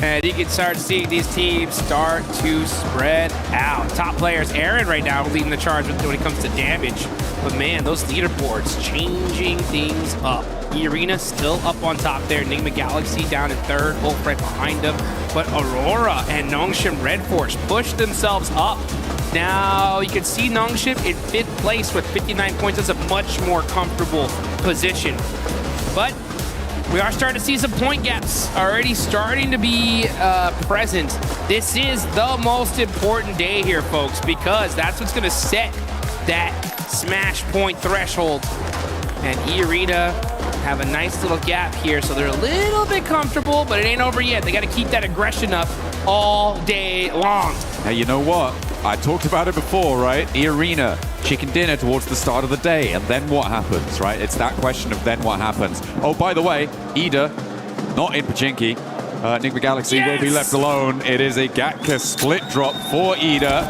And you can start seeing these teams start to spread out. Top players, Aaron right now leading the charge when it comes to damage. But man, those leaderboards changing things up. E-Arena still up on top there. Enigma Galaxy down in third, Wolf right behind them. But Aurora and Nongshim Red Force push themselves up. Now you can see Nongshim in 5th place with 59 points. That's a much more comfortable position. But we are starting to see some point gaps already starting to be present. This is the most important day here, folks, because that's what's going to set that smash point threshold. And E-Arena have a nice little gap here, so they're a little bit comfortable, but it ain't over yet. They got to keep that aggression up all day long. Hey, you know what? I talked about it before, right? E-Arena, chicken dinner towards the start of the day, and then what happens, right? It's that question of then what happens. Oh, by the way, Ida, not in Pachinki. Enigma Galaxy will be left alone. It is a Gatka split drop for Ida.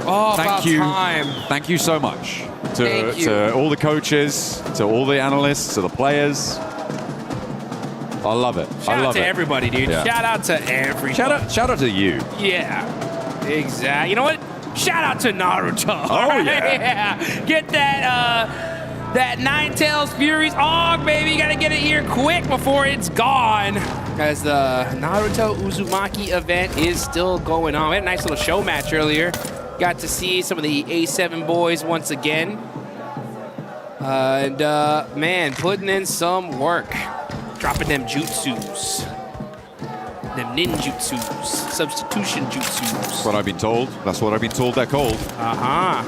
Oh, Thank you. time. Thank you so much to all the coaches, to all the analysts, to the players. I love it. Shout I love out to it. everybody, dude. Yeah. Shout out to everybody. Shout out to you. Yeah, exactly. You know what? Shout out to Naruto. Oh, yeah. Get that that Ninetales Furies Og, baby. You gotta get it here quick before it's gone. As the Naruto Uzumaki event is still going on. We had a nice little show match earlier. Got to see some of the A7 boys once again. Man, putting in some work. Dropping them jutsus. Them ninjutsus. Substitution jutsus. That's what I've been told. That's what I've been told they're called. Uh-huh.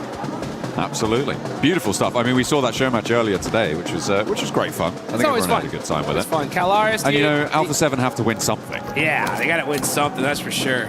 Absolutely. Beautiful stuff. I mean, we saw that show match earlier today, which was great fun. I think always everyone fun. had a good time with It's it. fun. Calaris, And you know, Alpha 7 have to win something. yeah, they gotta win something, that's for sure.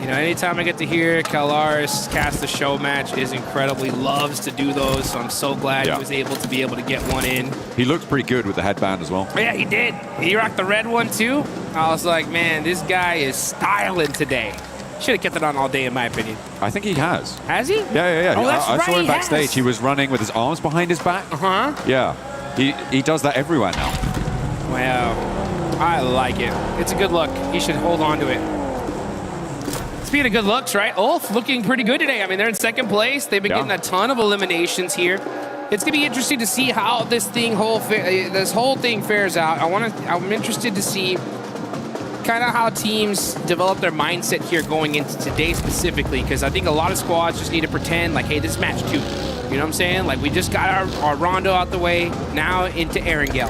You know, anytime I get to hear Calaris cast the show match is incredible. He loves to do those, so I'm so glad he was able to get one in. He looked pretty good with the headband as well. Yeah, he did. He rocked the red one too. I was like, man, this guy is styling today. Should have kept it on all day, in my opinion. I think he has. Has he? Yeah. Oh, that's I right, saw him he backstage. has. He was running with his arms behind his back. Uh-huh. Yeah. He does that everywhere now. Wow. I like it. It's a good look. He should hold on to it. Speaking of good looks, right? Ulf looking pretty good today. I mean, they're in second place. They've been getting a ton of eliminations here. It's gonna be interesting to see how this whole thing fares out. I'm interested to see kind of how teams develop their mindset here going into today specifically, because I think a lot of squads just need to pretend like, hey, this is match 2. You know what I'm saying? Like, we just got our Rondo out the way, now into Erangel.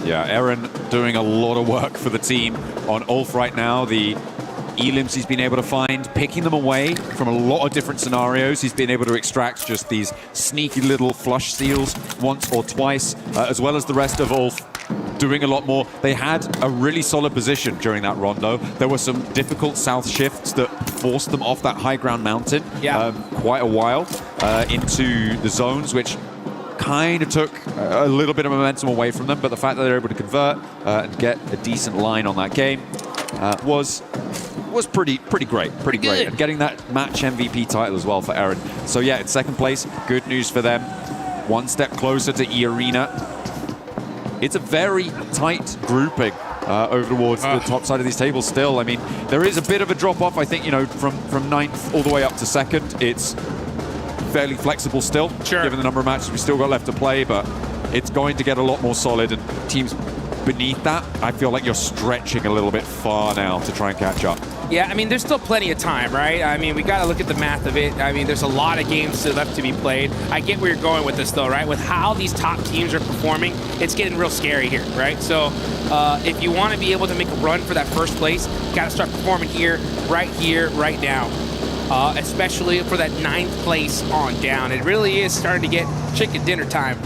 Yeah, Aaron doing a lot of work for the team on Ulf right now. The elims he's been able to find, picking them away from a lot of different scenarios. He's been able to extract just these sneaky little flush steals once or twice, as well as the rest of Ulf doing a lot more. They had a really solid position during that rondo. There were some difficult south shifts that forced them off that high ground mountain quite a while into the zones, which kind of took a little bit of momentum away from them, but the fact that they're able to convert and get a decent line on that game was pretty great, great. And getting that match MVP title as well for Aaron. So yeah, in second place, good news for them. One step closer to E-Arena. It's a very tight grouping over towards the top side of these tables still. I mean, there is a bit of a drop-off, I think, you know, from ninth all the way up to second. It's fairly flexible still, given the number of matches we still got left to play, but it's going to get a lot more solid, and teams beneath that, I feel like you're stretching a little bit far now to try and catch up. Yeah, I mean, there's still plenty of time, right? I mean, we got to look at the math of it. I mean, there's a lot of games still left to be played. I get where you're going with this, though, right? With how these top teams are performing, it's getting real scary here, right? So if you want to be able to make a run for that first place, you got to start performing here, right now. Especially for that 9th place on down. It really is starting to get chicken dinner time.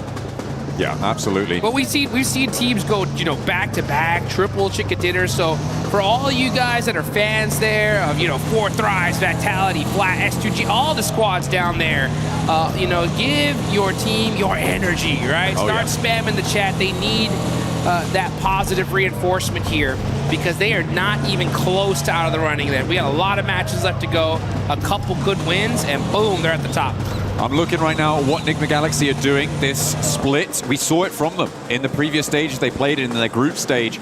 Yeah, absolutely. But we've seen teams go, you know, back-to-back, triple chicken dinner. So for all you guys that are fans there of, you know, 4 Thrives, Vitality, Flat, S2G, all the squads down there, you know, give your team your energy, right? Start spamming the chat. They need that positive reinforcement here, because they are not even close to out of the running there. We got a lot of matches left to go, a couple good wins, and boom, they're at the top. I'm looking right now at what Enigma Galaxy are doing. This split, we saw it from them in the previous stages they played in their group stage.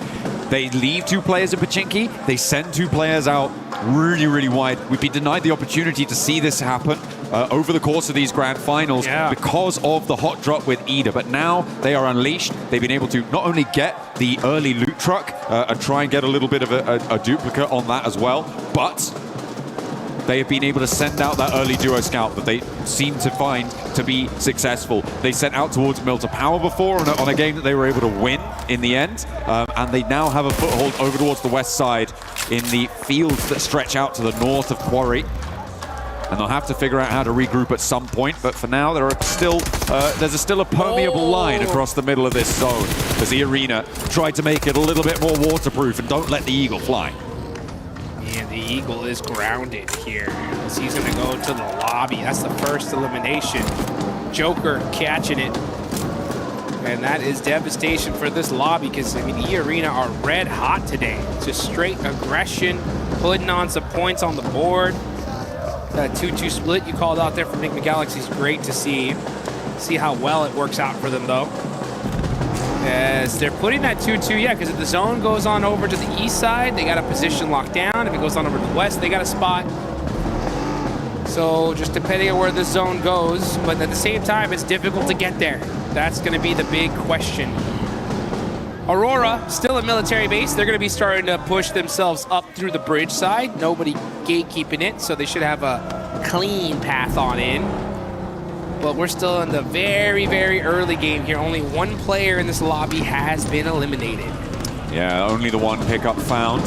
They leave 2 players in Pachinki. They send 2 players out really, really wide. We've been denied the opportunity to see this happen over the course of these grand finals because of the hot drop with Ida. But now they are unleashed. They've been able to not only get the early loot truck and try and get a little bit of a duplicate on that as well, but they have been able to send out that early duo scout that they seem to find to be successful. They sent out towards Mill to Power before on a game that they were able to win in the end, and they now have a foothold over towards the west side in the fields that stretch out to the north of Quarry. And they'll have to figure out how to regroup at some point, but for now there's still a permeable line across the middle of this zone as the Arena tried to make it a little bit more waterproof and don't let the Eagle fly. And the Eagle is grounded here. He's going to go to the lobby. That's the first elimination. Joker catching it. And that is devastation for this lobby because, I mean, the Arena are red hot today. Just straight aggression, putting on some points on the board. That 2-2 split you called out there from Enigma Galaxy is great to see. See how well it works out for them, though. As they're putting that 2-2, yeah, because if the zone goes on over to the east side, they got a position locked down. If it goes on over to the west, they got a spot. So just depending on where the zone goes, but at the same time, it's difficult to get there. That's going to be the big question. Aurora, still a military base. They're going to be starting to push themselves up through the bridge side. Nobody gatekeeping it, so they should have a clean path on in. But we're still in the very, very early game here. Only 1 player in this lobby has been eliminated. Yeah, only the 1 pickup found.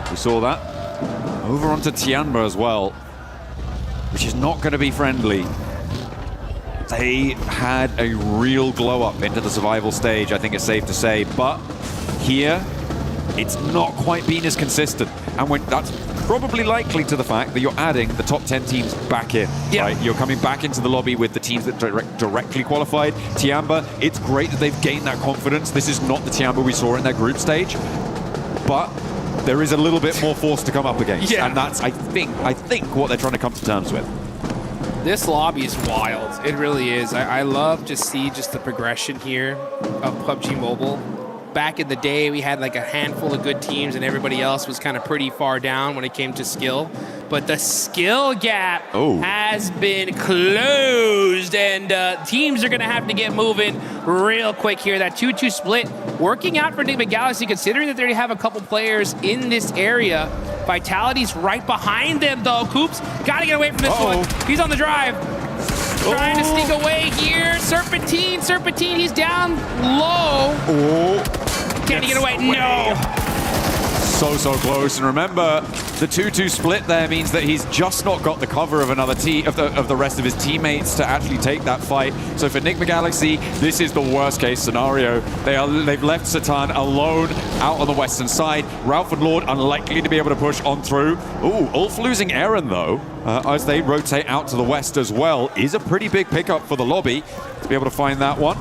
We saw that. Over onto Tianba as well, which is not going to be friendly. They had a real glow up into the survival stage, I think it's safe to say. But here, it's not quite been as consistent. And that's probably likely to the fact that you're adding the top 10 teams back in. Yeah. Right? You're coming back into the lobby with the teams that directly qualified. Tianba, it's great that they've gained that confidence. This is not the Tianba we saw in their group stage. But there is a little bit more force to come up against. Yeah. And that's, I think, what they're trying to come to terms with. This lobby is wild. It really is. I love to see just the progression here of PUBG Mobile. Back in the day, we had like a handful of good teams and everybody else was kind of pretty far down when it came to skill. But the skill gap has been closed, and teams are going to have to get moving real quick here. That 2-2 split working out for Enigma Galaxy, considering that they already have a couple players in this area. Vitality's right behind them, though. Coops got to get away from this one. He's on the drive. Trying to sneak away here. Serpentine, he's down low. Can he get away? No. So close. And remember, the 2-2 split there means that he's just not got the cover of another of the rest of his teammates to actually take that fight. So for Enigma Galaxy, this is the worst case scenario. They've left Satan alone out on the western side. Ralph and Lord unlikely to be able to push on through. Ulf losing Aaron though, as they rotate out to the west as well, is a pretty big pickup for the lobby to be able to find that one.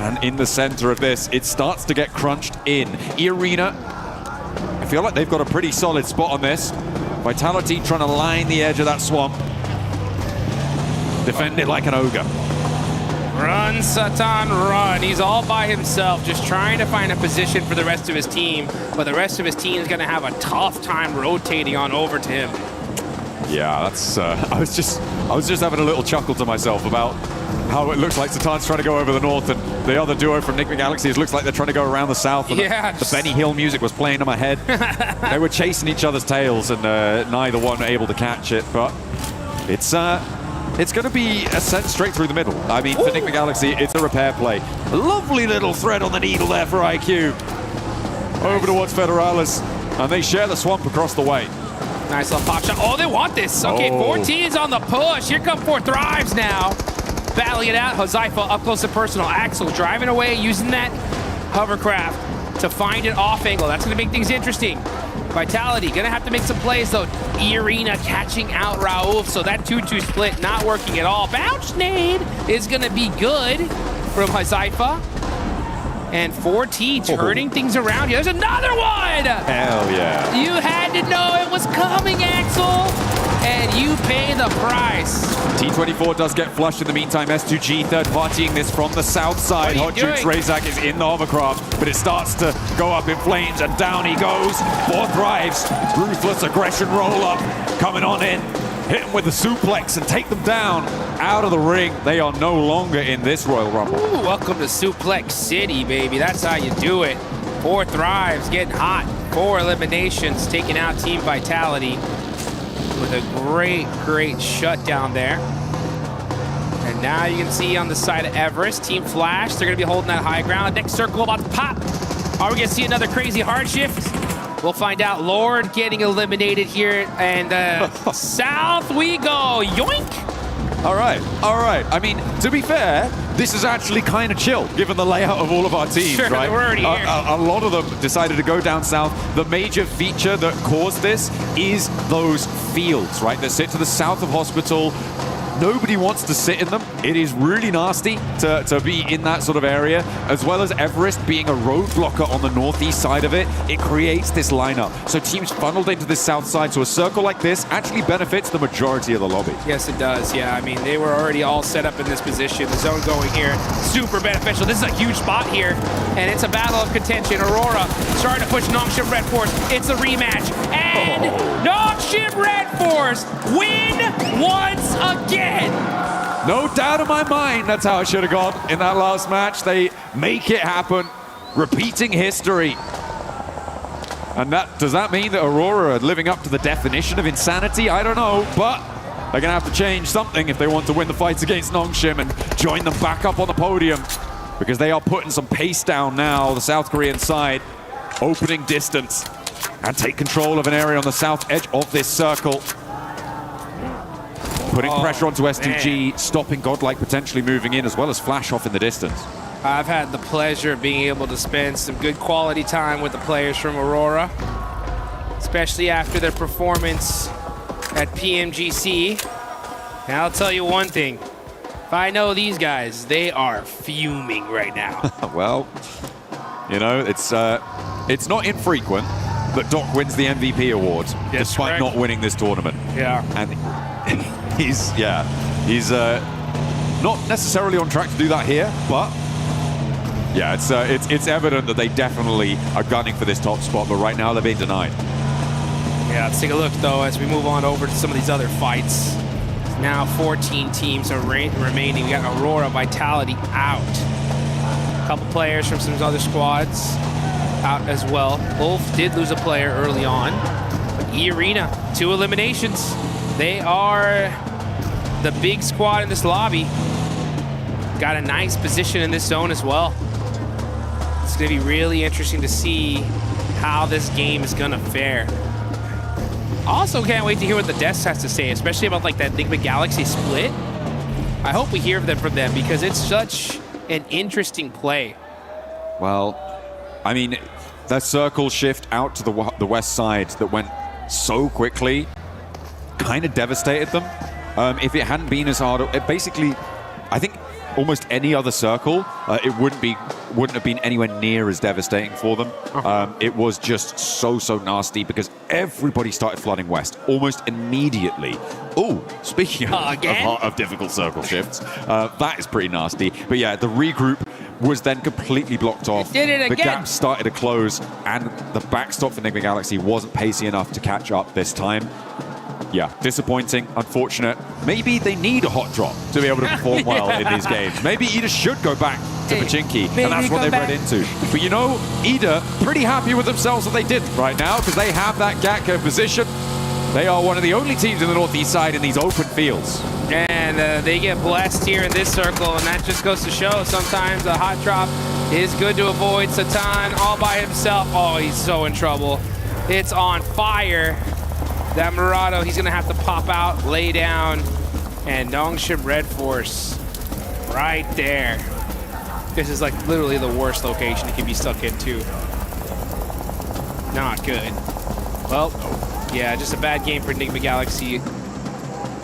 And in the center of this, it starts to get crunched in. E-Arena, I feel like they've got a pretty solid spot on this. Vitality trying to line the edge of that swamp. Defend it like an ogre. Run, Satan, run. He's all by himself, just trying to find a position for the rest of his team. But the rest of his team is going to have a tough time rotating on over to him. Yeah, that's. I was just having a little chuckle to myself about how it looks like Satan's trying to go over the north, and the other duo from Enigma Galaxy, it looks like they're trying to go around the south. And the Benny Hill music was playing in my head. They were chasing each other's tails, and neither one able to catch it. But it's going to be a sent straight through the middle. I mean, for Enigma Galaxy, it's a repair play. Lovely little thread on the needle there for IQ. Over towards Federalis, and they share the swamp across the way. Nice little pop shot. Oh, they want this. Okay, 14's on the push. Here come 4 Thrives now. Battling it out. Hozaifa up close and personal. Axel driving away, using that hovercraft to find an off angle. That's going to make things interesting. Vitality going to have to make some plays, though. E-Arena catching out Raouf. So that 2-2 split not working at all. Bounce nade is going to be good from Hozaifa. And 4T turning things around. There's another one! Hell yeah. You had to know it was coming, Axel. and you pay the price. T24 does get flushed in the meantime. S2G third partying this from the south side. Hot Jukes Razak is in the hovercraft, but it starts to go up in flames, and down he goes. 4 Thrives, ruthless aggression roll up, coming on in. Hit them with the suplex and take them down out of the ring. They are no longer in this Royal Rumble. Ooh, welcome to Suplex City, baby. That's how you do it. 4 Thrives getting hot. 4 eliminations, taking out Team Vitality with a great shutdown there. And now you can see on the side of Everest, Team Flash, they're going to be holding that high ground. Next circle about to pop. Are we going to see another crazy hard shift? We'll find out. Lord getting eliminated here, and south we go. Yoink! All right. I mean, to be fair, this is actually kind of chill, given the layout of all of our teams, sure, right? We're already here. A lot of them decided to go down south. The major feature that caused this is those fields, right, that sit to the south of Hospital. Nobody wants to sit in them. It is really nasty to be in that sort of area, as well as Everest being a roadblocker on the northeast side of it. It creates this lineup. So teams funneled into this south side, so a circle like this actually benefits the majority of the lobby. Yes, it does. Yeah, I mean, they were already all set up in this position. The zone going here, super beneficial. This is a huge spot here, and it's a battle of contention. Aurora starting to push Nongshim Red Force. It's a rematch, and Nongshim Red Force win once again. No doubt in my mind that's how it should have gone in that last match. They make it happen, repeating history. And does that mean that Aurora are living up to the definition of insanity? I don't know, but they're gonna have to change something if they want to win the fights against Nongshim and join them back up on the podium, because they are putting some pace down now, the South Korean side, opening distance and take control of an area on the south edge of this circle. Putting pressure onto S2G, stopping Godlike potentially moving in, as well as Flash off in the distance. I've had the pleasure of being able to spend some good quality time with the players from Aurora, especially after their performance at PMGC. And I'll tell you one thing, if I know these guys, they are fuming right now. Well, you know, it's not infrequent that Doc wins the MVP award, despite not winning this tournament. Yeah. And he's not necessarily on track to do that here, but yeah, it's evident that they definitely are gunning for this top spot, but right now they're being denied. Yeah, let's take a look though as we move on over to some of these other fights. Now 14 teams are remaining. We got Aurora Vitality out. A couple players from some other squads out as well. Wolf did lose a player early on, but E-Arena, 2 eliminations. They are the big squad in this lobby. Got a nice position in this zone as well. It's gonna be really interesting to see how this game is gonna fare. Also can't wait to hear what the Deaths has to say, especially about like that Enigma Galaxy split. I hope we hear from them because it's such an interesting play. Well, I mean, that circle shift out to the west side that went so quickly kind of devastated them. If it hadn't been as hard, it basically, I think almost any other circle, it wouldn't have been anywhere near as devastating for them. It was just so nasty because everybody started flooding west almost immediately. Oh, speaking of difficult circle shifts, that is pretty nasty. But yeah, the regroup was then completely blocked off. Did it again. The gap started to close, and the backstop for Enigma Galaxy wasn't pacey enough to catch up this time. Yeah, disappointing, unfortunate. Maybe they need a hot drop to be able to perform well in these games. Maybe Ida should go back to Pachinki, and that's what they've read into. But you know, Ida, pretty happy with themselves that they did right now, because they have that Gatko position. They are one of the only teams in the northeast side in these open fields. And they get blessed here in this circle, and that just goes to show sometimes a hot drop is good to avoid. Satan all by himself. Oh, he's so in trouble. It's on fire. That Murado, he's gonna have to pop out, lay down, and Nongshim Red Force right there. This is like literally the worst location it can be stuck into. Not good. Well, yeah, just a bad game for Enigma Galaxy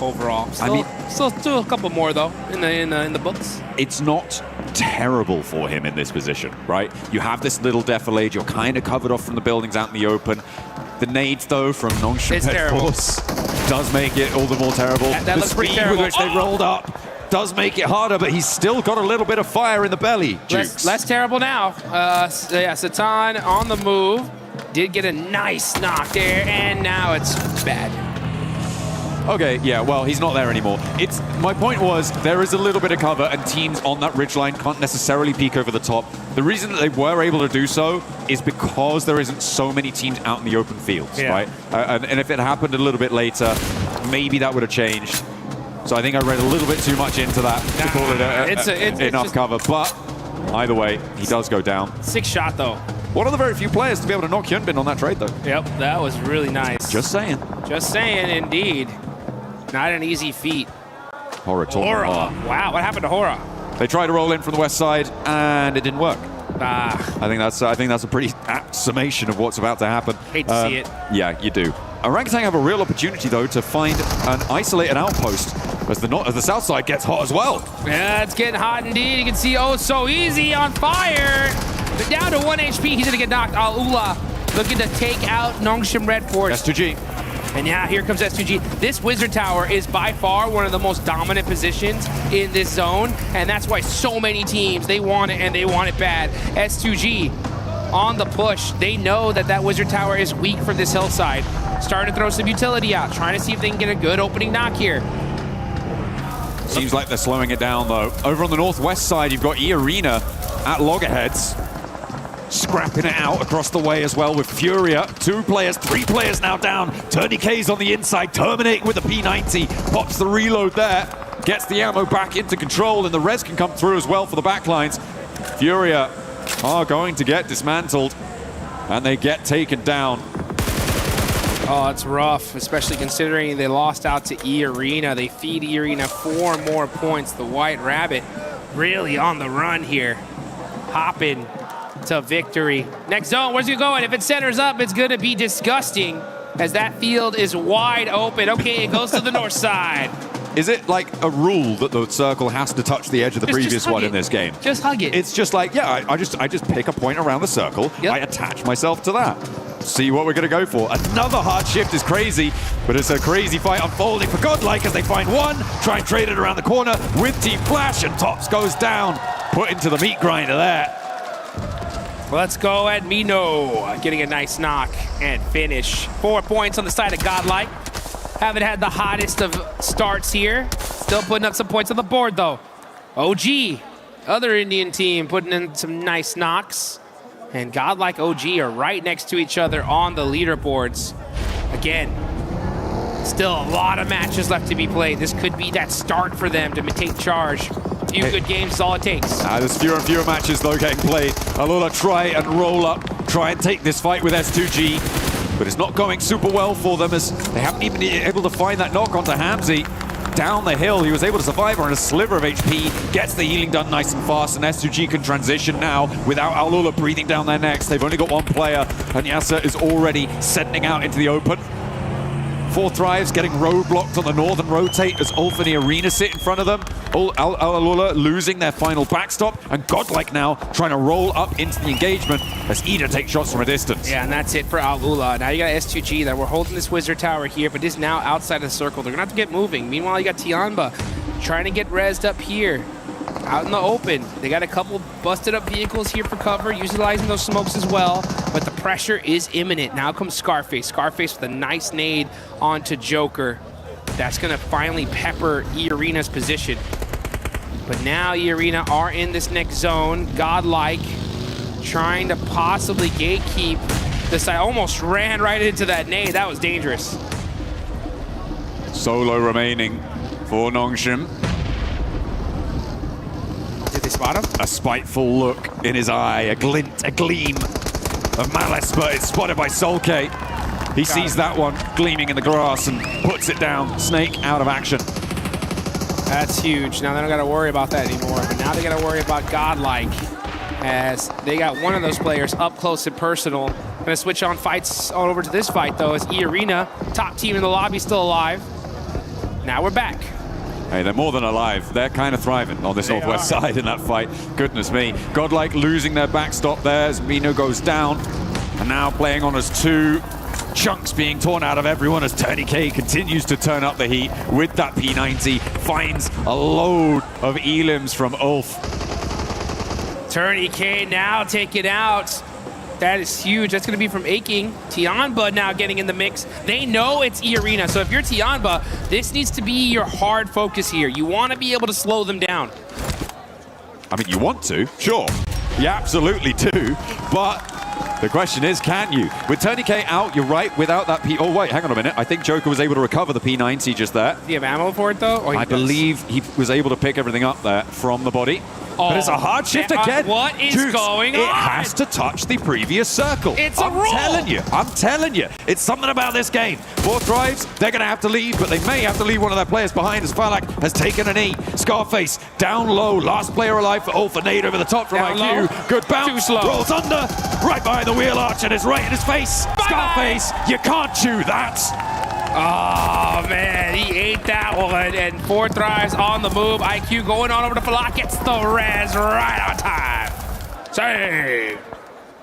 overall. Still a couple more though in the books. It's not terrible for him in this position, right? You have this little defilade, you're kind of covered off from the buildings out in the open. The nades, though, from Nongshim Red Force. does make it all the more terrible. That the looks pretty speed with terrible. which they rolled up does make it harder, but he's still got a little bit of fire in the belly, Jukes. Less terrible now. Yeah, Satan on the move. Did get a nice knock there, and now it's bad. Okay, yeah, well, he's not there anymore. My point was, there is a little bit of cover, and teams on that ridgeline can't necessarily peek over the top. The reason that they were able to do so is because there isn't so many teams out in the open fields, right? And if it happened a little bit later, maybe that would have changed. So I think I read a little bit too much into that to call it enough cover. But either way, he does go down. 6 shot, though. One of the very few players to be able to knock Hyunbin on that trade, though. Yep, that was really nice. Just saying. Just saying, indeed. Not an easy feat. Hora. Wow, what happened to Hora? They tried to roll in from the west side, and it didn't work. Ah. I think that's a pretty apt summation of what's about to happen. Hate to see it. Yeah, you do. Orangutan have a real opportunity, though, to find an isolated outpost as the south side gets hot as well. Yeah, it's getting hot indeed. You can see Oh So Easy on fire. They're down to 1 HP. He's gonna get knocked. Al-Ula looking to take out Nongshim Red Force. S2G. And yeah, here comes S2G. This Wizard Tower is by far one of the most dominant positions in this zone, and that's why so many teams, they want it, and they want it bad. S2G on the push. They know that that Wizard Tower is weak from this hillside. Starting to throw some utility out, trying to see if they can get a good opening knock here. Seems like they're slowing it down, though. Over on the northwest side, you've got E-Arena at loggerheads, scrapping it out across the way as well with Furia. 2 players, 3 players now down. Turny K's on the inside, terminating with the P90. Pops the reload there, gets the ammo back into control, and the res can come through as well for the backlines. Furia are going to get dismantled, and they get taken down. Oh, it's rough, especially considering they lost out to E-Arena. They feed E-Arena 4 more points. The White Rabbit really on the run here, hopping to victory. Next zone, where's he going? If it centers up, it's going to be disgusting as that field is wide open. Okay, it goes to the north side. Is it like a rule that the circle has to touch the edge of the previous one in this game? Just hug it. It's just like, yeah, I just pick a point around the circle. Yep. I attach myself to that. See what we're going to go for. Another hard shift is crazy, but it's a crazy fight unfolding for Godlike as they find one, try and trade it around the corner with Team Flash, and Tops goes down, put into the meat grinder there. Let's go at Mino, getting a nice knock and finish. 4 points on the side of Godlike. Haven't had the hottest of starts here. Still putting up some points on the board, though. OG, other Indian team, putting in some nice knocks. And Godlike OG are right next to each other on the leaderboards. Again, still a lot of matches left to be played. This could be that start for them to take charge. A few good games is all it takes. There's fewer and fewer matches, though, getting played. Alula try and roll up, try and take this fight with S2G. But it's not going super well for them as they haven't even been able to find that knock onto Hamzy. Down the hill, he was able to survive on a sliver of HP, gets the healing done nice and fast, and S2G can transition now without Alula breathing down their necks. They've only got 1 player, and Yasser is already sending out into the open. 4 Thrives getting roadblocked on the northern rotate as Ulf and the Arena sit in front of them. Alula losing their final backstop, and Godlike now trying to roll up into the engagement as Ida takes shots from a distance. Yeah, and that's it for Alula. Now you got S2G that we're holding this Wizard Tower here, but is now outside of the circle. They're gonna have to get moving. Meanwhile, you got Tianba trying to get rezzed up here. Out in the open. They got a couple busted up vehicles here for cover, utilizing those smokes as well, but the pressure is imminent. Now comes Scarface. Scarface with a nice nade onto Joker. That's gonna finally pepper E-Arena's position. But now E-Arena are in this next zone. Godlike trying to possibly gatekeep the side. Almost ran right into that nade. That was dangerous. Solo remaining for Nongshim. Did they spot him? A spiteful look in his eye, a glint, a gleam of malice, but it's spotted by Solke. He sees that one gleaming in the grass and puts it down. Snake out of action. That's huge. Now they don't got to worry about that anymore, but now they got to worry about Godlike as they got one of those players up close and personal. Gonna switch on fights all over to this fight, though, as E-Arena, top team in the lobby, still alive. Now we're back. Hey, they're more than alive. They're kind of thriving on this northwest side in that fight. Goodness me. Godlike losing their backstop there as Mino goes down. And now playing on as 2. chunks being torn out of everyone as Tony K continues to turn up the heat with that P90. Finds a load of elims from Ulf. Tony K now taken out. That is huge. That's going to be from Aching. Tianba now getting in the mix. They know it's E-Arena, so if you're Tianba, this needs to be your hard focus here. You want to be able to slow them down. I mean, you want to, sure. You absolutely do, but the question is, can you? With Tony K out, you're right, without that P... Oh, wait, hang on a minute. I think Joker was able to recover the P90 just there. Do you have ammo for it, though? I believe he was able to pick everything up there from the body. But it's a hard shift again. What is Jukes, going on? It has to touch the previous circle. It's a roll. I'm telling you. It's something about this game. 4 drives, they're going to have to leave, but they may have to leave one of their players behind as Falak has taken an E. Scarface down low. Last player alive for Ulf. A nade over the top from Down IQ. low. Good bounce. Rolls under. Right behind the wheel arch and is right in his face. Bye-bye. Scarface, you can't chew that. Oh, man, he ate that one. And 4 thrives on the move. IQ going on over to Falak. Gets the res right on time. Save.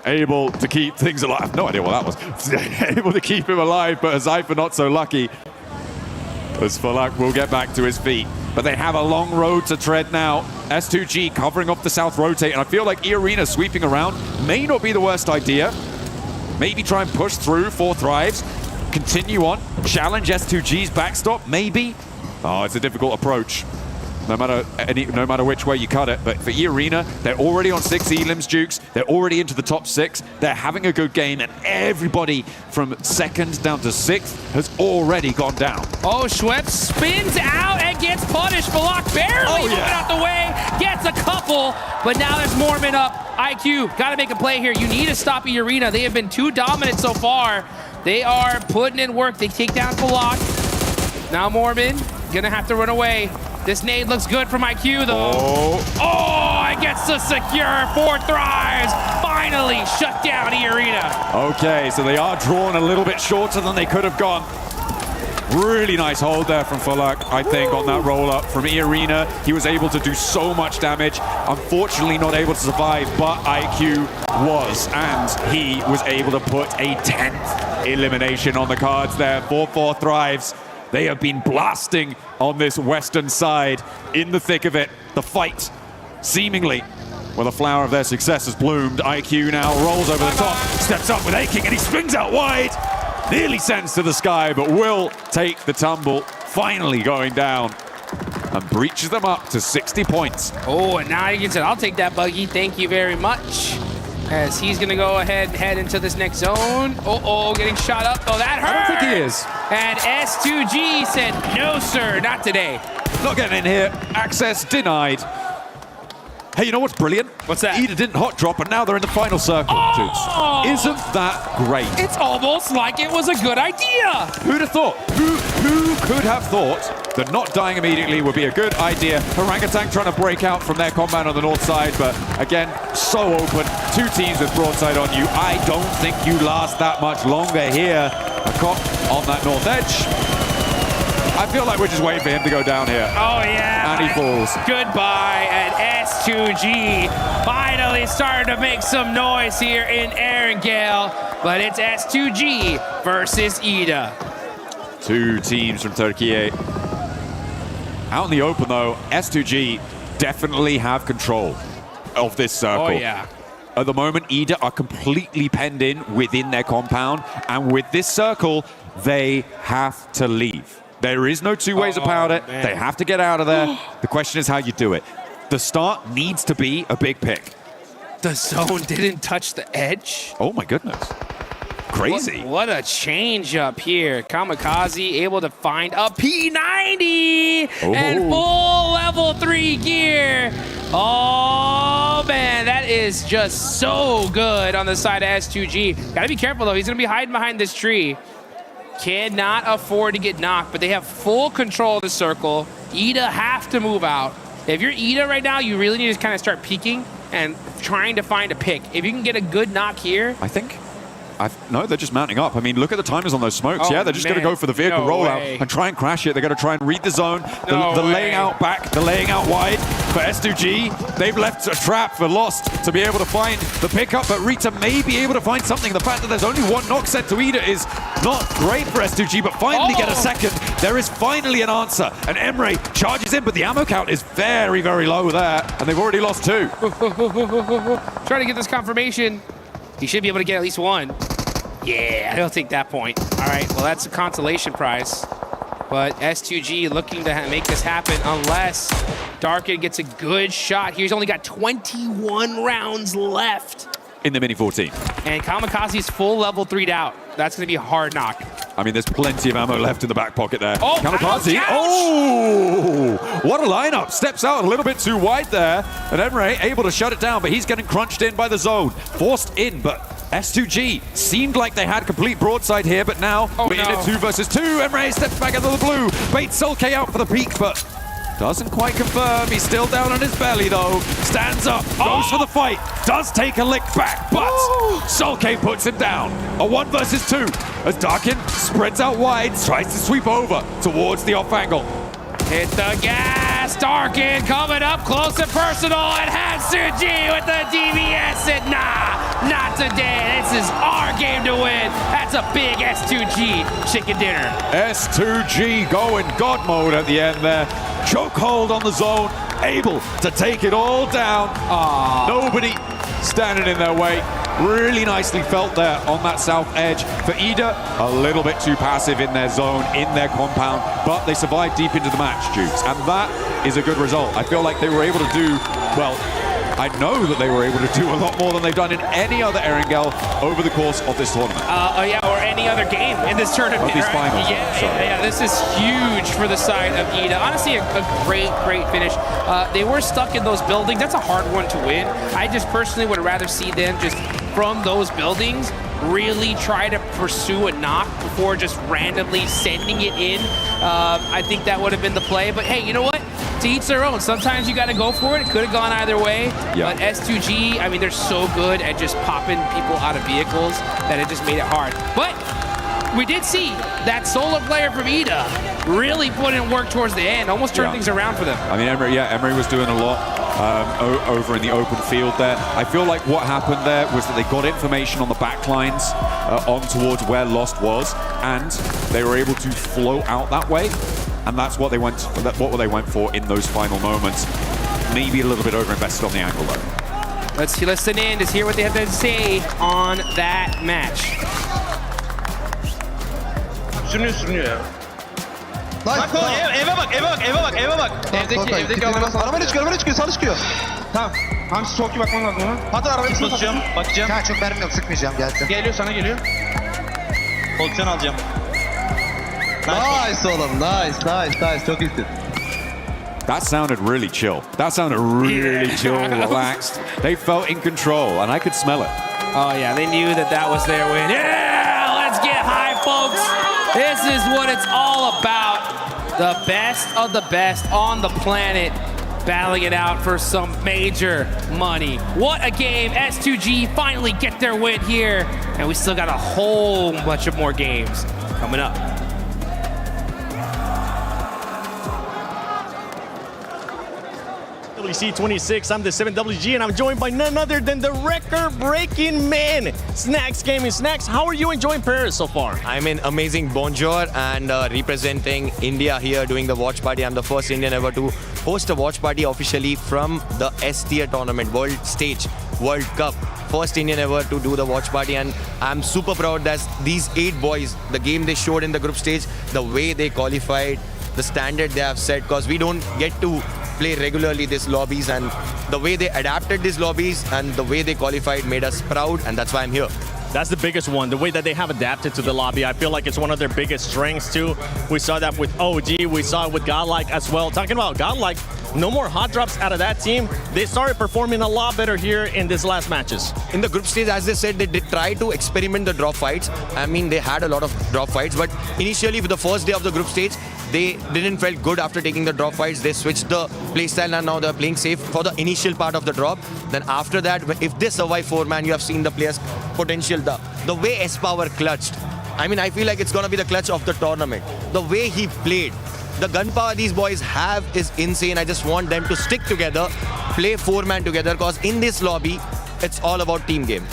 Able to keep things alive. I have no idea what that was. Able to keep him alive, but Zypher not so lucky. As Falak will get back to his feet. But they have a long road to tread now. S2G covering off the south rotate. And I feel like E-Arena sweeping around may not be the worst idea. Maybe try and push through 4 thrives. Continue on, challenge S2G's backstop, maybe. Oh, it's a difficult approach. No matter which way you cut it. But for E-Arena, they're already on 6 elims, Jukes. They're already into the top 6. They're having a good game, and everybody from 2nd down to 6th has already gone down. Oh, Schweppes spins out and gets punished. Falak barely moving out the way, gets a couple, but now there's Mormon up. IQ, gotta make a play here. You need to stop E-Arena. They have been too dominant so far. They are putting in work. They take down Falak. Now Mormon gonna have to run away. This nade looks good from IQ though. Oh, it gets to secure 4 thrives. Finally shut down E-Arena. Okay, so they are drawn a little bit shorter than they could have gone. Really nice hold there from Falak, I think, on that roll-up from E-Arena. He was able to do so much damage. Unfortunately not able to survive, but IQ was, and he was able to put a 10th elimination on the cards there. 4 thrives. They have been blasting on this western side in the thick of it. The fight, seemingly, where the flower of their success has bloomed. IQ now rolls over the top, steps up with Aching, and he swings out wide. Nearly sends to the sky, but will take the tumble, finally going down, and breaches them up to 60 points. Oh, and now you can say, I'll take that buggy, thank you very much. As he's gonna go ahead and head into this next zone. Uh-oh, getting shot up, oh, that hurt! I don't think he is. And S2G said, no sir, not today. Not getting in here, access denied. Hey, you know what's brilliant? What's that? Ida didn't hot drop, and now they're in the final circle. Oh! Isn't that great? It's almost like it was a good idea. Who'd have thought? Who could have thought that not dying immediately would be a good idea? Orangutan trying to break out from their combat on the north side, but again, so open. 2 teams with broadside on you. I don't think you last that much longer here. A cop on that north edge. I feel like we're just waiting for him to go down here. Oh, yeah. And he falls. Goodbye, and S2G finally starting to make some noise here in Erangel, but it's S2G versus Ida. 2 teams from Turkey. Out in the open, though, S2G definitely have control of this circle. Oh, yeah. At the moment, Ida are completely penned in within their compound, and with this circle, they have to leave. There is no 2 ways about it. Man. They have to get out of there. The question is how you do it. The start needs to be a big pick. The zone didn't touch the edge. Oh my goodness. Crazy. What a change up here. Kamikaze able to find a P90 and full level 3 gear. Oh man, that is just so good on the side of S2G. Gotta be careful though, he's gonna be hiding behind this tree. Cannot afford to get knocked, but they have full control of the circle. Ida have to move out. If you're Ida right now, you really need to kind of start peeking and trying to find a pick. If you can get a good knock here. I think. No, they're just mounting up. I mean, look at the timers on those smokes. Oh, yeah, they're just going to go for the vehicle rollout and try and crash it. They're going to try and read the zone. The laying out back, the laying out wide. for S2G. They've left a trap for Lost to be able to find the pickup, but Rita may be able to find something. The fact that there's only one knock set to Ida is not great for S2G, but finally get a second. There is finally an answer, and Emre charges in, but the ammo count is very, very low there, and they've already lost 2. Trying to get this confirmation. He should be able to get at least 1. Yeah, he'll take that point. All right, well, that's a consolation prize. But S2G looking to make this happen unless Darkin gets a good shot here. He's only got 21 rounds left. In the Mini 14. And Kamikaze's full level 3'd out. That's going to be a hard knock. I mean, there's plenty of ammo left in the back pocket there. Oh, Kamikaze. ouch, ouch. Oh, what a lineup. Steps out a little bit too wide there. And Emre able to shut it down, but he's getting crunched in by the zone. Forced in, but S2G seemed like they had complete broadside here, but now we're in a 2 versus 2. Emre steps back into the blue. Baits Sulke out for the peek, but doesn't quite confirm. He's still down on his belly, though. Stands up, goes for the fight. Does take a lick back, but Sulke puts him down. A 1 versus 2 as Darkin spreads out wide, tries to sweep over towards the off angle. Hit the gas. Darkin coming up close and personal, and Hatsuji with the DBS. And nah, not today. This is our game to win. That's a big S2G chicken dinner. S2G going God mode at the end there. Chokehold on the zone, able to take it all down. Nobody standing in their way. Really nicely felt there on that south edge. For Ida, a little bit too passive in their zone, in their compound, but they survived deep into the match, Dukes, and that is a good result. I feel like they were able to do, well, I know that they were able to do a lot more than they've done in any other Erangel over the course of this tournament. Yeah, or any other game in this tournament. Of these finals. Yeah, this is huge for the side of Ida. Honestly, a great finish. They were stuck in those buildings. That's a hard one to win. I just personally would rather see them just from those buildings really try to pursue a knock before just randomly sending it in. I think that would have been the play. But hey, you know what? To each their own. Sometimes you got to go for it. It could have gone either way. But S2G, I mean, they're so good at just popping people out of vehicles that it just made it hard. But we did see that solo player from Ida really put in work towards the end, almost turned things around for them. I mean, Emre was doing a lot over in the open field there. I feel like what happened there was that they got information on the back lines on towards where Lost was, and they were able to flow out that way. And that's what they went for in those final moments. Maybe a little bit over-invested on the angle, though. Let's listen in to hear what they have to say on that match. Sürünüyor ya. Bak eve bak. Evdeki arabanın çıkıyor, sağ çıkıyor. Tamam. Hamsi soğuk bakman lazım ona. Hadi arabayı tutacağım. Bakacağım. Ha çok mermim yok, sıkmayacağım, gelsin. Geliyor, sana geliyor. Pozisyon alacağım. Nice oğlum, nice. Çok iyisin. That sounded really chill. That sounded really chill, relaxed. They felt in control, and I could smell it. Oh yeah, they knew that was their win. Yeah, let's get high, folks. This is what it's all about. The best of the best on the planet, battling it out for some major money. What a game. S2G finally get their win here, and we still got a whole bunch of more games coming up. EWC 26, I'm the 7WG, and I'm joined by none other than the record-breaking man, Snacks Gaming. Snacks, how are you enjoying Paris so far? I'm in amazing bonjour and representing India here doing the watch party. I'm the first Indian ever to host a watch party officially from the S tier tournament, World Stage, World Cup. First Indian ever to do the watch party, and I'm super proud that these 8 boys, the game they showed in the group stage, the way they qualified, the standard they have set, because we don't get to play regularly these lobbies, and the way they adapted these lobbies and the way they qualified made us proud, and that's why I'm here. That's the biggest one, the way that they have adapted to the lobby. I feel like it's one of their biggest strengths too. We saw that with OG, we saw it with Godlike as well. Talking about Godlike, no more hot drops out of that team. They started performing a lot better here in these last matches. In the group stage, as they said, they did try to experiment the drop fights. I mean, they had a lot of drop fights, but initially for the first day of the group stage, they didn't feel good after taking the drop fights. They switched the playstyle, and now they're playing safe for the initial part of the drop. Then after that, if they survive 4-man, you have seen the players' potential. The way S-Power clutched. I mean, I feel like it's going to be the clutch of the tournament. The way he played. The gunpowder these boys have is insane. I just want them to stick together, play 4-man together, because in this lobby, it's all about team game.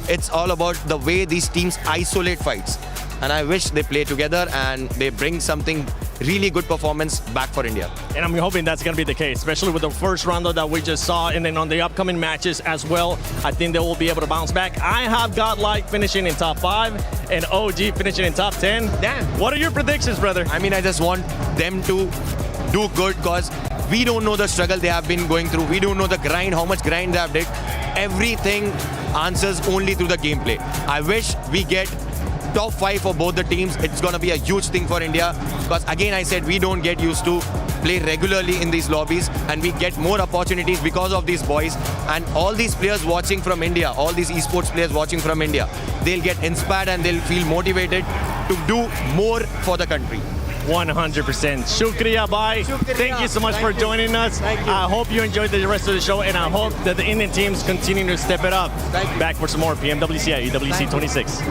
It's all about the way these teams isolate fights. And I wish they play together and they bring something really good performance back for India. And I'm hoping that's going to be the case, especially with the first round that we just saw, and then on the upcoming matches as well. I think they will be able to bounce back. I have Godlike finishing in top 5 and OG finishing in top 10. Damn. What are your predictions, brother? I mean, I just want them to do good, because we don't know the struggle they have been going through. We don't know the grind, how much grind they have did. Everything answers only through the gameplay. I wish we get top 5 for both the teams. It's going to be a huge thing for India, because again, I said we don't get used to play regularly in these lobbies, and we get more opportunities because of these boys. And all these players watching from India, all these esports players watching from India, they'll get inspired and they'll feel motivated to do more for the country. 100%. Shukriya, bye. Thank you so much for joining us. I hope you enjoyed the rest of the show, and I hope that the Indian teams continue to step it up. Back for some more PMWC at EWC 26.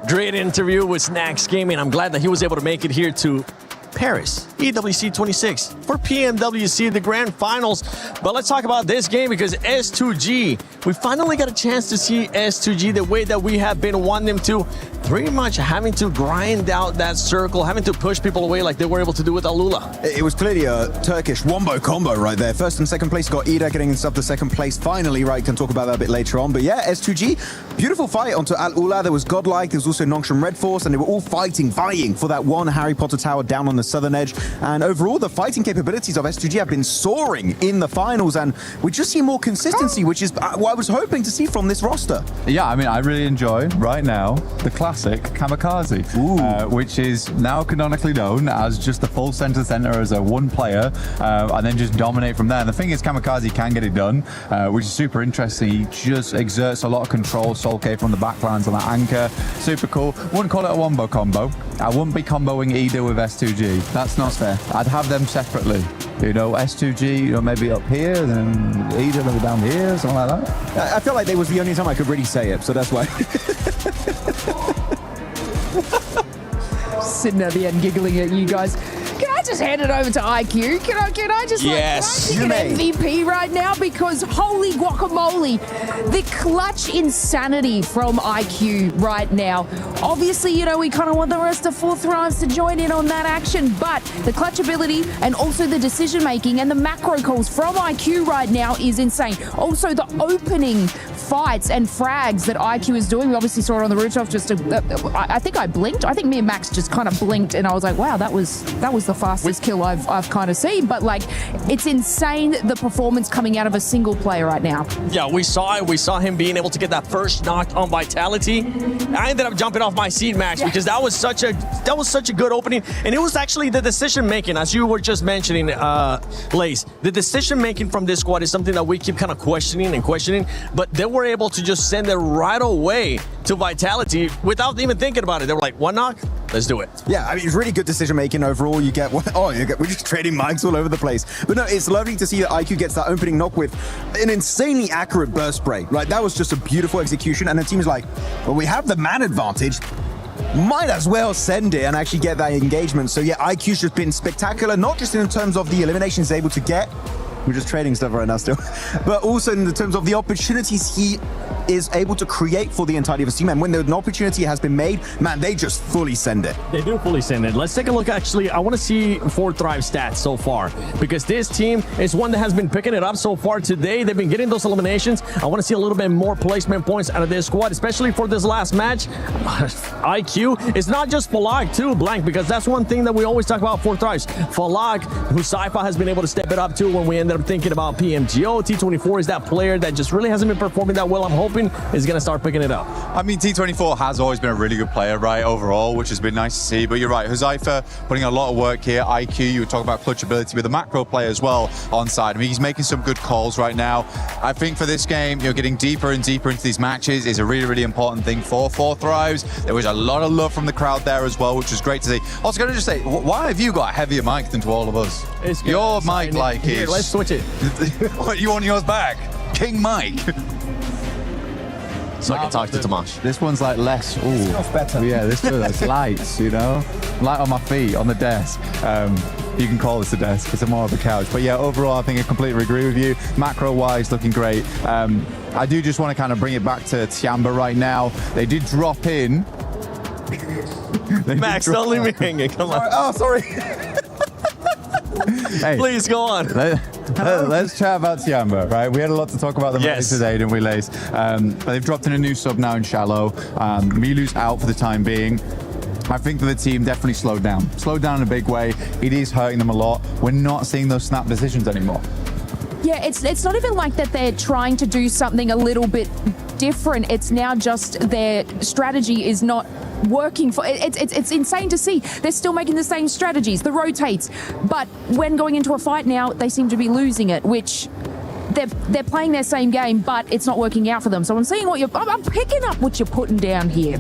Great interview with Snacks Gaming. I'm glad that he was able to make it here to Paris, EWC 26 for PMWC, the grand finals. But let's talk about this game, because S2G, we finally got a chance to see S2G the way that we have been wanting them to, pretty much having to grind out that circle, having to push people away like they were able to do with Alula. It was clearly a Turkish wombo combo right there. First and second place got Ida getting himself to second place finally, right? Can talk about that a bit later on. But yeah, S2G, beautiful fight onto Alula. There was Godlike, there was also Nongshim Red Force, and they were all vying for that one Harry Potter tower down on the southern edge. And overall, the fighting capabilities of S2G have been soaring in the finals, and we just see more consistency, which is what I was hoping to see from this roster. Yeah, I mean, I really enjoy right now the classic Kamikaze, which is now canonically known as just the full center as a one player, and then just dominate from there. And the thing is, Kamikaze can get it done, which is super interesting. He just exerts a lot of control. Soul Cave from the backlines on that anchor, super cool. Wouldn't call it a wombo combo. I wouldn't be comboing Ida with S2G. That's not fair. I'd have them separately. You know, S2G, you know, maybe up here, then Ida maybe down here, something like that. I feel like that was the only time I could really say it, so that's why. Sitting at the end giggling at you guys. Can I just hand it over to IQ? Can I just yes, can I take an MVP right now? Because holy guacamole, the clutch insanity from IQ right now. Obviously, you know, we kind of want the rest of Fourth Thrives to join in on that action, but the clutch ability and also the decision making and the macro calls from IQ right now is insane. Also, the opening fights and frags that IQ is doing. We obviously saw it on the rooftop. I think I blinked. I think me and Max just kind of blinked, and I was like, wow, that was the fastest kill I've kind of seen. But like, it's insane the performance coming out of a single player right now. Yeah, we saw it. We saw him being able to get that first knock on Vitality. I ended up jumping off my seat, Max, because that was such a good opening, and it was actually the decision making, as you were just mentioning, Lace. The decision making from this squad is something that we keep kind of questioning, but they were able to just send it right away to Vitality without even thinking about it. They were like, one knock, let's do it. Yeah, I mean, it's really good decision making overall. We're just trading mics all over the place. But no, it's lovely to see that IQ gets that opening knock with an insanely accurate burst spray. Right, that was just a beautiful execution, and the team is like, well, we have the man advantage. Might as well send it and actually get that engagement. So yeah, IQ's just been spectacular, not just in terms of the eliminations he's able to get. We're just trading stuff right now still. But also in the terms of the opportunities he is able to create for the entirety of a team, and when an opportunity has been made, man, they just fully send it. They do fully send it. Let's take a look. Actually, I want to see 4Thrive stats so far, because this team is one that has been picking it up so far today. They've been getting those eliminations. I want to see a little bit more placement points out of this squad, especially for this last match. IQ is not just Falag too, Blank, because that's one thing that we always talk about 4Thrives. Falag, who Sypha has been able to step it up to when we ended up thinking about PMGO. T24 is that player that just really hasn't been performing that well. I'm hoping is going to start picking it up. I mean, T24 has always been a really good player, right, overall, which has been nice to see. But you're right, Huzaifa putting a lot of work here. IQ, you were talking about clutch ability with the macro play as well on side. I mean, he's making some good calls right now. I think for this game, you're getting deeper and deeper into these matches is a really, really important thing for 4Thrives. There was a lot of love from the crowd there as well, which was great to see. Also, going to just say, why have you got a heavier mic than to all of us? Your mic, like, here, is... let's switch it. What, you want yours back? King Mike. So I can talk to Tomasz. This one's like less. Ooh. Smells better. Yeah, this feels lights, you know? Light on my feet, on the desk. You can call this a desk, it's more of a couch. But yeah, overall, I think I completely agree with you. Macro-wise, looking great. I do just want to kind of bring it back to Tiamba right now. They did drop in. Max, don't leave me hanging. Come on. Oh, sorry. Hey, please go on. Let's chat about Tiamba, right? We had a lot to talk about them today, didn't we, Lace? They've dropped in a new sub now in Shallow. Milu's out for the time being. I think that the team definitely slowed down. Slowed down in a big way. It is hurting them a lot. We're not seeing those snap decisions anymore. Yeah, it's not even like that they're trying to do something a little bit different. It's now just their strategy is not working for it's insane to see. They're still making the same strategies, the rotates, but when going into a fight now, they seem to be losing it, which they're playing their same game, but it's not working out for them. So I'm seeing I'm picking up what you're putting down here.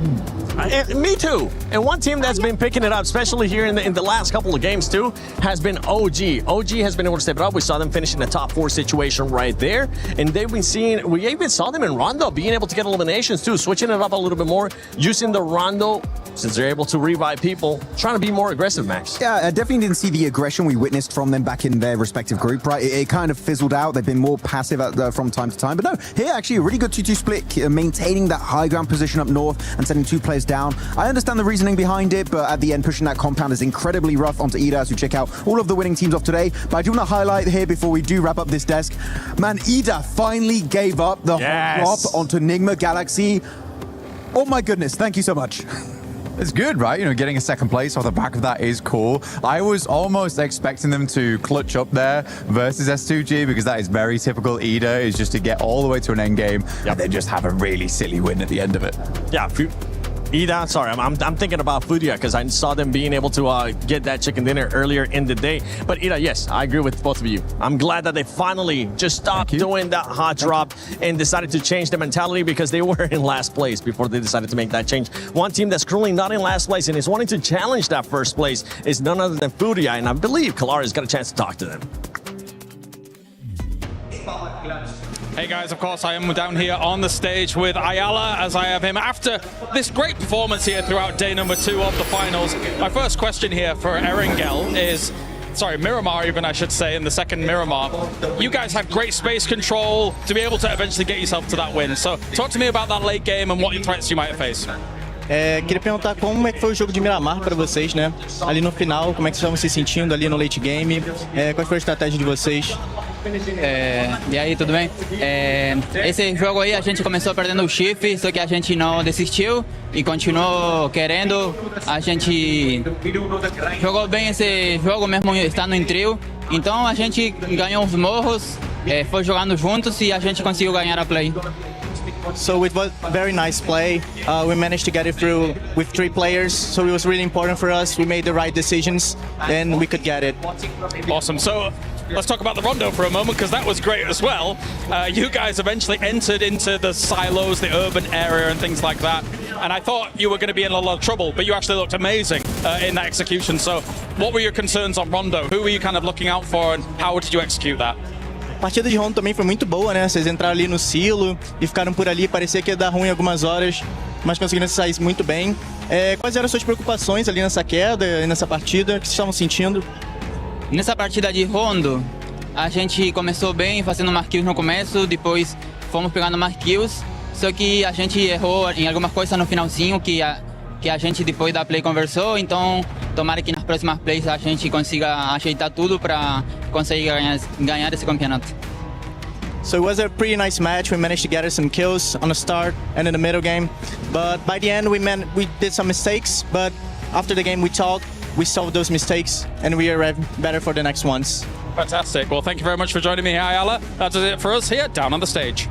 Me too. And one team that's been picking it up, especially here in the last couple of games too, has been OG. OG has been able to step it up. We saw them finish in the top 4 situation right there. And they've been seeing, we even saw them in Rondo being able to get eliminations too, switching it up a little bit more, using the Rondo, since they're able to revive people, trying to be more aggressive, Max. Yeah, I definitely didn't see the aggression we witnessed from them back in their respective group, right? It kind of fizzled out. They've been more passive from time to time. But no, here actually a really good 2-2 split, maintaining that high ground position up north and sending 2 players down. I understand the reasoning behind it, but at the end, pushing that compound is incredibly rough onto Ida as we check out all of the winning teams of today. But I do want to highlight here before we do wrap up this desk, man, Ida finally gave up the drop onto Nigma Galaxy. Oh my goodness, thank you so much. It's good, right? You know, getting a second place off the back of that is cool. I was almost expecting them to clutch up there versus S2G because that is very typical Ida, is just to get all the way to an end game and then just have a really silly win at the end of it. Yeah, Ida, sorry, I'm thinking about Fudia because I saw them being able to get that chicken dinner earlier in the day. But Ida, yes, I agree with both of you. I'm glad that they finally just stopped doing that hot drop and decided to change the mentality because they were in last place before they decided to make that change. One team that's currently not in last place and is wanting to challenge that first place is none other than Fudia, and I believe Kalara's got a chance to talk to them. Hey guys, of course I am down here on the stage with Ayala, as I have him after this great performance here throughout day number 2 of the finals. My first question here for Erengel is, sorry, Miramar even I should say, in the second Miramar. You guys had great space control to be able to eventually get yourself to that win. So talk to me about that late game and what threats you might face. Queria perguntar como é que foi o jogo de Miramar para vocês, né? Ali no final, como é que vocês estavam se sentindo ali no late game? Qual foi a estratégia de vocês? E aí, tudo bem? Esse jogo aí a gente começou perdendo o shift, só que a gente não desistiu e continuou querendo. A gente jogou bem esse jogo mesmo estando em trio. Então a gente ganhou os morros, foi jogando juntos e a gente conseguiu ganhar a play. So it was very nice play. We managed to get it through with 3 players, so it was really important for us. We made the right decisions, and we could get it. Awesome. So let's talk about the Rondo for a moment, because that was great as well. You guys eventually entered into the silos, the urban area and things like that. And I thought you were going to be in a lot of trouble, but you actually looked amazing in that execution. So what were your concerns on Rondo? Who were you kind of looking out for, and how did you execute that? A partida de Rondo também foi muito boa, né? Vocês entraram ali no silo e ficaram por ali, parecia que ia dar ruim algumas horas, mas conseguiram sair muito bem. Quais eram as suas preocupações ali nessa queda e nessa partida? O que vocês estavam sentindo? Nessa partida de Rondo, a gente começou bem, fazendo marquills no começo, depois fomos pegando marquills, só que a gente errou em algumas coisas no finalzinho que a gente depois da play conversou, então tomara que nas próximas plays a gente consiga ajeitar tudo para conseguir ganhar esse campeonato. So it was a pretty nice match. We managed to gather some kills on the start and in the middle game, but by the end we did some mistakes, but after the game we talked, we solved those mistakes, and we are better for the next ones. Fantastic. Well, thank you very much for joining me here, Ayala. That is it for us here down on the stage.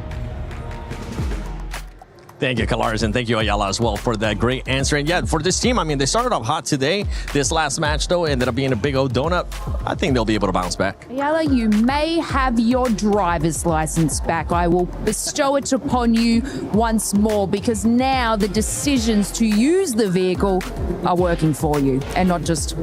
Thank you, Kalars, and thank you, Ayala, as well, for that great answer. And yeah, for this team, I mean, they started off hot today. This last match, though, ended up being a big old donut. I think they'll be able to bounce back. Ayala, you may have your driver's license back. I will bestow it upon you once more, because now the decisions to use the vehicle are working for you and not just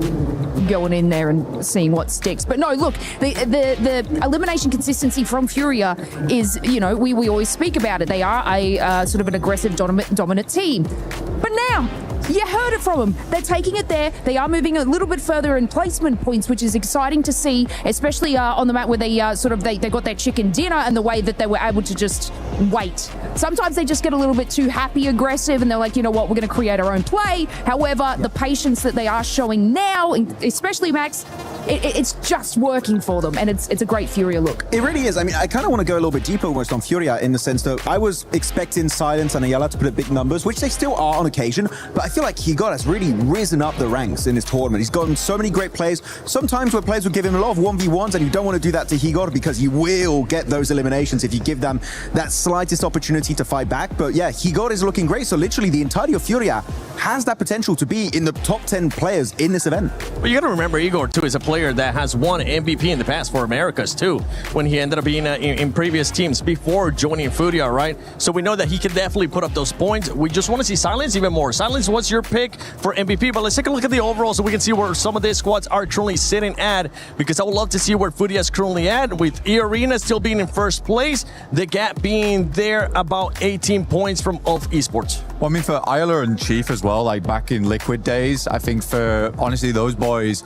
going in there and seeing what sticks. But no, look, the elimination consistency from Furia is, you know, we always speak about it. They are a sort of an aggressive dominant team. But now, you heard it from them. They're taking it there. They are moving a little bit further in placement points, which is exciting to see, especially on the map where they they got their chicken dinner and the way that they were able to just wait. Sometimes they just get a little bit too happy, aggressive, and they're like, you know what, we're going to create our own play. However, the patience that they are showing now, especially Max, it's just working for them, and it's a great Furia look. It really is. I mean, I kind of want to go a little bit deeper almost on Furia, in the sense that I was expecting Silence and Ayala to put up big numbers, which they still are on occasion, but I feel like Higot has really risen up the ranks in this tournament. He's gotten so many great plays. Sometimes where players will give him a lot of 1v1s, and you don't want to do that to Higot, because you will get those eliminations if you give them that slightest opportunity to fight back. But yeah, Higot is looking great. So literally the entirety of Furia has that potential to be in the top 10 players in this event. But you got to remember, Igor, too, is a player that has won MVP in the past for Americas, too, when he ended up being in previous teams before joining Furia, right? So we know that he can definitely put up those points. We just want to see Silence even more. Silence, what's your pick for MVP? But let's take a look at the overall so we can see where some of these squads are currently sitting at, because I would love to see where Furia is currently at, with E-Arena still being in first place, the gap being there about 18 points from Ulf Esports. Well, I mean, for Ayala and Chief as well, like back in Liquid days, I think for, honestly, those boys,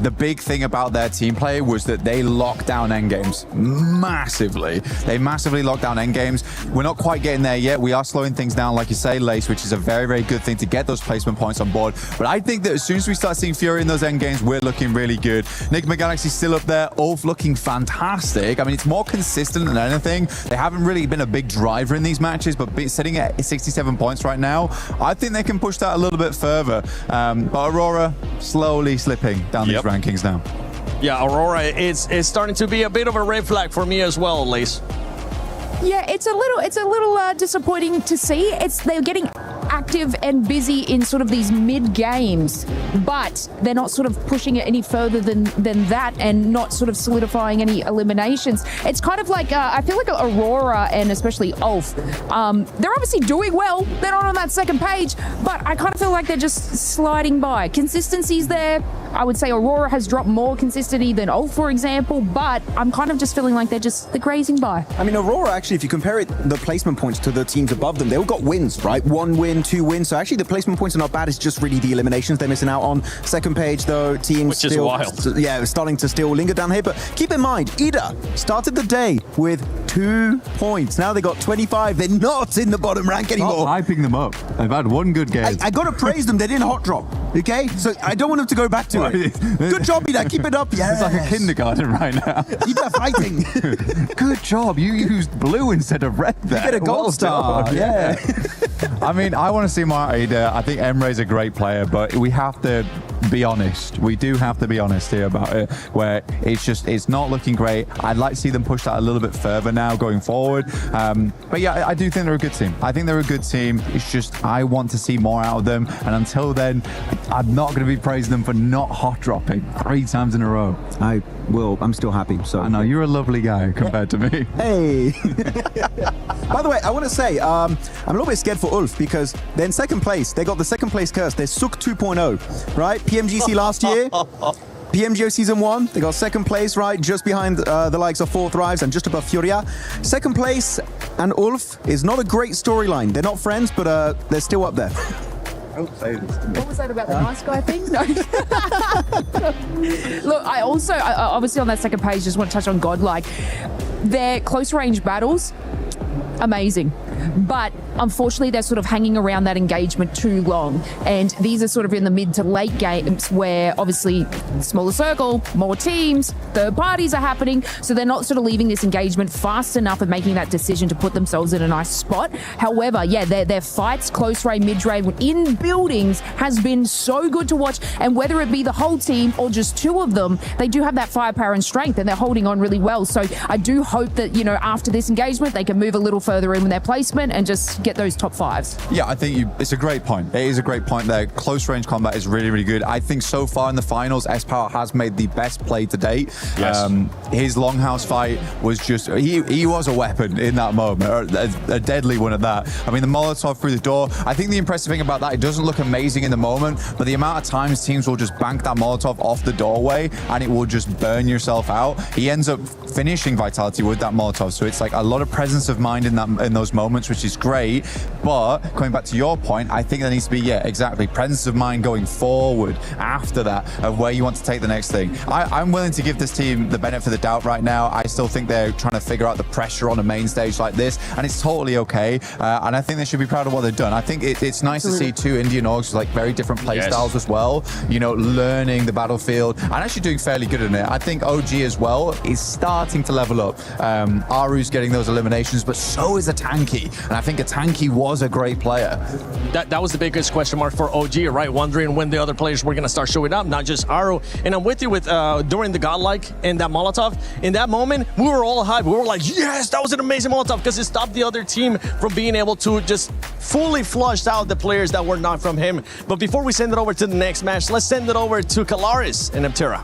the big thing about their team play was that they locked down endgames massively. They massively locked down endgames. We're not quite getting there yet. We are slowing things down, like you say, Lace, which is a very, very good thing to get those placement points on board. But I think that as soon as we start seeing Fury in those endgames, we're looking really good. Enigma Galaxy's still up there. Ulf looking fantastic. I mean, it's more consistent than anything. They haven't really been a big driver in these matches, but sitting at 67 points right now, I think they can push that a little bit further. But Aurora slowly slipping down these rankings now. Yeah, Aurora is starting to be a bit of a red flag for me as well, Lace. Yeah, it's a little disappointing to see. They're getting active and busy in sort of these mid games, but they're not sort of pushing it any further than that, and not sort of solidifying any eliminations. It's kind of like I feel like Aurora and especially Ulf, they're obviously doing well. They're not on that second page, but I kind of feel like they're just sliding by. Consistency's there. I would say Aurora has dropped more consistency than Ulf, for example, but I'm kind of just feeling like they're grazing by. I mean, Aurora, actually, if you compare the placement points to the teams above them, they all got wins, right? 1 win, 2 wins. So actually, the placement points are not bad. It's just really the eliminations they're missing out on. Second page, though, teams which still, is wild. Yeah, starting to still linger down here. But keep in mind, Ida started the day with 2 points. Now they got 25. They're not in the bottom rank anymore. Stop hyping them up. They've had one good game. I got to praise them. They didn't hot drop. Okay, so I don't want them to go back to it. Good job, Ida. Keep it up. Yeah, it's like a kindergarten right now. Ida fighting. Good job. You used blue instead of red there. You get a gold star. Yeah. I mean, I want to see more Ida. I think Emre's a great player, but we have to be honest. We do have to be honest here about it, where it's not looking great. I'd like to see them push that a little bit further now going forward. But yeah, I do think they're a good team. I think they're a good team. It's just I want to see more out of them. And until then, I'm not going to be praising them for not hot dropping 3 times in a row. I will. I'm still happy. So I know you're a lovely guy compared to me. Hey. By the way, I want to say I'm a little bit scared for Ulf, because they're in second place. They got the second place curse. They're Suk 2.0, right? PMGC last year. PMGO Season 1, they got second place, right? Just behind the likes of Fourth Thrives and just above Furia. Second place and Ulf is not a great storyline. They're not friends, but they're still up there. What was that about the nice guy thing? No. Look, I obviously on that second page just want to touch on Godlike. Their close range battles, amazing. but unfortunately they're sort of hanging around that engagement too long. And these are sort of in the mid to late games where obviously smaller circle, more teams, third parties are happening, so they're not sort of leaving this engagement fast enough and making that decision to put themselves in a nice spot. However, yeah, their fights, close range, mid-range, in buildings has been so good to watch, and whether it be the whole team or just two of them, they do have that firepower and strength, and they're holding on really well. So I do hope that, you know, after this engagement, they can move a little further in with their placement and just get those top fives. Yeah, I think it's a great point. It is a great point there. Close range combat is really, really good. I think so far in the finals, S-Power has made the best play to date. Yes. His Longhouse fight was just, he was a weapon in that moment, a deadly one at that. I mean, the Molotov through the door, I think the impressive thing about that, it doesn't look amazing in the moment, but the amount of times teams will just bank that Molotov off the doorway and it will just burn yourself out. He ends up finishing Vitality with that Molotov, so it's like a lot of presence of mind in those moments, which is great. But coming back to your point, I think there needs to be, yeah, exactly, presence of mind going forward after that of where you want to take the next thing. I'm willing to give this team the benefit of the doubt right now. I still think they're trying to figure out the pressure on a main stage like this, and it's totally okay. And I think they should be proud of what they've done. I think it's nice to see two Indian orgs with like very different play styles as well, you know, learning the battlefield and actually doing fairly good in it. I think OG as well is starting to level up. Aru's getting those eliminations, but so is Atanki, and I think Atanki was a great player. That was the biggest question mark for OG, right? Wondering when the other players were going to start showing up, not just Aru. And I'm with you with during the Godlike and that Molotov. In that moment, we were all hyped. We were like, yes, that was an amazing Molotov, because it stopped the other team from being able to just fully flush out the players that were not from him. But before we send it over to the next match, let's send it over to Kalaris and Neptera.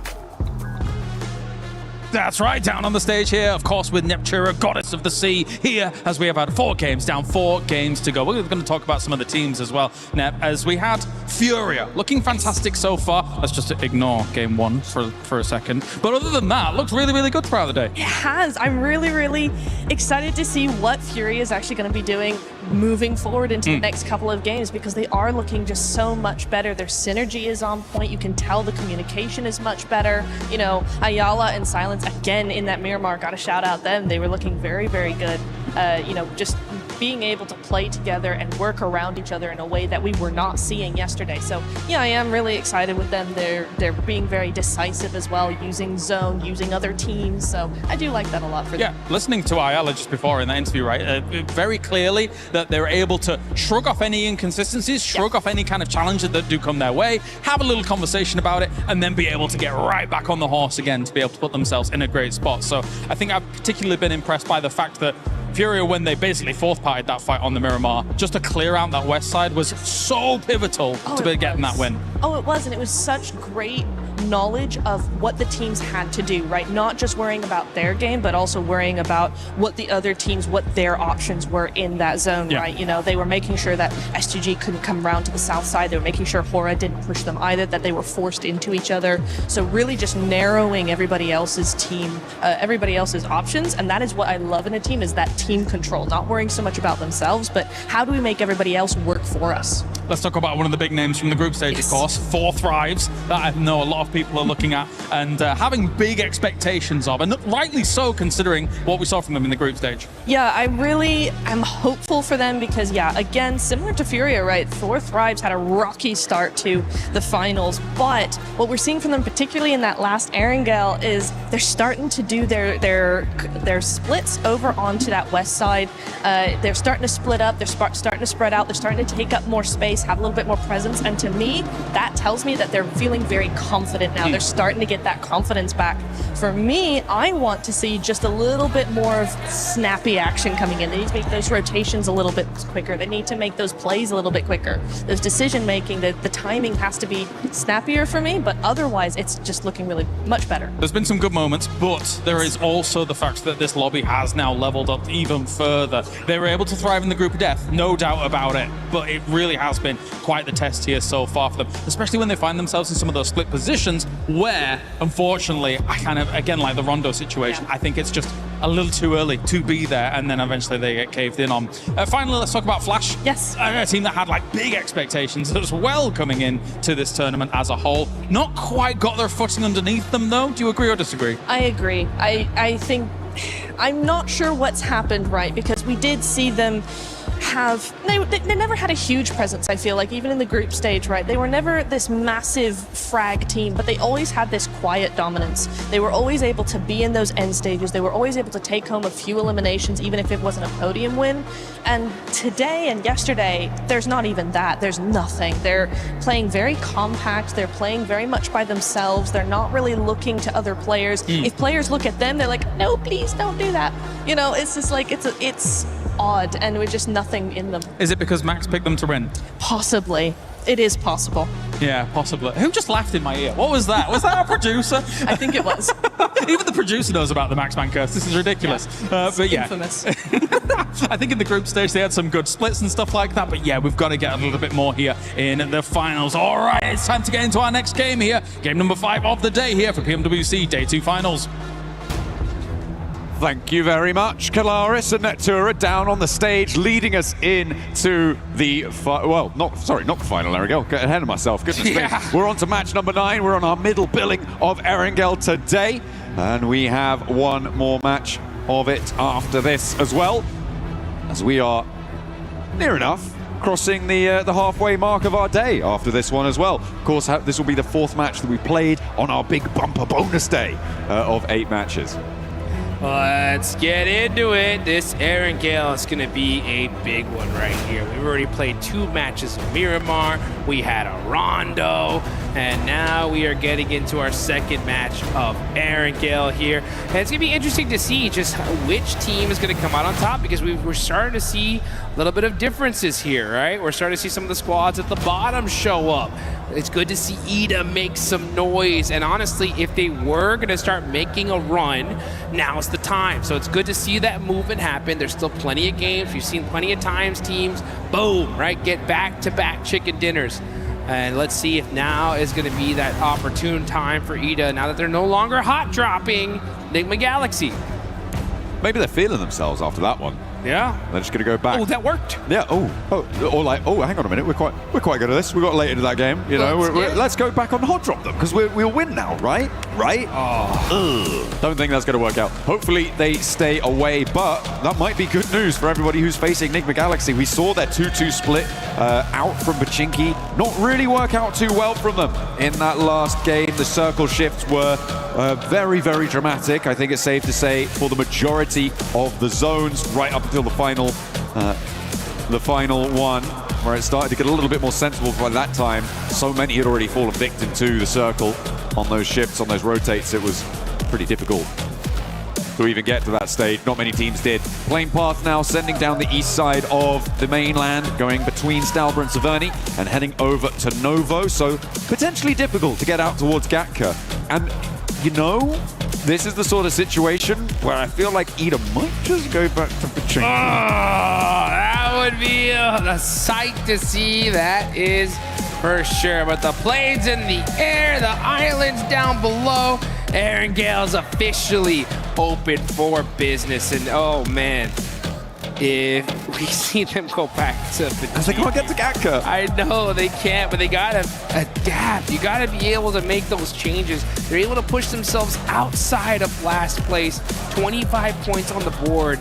That's right, down on the stage here, of course, with Neptura, Goddess of the Sea, here as we have had 4 games down, 4 games to go. We're going to talk about some of the teams as well, Nep, as we had Furia, looking fantastic so far. Let's just ignore game 1 for a second. But other than that, looks really, really good throughout the day. It has. I'm really, really excited to see what Furia is actually going to be doing moving forward into the next couple of games, because they are looking just so much better. Their synergy is on point. You can tell the communication is much better. You know, Ayala and Silence, again, in that Miramar, got to shout out them. They were looking very, very good. You know, just being able to play together and work around each other in a way that we were not seeing yesterday. So yeah, I am really excited with them. They're being very decisive as well, using zone, using other teams. So I do like that a lot for them. Yeah, listening to Ayala just before in that interview, right, very clearly that they're able to shrug off any inconsistencies, shrug off any kind of challenges that do come their way, have a little conversation about it, and then be able to get right back on the horse again to be able to put themselves in a great spot. So I think I've particularly been impressed by the fact that Furia, when they basically fourth-parted that fight on the Miramar, just to clear out that west side was so pivotal to be getting that win. Oh, it was, and it was such great knowledge of what the teams had to do, right? Not just worrying about their game, but also worrying about what the other teams, what their options were in that zone, right? You know, they were making sure that S2G couldn't come around to the south side. They were making sure Hora didn't push them either, that they were forced into each other. So really just narrowing everybody else's team, everybody else's options. And that is what I love in a team, is that team control, not worrying so much about themselves, but how do we make everybody else work for us? Let's talk about one of the big names from the group stage, of course, 4 Thrives, that I know a lot of people are looking at and having big expectations of, and rightly so considering what we saw from them in the group stage. Yeah, I really am hopeful for them because, yeah, again, similar to Furia, right? 4 Thrives had a rocky start to the finals, but what we're seeing from them, particularly in that last Erangel, is they're starting to do their splits over onto that west side. They're starting to split up, they're starting to spread out, they're starting to take up more space, have a little bit more presence, and to me, that tells me that they're feeling very confident now. They're starting to get that confidence back. For me, I want to see just a little bit more of snappy action coming in. They need to make those rotations a little bit quicker. They need to make those plays a little bit quicker. Those decision making, the timing has to be snappier for me, but otherwise it's just looking really much better. There's been some good moments, but there is also the fact that this lobby has now leveled up even further. They were able to thrive in the group of death, no doubt about it, but it really has been quite the test here so far for them, especially when they find themselves in some of those split positions where, unfortunately, I kind of, again, like the Rondo situation, I think it's just a little too early to be there, and then eventually they get caved in on. Finally, let's talk about Flash. Yes. A team that had like big expectations as well coming in to this tournament as a whole. Not quite got their footing underneath them, though. Do you agree or disagree? I agree. I think, I'm not sure what's happened, right? Because we did see them they never had a huge presence, I feel like, even in the group stage, right? They were never this massive frag team, but they always had this quiet dominance. They were always able to be in those end stages. They were always able to take home a few eliminations, even if it wasn't a podium win. And today and yesterday, there's not even that. There's nothing. They're playing very compact. They're playing very much by themselves. They're not really looking to other players. If players look at them, they're like, no, please don't do that. You know, it's just like, it's odd, and with just nothing in them. Is it because Max picked them to win? Possibly. It is possible. Yeah, possibly. Who just laughed in my ear? What was that? Was that our producer? I think it was. Even the producer knows about the Max Man curse. This is ridiculous. Yeah, but yeah. infamous. I think in the group stage they had some good splits and stuff like that. But yeah, we've got to get a little bit more here in the finals. All right, it's time to get into our next game here. Game number 5 of the day here for PMWC Day 2 Finals. Thank you very much, Kalaris and Netura down on the stage, leading us into the not the final, Erangel. Get ahead of myself, goodness me. We're on to match number 9. We're on our middle billing of Erangel today, and we have one more match of it after this as well, as we are near enough crossing the halfway mark of our day after this one as well. Of course, this will be the 4th match that we played on our big bumper bonus day of 8 matches. Let's get into it. This Erangel is going to be a big one right here. We've already played 2 matches of Miramar. We had a Rondo, and now we are getting into our 2nd match of Erangel here. And it's going to be interesting to see just which team is going to come out on top, because we're starting to see a little bit of differences here, right? We're starting to see some of the squads at the bottom show up. It's good to see Ida make some noise, and honestly, if they were going to start making a run, now's the time. So it's good to see that movement happen. There's still plenty of games. We've seen plenty of times teams, boom, right, get back-to-back chicken dinners. And let's see if now is going to be that opportune time for Ida, now that they're no longer hot-dropping Enigma Galaxy. Maybe they're feeling themselves after that one. Yeah. They're just going to go back. Oh, that worked. Yeah. Or like, hang on a minute. We're quite good at this. We got late into that game. You know, let's go back on hot drop them, because we'll win now, right? Right? Don't think that's going to work out. Hopefully they stay away, but that might be good news for everybody who's facing Enigma Galaxy. We saw their 2-2 split out from Pachinki. Not really work out too well from them in that last game. The circle shifts were very, very dramatic. I think it's safe to say for the majority of the zones right up until the final one, where it started to get a little bit more sensible by that time. So many had already fallen victim to the circle on those shifts, on those rotates. It was pretty difficult to even get to that stage. Not many teams did. Plane path now sending down the east side of the mainland, going between Stalber and Severny and heading over to Novo. So potentially difficult to get out towards Gatka. And you know, this is the sort of situation where I feel like Ida might just go back to Pachinki. Oh, that would be a sight to see, that is for sure. But the planes in the air, the islands down below, Erangel's officially open for business. And oh man, if we see them go back to the they can't get to Gatka. I know they can't, but they gotta adapt. You gotta be able to make those changes. They're able to push themselves outside of last place. 25 points on the board.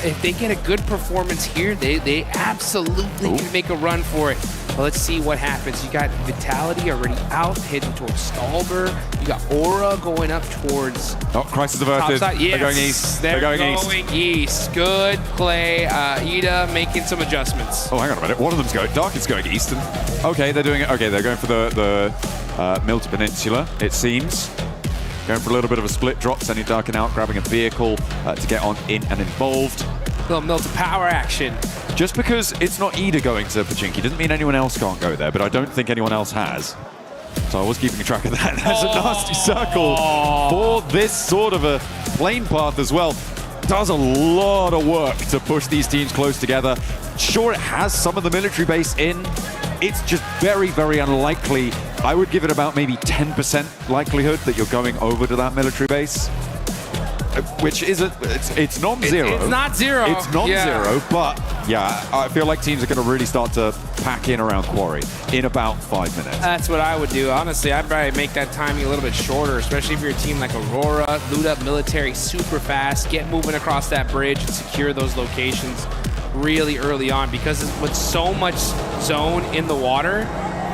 If they get a good performance here, they absolutely can make a run for it. Well, let's see what happens. You got Vitality already out, heading towards Stalber. You got Aura going up towards... Oh, Crisis averted. Yes, they're going east. They're going east. Good play. Ida making some adjustments. Oh, hang on a minute. One of them's going... Dark is going east. And, okay, they're doing it. Okay, they're going for the Milton Peninsula, it seems. Going for a little bit of a split drop, sending Darkin out, grabbing a vehicle to get on in and involved. Little Milton power action. Just because it's not Ida going to Pachinki doesn't mean anyone else can't go there, but I don't think anyone else has. So I was keeping track of that. That's a nasty circle for this sort of a plane path as well. Does a lot of work to push these teams close together. Sure, it has some of the military base in. It's just very, very unlikely. I would give it about maybe 10% likelihood that you're going over to that military base. Which is it's non-zero. It's not zero. It's non-zero, but yeah, I feel like teams are going to really start to pack in around Quarry in about 5 minutes. That's what I would do. Honestly, I'd probably make that timing a little bit shorter, especially if you're a team like Aurora, loot up military super fast, get moving across that bridge and secure those locations really early on because with so much zone in the water,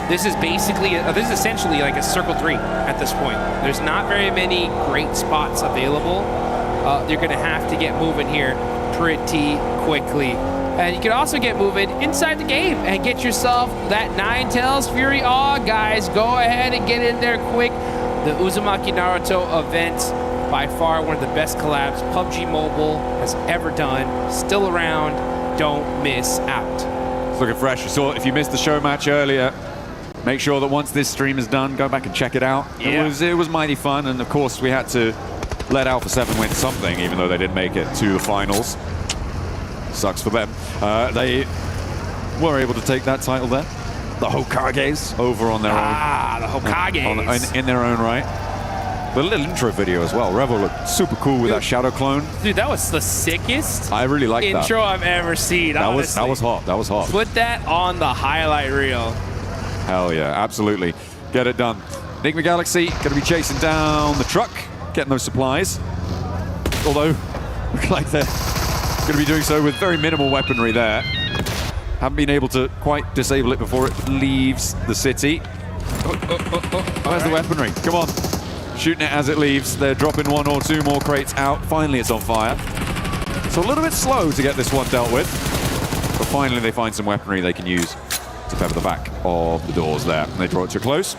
this is essentially like a circle 3 at this point. There's not very many great spots available. You're going to have to get moving here pretty quickly. And you can also get moving inside the game and get yourself that Ninetales Fury Awe. Guys, go ahead and get in there quick. The Uzumaki Naruto event, by far one of the best collabs PUBG Mobile has ever done. Still around. Don't miss out. It's looking fresh. If you missed the show match earlier, make sure that once this stream is done, go back and check it out. Yeah. It was mighty fun, and of course we had to let Alpha 7 win something, even though they didn't make it to the finals. Sucks for them. They were able to take that title there. The Hokages over on their own. The Hokages. In their own right. The little intro video as well. Revel looked super cool with that shadow clone. Dude, that was the sickest I really like that intro I've ever seen. That was hot. That was hot. Put that on the highlight reel. Hell yeah, absolutely. Get it done. Enigma Galaxy going to be chasing down the truck, getting those supplies. Although, look like they're going to be doing so with very minimal weaponry there. Haven't been able to quite disable it before it leaves the city. Where's the weaponry? Come on. Shooting it as it leaves. They're dropping 1 or 2 more crates out. Finally, it's on fire. So a little bit slow to get this one dealt with. But finally, they find some weaponry they can use to pepper the back of the doors there. And they draw it to a close.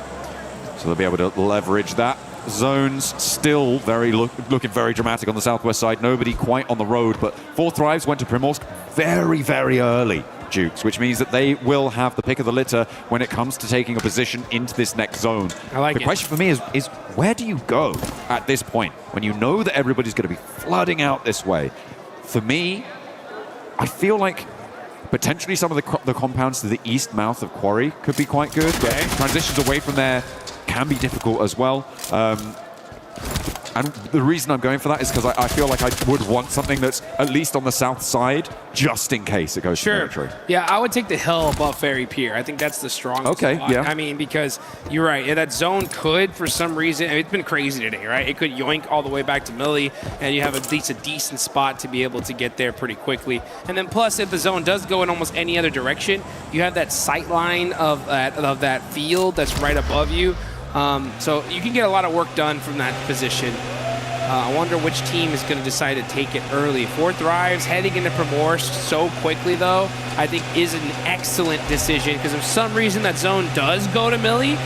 So they'll be able to leverage that. Zones still looking very dramatic on the southwest side. Nobody quite on the road, but 4 Thrives went to Primorsk very, very early, Jukes, which means that they will have the pick of the litter when it comes to taking a position into this next zone. I like the question for me is where do you go at this point when you know that everybody's going to be flooding out this way? For me, I feel like potentially some of the compounds to the east mouth of Quarry could be quite good. Okay. Transitions away from there can be difficult as well. And the reason I'm going for that is because I feel like I would want something that's at least on the south side, just in case it goes to territory. Yeah, I would take the hill above Ferry Pier. I think that's the strongest spot. Yeah. I mean, because you're right. That zone could, for some reason, it's been crazy today, right? It could yoink all the way back to Millie, and you have at least a decent spot to be able to get there pretty quickly. And then plus, if the zone does go in almost any other direction, you have that sight line of that field that's right above you. So you can get a lot of work done from that position. I wonder which team is going to decide to take it early. 4 Thrives heading into Primorsk so quickly, though, I think is an excellent decision because if for some reason that zone does go to Millie,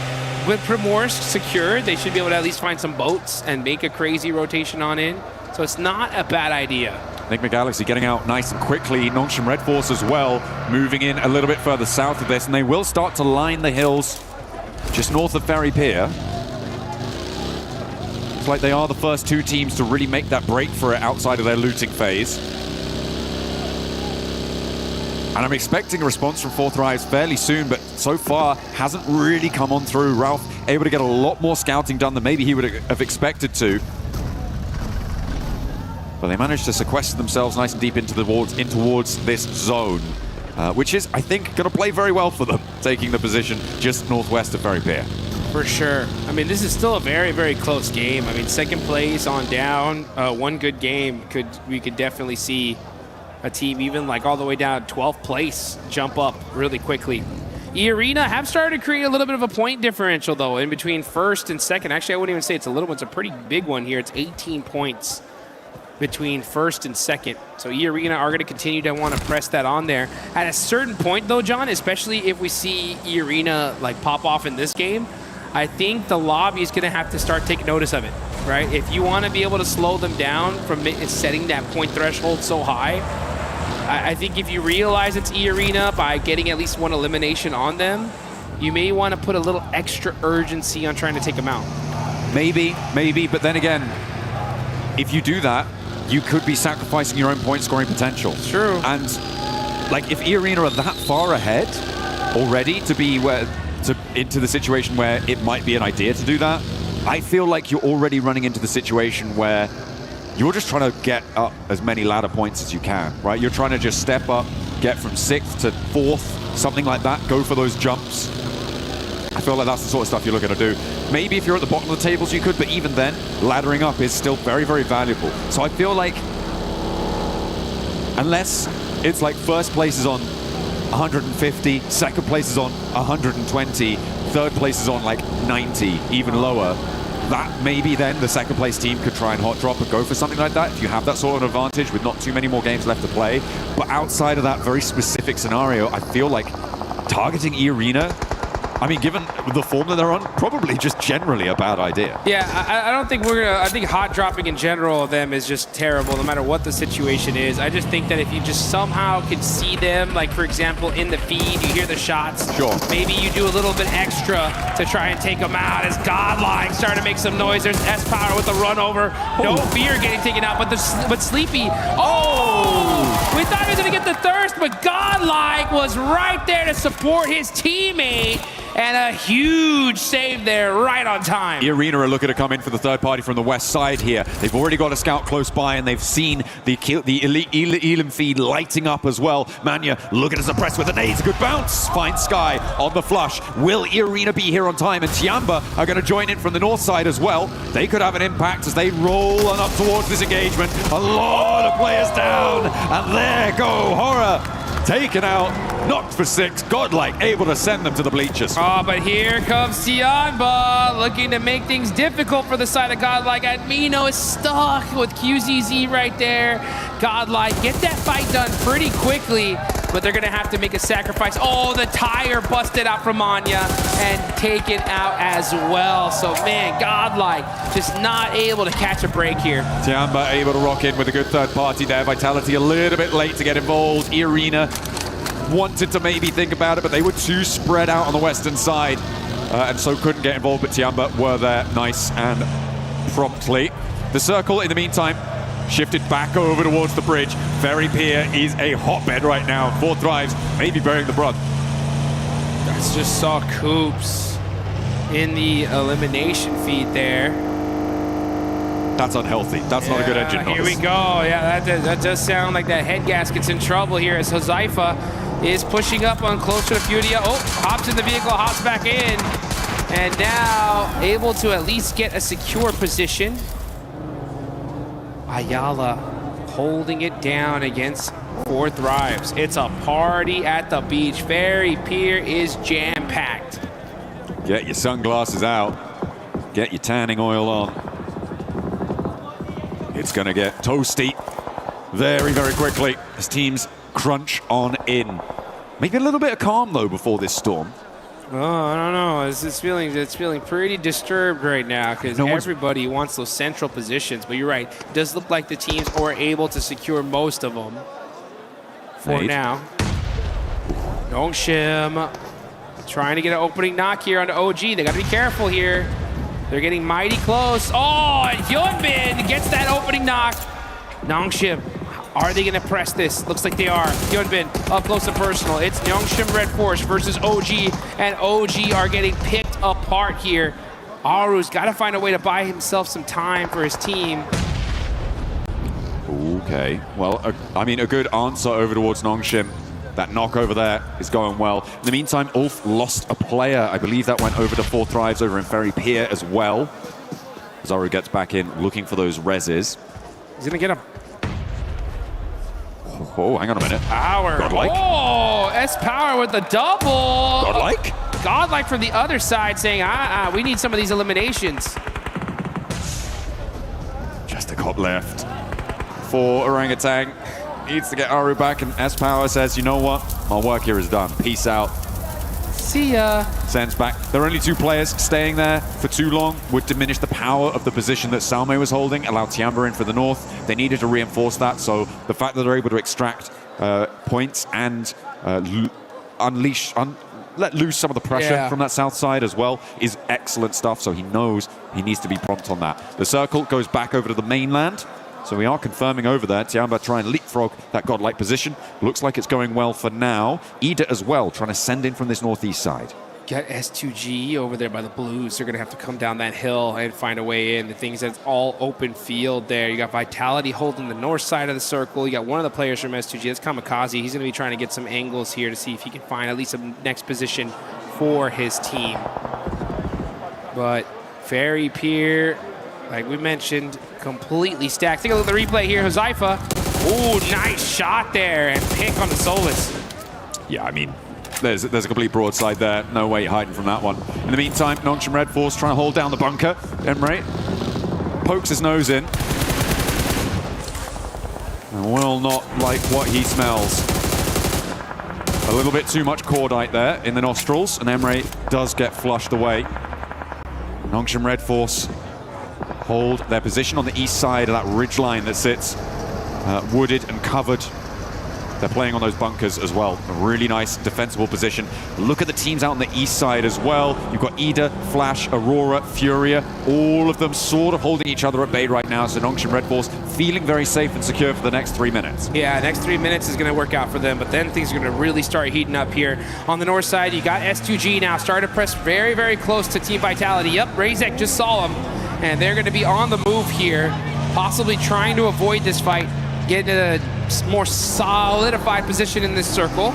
with Primorsk secured, they should be able to at least find some boats and make a crazy rotation on in. So it's not a bad idea. Enigma Galaxy getting out nice and quickly. Nongshim Red Force as well, moving in a little bit further south of this, and they will start to line the hills just north of Ferry Pier. It's like they are the first 2 teams to really make that break for it outside of their looting phase. And I'm expecting a response from 4 Thrives fairly soon, but so far hasn't really come on through. Ralph able to get a lot more scouting done than maybe he would have expected to. But they managed to sequester themselves nice and deep in towards this zone, which is, I think, going to play very well for them, taking the position just northwest of Ferry Pier. For sure. I mean, this is still a very, very close game. I mean, second place on down, one good game, we could definitely see a team even like all the way down 12th place jump up really quickly. E-Arena have started to create a little bit of a point differential, though, in between first and second. Actually, I wouldn't even say it's a little one. It's a pretty big one here. It's 18 points between first and second. So E-Arena are going to continue to want to press that on there. At a certain point, though, John, especially if we see E-Arena like pop off in this game, I think the lobby is going to have to start taking notice of it, right? If you want to be able to slow them down from setting that point threshold so high, I think if you realize it's E-Arena by getting at least one elimination on them, you may want to put a little extra urgency on trying to take them out. Maybe, but then again, if you do that, you could be sacrificing your own point scoring potential. True. And like if E-Arena are that far ahead already to be into the situation where it might be an idea to do that, I feel like you're already running into the situation where you're just trying to get up as many ladder points as you can, right? You're trying to just step up, get from 6th to 4th, something like that, go for those jumps. I feel like that's the sort of stuff you're looking to do. Maybe if you're at the bottom of the tables you could, but even then, laddering up is still very, very valuable. So I feel like unless it's like first place is on 150, second place is on 120, third place is on like 90, even lower. That maybe then the second place team could try and hot drop and go for something like that if you have that sort of advantage with not too many more games left to play. But outside of that very specific scenario, I feel like targeting E-Arena, I mean, given the form that they're on, probably just generally a bad idea. Yeah, I don't think we're gonna. I think hot dropping in general of them is just terrible, no matter what the situation is. I just think that if you just somehow can see them, like for example in the feed, you hear the shots. Sure. Maybe you do a little bit extra to try and take them out. As Godlike starting to make some noise. There's S-Power with the run over. No fear getting taken out, but Sleepy. Oh! We thought he was gonna get the thirst, but Godlike was right there to support his teammate. And a huge save there, right on time. E-Arena are looking to come in for the third party from the west side here. They've already got a scout close by, and they've seen the Elim feed lighting up as well. Mania looking to suppress with the nades. A good bounce. Finds Sky on the flush. Will E-Arena be here on time? And Tiamba are going to join in from the north side as well. They could have an impact as they roll on up towards this engagement. A lot of players down. And there go Horror. Taken out, knocked for 6, Godlike able to send them to the bleachers. Oh, but here comes Tiamba, looking to make things difficult for the side of Godlike. Admino is stuck with QZZ right there. Godlike get that fight done pretty quickly, but they're gonna have to make a sacrifice. Oh, the tire busted out from Anya and taken out as well. So man, Godlike just not able to catch a break here. Tiamba able to rock in with a good third party there. Vitality a little bit late to get involved. E-Arena wanted to maybe think about it, but they were too spread out on the western side, and so couldn't get involved, but Tiamba were there nice and promptly. The circle, in the meantime, shifted back over towards the bridge. Very Pier is a hotbed right now. 4 thrives, maybe bearing the brunt. That's just saw Coops in the elimination feed there. That's unhealthy. That's not a good engine noise. Here we go. Yeah, that does sound like that head gasket's in trouble here as Huzaifa is pushing up on closer to Furia. Oh, hops in the vehicle, hops back in. And now able to at least get a secure position. Ayala holding it down against 4 thrives. It's a party at the beach. Very Pier is jam-packed. Get your sunglasses out. Get your tanning oil on. It's going to get toasty very, very quickly as teams crunch on in. Maybe a little bit of calm, though, before this storm. Oh, I don't know. It's feeling pretty disturbed right now because everybody wants those central positions. But you're right. It does look like the teams are able to secure most of them for now. Nongshim trying to get an opening knock here on OG. They got to be careful here. They're getting mighty close. Oh, and Hyunbin gets that opening knock. Nongshim, are they going to press this? Looks like they are. Hyunbin up close and personal. It's Nongshim Red Force versus OG, and OG are getting picked apart here. Aru's got to find a way to buy himself some time for his team. Okay, well, I mean, a good answer over towards Nongshim. That knock over there is going well. In the meantime, Ulf lost a player. I believe that went over to 4 thrives over in Ferry Pier as well. Zaru gets back in, looking for those reses. He's gonna get him. Oh, hang on a minute. Power. Godlike. Oh, S-Power with the double. Godlike? Godlike from the other side saying, we need some of these eliminations. Just a cop left for Orangutan. Needs to get Aru back, and S-Power says, you know what? My work here is done. Peace out. See ya. Sends back. There are only 2 players. Staying there for too long would diminish the power of the position that Salme was holding, allow Tiamba in for the north. They needed to reinforce that, so the fact that they're able to extract points and let loose some of the pressure from that south side as well is excellent stuff, so he knows he needs to be prompt on that. The circle goes back over to the mainland. So we are confirming over there. Tiamba trying to leapfrog that godlike position. Looks like it's going well for now. Ida as well, trying to send in from this northeast side. Got S2G over there by the Blues. They're going to have to come down that hill and find a way in. The thing is, that's all open field there. You got Vitality holding the north side of the circle. You got one of the players from S2G. That's Kamikaze. He's going to be trying to get some angles here to see if he can find at least a next position for his team. But Ferry Pier, like we mentioned, completely stacked. Take a look at the replay here. Huzaifa Ooh, nice shot there, and pick on the Solus. Yeah, I mean, there's a complete broadside there. No way hiding from that one. In the meantime, Nongshim Red Force trying to hold down the bunker. Emre pokes his nose in. And will not like what he smells. A little bit too much cordite there in the nostrils, and Emre does get flushed away. Nongshim Red Force hold their position on the east side of that ridgeline that sits wooded and covered. They're playing on those bunkers as well. A really nice defensible position. Look at the teams out on the east side as well. You've got Ida, Flash, Aurora, Furia, all of them sort of holding each other at bay right now. So Nongshim Red Force feeling very safe and secure for the next 3 minutes. Yeah, next 3 minutes is going to work out for them, but then things are going to really start heating up here. On the north side, you got S2G now starting to press very, very close to Team Vitality. Yep, Razek just saw him, and they're going to be on the move here, possibly trying to avoid this fight, get in a more solidified position in this circle.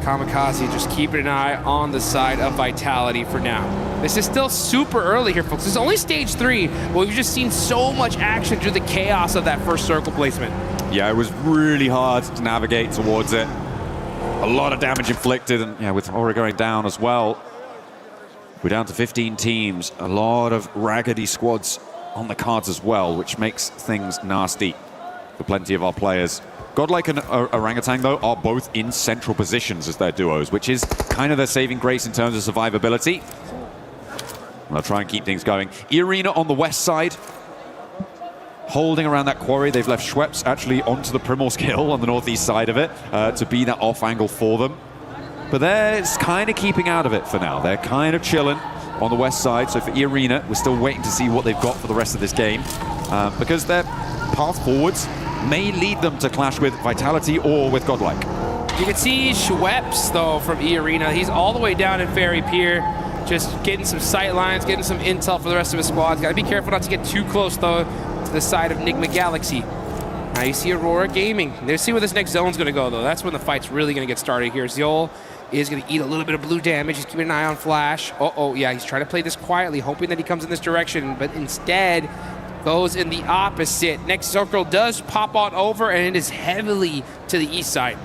Kamikaze just keeping an eye on the side of Vitality for now. This is still super early here, folks. This is only stage 3, but we've just seen so much action through the chaos of that first circle placement. Yeah, it was really hard to navigate towards it. A lot of damage inflicted, and yeah, with Aura going down as well. We're down to 15 teams. A lot of raggedy squads on the cards as well, which makes things nasty for plenty of our players. Godlike and Orangutan, though, are both in central positions as their duos, which is kind of their saving grace in terms of survivability. They'll try and keep things going. E-Arena on the west side, holding around that quarry. They've left Schweppes actually onto the Primorsk Hill on the northeast side of it to be that off angle for them. But they're kind of keeping out of it for now. They're kind of chilling on the west side. So for E-Arena, we're still waiting to see what they've got for the rest of this game because their path forwards may lead them to clash with Vitality or with Godlike. You can see Schweppes, though, from E-Arena. He's all the way down in Ferry Pier, just getting some sight lines, getting some intel for the rest of his squad. Got to be careful not to get too close, though, to the side of Nigma Galaxy. Now you see Aurora Gaming. Let's see where this next zone's going to go, though. That's when the fight's really going to get started here. Zeol is going to eat a little bit of blue damage. He's keeping an eye on Flash. Uh-oh, yeah, he's trying to play this quietly, hoping that he comes in this direction, but instead goes in the opposite. Next circle does pop on over, and it is heavily to the east side.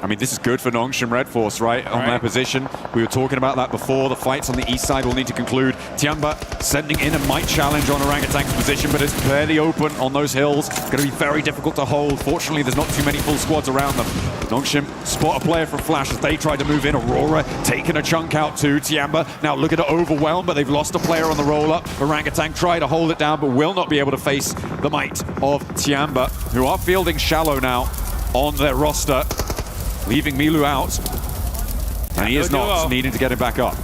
I mean, this is good for Nongshim Red Force, right? On their position. We were talking about that before. The fights on the east side will need to conclude. Tiamba sending in a might challenge on Orangutan's position, but it's barely open on those hills. It's going to be very difficult to hold. Fortunately, there's not too many full squads around them. Nongshim spot a player from Flash as they try to move in. Aurora taking a chunk out to Tiamba. Now look at it overwhelmed, but they've lost a player on the roll-up. Orangutan try to hold it down, but will not be able to face the might of Tiamba, who are fielding Shallow now on their roster, leaving Milu out, and he is not needing to get him back up.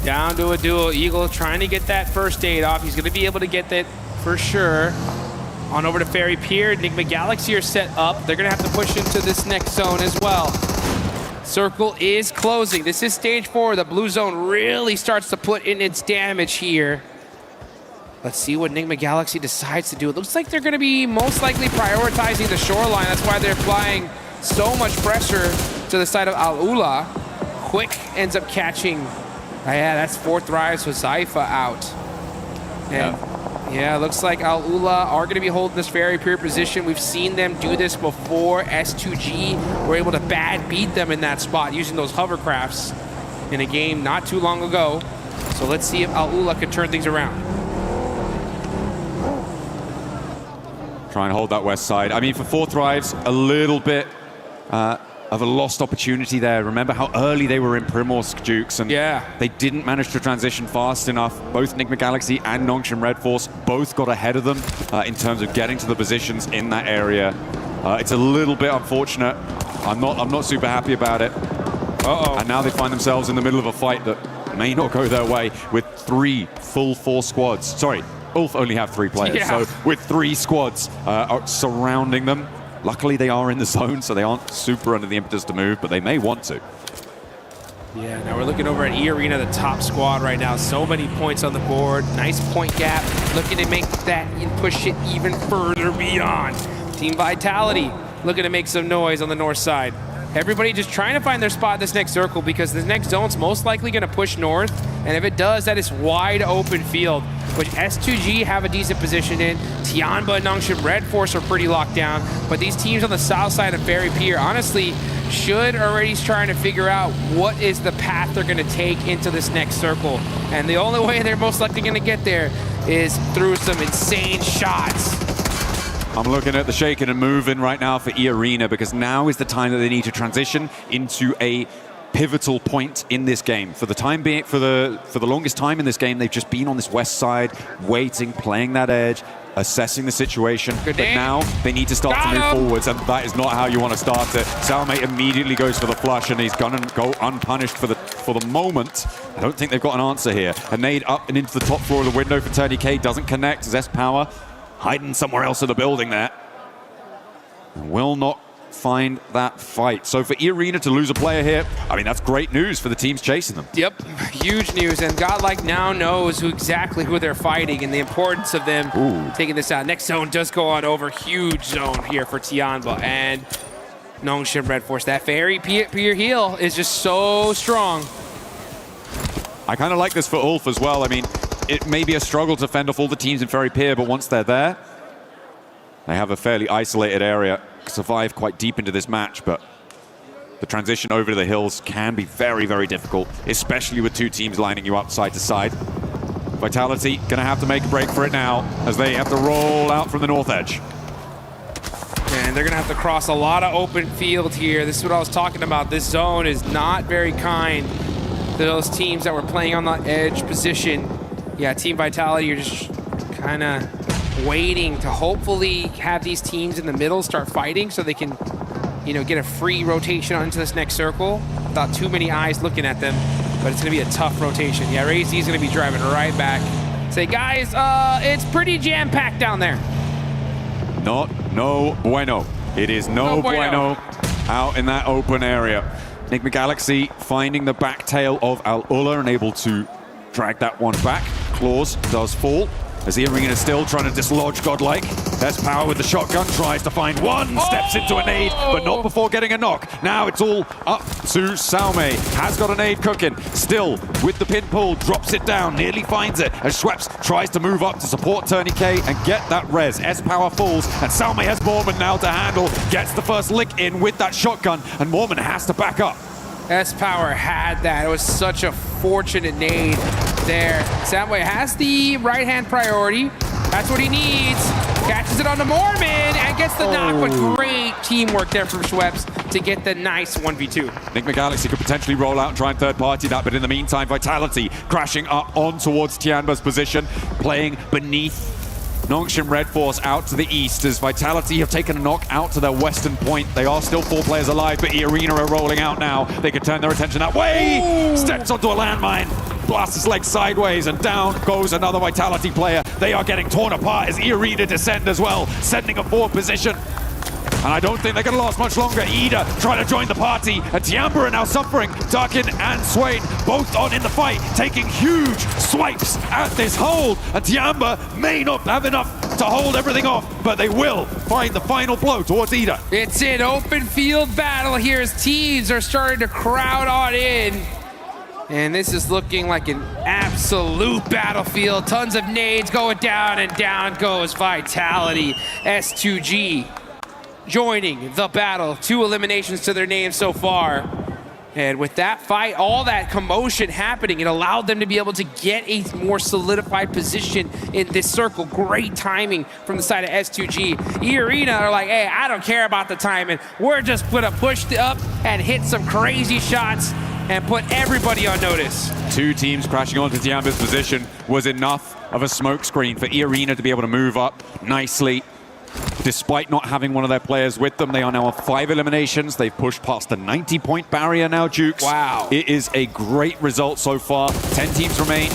Down to a duo. Eagle trying to get that first aid off. He's going to be able to get that for sure. On over to Ferry Pier. Enigma Galaxy are set up. They're going to have to push into this next zone as well. Circle is closing. This is stage 4. The blue zone really starts to put in its damage here. Let's see what Enigma Galaxy decides to do. It looks like they're going to be most likely prioritizing the shoreline. That's why they're applying so much pressure to the side of Al-Ula. Quick ends up catching. Yeah, that's 4 thrives with Zaifa out. And yeah, looks like Al-Ula are going to be holding this very pure position. We've seen them do this before. S2G were able to bad beat them in that spot using those hovercrafts in a game not too long ago. So let's see if Al-Ula can turn things around. Try and hold that west side. I mean, for 4 thrives, a little bit of a lost opportunity there. Remember how early they were in Primorsk, Dukes, and they didn't manage to transition fast enough. Both Enigma Galaxy and Nongshim Red Force both got ahead of them in terms of getting to the positions in that area. It's a little bit unfortunate. I'm not super happy about it. And now they find themselves in the middle of a fight that may not go their way with 3 full 4 squads. Sorry, Ulf only have 3 players. So with 3 squads surrounding them. Luckily, they are in the zone, so they aren't super under the impetus to move, but they may want to. Yeah, now we're looking over at E-Arena, the top squad right now. So many points on the board. Nice point gap. Looking to make that and push it even further beyond. Team Vitality looking to make some noise on the north side. Everybody just trying to find their spot in this next circle because this next zone's most likely going to push north. And if it does, that is wide open field. which S2G have a decent position in. Tianba and Nongshim Red Force are pretty locked down, but these teams on the south side of Ferry Pier, honestly, should already trying to figure out what is the path they're going to take into this next circle. And the only way they're most likely going to get there is through some insane shots. I'm looking at the shaking and moving right now for E-Arena, because now is the time that they need to transition into a pivotal point in this game. For the time being, for the longest time in this game, they've just been on this west side, waiting, playing that edge, assessing the situation. But now they need to start to move forwards, and that is not how you want to start it. Salme immediately goes for the flush, and he's gonna go unpunished for the moment. I don't think they've got an answer here. A nade up and into the top floor of the window for Tony K doesn't connect. Zest Power hiding somewhere else in the building there. And will not find that fight. So for E-Arena to lose a player here, I mean, that's great news for the teams chasing them. Yep, huge news. And Godlike now knows exactly who they're fighting and the importance of them taking this out. Next zone does go on over. Huge zone here for Tianba and Nongshim Red Force. That Ferry Pier heel is just so strong. I kind of like this for Ulf as well. I mean, it may be a struggle to fend off all the teams in Ferry Pier, but once they're there, they have a fairly isolated area, survive quite deep into this match, but the transition over to the hills can be very, very difficult, especially with two teams lining you up side to side. Vitality gonna have to make a break for it now as they have to roll out from the north edge. And they're gonna have to cross a lot of open field here. This is what I was talking about. This zone is not very kind to those teams that were playing on the edge position. Yeah, Team Vitality, you're just kind of waiting to hopefully have these teams in the middle start fighting so they can, you know, get a free rotation onto this next circle without too many eyes looking at them. But it's going to be a tough rotation. Yeah, Ray Z is going to be driving right back. Say, guys, it's pretty jam-packed down there. No bueno. It is no bueno out in that open area. Enigma Galaxy finding the back tail of Al-Ula and able to drag that one back. Claws does fall as the Arena is still trying to dislodge Godlike. There's Power with the shotgun, tries to find one, steps into a nade, but not before getting a knock. Now it's all up to Salme. Has got a nade cooking, still with the pin pull, drops it down, nearly finds it as Schweppes tries to move up to support Turney K and get that res. S-Power falls, and Salme has Mormon now to handle, gets the first lick in with that shotgun, and Mormon has to back up. S-Power had that. It was such a fortunate nade there. Samway has the right-hand priority. That's what he needs. Catches it on the Mormon and gets the knock, but great teamwork there from Schweppes to get the nice 1v2. Enigma Galaxy could potentially roll out and try and third-party that, but in the meantime, Vitality crashing up on towards Tianba's position, playing beneath Nongshim Red Force out to the east as Vitality have taken a knock out to their western point. They are still 4 players alive, but E-Arena are rolling out now. They can turn their attention that way. Steps onto a landmine, blasts his leg sideways, and down goes another Vitality player. They are getting torn apart as E-Arena descend as well, sending a forward position. And I don't think they're going to last much longer. Ida trying to join the party, and Tianba are now suffering. Darkin and Swain both on in the fight, taking huge swipes at this hold. And Tianba may not have enough to hold everything off, but they will find the final blow towards Ida. It's an open field battle here as teams are starting to crowd on in. And this is looking like an absolute battlefield. Tons of nades going down, and down goes Vitality. S2G joining the battle. 2 eliminations to their name so far. And with that fight, all that commotion happening, it allowed them to be able to get a more solidified position in this circle. Great timing from the side of S2G. E-Arena are like, hey, I don't care about the timing. We're just gonna push up and hit some crazy shots and put everybody on notice. 2 teams crashing onto Tianba's position was enough of a smokescreen for E-Arena to be able to move up nicely. Despite not having one of their players with them, they are now on 5 eliminations. They've pushed past the 90-point barrier now, Jukes. Wow. It is a great result so far. 10 teams remain,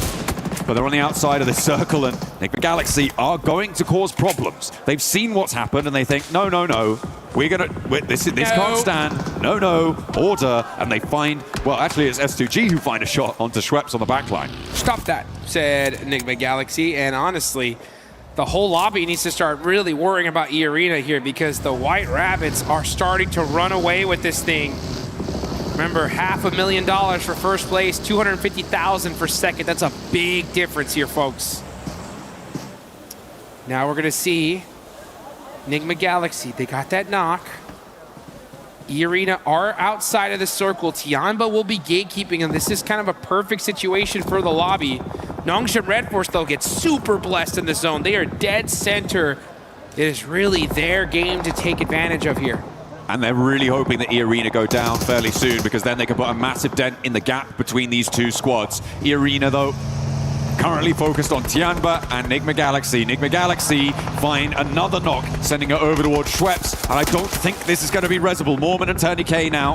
but they're on the outside of the circle, and Enigma Galaxy are going to cause problems. They've seen what's happened, and they think, no, this can't stand. No, order. And they find, well, actually, it's S2G who find a shot onto Schweppes on the backline. Stop that, said Enigma Galaxy, and honestly, the whole lobby needs to start really worrying about E-Arena here because the White Rabbits are starting to run away with this thing. Remember, $500,000 for first place, $250,000 for second. That's a big difference here, folks. Now we're going to see Enigma Galaxy. They got that knock. E-Arena are outside of the circle. Tianba will be gatekeeping, and this is kind of a perfect situation for the lobby. Nongshim Red Force, though, gets super blessed in the zone. They are dead center. It is really their game to take advantage of here. And they're really hoping that E-Arena go down fairly soon, because then they can put a massive dent in the gap between these two squads. E-Arena, though, currently focused on Tianba and Enigma Galaxy. Enigma Galaxy find another knock, sending it over towards Schweppes. And I don't think this is going to be Resible. Mormon and Turney K now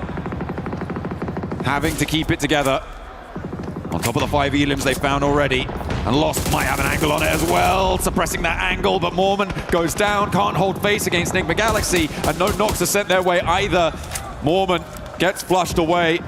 having to keep it together. On top of the 5 elims they found already. And Lost might have an angle on it as well, suppressing that angle, but Mormon goes down, can't hold face against Enigma Galaxy, and no knocks are sent their way either. Mormon gets flushed away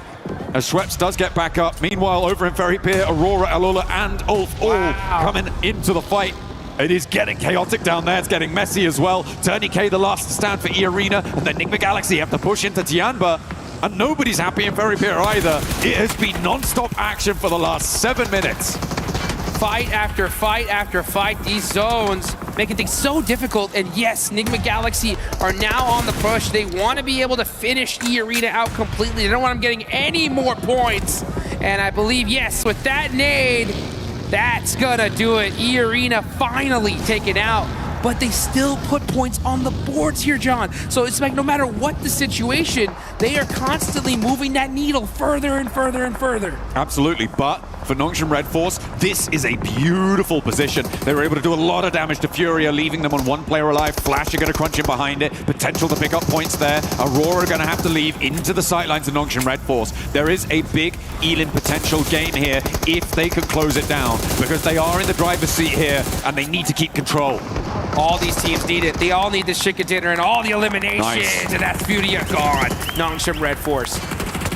as Schweppes does get back up. Meanwhile, over in Ferry Pier, Aurora, Alula, and Ulf all coming into the fight. It is getting chaotic down there. It's getting messy as well. Turney K, the last to stand for E-Arena, and then Enigma Galaxy have to push into Tianba. And nobody's happy in Ferry Pier either. It has been non-stop action for the last 7 minutes. Fight after fight after fight. These zones making things so difficult. And yes, Enigma Galaxy are now on the push. They want to be able to finish E-Arena out completely. They don't want them getting any more points. And I believe, yes, with that nade, that's gonna do it. E-Arena finally taken out. But they still put points on the boards here, John. So it's like no matter what the situation, they are constantly moving that needle further and further and further. Absolutely, but for Nongshim Red Force, this is a beautiful position. They were able to do a lot of damage to Furia, leaving them on 1 player alive. Flash are going to crunch in behind it. Potential to pick up points there. Aurora are going to have to leave into the sightlines of Nongshim Red Force. There is a big Elim potential game here if they can close it down, because they are in the driver's seat here and they need to keep control. All these teams need it. They all need the chicken dinner and all the eliminations. Nice. And that's Furia gone. Nongshim Red Force.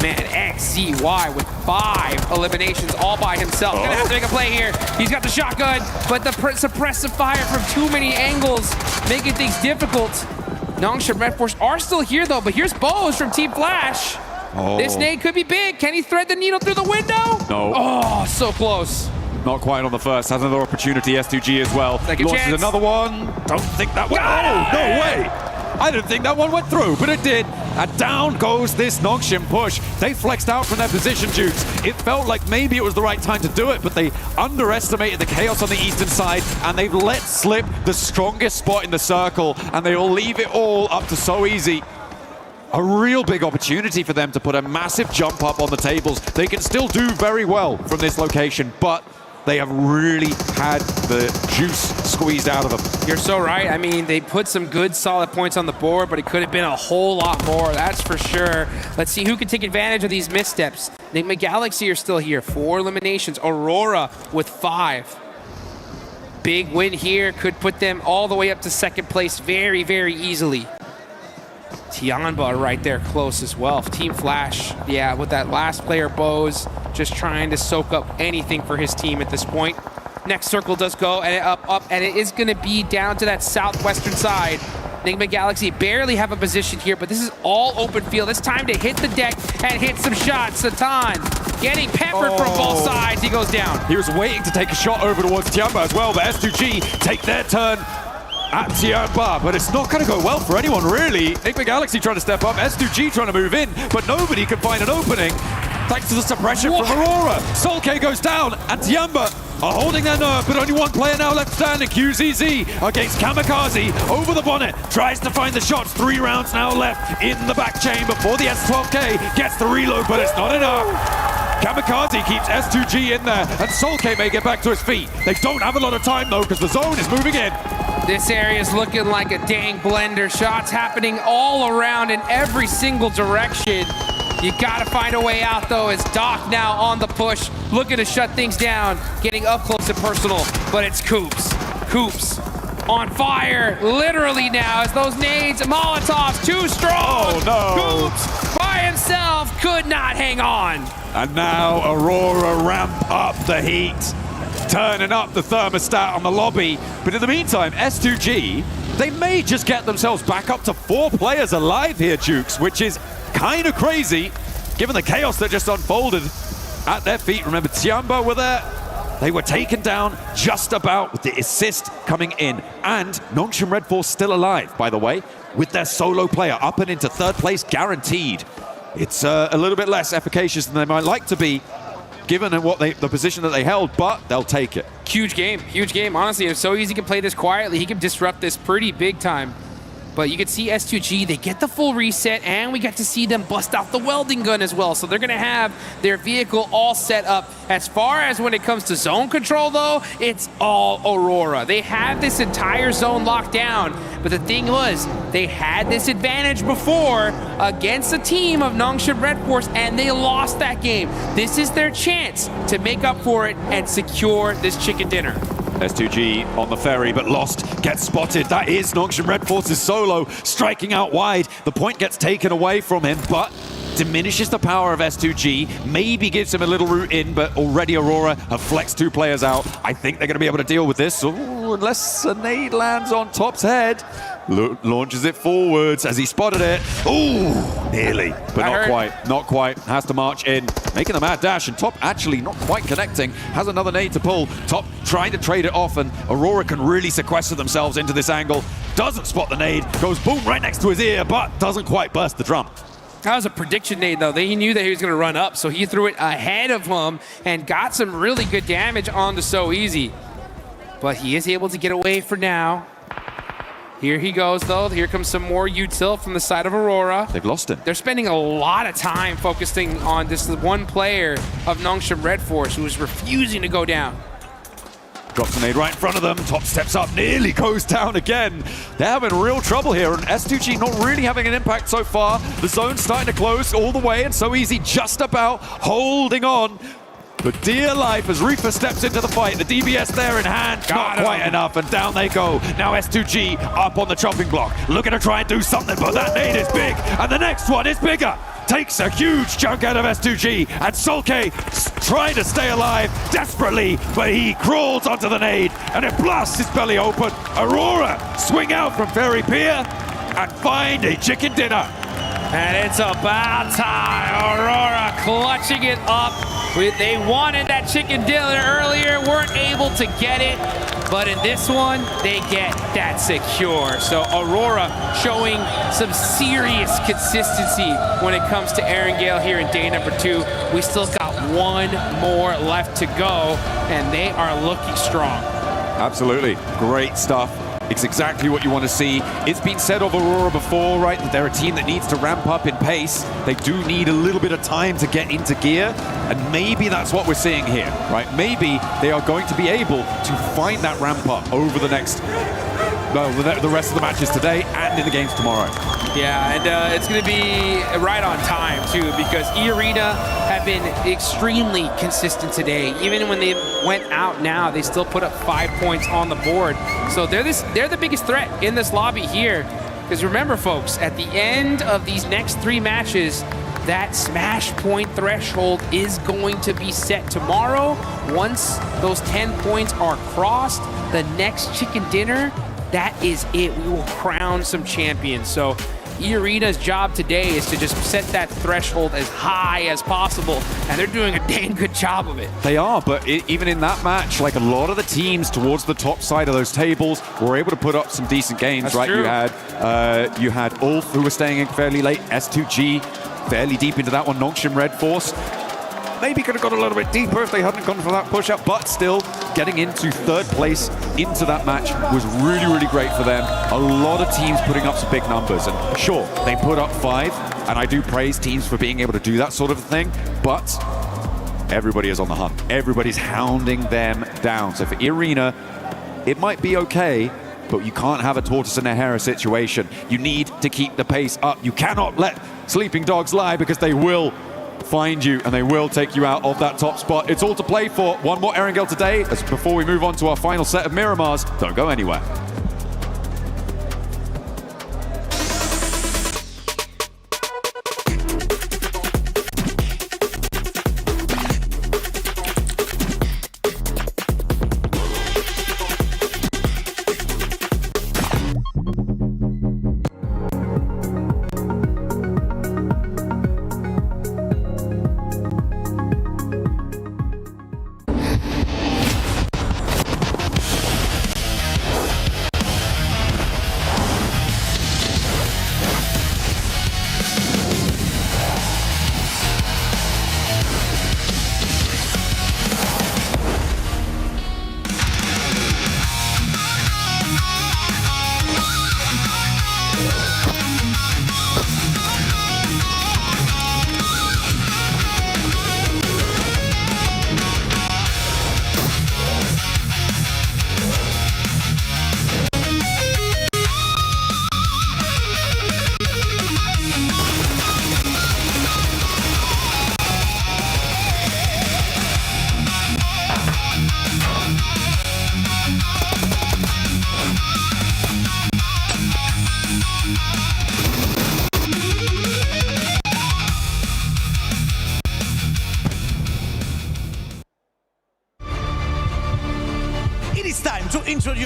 Man, XZY with 5 eliminations all by himself. Gonna have to make a play here. He's got the shotgun, but the suppressive fire from too many angles, making things difficult. Nongshim Red Force are still here though, but here's Bose from Team Flash. This nade could be big. Can he thread the needle through the window? No. Oh, so close. Not quite on the first. Has another opportunity. S2G as well. Second Launches chance. another one. Don't think that went. Oh, no way. I didn't think that one went through, but it did. And down goes this Nongshim push. They flexed out from their position, Jukes. It felt like maybe it was the right time to do it, but they underestimated the chaos on the eastern side, and they've let slip the strongest spot in the circle, and they will leave it all up to So Easy. A real big opportunity for them to put a massive jump up on the tables. They can still do very well from this location, but they have really had the juice squeezed out of them. You're so right. I mean, they put some good, solid points on the board, but it could have been a whole lot more, that's for sure. Let's see who can take advantage of these missteps. Enigma Galaxy are still here, 4 eliminations. Aurora with 5. Big win here could put them all the way up to 2nd place very, very easily. Tianba right there close as well. Team Flash, yeah, with that last player, Bose, just trying to soak up anything for his team at this point. Next circle does go, and up, and it is going to be down to that southwestern side. Enigma Galaxy barely have a position here, but this is all open field. It's time to hit the deck and hit some shots. Satan getting peppered from both sides. He goes down. He was waiting to take a shot over towards Tianba as well, but S2G take their turn at Tianba, but it's not going to go well for anyone, really. Enigma Galaxy trying to step up, S2G trying to move in, but nobody can find an opening thanks to the suppression from Aurora. Solke goes down, and Tianba are holding their nerve, but only 1 player now left standing. QZZ against Kamikaze over the bonnet, tries to find the shots. 3 rounds now left in the back chamber before the S12K gets the reload, but it's not enough. Kamikaze keeps S2G in there, and Solke may get back to his feet. They don't have a lot of time though, because the zone is moving in. This area is looking like a dang blender. Shots happening all around in every single direction. You gotta find a way out though, as Doc now on the push, looking to shut things down, getting up close and personal, but it's Coops. Coops on fire, literally now, as those nades, Molotovs, too strong. Oh no. Coops by himself could not hang on. And now Aurora ramp up the heat, turning up the thermostat on the lobby. But in the meantime, S2G, they may just get themselves back up to 4 players alive here, Jukes, which is kind of crazy, given the chaos that just unfolded at their feet. Remember, Tianba were there, They were taken down just about with the assist coming in. And Nongshim Red Force still alive, by the way, with their solo player up and into third place guaranteed. It's a little bit less efficacious than they might like to be, given the position that they held, but they'll take it. Huge game, huge game. Honestly, it's so easy to play this quietly. He can disrupt this pretty big time. But you can see S2G, they get the full reset, and we get to see them bust out the welding gun as well. So they're going to have their vehicle all set up. As far as when it comes to zone control, though, it's all Aurora. They have this entire zone locked down. But the thing was, they had this advantage before against a team of Nongshim Red Force, and they lost that game. This is their chance to make up for it and secure this chicken dinner. S2G on the ferry, but lost, gets spotted. That is Nongshim Red Force's solo, striking out wide. The point gets taken away from him, but diminishes the power of S2G, maybe gives him a little route in, but already Aurora have flexed 2 players out. I think they're going to be able to deal with this, unless a nade lands on Top's head. Launches it forwards as he spotted it. Ooh, nearly, but not quite. Has to march in, making the mad dash, and Top actually not quite connecting. Has another nade to pull. Top trying to trade it off, and Aurora can really sequester themselves into this angle. Doesn't spot the nade, goes boom right next to his ear, but doesn't quite burst the drum. That was a prediction nade, though. He knew that he was going to run up, so he threw it ahead of him and got some really good damage on the So Easy. But he is able to get away for now. Here he goes, though. Here comes some more util from the side of Aurora. They've lost him. They're spending a lot of time focusing on this one player of Nongshim Red Force who is refusing to go down. Drops a nade right in front of them. Top steps up, nearly goes down again. They're having real trouble here, and S2G not really having an impact so far. The zone's starting to close all the way, and So Easy just about holding on. But dear life, as Reaper steps into the fight, the DBS there in hand, not quite enough, and down they go. Now S2G up on the chopping block, looking to try and do something, but that nade is big, and the next one is bigger. Takes a huge chunk out of S2G, and Sulke trying to stay alive desperately, but he crawls onto the nade, and it blasts his belly open. Aurora swing out from Ferry Pier and find a chicken dinner. And it's about time. Aurora clutching it up. They wanted that chicken dinner earlier, weren't able to get it. But in this one, they get that secure. So Aurora showing some serious consistency when it comes to Aaron Gale here in day number 2. We still got 1 more left to go, and they are looking strong. Absolutely. Great stuff. It's exactly what you want to see. It's been said of Aurora before, right, that they're a team that needs to ramp up in pace. They do need a little bit of time to get into gear, and maybe that's what we're seeing here, right? Maybe they are going to be able to find that ramp up over the next, the rest of the matches today and in the games tomorrow. Yeah, and it's going to be right on time, too, because E-Arena have been extremely consistent today. Even when they went out now, they still put up 5 points on the board. So they're the biggest threat in this lobby here. Because remember, folks, at the end of these next 3 matches, that smash point threshold is going to be set tomorrow. Once those 10 points are crossed, the next chicken dinner, that is it. We will crown some champions. So E-Arena's job today is to just set that threshold as high as possible, and they're doing a dang good job of it. They are, but even in that match, like a lot of the teams towards the top side of those tables were able to put up some decent games. That's right? True. You had Ulf, who was staying in fairly late, S2G fairly deep into that one, Nongshim Red Force. Maybe could have got a little bit deeper if they hadn't gone for that push-up, but still getting into 3rd place into that match was really, really great for them. A lot of teams putting up some big numbers, and sure, they put up 5, and I do praise teams for being able to do that sort of thing, but everybody is on the hunt. Everybody's hounding them down. So for E-Arena, it might be okay, but you can't have a tortoise and a hare situation. You need to keep the pace up. You cannot let sleeping dogs lie, because they will find you and they will take you out of that top spot. It's all to play for. 1 more Erangel today before we move on to our final set of Miramars. Don't go anywhere.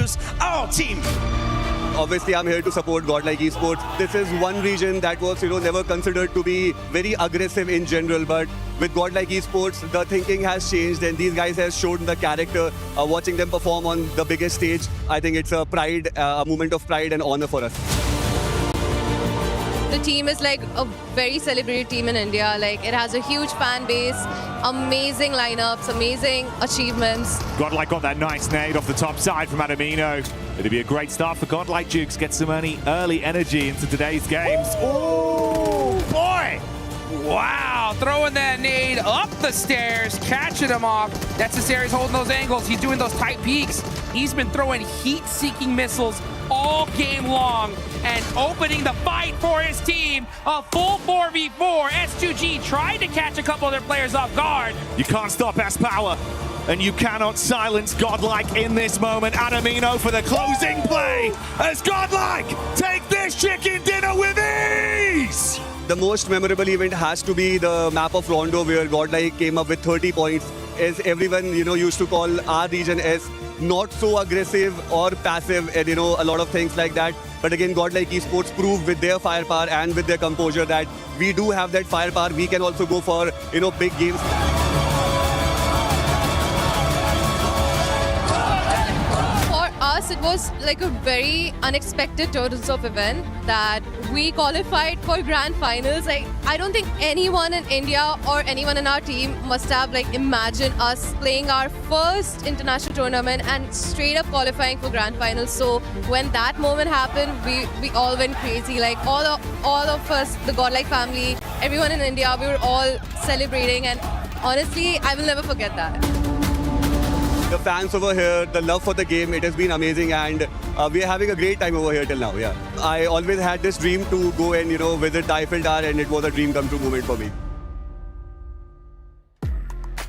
choose our team. Obviously, I'm here to support Godlike Esports. This is one region that was, never considered to be very aggressive in general. But with Godlike Esports, the thinking has changed, and these guys have shown the character. Watching them perform on the biggest stage, I think it's a moment of pride and honor for us. The team is like a very celebrated team in India. Like, it has a huge fan base, amazing lineups, amazing achievements. Godlike got that nice nade off the top side from Adamino. It'll be a great start for Godlike. Jukes get some early energy into today's games. Oh boy! Wow, throwing that nade up the stairs, catching him off. That's Cesari's holding those angles. He's doing those tight peaks. He's been throwing heat-seeking missiles all game long and opening the fight for his team. A full 4v4. S2G tried to catch a couple of their players off guard. You can't stop S-Power, and you cannot silence Godlike in this moment. Adamino for the closing play as Godlike take this chicken dinner with ease! The most memorable event has to be the map of Rondo, where Godlike came up with 30 points. As everyone, used to call our region as not so aggressive or passive, and a lot of things like that. But again, Godlike Esports proved with their firepower and with their composure that we do have that firepower. We can also go for, big games. Us, it was like a very unexpected turns of event that we qualified for grand finals. Like, I don't think anyone in India or anyone in our team must have imagined us playing our first international tournament and straight up qualifying for grand finals. So when that moment happened, we all went crazy. Like, all of us, the Godlike family, everyone in India, we were all celebrating, and honestly, I will never forget that. The fans over here, the love for the game, it has been amazing, and we are having a great time over here till now, yeah. I always had this dream to go and, visit Eiffel Tower, and it was a dream come true moment for me.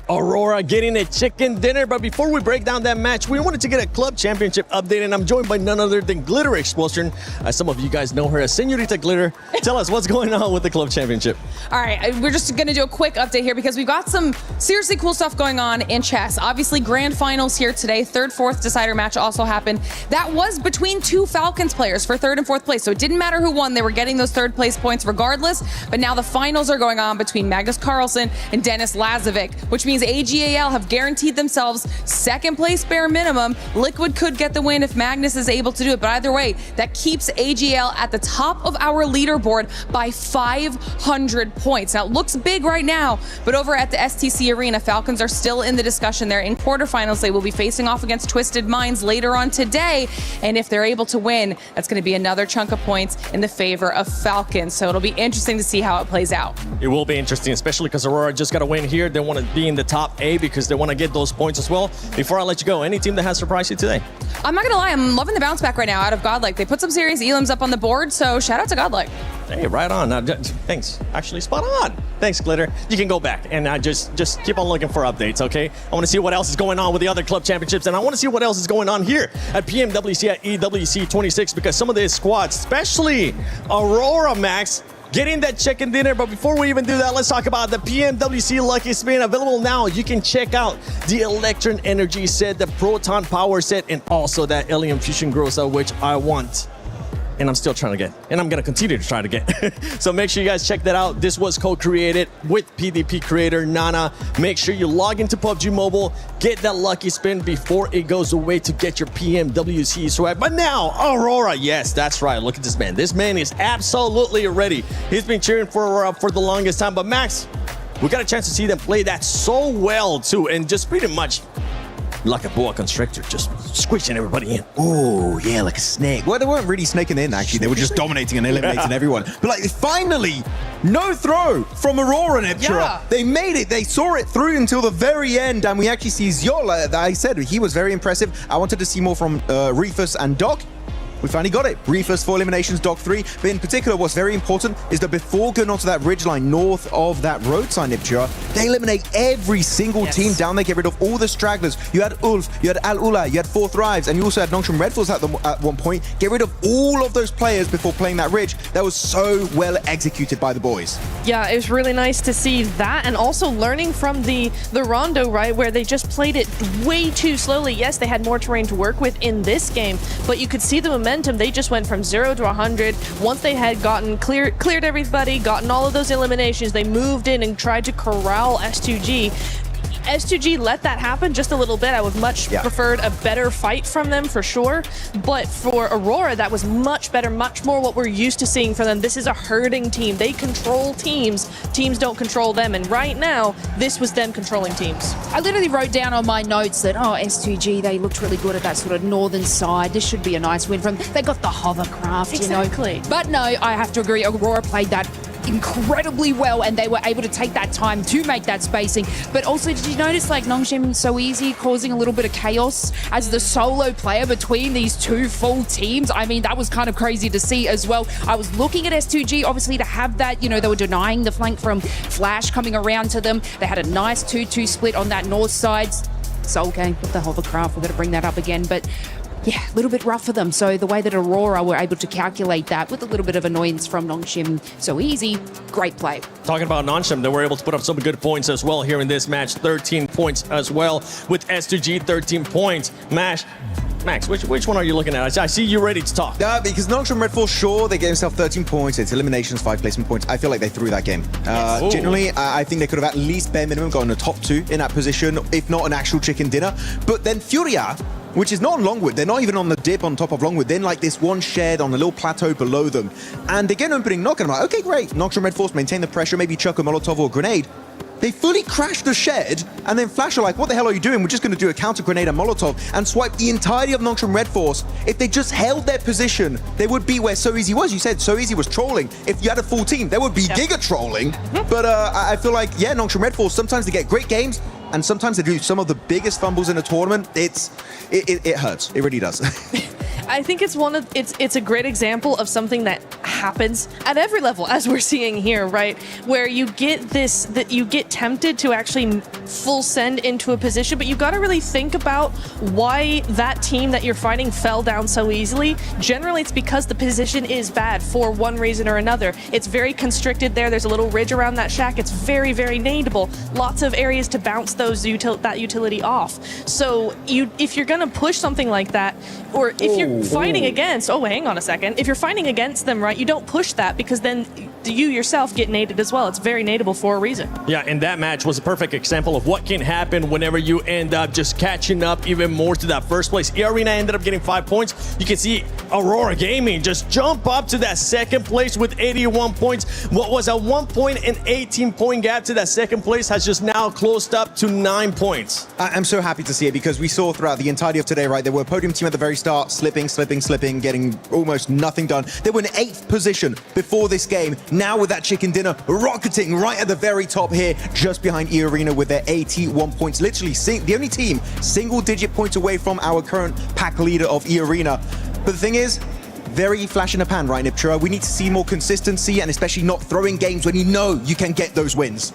Aurora getting a chicken dinner, but before we break down that match, we wanted to get a club championship update, and I'm joined by none other than Glitter Explosion. Some of you guys know her as Senorita Glitter. Tell us what's going on with the club championship. All right, we're just going to do a quick update here because we've got some seriously cool stuff going on in chess. Obviously, grand finals here today. Third, fourth decider match also happened. That was between two Falcons players for third and fourth place, so it didn't matter who won. They were getting those third place points regardless, but now the finals are going on between Magnus Carlsen and Dennis Lazovic, which means AGAL have guaranteed themselves second place bare minimum. Liquid could get the win if Magnus is able to do it, but either way, that keeps AGAL at the top of our leaderboard by 500 points. Now, it looks big right now, but over at the STC Arena, Falcons are still in the discussion there. In quarterfinals, they will be facing off against Twisted Minds later on today, and if they're able to win, that's going to be another chunk of points in the favor of Falcons. So it'll be interesting to see how it plays out. It will be interesting, especially because Aurora just got a win here. They want to be in the top 8 because they want to get those points as well. Before I let you go, any team that has surprised you today? I'm not going to lie, I'm loving the bounce back right now out of Godlike. They put some serious elims up on the board, so shout out to Godlike. Hey, right on. Thanks. Actually, spot on. Thanks, Glitter. You can go back and just keep on looking for updates, okay? I want to see what else is going on with the other club championships, and I want to see what else is going on here at PMWC at EWC 26, because some of these squads, especially Aurora Max, getting that chicken dinner. But before we even do that, let's talk about the PMWC Lucky Spin. Available now. You can check out the Electron Energy set, the Proton Power set, and also that Alien Fusion Grossa, which I want. And I'm still trying to get, and I'm going to continue to try to get. So make sure you guys check that out. This was co-created with PvP creator Nana. Make sure you log into PUBG Mobile, get that lucky spin before it goes away to get your PMWC swag. But now, Aurora, yes, that's right. Look at this man. This man is absolutely ready. He's been cheering for Aurora for the longest time. But Max, we got a chance to see them play that so well too, and just pretty much like a boa constrictor, just squishing everybody in. Oh, yeah, like a snake. Well, they weren't really snaking in, actually. They were just dominating and eliminating everyone. But, like, finally, no throw from Aurora Neptura. Yeah. They made it. They saw it through until the very end. And we actually see Ziola. I said he was very impressive. I wanted to see more from Reefus and Doc. we finally got it. Briefest 4 eliminations, Doc 3. But in particular, what's very important is that before going onto that ridgeline north of that road sign, Niptura, they eliminate every single team down there, get rid of all the stragglers. You had Ulf, you had Al Ula, you had Four Thrives, and you also had Nongshim Red Force at one point. Get rid of all of those players before playing that ridge. That was so well executed by the boys. Yeah, it was really nice to see that, and also learning from the Rondo, right, where they just played it way too slowly. Yes, they had more terrain to work with in this game, but you could see the momentum. They just went from 0 to 100. Once they had gotten cleared everybody, gotten all of those eliminations, they moved in and tried to corral S2G. S2G let that happen just a little bit. I would much preferred a better fight from them for sure. But for Aurora, that was much better, much more what we're used to seeing from them. This is a herding team. They control teams. Teams don't control them. And right now, this was them controlling teams. I literally wrote down on my notes that, oh, S2G, they looked really good at that sort of northern side. This should be a nice win from them. They got the hovercraft, exactly. You know. But no, I have to agree. Aurora played that incredibly well, and they were able to take that time to make that spacing. But also, did you notice like Nongshim So Easy causing a little bit of chaos as the solo player between these two full teams? I mean, that was kind of crazy to see as well. I was looking at S2G, obviously, to have that, you know, they were denying the flank from Flash coming around to them. They had a nice 2-2 split on that north side. Soul Gang with the hovercraft, we're going to bring that up again, but yeah, a little bit rough for them. So the way that Aurora were able to calculate that with a little bit of annoyance from Nongshim So Easy, great play. Talking about Nongshim, they were able to put up some good points as well here in this match. 13 points as well with S2G, 13 points. Max, which one are you looking at? I see you ready to talk. Yeah, because Nongshim Red Force, sure, they gave themselves 13 points. It's eliminations, 5 placement points. I feel like they threw that game. Generally, I think they could have at least bare minimum gotten a top 2 in that position, if not an actual chicken dinner. But then Furia, which is not on Longwood. They're not even on the dip on top of Longwood. Then like this one shed on a little plateau below them. And they get an opening knock, and I'm like, okay, great. Nongshim Red Force maintain the pressure, maybe chuck a Molotov or a grenade. They fully crash the shed, and then Flash are like, what the hell are you doing? We're just going to do a counter grenade and Molotov and swipe the entirety of Nongshim Red Force. If they just held their position, they would be where So Easy was. You said So Easy was trolling. If you had a full team, there would be giga trolling. But I feel like, yeah, Nongshim Red Force, sometimes they get great games, and sometimes they do some of the biggest fumbles in a tournament. It hurts. It really does. I think it's a great example of something that happens at every level, as we're seeing here, right? Where you get you get tempted to actually full send into a position, but you got to really think about why that team that you're fighting fell down so easily. Generally, it's because the position is bad for one reason or another. It's very constricted there. There's a little ridge around that shack. It's very, very nadeable. Lots of areas to bounce that utility off. So if you're gonna push something like that, or if you're fighting against, hang on a second. If you're fighting against them, right, you don't push that, because then you yourself get naded as well. It's very nadeable for a reason. Yeah, and that match was a perfect example of what can happen whenever you end up just catching up even more to that first place. E-Arena ended up getting 5 points. You can see Aurora Gaming just jump up to that second place with 81 points. What was a 1 point and 18-point gap to that second place has just now closed up to 9 points. I'm so happy to see it, because we saw throughout the entirety of today, right, there were a podium team at the very start, slipping, getting almost nothing done. They were in 8th position before this game. Now with that chicken dinner, rocketing right at the very top here, just behind E-Arena with their 81 points. Literally the only team single-digit points away from our current pack leader of E-Arena. But the thing is, very flash in the pan, right, Niptura? We need to see more consistency, and especially not throwing games when you know you can get those wins.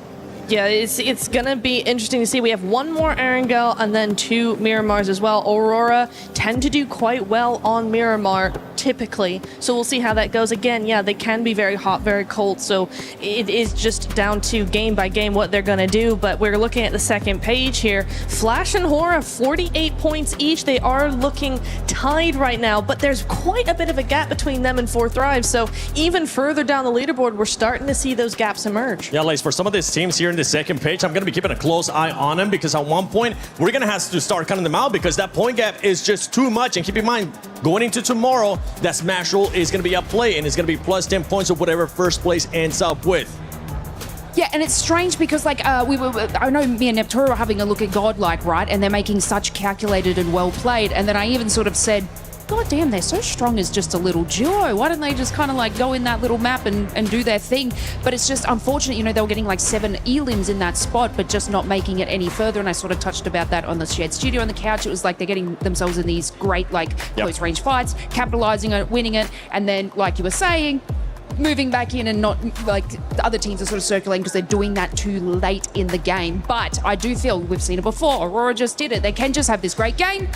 Yeah, it's gonna be interesting to see. We have one more Erangel and then 2 Miramars as well. Aurora tend to do quite well on Miramar typically, so we'll see how that goes. Again, yeah, they can be very hot, very cold, so it is just down to game by game what they're gonna do. But we're looking at the second page here. Flash and Hora, 48 points each. They are looking tied right now, but there's quite a bit of a gap between them and Four Thrives, so even further down the leaderboard, we're starting to see those gaps emerge. Yeah, Lace, for some of these teams here in the second page, I'm going to be keeping a close eye on them, because at one point, we're going to have to start cutting them out, because that point gap is just too much. And keep in mind, going into tomorrow, that Smash Roll is going to be at play, and it's going to be plus 10 points of whatever first place ends up with. Yeah, and it's strange because, like, I know me and Neptura were having a look at Godlike, right? And they're making such calculated and well played. And then I even sort of said, goddamn, they're so strong as just a little duo. Why don't they just kind of like go in that little map and do their thing? But it's just unfortunate, you know, they were getting like 7 elims in that spot, but just not making it any further. And I sort of touched about that on the shared studio on the couch. It was like they're getting themselves in these great like close range fights, capitalizing on it, winning it, and then like you were saying, moving back in and not like the other teams are sort of circulating because they're doing that too late in the game. But I do feel we've seen it before. Aurora just did it. They can just have this great game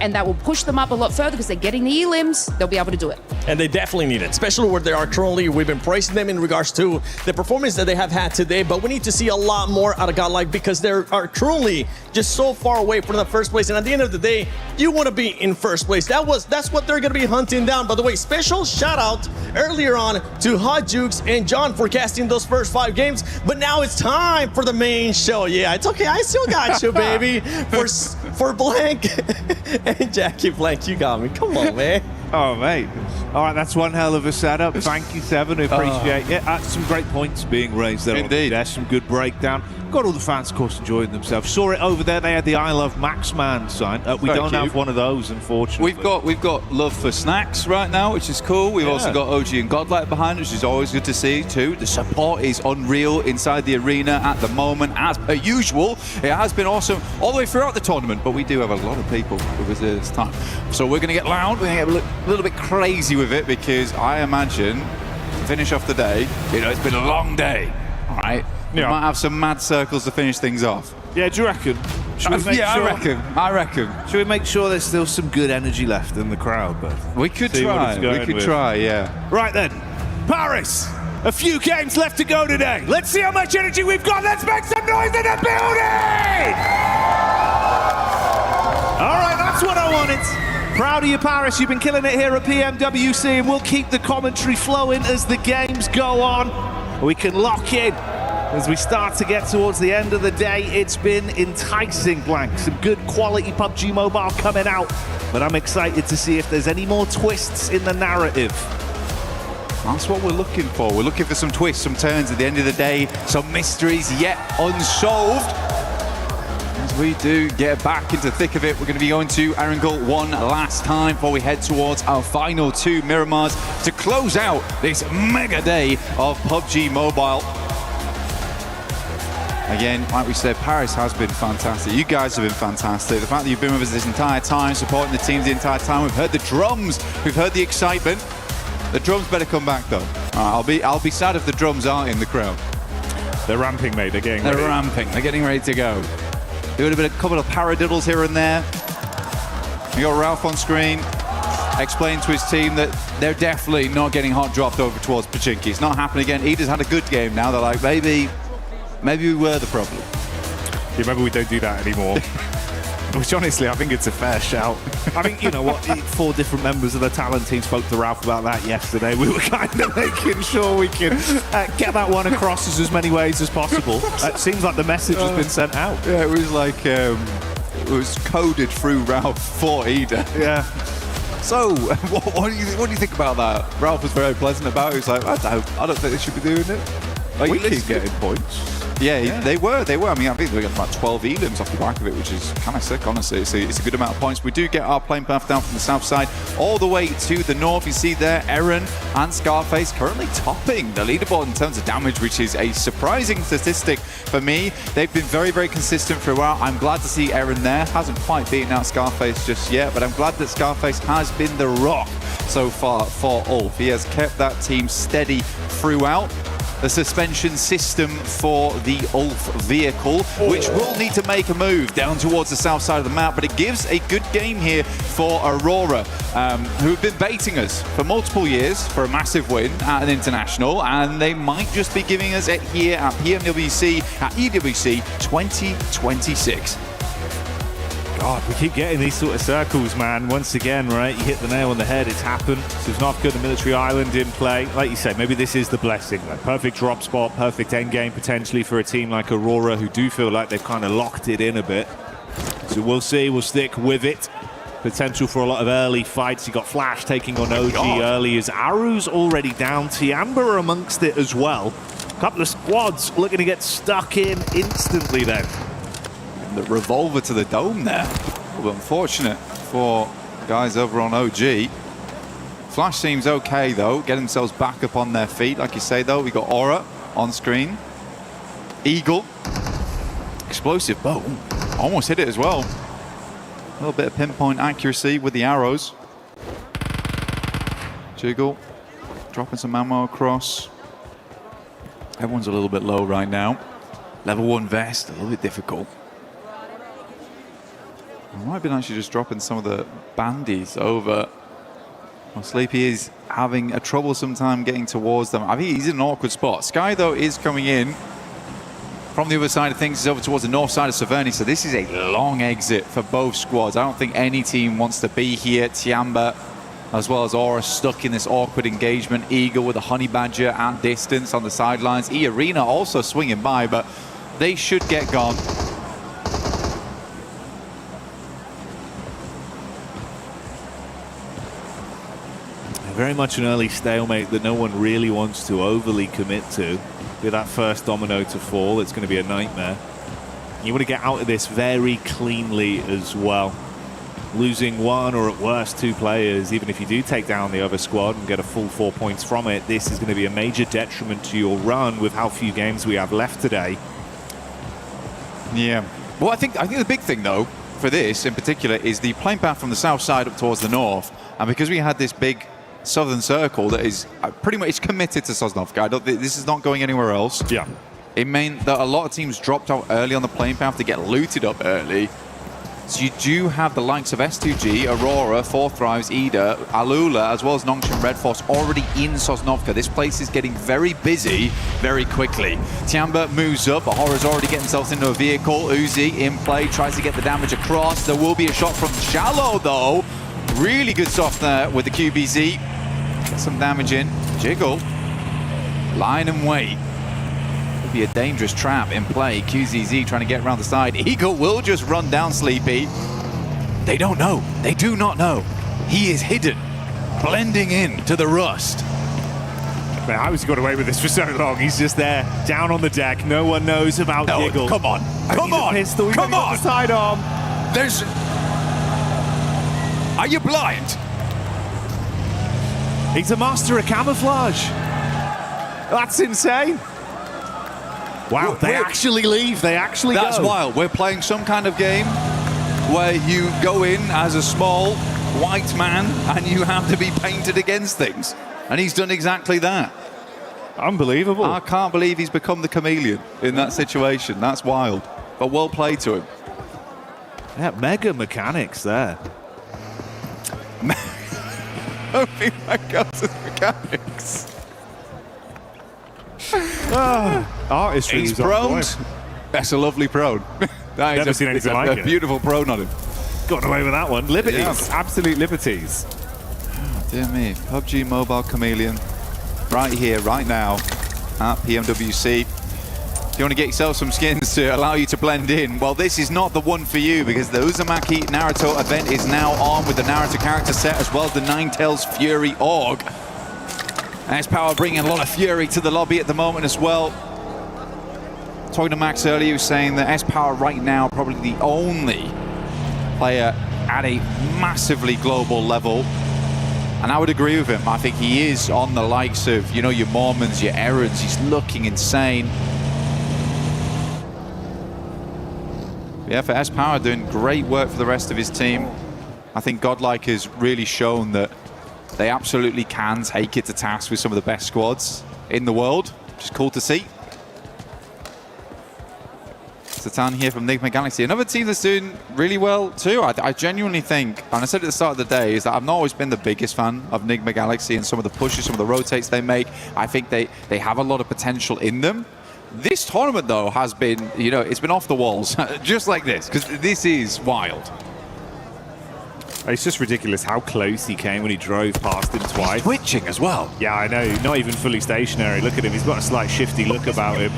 and that will push them up a lot further because they're getting the elims. They'll be able to do it. And they definitely need it, especially where they are currently. We've been praising them in regards to the performance that they have had today, but we need to see a lot more out of Godlike because they are currently just so far away from the first place. And at the end of the day, you want to be in first place. That's what they're going to be hunting down. By the way, special shout out earlier on to Hot Jukes and John for casting those first 5 games. But now it's time for the main show. Yeah, it's okay. I still got you, baby. For Blank and Jackie Blank, you got me. Come on, man. Oh, mate. All right, that's one hell of a setup. Thank you, Seven. We appreciate it. Some great points being raised there. Indeed. There's some good breakdown. Got all the fans, of course, enjoying themselves. Saw it over there. They had the I Love Maxman sign. We don't have one of those, unfortunately. We've got love for snacks right now, which is cool. We've also got OG and Godlike behind, which is always good to see too. The support is unreal inside the arena at the moment, as per usual. It has been awesome all the way throughout the tournament, but we do have a lot of people with us this time. So we're going to get loud. We're going to get a little bit crazy with it because I imagine to finish off the day, you know, it's been a long day. All right. We might have some mad circles to finish things off. Yeah, do you reckon? I reckon. Should we make sure there's still some good energy left in the crowd? But we could try. Yeah. Right then, Paris. A few games left to go today. Let's see how much energy we've got. Let's make some noise in the building! All right, that's what I wanted. Proud of you, Paris. You've been killing it here at PMWC, and we'll keep the commentary flowing as the games go on. We can lock in as we start to get towards the end of the day. It's been enticing, Blank. Some good quality PUBG Mobile coming out, but I'm excited to see if there's any more twists in the narrative. That's what we're looking for. We're looking for some twists, some turns at the end of the day, some mysteries yet unsolved. As we do get back into the thick of it, we're going to be going to Erangel one last time before we head towards our final 2 Miramars to close out this mega day of PUBG Mobile. Again, like we said, Paris has been fantastic. You guys have been fantastic. The fact that you've been with us this entire time, supporting the teams the entire time. We've heard the drums. We've heard the excitement. The drums better come back, though. I'll be sad if the drums aren't in the crowd. They're ramping, mate. They're getting ready. They're ramping. They're getting ready to go. There would have been a couple of paradiddles here and there. We got Ralph on screen explaining to his team that they're definitely not getting hot dropped over towards Pachinki. It's not happening again. Eda's had a good game now. They're like, maybe we were the problem. Yeah, maybe we don't do that anymore. Which honestly, I think it's a fair shout. I think, you know what, 4 different members of the talent team spoke to Ralph about that yesterday. We were kind of making sure we can get that one across as many ways as possible. It seems like the message has been sent out. Yeah, it was like, it was coded through Ralph for Eda. Yeah. So, what do you think about that? Ralph was very pleasant about it. He was like, I don't think they should be doing it. Like, we keep getting points. Yeah, they were. I mean, I think they got about 12 elims off the back of it, which is kind of sick, honestly. It's a good amount of points. We do get our plane path down from the south side all the way to the north. You see there, Eren and Scarface currently topping the leaderboard in terms of damage, which is a surprising statistic for me. They've been very, very consistent throughout. I'm glad to see Eren there. Hasn't quite beaten out Scarface just yet, but I'm glad that Scarface has been the rock so far for Ulf. He has kept that team steady throughout. The suspension system for the Ulf vehicle, which will need to make a move down towards the south side of the map, but it gives a good game here for Aurora, who have been baiting us for multiple years for a massive win at an international, and they might just be giving us it here at PMWC, at EWC 2026. God, we keep getting these sort of circles, man. Once again, right, you hit the nail on the head. It's happened. Suznovka, the military island in play. Like you say, maybe this is the blessing. Like perfect drop spot, perfect end game potentially for a team like Aurora, who do feel like they've kind of locked it in a bit. So we'll see. We'll stick with it. Potential for a lot of early fights. You got Flash taking on OG early as Aru's already down. Tiamba amongst it as well. A couple of squads looking to get stuck in instantly then. The revolver to the dome there. Well, unfortunate for guys over on OG. Flash seems okay, though. Get themselves back up on their feet. Like you say, though, we got Aura on screen. Eagle. Explosive bow. Almost hit it as well. A little bit of pinpoint accuracy with the arrows. Jiggle. Dropping some ammo across. Everyone's a little bit low right now. Level 1 vest, a little bit difficult. It might have been actually just dropping some of the bandies over. Well, Sleepy is having a troublesome time getting towards them. I think he's in an awkward spot. Sky, though, is coming in from the other side of things. He's over towards the north side of Saverni, so this is a long exit for both squads. I don't think any team wants to be here. Tiamba, as well as Aura, stuck in this awkward engagement. Eagle with a Honey Badger at distance on the sidelines. E-Arena also swinging by, but they should get gone. Very much an early stalemate that no one really wants to overly commit to. With that first domino to fall, it's going to be a nightmare. You want to get out of this very cleanly as well. Losing one or at worst 2 players, even if you do take down the other squad and get a full 4 points from it, this is going to be a major detriment to your run with how few games we have left today. Yeah. Well, I think the big thing, though, for this in particular is the plane path from the south side up towards the north. And because we had this big southern circle that is pretty much committed to Sosnovka. This is not going anywhere else. Yeah. It meant that a lot of teams dropped out early on the plane path to get looted up early. So you do have the likes of S2G, Aurora, Fourth Thrives, Ida, Alula, as well as Nongshim Red Force already in Sosnovka. This place is getting very busy very quickly. Tiamba moves up, but Horror's already getting themselves into a vehicle. Uzi in play, tries to get the damage across. There will be a shot from Shallow, though. Really good stuff there with the QBZ. Get some damage in. Jiggle. Line and wait. Could be a dangerous trap in play. QZZ trying to get around the side. Eagle will just run down Sleepy. They don't know. They do not know. He is hidden, blending in to the rust. Man, how has he got away with this for so long? He's just there, down on the deck. No one knows about Jiggle. Come on. Come on. Pistol. Come on. The sidearm. There's... Are you blind? He's a master of camouflage. That's insane. Wow, they actually leave. They actually That's go. wild. We're playing some kind of game where you go in as a small white man and you have to be painted against things. And he's done exactly that. Unbelievable. I can't believe he's become the chameleon in that situation. That's wild. But well played to him. Yeah, mega mechanics there. Only mechanics. Artistry. He's proned. That's a lovely prone. That Never seen anything like a it. beautiful prone on him. Got away with that one. Liberties. Yeah. Absolute liberties. Oh, dear me. PUBG Mobile Chameleon. Right here, right now at PMWC. If you want to get yourself some skins to allow you to blend in, well, this is not the one for you because the Uzumaki Naruto event is now on with the Naruto character set as well as the Ninetales Fury Org. S-Power bringing a lot of fury to the lobby at the moment as well. Talking to Max earlier, he was saying that S-Power right now probably the only player at a massively global level. And I would agree with him. I think he is on the likes of, you know, your Mormons, your Errands. He's looking insane. Yeah, for S-Power doing great work for the rest of his team. I think Godlike has really shown that they absolutely can take it to task with some of the best squads in the world, which is cool to see. Satan here from Nigma Galaxy. Another team that's doing really well too. I genuinely think, and I said at the start of the day, is that I've not always been the biggest fan of Nigma Galaxy and some of the pushes, some of the rotates they make. I think they have a lot of potential in them. This tournament, though, has been, you know, it's been off the walls, just like this, because this is wild. It's just ridiculous how close he came when he drove past him twice. He's twitching as well. Yeah, I know. Not even fully stationary. Look at him. He's got a slight shifty look about him.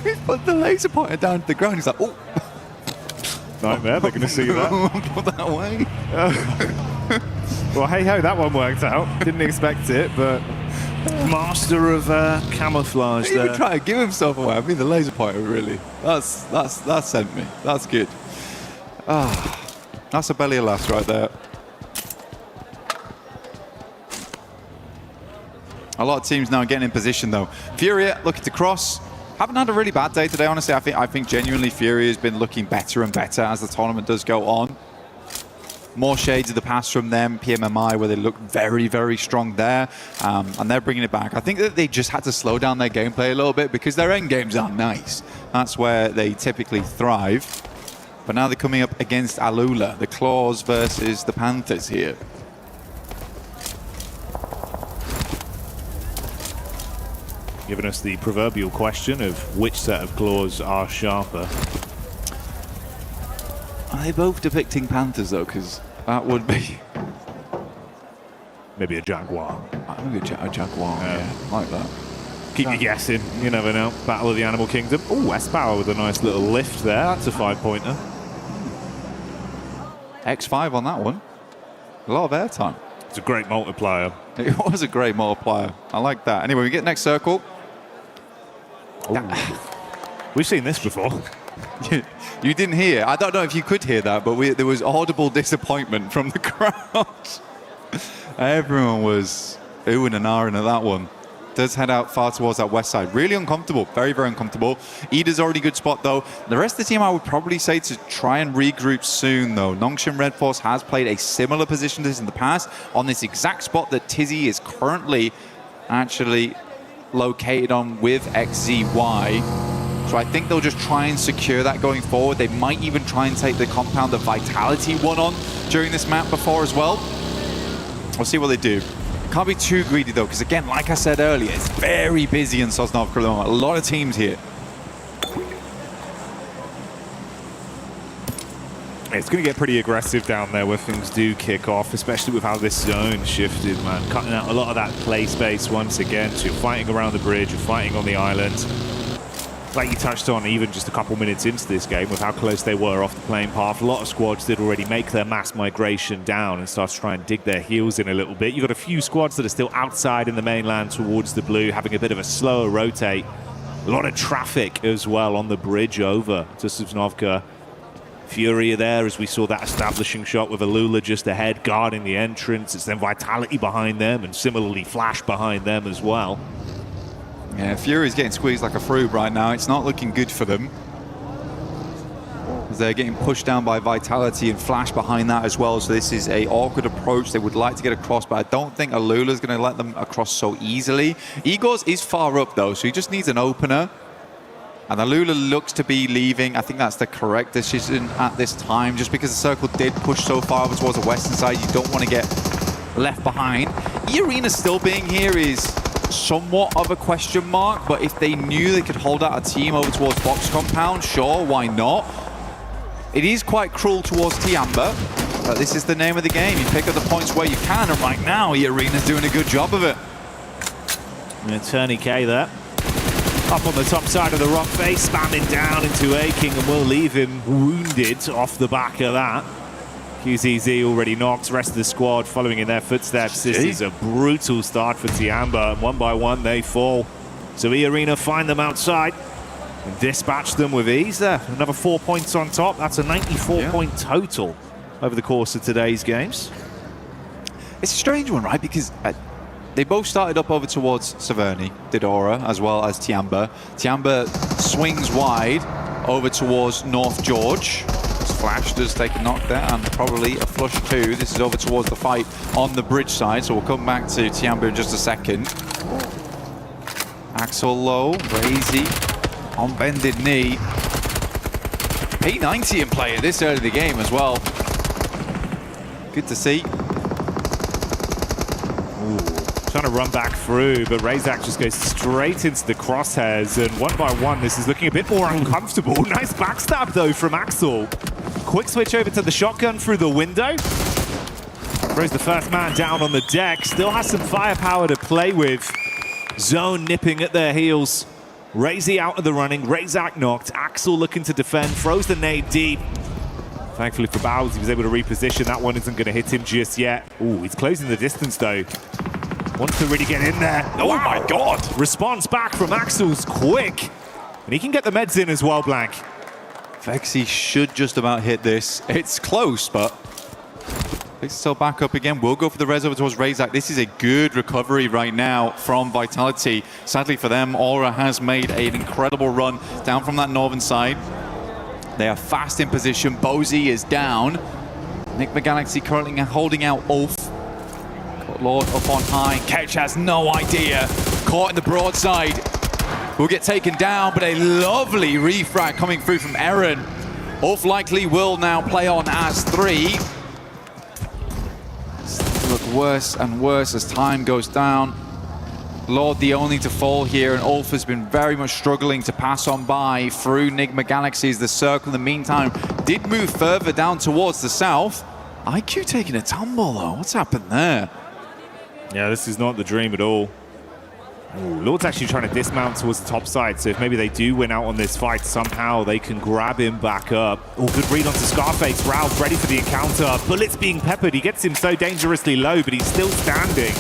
He's put the laser pointer down to the ground. He's like, oh. Nightmare. They're going to see that. Put that away. Well, hey-ho, that one worked out. Didn't expect it, but... Master of camouflage there. He even try to give himself away. I mean, the laser pointer, really. That's sent me. That's good. Ah, that's a belly of laughs right there. A lot of teams now getting in position though. Furia looking to cross. Haven't had a really bad day today, honestly. I think genuinely Furia has been looking better and better as the tournament does go on. More shades of the past from them, PMMI, where they look very, very strong there, and they're bringing it back. I think that they just had to slow down their gameplay a little bit because their end games aren't nice. That's where they typically thrive. But now they're coming up against Alula, the Claws versus the Panthers here. Giving us the proverbial question of which set of claws are sharper. Are they both depicting Panthers though? Because that would be... Maybe a Jaguar. Maybe a Jaguar, yeah, like that. Keep you guessing, you never know. Battle of the Animal Kingdom. Oh, S-Power with a nice little lift there. That's a 5-pointer. X5 on that one. A lot of airtime. It's a great multiplier. It was a great multiplier. I like that. Anyway, we get next circle. We've seen this before. You didn't hear. I don't know if you could hear that, but there was audible disappointment from the crowd. Everyone was oohing and ahhing at that one. Does head out far towards that west side. Really uncomfortable. Very, very uncomfortable. Ida's already good spot, though. The rest of the team, I would probably say to try and regroup soon, though. Nongshim Red Force has played a similar position to this in the past on this exact spot that Tizzy is currently actually located on with XZY. So I think they'll just try and secure that going forward. They might even try and take the compound that Vitality won on during this map before as well. We'll see what they do. Can't be too greedy though, because again, like I said earlier, it's very busy in Sosnovka. A lot of teams here. It's going to get pretty aggressive down there where things do kick off, especially with how this zone shifted, man. Cutting out a lot of that play space once again. So you're fighting around the bridge, you're fighting on the island. Like you touched on, even just a couple minutes into this game, with how close they were off the playing path, a lot of squads did already make their mass migration down and start to try and dig their heels in a little bit. You've got a few squads that are still outside in the mainland towards the blue, having a bit of a slower rotate. A lot of traffic as well on the bridge over to Sosnovka. Furia there, as we saw that establishing shot with Alula just ahead, guarding the entrance. It's then Vitality behind them, and similarly Flash behind them as well. Yeah, Fury's getting squeezed like a fruit right now. It's not looking good for them, as they're getting pushed down by Vitality and Flash behind that as well. So this is a awkward approach. They would like to get across, but I don't think Alula's going to let them across so easily. Igor's is far up though, so he just needs an opener. And Alula looks to be leaving. I think that's the correct decision at this time, just because the circle did push so far over towards the western side. You don't want to get left behind. E-Arena still being here is somewhat of a question mark, but if they knew they could hold out a team over towards Box Compound, sure, why not? It is quite cruel towards Tiamba, but this is the name of the game. You pick up the points where you can, and right now E-Arena's doing a good job of it. And Turney K there. Up on the top side of the rock face, spamming down into Aking, and will leave him wounded off the back of that. QZZ already knocked, rest of the squad following in their footsteps. This is a brutal start for Tiamba, and one by one they fall. So E-Arena find them outside and dispatch them with ease there. Another 4 points on top. That's a 94-point total over the course of today's games. It's a strange one, right? Because they both started up over towards Severny, Didora, as well as Tiamba. Tiamba swings wide over towards North George. Flash does take a knock there, and probably a flush too. This is over towards the fight on the bridge side, so we'll come back to Tiamba in just a second. Axel low, Razy on bended knee. P90 in play at this early in the game as well. Good to see. Trying to run back through, but Razak just goes straight into the crosshairs, and one by one this is looking a bit more uncomfortable. Nice backstab though from Axel. Quick switch over to the shotgun through the window. Throws the first man down on the deck. Still has some firepower to play with. Zone nipping at their heels. Razy out of the running. Razak knocked. Axel looking to defend. Throws the nade deep. Thankfully for Bowles, he was able to reposition. That one isn't going to hit him just yet. Ooh, he's closing the distance though. Wants to really get in there. Oh my God. Response back from Axel's quick. And he can get the meds in as well, Blank. Vexy should just about hit this. It's close, but it's still back up again. We'll go for the res over towards Razak. This is a good recovery right now from Vitality. Sadly for them, Aura has made an incredible run down from that northern side. They are fast in position. Bozy is down. Nigma Galaxy currently holding out Ulf. Got Lord up on high. Ketch has no idea. Caught in the broadside. Will get taken down, but a lovely refrag coming through from Eren. Ulf likely will now play on as 3. Look worse and worse as time goes down. Lord the only to fall here, and Ulf has been very much struggling to pass on by through Nigma Galaxies. The circle in the meantime did move further down towards the south. IQ taking a tumble though. What's happened there? Yeah, this is not the dream at all. Ooh, Lord's actually trying to dismount towards the top side, so if maybe they do win out on this fight, somehow they can grab him back up. Oh, good read onto Scarface. Ralph ready for the encounter. Bullets being peppered. He gets him so dangerously low, but he's still standing.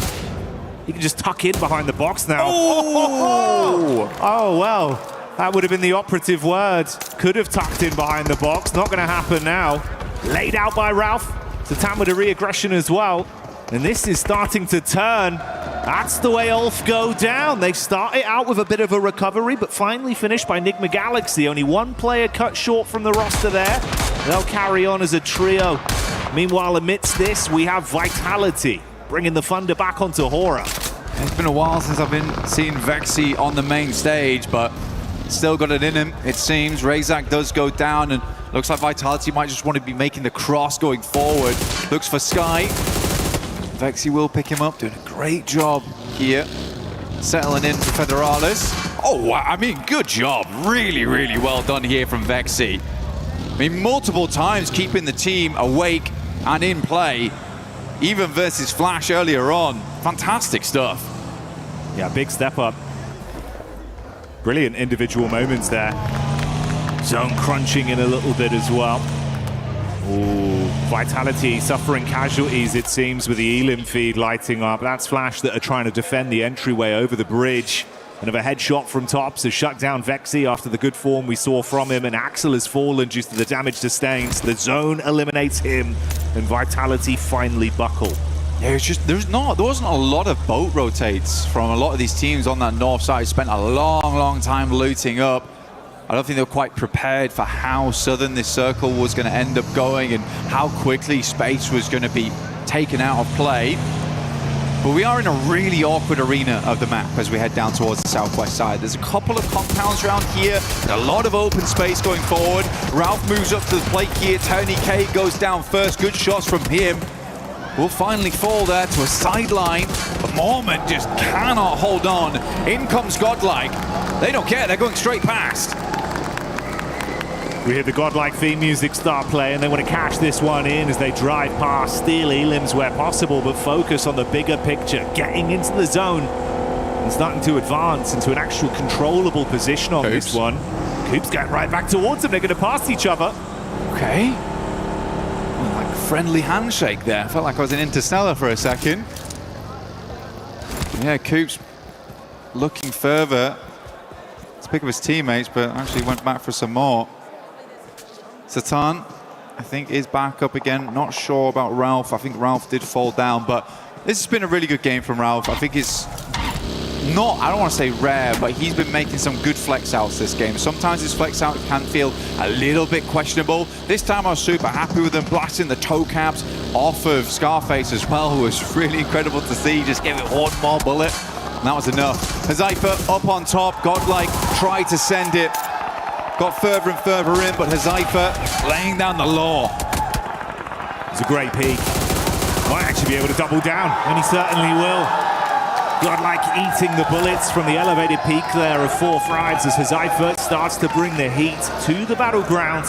He can just tuck in behind the box now. Oh, well, that would have been the operative word. Could have tucked in behind the box. Not going to happen now. Laid out by Ralph. Satan with a re-aggression as well. And this is starting to turn. That's the way Ulf go down. They started out with a bit of a recovery, but finally finished by Nigma Galaxy. Only one player cut short from the roster there. They'll carry on as a trio. Meanwhile, amidst this, we have Vitality bringing the thunder back onto Hora. It's been a while since I've been seeing Vexy on the main stage, but still got it in him, it seems. Razak does go down, and looks like Vitality might just want to be making the cross going forward. Looks for Sky. Vexy will pick him up, doing a great job here. Settling in for Federalis. Oh, wow. I mean, good job. Really, really well done here from Vexy. I mean, multiple times keeping the team awake and in play, even versus Flash earlier on. Fantastic stuff. Yeah, big step up. Brilliant individual moments there. Zone crunching in a little bit as well. Ooh, Vitality suffering casualties, it seems, with the Elim feed lighting up. That's Flash that are trying to defend the entryway over the bridge. Another headshot from Tops has shut down Vexy after the good form we saw from him, and Axel has fallen due to the damage sustained. The zone eliminates him, and Vitality finally buckle. Yeah, it's just, there wasn't a lot of boat rotates from a lot of these teams on that north side. Spent a long time looting up. I don't think they were quite prepared for how southern this circle was going to end up going and how quickly space was going to be taken out of play. But we are in a really awkward arena of the map as we head down towards the southwest side. There's a couple of compounds around here, a lot of open space going forward. Ralph moves up to the plate here. Tony K goes down first. Good shots from him. Will finally fall there to a sideline. But Mormon just cannot hold on. In comes Godlike. They don't care, they're going straight past. We hear the godlike theme music start playing, and they want to cash this one in as they drive past, steal Elims where possible, but focus on the bigger picture, getting into the zone and starting to advance into an actual controllable position on this one. Coop's going right back towards them. They're going to pass each other. Okay. Well, like friendly handshake there. Felt like I was in Interstellar for a second. Yeah, Coop's looking further to pick up his teammates, but actually went back for some more. Satan, I think, is back up again. Not sure about Ralph. I think Ralph did fall down, but this has been a really good game from Ralph. I think it's not, I don't want to say rare, but he's been making some good flex outs this game. Sometimes his flex out can feel a little bit questionable. This time I was super happy with him, blasting the toe caps off of Scarface as well, who was really incredible to see. Just give it one more bullet, and that was enough. Hazaifa up on top. Godlike tried to send it. Got further and further in, but Hazaifa laying down the law. It's a great peek. Might actually be able to double down, and he certainly will. Godlike eating the bullets from the elevated peak there of 4 frags as Hazaifa starts to bring the heat to the battleground.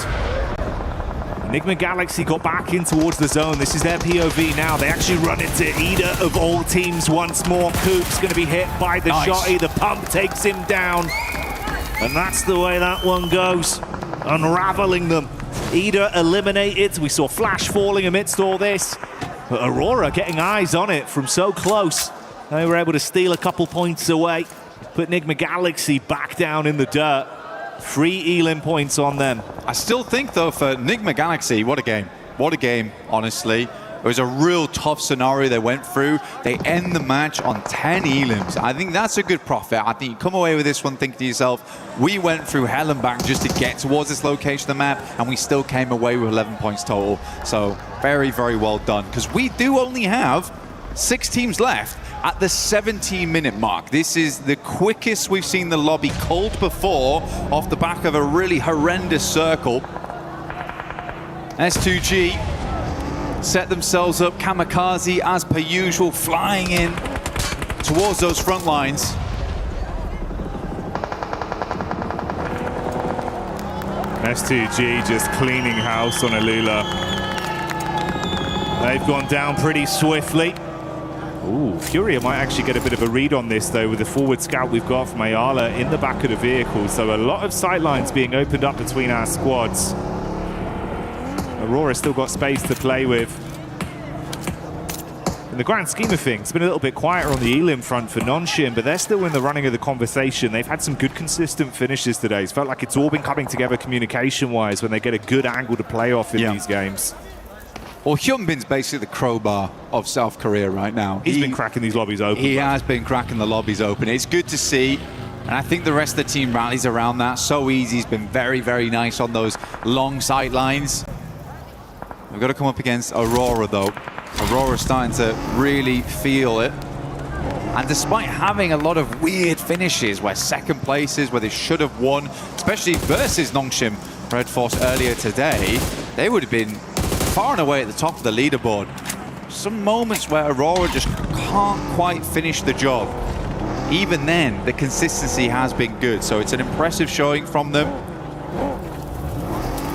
Enigma Galaxy got back in towards the zone. This is their POV now. They actually run into Ida of all teams once more. Coop's going to be hit by the shotty. The pump takes him down. And that's the way that one goes, unraveling them. Ida eliminated. We saw Flash falling amidst all this, but Aurora getting eyes on it from so close. They were able to steal a couple points away, put Enigma Galaxy back down in the dirt. 3 Elim points on them. I still think, though, for Enigma Galaxy, what a game. What a game, honestly. It was a real tough scenario they went through. They end the match on 10 Elims. I think that's a good profit. I think you come away with this one thinking to yourself, we went through hell and back just to get towards this location of the map, and we still came away with 11 points total. So very, very well done. Because we do only have 6 teams left at the 17-minute mark. This is the quickest we've seen the lobby cold before, off the back of a really horrendous circle. S2G set themselves up, Kamikaze as per usual, flying in towards those front lines. S2G just cleaning house on Alula. They've gone down pretty swiftly. Ooh, Furia might actually get a bit of a read on this, though, with the forward scout we've got from Ayala in the back of the vehicle. So a lot of sight lines being opened up between our squads. Aurora still got space to play with. In the grand scheme of things, it's been a little bit quieter on the Elim front for Nongshim, but they're still in the running of the conversation. They've had some good consistent finishes today. It's felt like it's all been coming together communication-wise when they get a good angle to play off in these games. Well, Hyunbin's basically the crowbar of South Korea right now. He's been cracking these lobbies open. He has been cracking the lobbies open. It's good to see. And I think the rest of the team rallies around that so easy. He's been very, very nice on those long sight lines. We've got to come up against Aurora, though. Aurora's starting to really feel it. And despite having a lot of weird finishes, where second places, where they should have won, especially versus Nongshim Red Force earlier today, they would have been far and away at the top of the leaderboard. Some moments where Aurora just can't quite finish the job. Even then, the consistency has been good, so it's an impressive showing from them.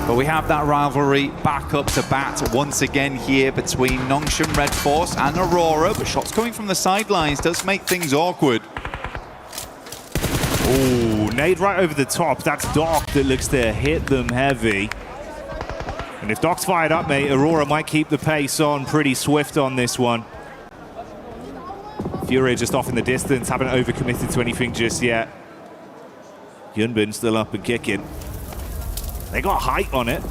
But we have that rivalry back up to bat once again here between Nongshim Red Force and Aurora. But shots coming from the sidelines does make things awkward. Ooh, nade right over the top. That's Doc that looks to hit them heavy. And if Doc's fired up, mate, Aurora might keep the pace on pretty swift on this one. Furia just off in the distance, haven't overcommitted to anything just yet. Hyunbin still up and kicking. They got height on it.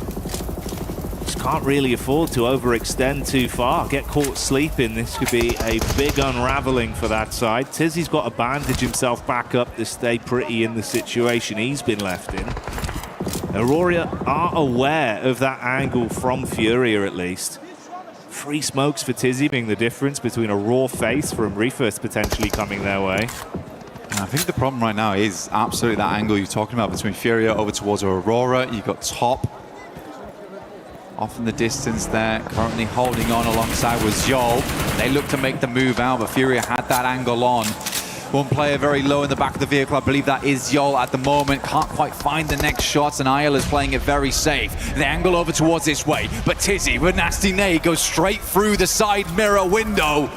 Just can't really afford to overextend too far. Get caught sleeping. This could be a big unraveling for that side. Tizzy's got to bandage himself back up to stay pretty in the situation he's been left in. Aurora are aware of that angle from Furia, at least. 3 smokes for Tizzy being the difference between a raw face from Refus potentially coming their way. I think the problem right now is absolutely that angle you're talking about between Furia over towards Aurora. You've got Top off in the distance there, currently holding on alongside with Zhol. They look to make the move out, but Furia had that angle on. One player very low in the back of the vehicle. I believe that is Zhol at the moment. Can't quite find the next shots, and Ayala is playing it very safe. The angle over towards this way, but Tizzy with nasty nade goes straight through the side mirror window.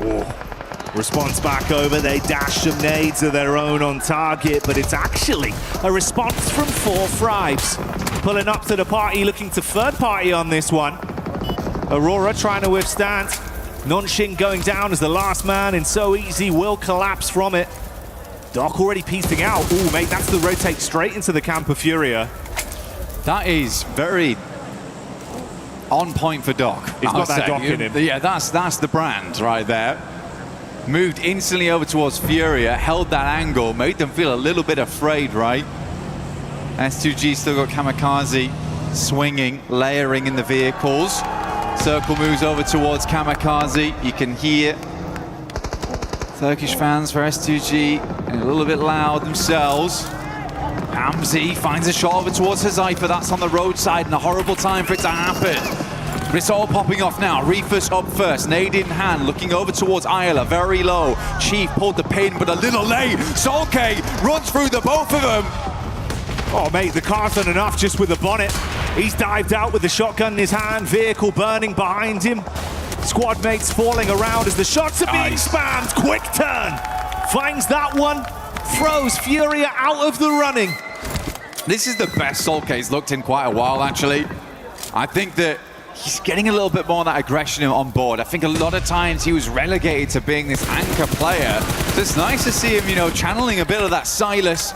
Oh. Response back over, they dash some nades of their own on target, but it's actually a response from 4 Fribes. Pulling up to the party, looking to third party on this one. Aurora trying to withstand. Nongshim going down as the last man, and So Easy will collapse from it. Doc already piecing out. Ooh, mate, that's the rotate straight into the camp of Furia. That is very on point for Doc. He's got that Doc in him. Yeah, that's the brand right there. Moved instantly over towards Furia, held that angle, made them feel a little bit afraid, right? S2G still got Kamikaze swinging, layering in the vehicles. Circle moves over towards Kamikaze. You can hear Turkish fans for S2G a little bit loud themselves. Hamzi finds a shot over towards Hazaifa. That's on the roadside, and a horrible time for it to happen. But it's all popping off now. Refus up first, nade in hand, looking over towards Ayala, very low. Chief pulled the pin, but a little late. Solke runs through the both of them. Oh, mate, the car's done enough just with the bonnet. He's dived out with the shotgun in his hand, vehicle burning behind him. Squad mates falling around as the shots are being spammed. Quick turn, finds that one, throws Furia out of the running. This is the best Solke's looked in quite a while, actually. I think that he's getting a little bit more of that aggression on board. I think a lot of times he was relegated to being this anchor player. So it's nice to see him, you know, channeling a bit of that Silas,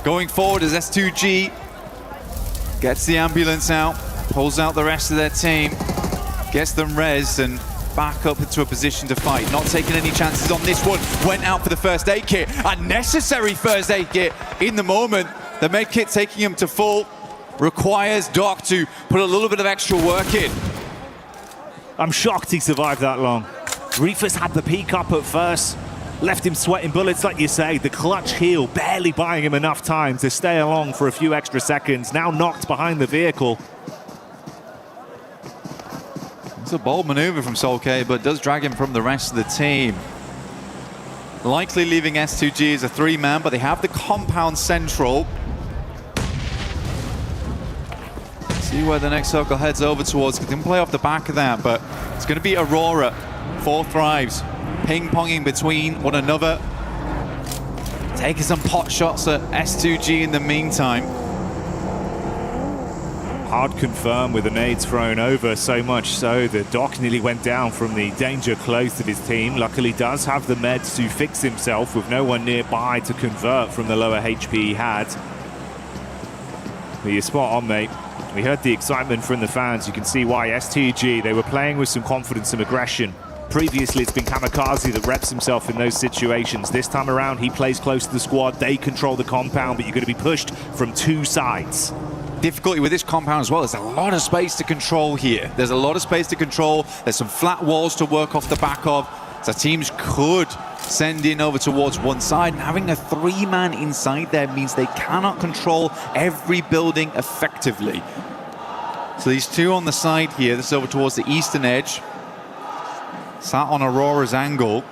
Going forward as S2G gets the ambulance out, pulls out the rest of their team, gets them res and back up into a position to fight. Not taking any chances on this one. Went out for the first aid kit. A necessary first aid kit in the moment. The med kit taking him to full. Requires Doc to put a little bit of extra work in. I'm shocked he survived that long. Rufus had the peak up at first. Left him sweating bullets, like you say. The clutch heal barely buying him enough time to stay along for a few extra seconds. Now knocked behind the vehicle. It's a bold maneuver from Solkay, but does drag him from the rest of the team. Likely leaving S2G as a 3-man, but they have the compound central. See where the next circle heads over towards. Can play off the back of that, but it's going to be Aurora. 4 Thrives. Ping-ponging between one another. Taking some pot shots at S2G in the meantime. Hard confirmed with the nades thrown over, so much so that Doc nearly went down from the danger close of his team. Luckily does have the meds to fix himself with no one nearby to convert from the lower HP he had. But you're spot on, mate. We heard the excitement from the fans. You can see why. S2G, they were playing with some confidence and aggression. Previously, it's been Kamikaze that reps himself in those situations. This time around, he plays close to the squad. They control the compound, but you're going to be pushed from 2 sides. Difficulty with this compound as well. There's a lot of space to control here. There's a lot of space to control. There's some flat walls to work off the back of. So teams could send in over towards one side. And having a 3-man inside there means they cannot control every building effectively. So these 2 on the side here. This is over towards the eastern edge. Sat on Aurora's angle.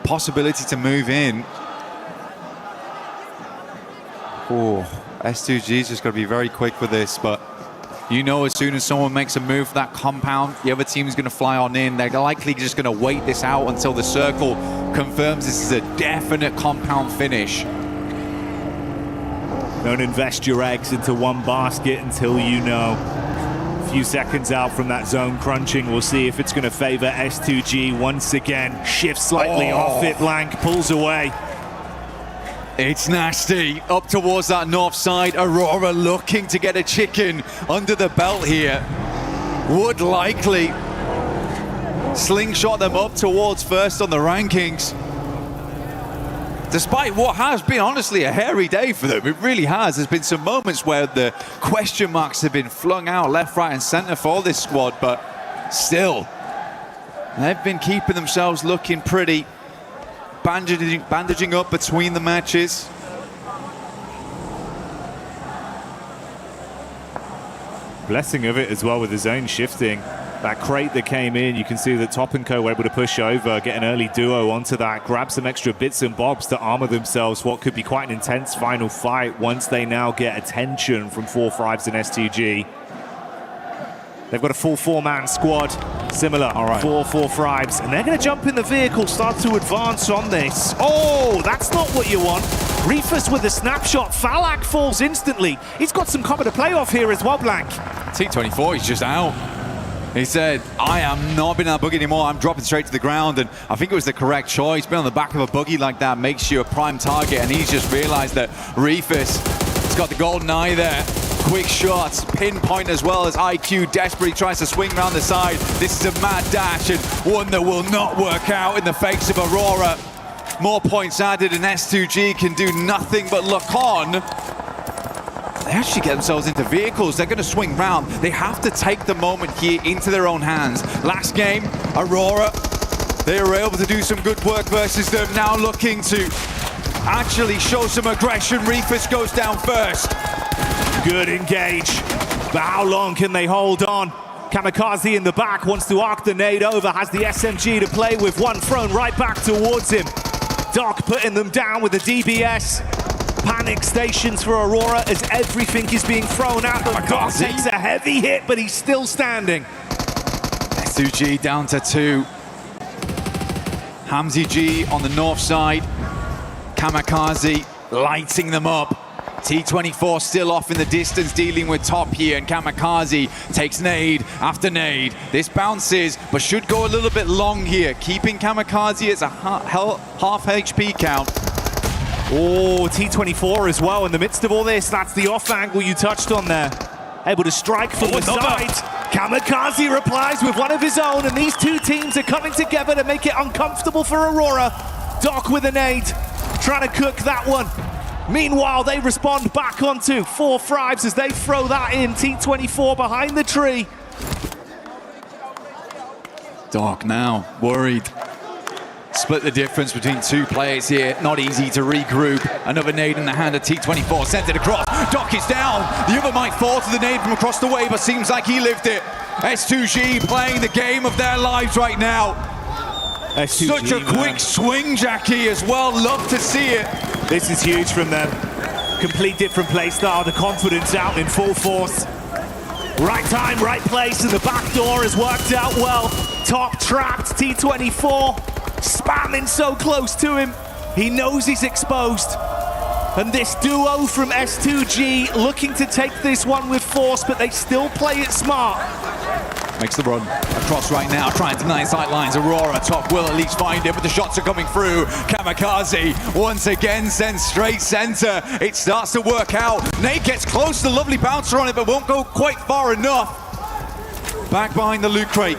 Possibility to move in. Oh. S2G's just got to be very quick with this, but you know as soon as someone makes a move for that compound, the other team is going to fly on in. They're likely just going to wait this out until the circle confirms this is a definite compound finish. Don't invest your eggs into one basket until you know. A few seconds out from that zone crunching, we'll see if it's going to favor S2G once again. Shifts slightly off it, Blank pulls away. It's nasty. Up towards that north side. Aurora looking to get a chicken under the belt here. Would likely slingshot them up towards first on the rankings. Despite what has been honestly a hairy day for them. It really has. There's been some moments where the question marks have been flung out left, right and center for this squad, but still, they've been keeping themselves looking pretty. Bandaging up between the matches. Blessing of it as well with the zone shifting. That crate that came in, you can see that Top & Co were able to push over, get an early duo onto that, grab some extra bits and bobs to armor themselves for what could be quite an intense final fight once they now get attention from 4 Thrives and S2G. They've got a full 4-man squad, similar, 4 Thrives, and they're going to jump in the vehicle, start to advance on this. Oh, that's not what you want. Rufus with a snapshot, Falak falls instantly. He's got some cover to play off here as well, Blank. T24, he's just out. He said, I am not being on that buggy anymore, I'm dropping straight to the ground, and I think it was the correct choice. Being on the back of a buggy like that makes you a prime target, and he's just realized that Rufus has got the golden eye there. Quick shots, pinpoint as well as IQ desperately tries to swing around the side. This is a mad dash and one that will not work out in the face of Aurora. More points added and S2G can do nothing but look on. They actually get themselves into vehicles. They're going to swing round. They have to take the moment here into their own hands. Last game, Aurora, they were able to do some good work versus them. Now looking to actually show some aggression. Rufus goes down first. Good engage, but how long can they hold on? Kamikaze in the back wants to arc the nade over, has the SMG to play with, one thrown right back towards him. Doc putting them down with the DBS. Panic stations for Aurora as everything is being thrown at them. Doc takes a heavy hit, but he's still standing. S2G down to 2. Hamzy G on the north side. Kamikaze lighting them up. T24 still off in the distance, dealing with Top here, and Kamikaze takes nade after nade. This bounces, but should go a little bit long here, keeping Kamikaze as a half HP count. Oh, T24 as well in the midst of all this. That's the off angle you touched on there. Able to strike from the side. Kamikaze replies with one of his own, and these two teams are coming together to make it uncomfortable for Aurora. Doc with a nade, trying to cook that one. Meanwhile, they respond back onto 4 Thrives as they throw that in. T24 behind the tree. Doc now worried. Split the difference between 2 players here. Not easy to regroup. Another nade in the hand of T24. Sent it across. Doc is down. The other might fall to the nade from across the way, but seems like he lived it. S2G playing the game of their lives right now. S2G, such a quick swing, Jackie, as well. Love to see it. This is huge from them. Complete different play style. The confidence out in full force. Right time, right place, and the back door has worked out well. Top trapped, T24. Spamming so close to him. He knows he's exposed. And this duo from S2G looking to take this one with force, but they still play it smart. Makes the run across right now, trying to deny sight lines. Aurora, Top will at least find it, but the shots are coming through. Kamikaze once again sends straight center. It starts to work out. Nate gets close to the lovely bouncer on it, but won't go quite far enough. Back behind the loot crate.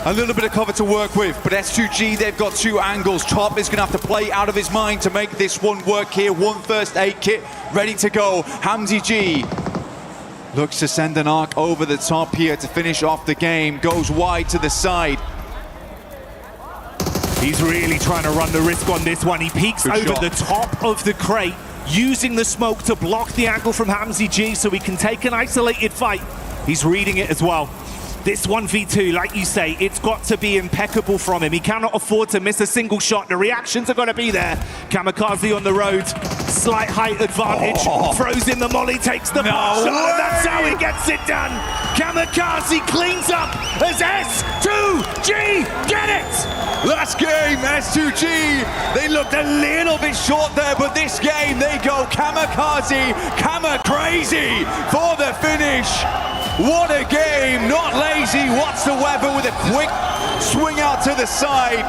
A little bit of cover to work with, but S2G, they've got 2 angles. Top is going to have to play out of his mind to make this one work here. 1 first aid kit ready to go. Hamzy G looks to send an arc over the top here to finish off the game. Goes wide to the side. He's really trying to run the risk on this one. He peeks over the top of the crate, using the smoke to block the angle from Hamzy G so he can take an isolated fight. He's reading it as well. This 1v2, like you say, it's got to be impeccable from him. He cannot afford to miss a single shot. The reactions are going to be there. Kamikaze on the road. Slight height advantage. Throws in the molly, takes the shot, and that's how he gets it done. Kamikaze cleans up as S2G get it! Last game, S2G. They looked a little bit short there, but this game, they go Kamikaze, Kama-crazy for the finish. What a game, not lazy whatsoever, with a quick swing out to the side.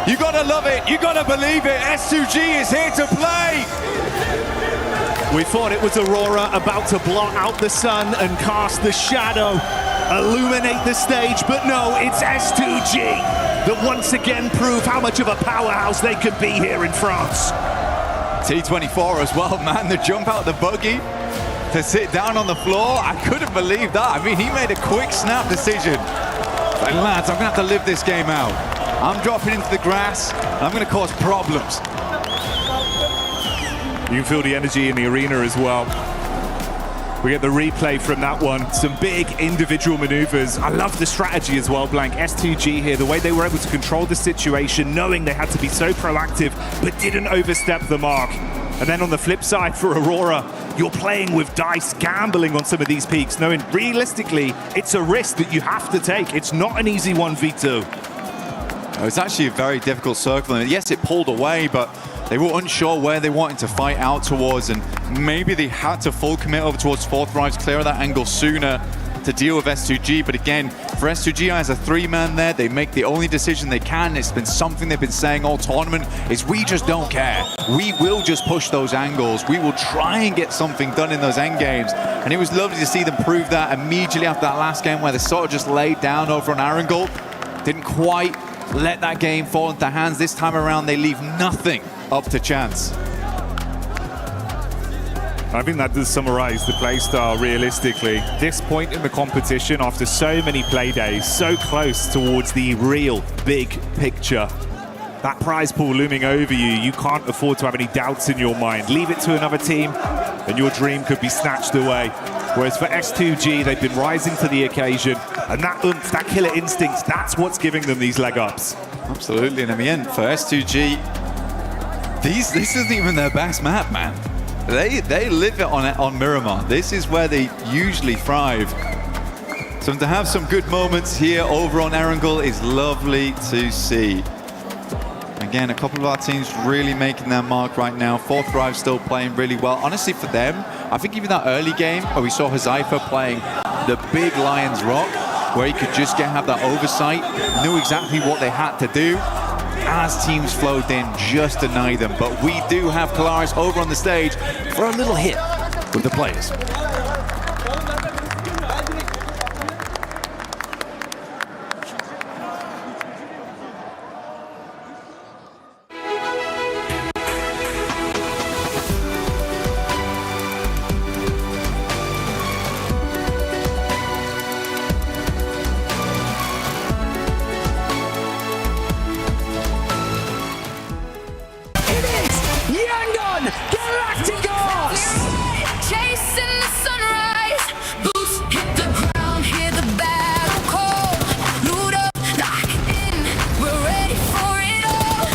You gotta love it, you gotta believe it, S2G is here to play. We thought it was Aurora about to blot out the sun and cast the shadow, illuminate the stage, but no, it's S2G that once again prove how much of a powerhouse they could be here in France. T24 as well, man, the jump out the buggy to sit down on the floor. I couldn't believe that. I mean, he made a quick snap decision. Like, lads, I'm gonna have to live this game out. I'm dropping into the grass, and I'm gonna cause problems. You can feel the energy in the arena as well. We get the replay from that one. Some big individual maneuvers. I love the strategy as well, Blank. S2G here, the way they were able to control the situation, knowing they had to be so proactive, but didn't overstep the mark. And then on the flip side for Aurora, you're playing with dice, gambling on some of these peaks, knowing realistically, it's a risk that you have to take. It's not an easy 1v2. It's actually a very difficult circle. And yes, it pulled away, but they were unsure where they wanted to fight out towards, and maybe they had to full commit over towards 4 Thrives, clear that angle sooner to deal with S2G. But again, for S2G as a 3-man there, they make the only decision they can. It's been something they've been saying all tournament, is we just don't care. We will just push those angles. We will try and get something done in those end games. And it was lovely to see them prove that immediately after that last game where they sort of just laid down over on Arangal. Didn't quite let that game fall into their hands. This time around, they leave nothing up to chance. I think that does summarize the play style realistically. This point in the competition, after so many play days, so close towards the real big picture. That prize pool looming over you, you can't afford to have any doubts in your mind. Leave it to another team and your dream could be snatched away. Whereas for S2G, they've been rising to the occasion, and that oomph, that killer instinct, that's what's giving them these leg ups. Absolutely, and in the end, for S2G, this isn't even their best map, man. They live it on Miramar. This is where they usually thrive. So to have some good moments here over on Erangel is lovely to see. Again, a couple of our teams really making their mark right now. 4 Thrive still playing really well. Honestly, for them, I think even that early game where we saw Hazaifa playing the big Lion's Rock, where he could just have that oversight, knew exactly what they had to do. as teams flow thin, just deny them. But we do have Kalaris over on the stage for a little hit with the players. Chasing the sunrise, boots hit the ground, hear the battle call. Loot up, lock in, we're ready for it all.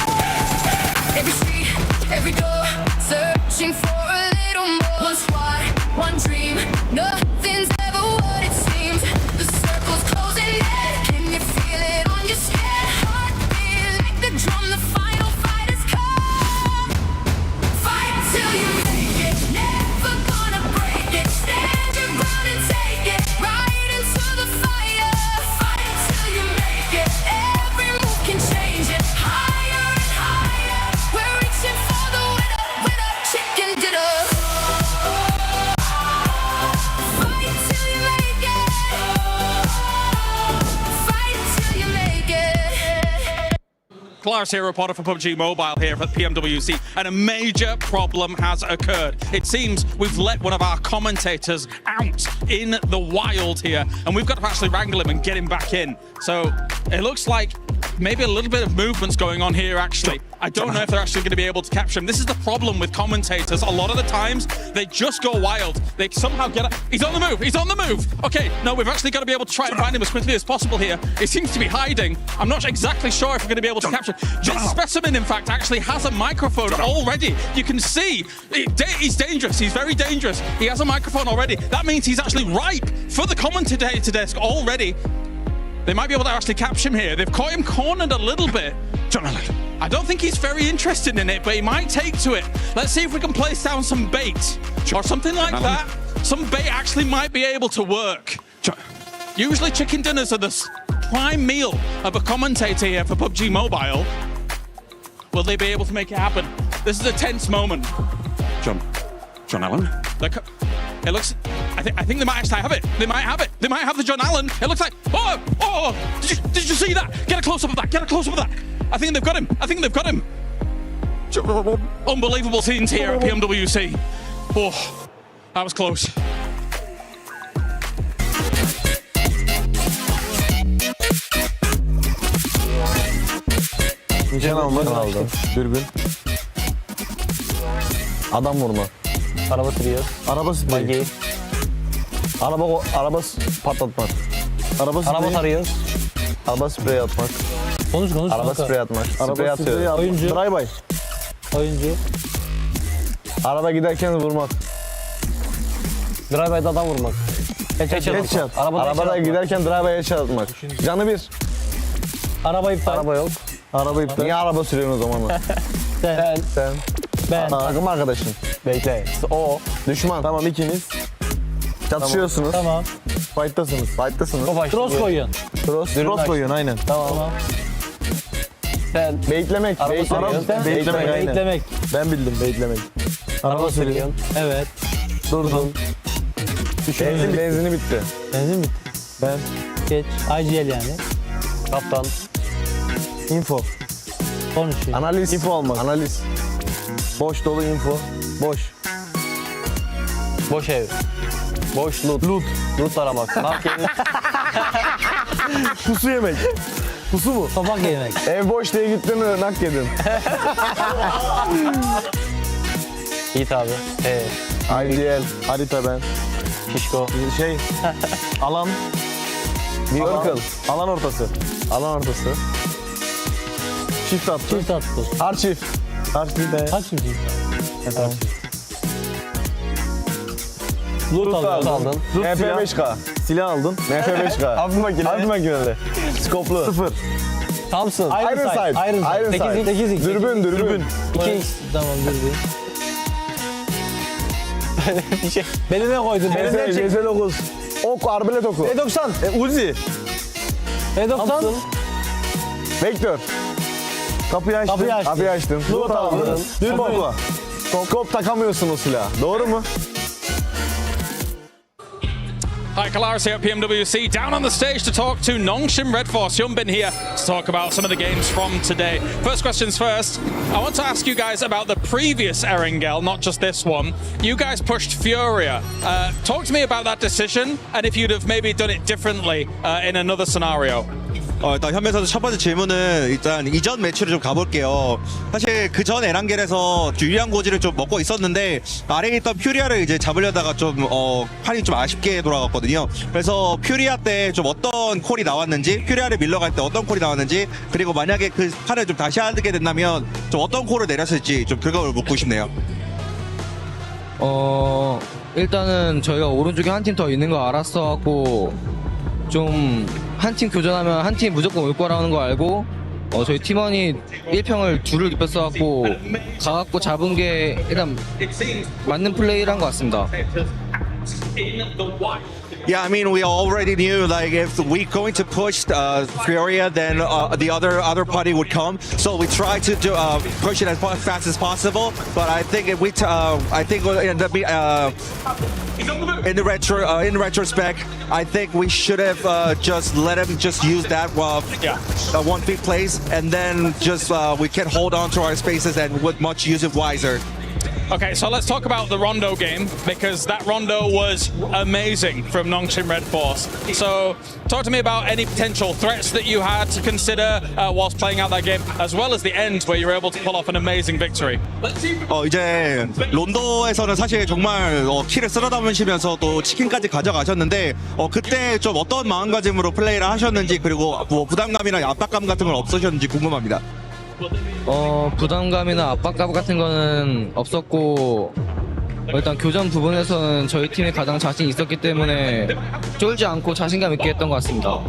Every street, every door, searching for a little more. One squad, one dream, nothing's ever what it seems. The circle's closing in, can you feel it on your skin? Heartbeat like the drum, the final fight has come. Fight till you make it, never gonna break it. Stand your ground and take it, right into the fire. Fight till you make it, every move can change it. Higher and higher, we're reaching for the winner, winner, chicken dinner. Fight till you make it, fight till you make it. Kalaris here, reporter for PUBG Mobile here at PMWC, and a major problem has occurred. It seems we've let one of our commentators out in the wild here, and we've got to actually wrangle him and get him back in. So it looks like maybe a little bit of movement's going on here, actually. I don't know if they're actually going to be able to capture him. This is the problem with commentators. A lot of the times, they just go wild. They somehow get... He's on the move! He's on the move! Okay, no, we've actually got to be able to try and find him as quickly as possible here. He seems to be hiding. I'm not exactly sure if we're going to be able to capture him. This specimen, in fact, actually has a microphone already. You can see he's dangerous. He's very dangerous. He has a microphone already. That means he's actually ripe for the commentator desk already. They might be able to actually capture him here. They've caught him cornered a little bit. I don't think he's very interested in it, but he might take to it. Let's see if we can place down some bait or something like that. Some bait actually might be able to work. Usually chicken dinners are the prime meal of a commentator here for PUBG Mobile. Will they be able to make it happen? This is a tense moment. John Allen? It looks... I think they might actually have it. They might have it. They might have the John Allen. It looks like... Oh! Did you see that? Get a close-up of that. Get a close-up of that. I think they've got him. I think they've got him. Unbelievable scenes here at PMWC. Oh, that was close. Nişan almak, dürbün, adam vurma, araba sürüyor, bagi, araba patlatmak, araba tarıyoruz, araba sprey atmak, araba sprey atmak, sprey atıyor, oyuncu, drive-by, oyuncu, araba giderken vurmak, drive-by'da adam vurmak, headshot, arabada giderken drive-by headshot atmak, canı bir, araba iptal, araba yok. Araba iptal. Niye araba sürüyorsun o zaman? Sen. Ben. Takım arkadaşın. Bekle. O. Düşman. Tamam, ikiniz. Çatışıyorsunuz. Tamam. Fight'tasınız. Cross koyuyorsun. Cross koyuyorsun, aynen. Tamam. Sen. Baitlemek. Baitlemek. Ben bildim, baitlemek. Araba sürüyorsun. Evet. Durdun. Benzini bitti. Benzin bitti. Ben. Geç. IGL yani. Kaptan. Info. Konuşuyor. Analiz. Info almak. Analiz. Boş dolu info. Boş. Boş ev. Boş loot. Loot aramak. Pusu yemek. Pusu mu? Tabak yemek. Ev boş diye gittin mi nak yedin. Yiğit abi. IDL. Harita ben. Şişko. Alan. Circle. Alan ortası. Çift attı. Arşiv. Arşiv de. Kaç çift? Evet. Loot aldın. MP5K. Silah aldın. MP5K. Hafif makineli. Skoplu. 0. Thompson. Iron sight. 8x. Dürbün. 2x. Tamam, dürbün. Bir şey. Beline koydun. CS9. Ok, arbelet oku. E90. Uzi. E90. Vektör. Kapıyı açtın. Loot aldın. Skop takamıyorsun o silahı. Doğru mu? Hi, Kalaris here at PMWC, down on the stage to talk to Nongshim Red Force. Hyunbin here to talk about some of the games from today. First questions first. I want to ask you guys about the previous Erangel, not just this one. You guys pushed Furia. Talk to me about that decision and if you'd have maybe done it differently in another scenario. 일단 현배 선수 첫 번째 질문은 일단 이전 매치로 좀 가볼게요. 사실 그전 에란겔에서 유리한 고지를 좀 먹고 있었는데 아래에 있던 퓨리아를 이제 잡으려다가 좀 판이 좀 아쉽게 돌아갔거든요. 그래서 퓨리아 때 좀 어떤 콜이 나왔는지, 퓨리아를 밀러갈 때 어떤 콜이 나왔는지, 그리고 만약에 그 판을 좀 다시 하게 된다면 좀 어떤 콜을 내렸을지 좀 그걸 묻고 싶네요. 일단은 저희가 오른쪽에 한 팀 더 있는 거 알았어갖고 좀 한 팀 교전하면 한 팀 무조건 올 거라는 거 알고 저희 팀원이 1평을 둘을 입혔어갖고 가갖고 잡은 게 일단 맞는 플레이를 한 것 같습니다. Yeah, I mean, we already knew like if we going to push Furia, then the other party would come. So we tried to do, push it as fast as possible. But I think if I think we'll end up in retrospect, I think we should have just let him just use that 1-feet place, and then just we can hold on to our spaces and would much use it wiser. Okay, so let's talk about the Rondo game, because that Rondo was amazing from Nongshim Red Force. So talk to me about any potential threats that you had to consider whilst playing out that game, as well as the end where you were able to pull off an amazing victory. 이제 론도에서는 사실 정말 키를 쓸어 담으시면서 또 치킨까지 가져가셨는데 그때 좀 어떤 마음가짐으로 플레이를 하셨는지, 그리고 뭐 부담감이나 압박감 같은 건 없으셨는지 궁금합니다. 부담감이나 압박감 같은 거는 없었고 일단 교전 부분에서는 저희 팀이 가장 자신 있었기 때문에 쫄지 않고 자신감 있게 했던 것 같습니다.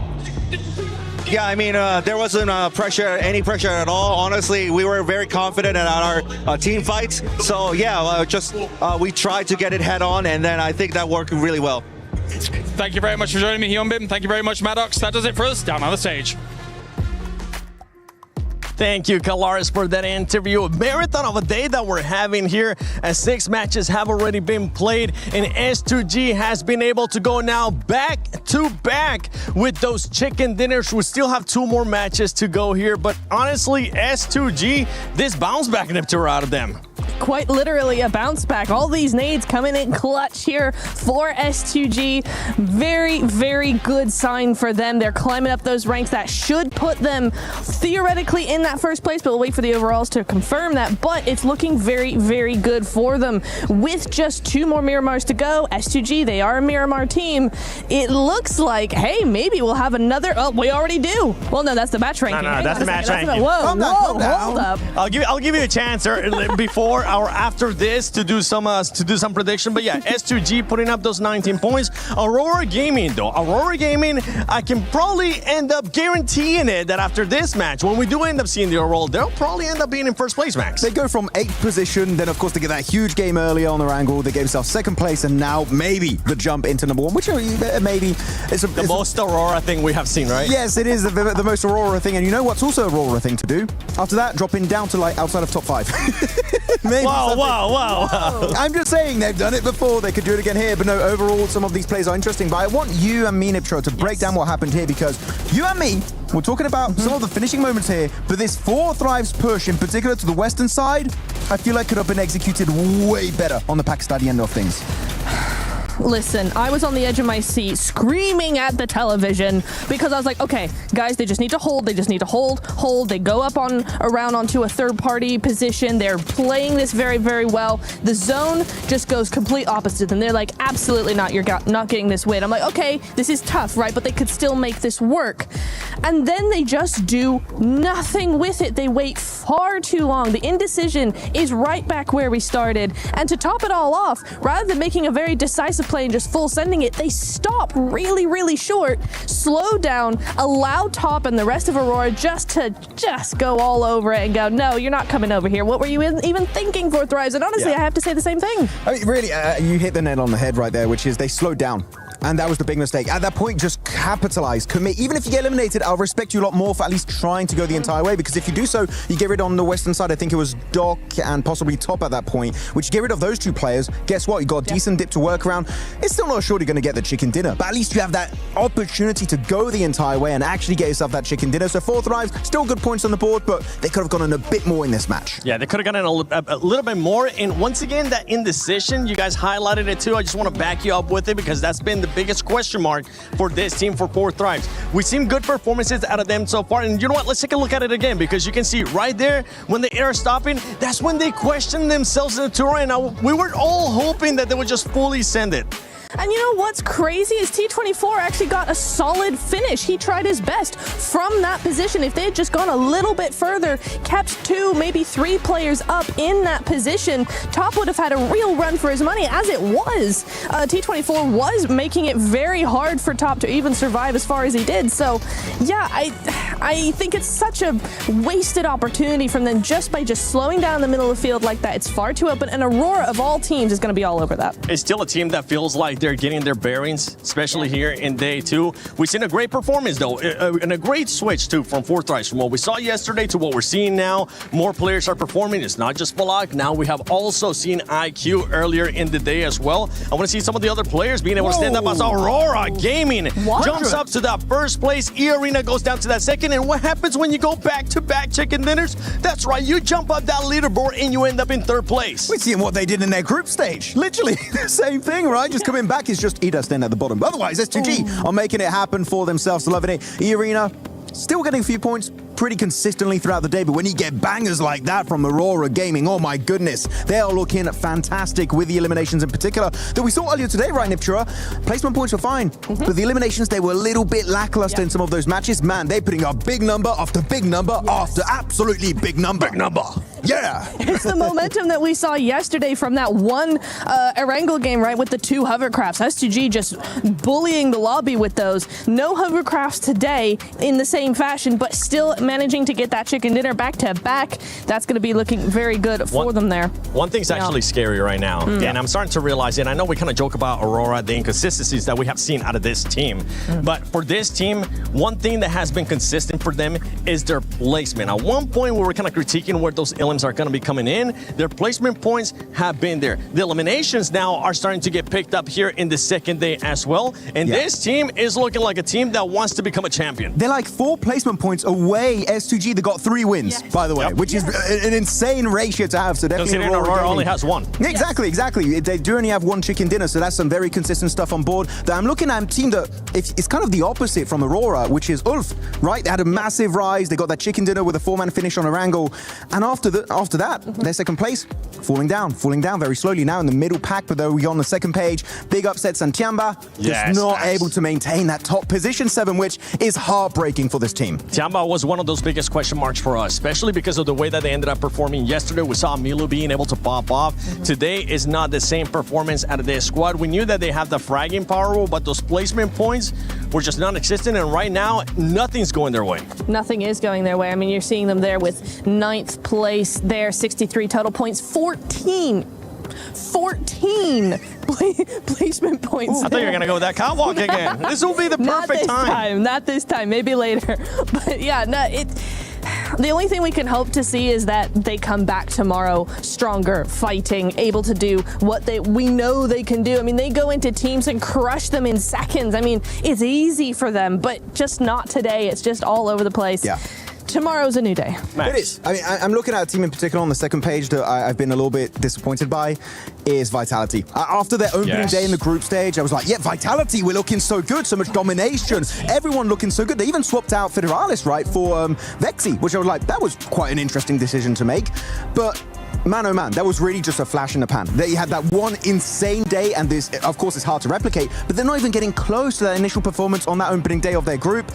Yeah, I mean, there wasn't any pressure at all. Honestly, we were very confident in our team fights. So yeah, we tried to get it head on, and then I think that worked really well. Thank you very much for joining me, Hyunbin. Thank you very much, Maddox. That does it for us down on the stage. Thank you, Kalaris, for that interview. A marathon of a day that we're having here, as 6 matches have already been played, and S2G has been able to go now back to back with those chicken dinners. We still have 2 more matches to go here, but honestly, S2G, this bounce back nipper out of them. Quite literally a bounce back. All these nades coming in clutch here for S2G. Very, very good sign for them. They're climbing up those ranks. That should put them theoretically in that first place, but we'll wait for the overalls to confirm that. But it's looking very, very good for them. With just 2 more Miramars to go, S2G, they are a Miramar team. It looks like, hey, maybe we'll have another. Oh, we already do. Well, no, that's the match ranking. No, that's the match ranking. Whoa, hold up. I'll give you a chance before or after this to do some prediction. But yeah, S2G putting up those 19 points. Aurora Gaming though, I can probably end up guaranteeing it that after this match, when we do end up seeing the overall, they'll probably end up being in first place, Max. They go from 8th position, then of course they get that huge game earlier on their angle. They gave themselves 2nd place, and now maybe the jump into number 1, which maybe it's the most Aurora thing we have seen, right? Yes, it is the most Aurora thing, and you know what's also Aurora thing to do? After that, dropping down to like outside of top 5. Maybe Wow. I'm just saying they've done it before. They could do it again here. But no, overall, some of these plays are interesting. But I want you and me, Niptro, to break down what happened here, because you and me, we're talking about some of the finishing moments here. But this 4 Thrives push, in particular to the western side, I feel like could have been executed way better on the Pakistani end of things. Listen, I was on the edge of my seat screaming at the television because I was like, okay, guys, they just need to hold. They just need to hold. They go up around onto a third-party position. They're playing this very, very well. The zone just goes complete opposite. And they're like, absolutely not. You're not getting this win. I'm like, okay, this is tough, right? But they could still make this work. And then they just do nothing with it. They wait far too long. The indecision is right back where we started. And to top it all off, rather than making a very decisive play and just full sending it, they stop really, really short, slow down, allow Top and the rest of Aurora just to go all over it and go, no, you're not coming over here. What were you even thinking for Thrives? And honestly, I have to say the same thing. I mean, really, you hit the nail on the head right there, which is they slowed down. And that was the big mistake. At that point, just capitalize, commit. Even if you get eliminated, I'll respect you a lot more for at least trying to go the entire way, because if you do so, you get rid on the western side, I think it was Doc and possibly Top at that point, which you get rid of those two players, guess what? You got a decent dip to work around. It's still not sure you're going to get the chicken dinner, but at least you have that opportunity to go the entire way and actually get yourself that chicken dinner. So 4 thrives, still good points on the board, but they could have gone in a bit more in this match. Yeah, they could have gotten a little bit more. And once again, that indecision, you guys highlighted it too. I just want to back you up with it because that's been the biggest question mark for this team for 4 thrives. We've seen good performances out of them so far. And you know what? Let's take a look at it again, because you can see right there when they are stopping, that's when they question themselves in the tour. And we were all hoping that they would just fully send it. And you know what's crazy is T24 actually got a solid finish. He tried his best from that position. If they had just gone a little bit further, kept 2, maybe 3 players up in that position, Top would have had a real run for his money. As it was, T24 was making it very hard for Top to even survive as far as he did. So yeah, I think it's such a wasted opportunity from them just by slowing down the middle of the field like that. It's far too open, and Aurora of all teams is going to be all over that. It's still a team that feels like they're getting their bearings, especially here in day 2. We've seen a great performance though, and a great switch too from 4 thrives, from what we saw yesterday to what we're seeing now. More players are performing. It's not just Balak. Now we have also seen IQ earlier in the day as well. I want to see some of the other players being able to stand up as Aurora Gaming jumps up to that first place. E-Arena goes down to that second. And what happens when you go back-to-back chicken dinners? That's right, you jump up that leaderboard and you end up in 3rd place. We're seeing what they did in their group stage. Literally the same thing, right? Just coming back is just Ida staying at the bottom. Otherwise, S2G are making it happen for themselves. Loving it. E-Arena still getting a few points pretty consistently throughout the day, but when you get bangers like that from Aurora Gaming, oh my goodness, they are looking fantastic with the eliminations in particular that we saw earlier today, right, Niptura? Placement points were fine, but the eliminations, they were a little bit lackluster in some of those matches. Man, they're putting up big number after big number after absolutely big number. Big number. Yeah. It's the momentum that we saw yesterday from that one Erangel game, right, with the 2 hovercrafts. S2G just bullying the lobby with those. No hovercrafts today in the same fashion, but still managing to get that chicken dinner back to back. That's going to be looking very good for them there. One thing's actually scary right now, and I'm starting to realize it. I know we kind of joke about Aurora, the inconsistencies that we have seen out of this team, but for this team, one thing that has been consistent for them is their placement. At one point, we were kind of critiquing where those elims are going to be coming in. Their placement points have been there. The eliminations now are starting to get picked up here in the second day as well, and this team is looking like a team that wants to become a champion. They're like 4 placement points away. S2G, they got 3 wins, by the way, which is an insane ratio to have. So definitely Aurora only has 1. Exactly. They do only have 1 chicken dinner, so that's some very consistent stuff on board. That I'm looking at a team that it's kind of the opposite from Aurora, which is Ulf, right? They had a massive rise. They got that chicken dinner with a 4-man finish on Erangel, and after that, their second place, falling down very slowly. Now in the middle pack, but though we on the second page, big upset. Santiamba just not able to maintain that top position 7, which is heartbreaking for this team. Tiamba was one of those biggest question marks for us, especially because of the way that they ended up performing yesterday. We saw Milu being able to pop off. Today is not the same performance out of their squad. We knew that they have the fragging power, but those placement points were just non-existent, and right now, nothing's going their way. Nothing is going their way. I mean, you're seeing them there with 9th place there, 63 total points, 14 placement points. I thought you were going to go with that catwalk again. This will be the perfect time. Not this time, maybe later. But yeah, the only thing we can hope to see is that they come back tomorrow stronger, fighting, able to do what we know they can do. I mean, they go into teams and crush them in seconds. I mean, it's easy for them, but just not today. It's just all over the place. Yeah. Tomorrow's a new day. It is. I mean, I'm looking at a team in particular on the second page that I've been a little bit disappointed by is Vitality. After their opening day in the group stage, I was like, yeah, Vitality, we're looking so good, so much domination, everyone looking so good. They even swapped out Federalis, right, for Vexi, which I was like, that was quite an interesting decision to make. But man, oh man, that was really just a flash in the pan. They had that one insane day, and this, of course, it's hard to replicate, but they're not even getting close to that initial performance on that opening day of their group.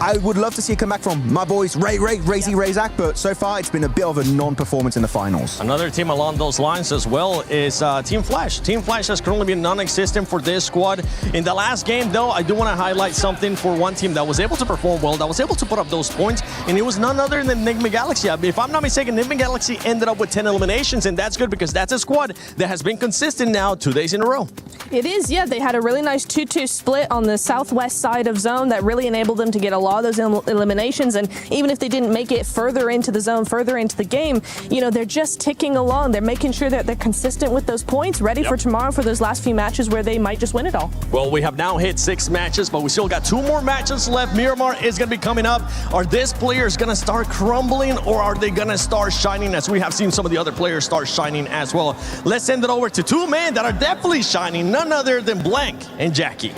I would love to see a comeback from my boys Razy Razak, but so far it's been a bit of a non-performance in the finals. Another team along those lines as well is Team Flash. Team Flash has currently been non-existent for this squad. In the last game, though, I do want to highlight something for one team that was able to perform well, that was able to put up those points, and it was none other than Enigma Galaxy. I mean, if I'm not mistaken, Enigma Galaxy ended up with 10 eliminations, and that's good because that's a squad that has been consistent now 2 days in a row. It is, yeah. They had a really nice 2-2 split on the southwest side of zone that really enabled them to get a lot of those eliminations. And even if they didn't make it further into the zone, further into the game, you know, they're just ticking along. They're making sure that they're consistent with those points, ready for tomorrow for those last few matches where they might just win it all. Well, we have now hit 6 matches, but we still got 2 more matches left. Miramar is going to be coming up. Are these players going to start crumbling, or are they going to start shining, as we have seen some of the other players start shining as well? Let's send it over to 2 men that are definitely shining, none other than Blank and Jackie.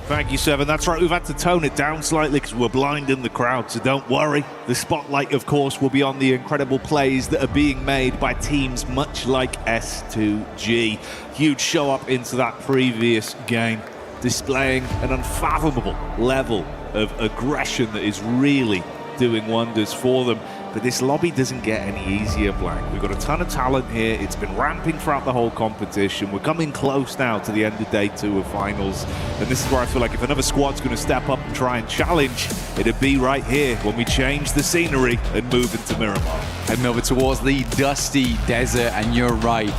Thank you, Seven. That's right, we've had to tone it down slightly because we're blinding the crowd, so don't worry. The spotlight, of course, will be on the incredible plays that are being made by teams much like S2G. Huge show up into that previous game, displaying an unfathomable level of aggression that is really doing wonders for them. But this lobby doesn't get any easier, Blank. We've got a ton of talent here. It's been ramping throughout the whole competition. We're coming close now to the end of day 2 of finals. And this is where I feel like if another squad's going to step up and try and challenge, it'd be right here when we change the scenery and move into Miramar. Heading over towards the dusty desert, and you're right.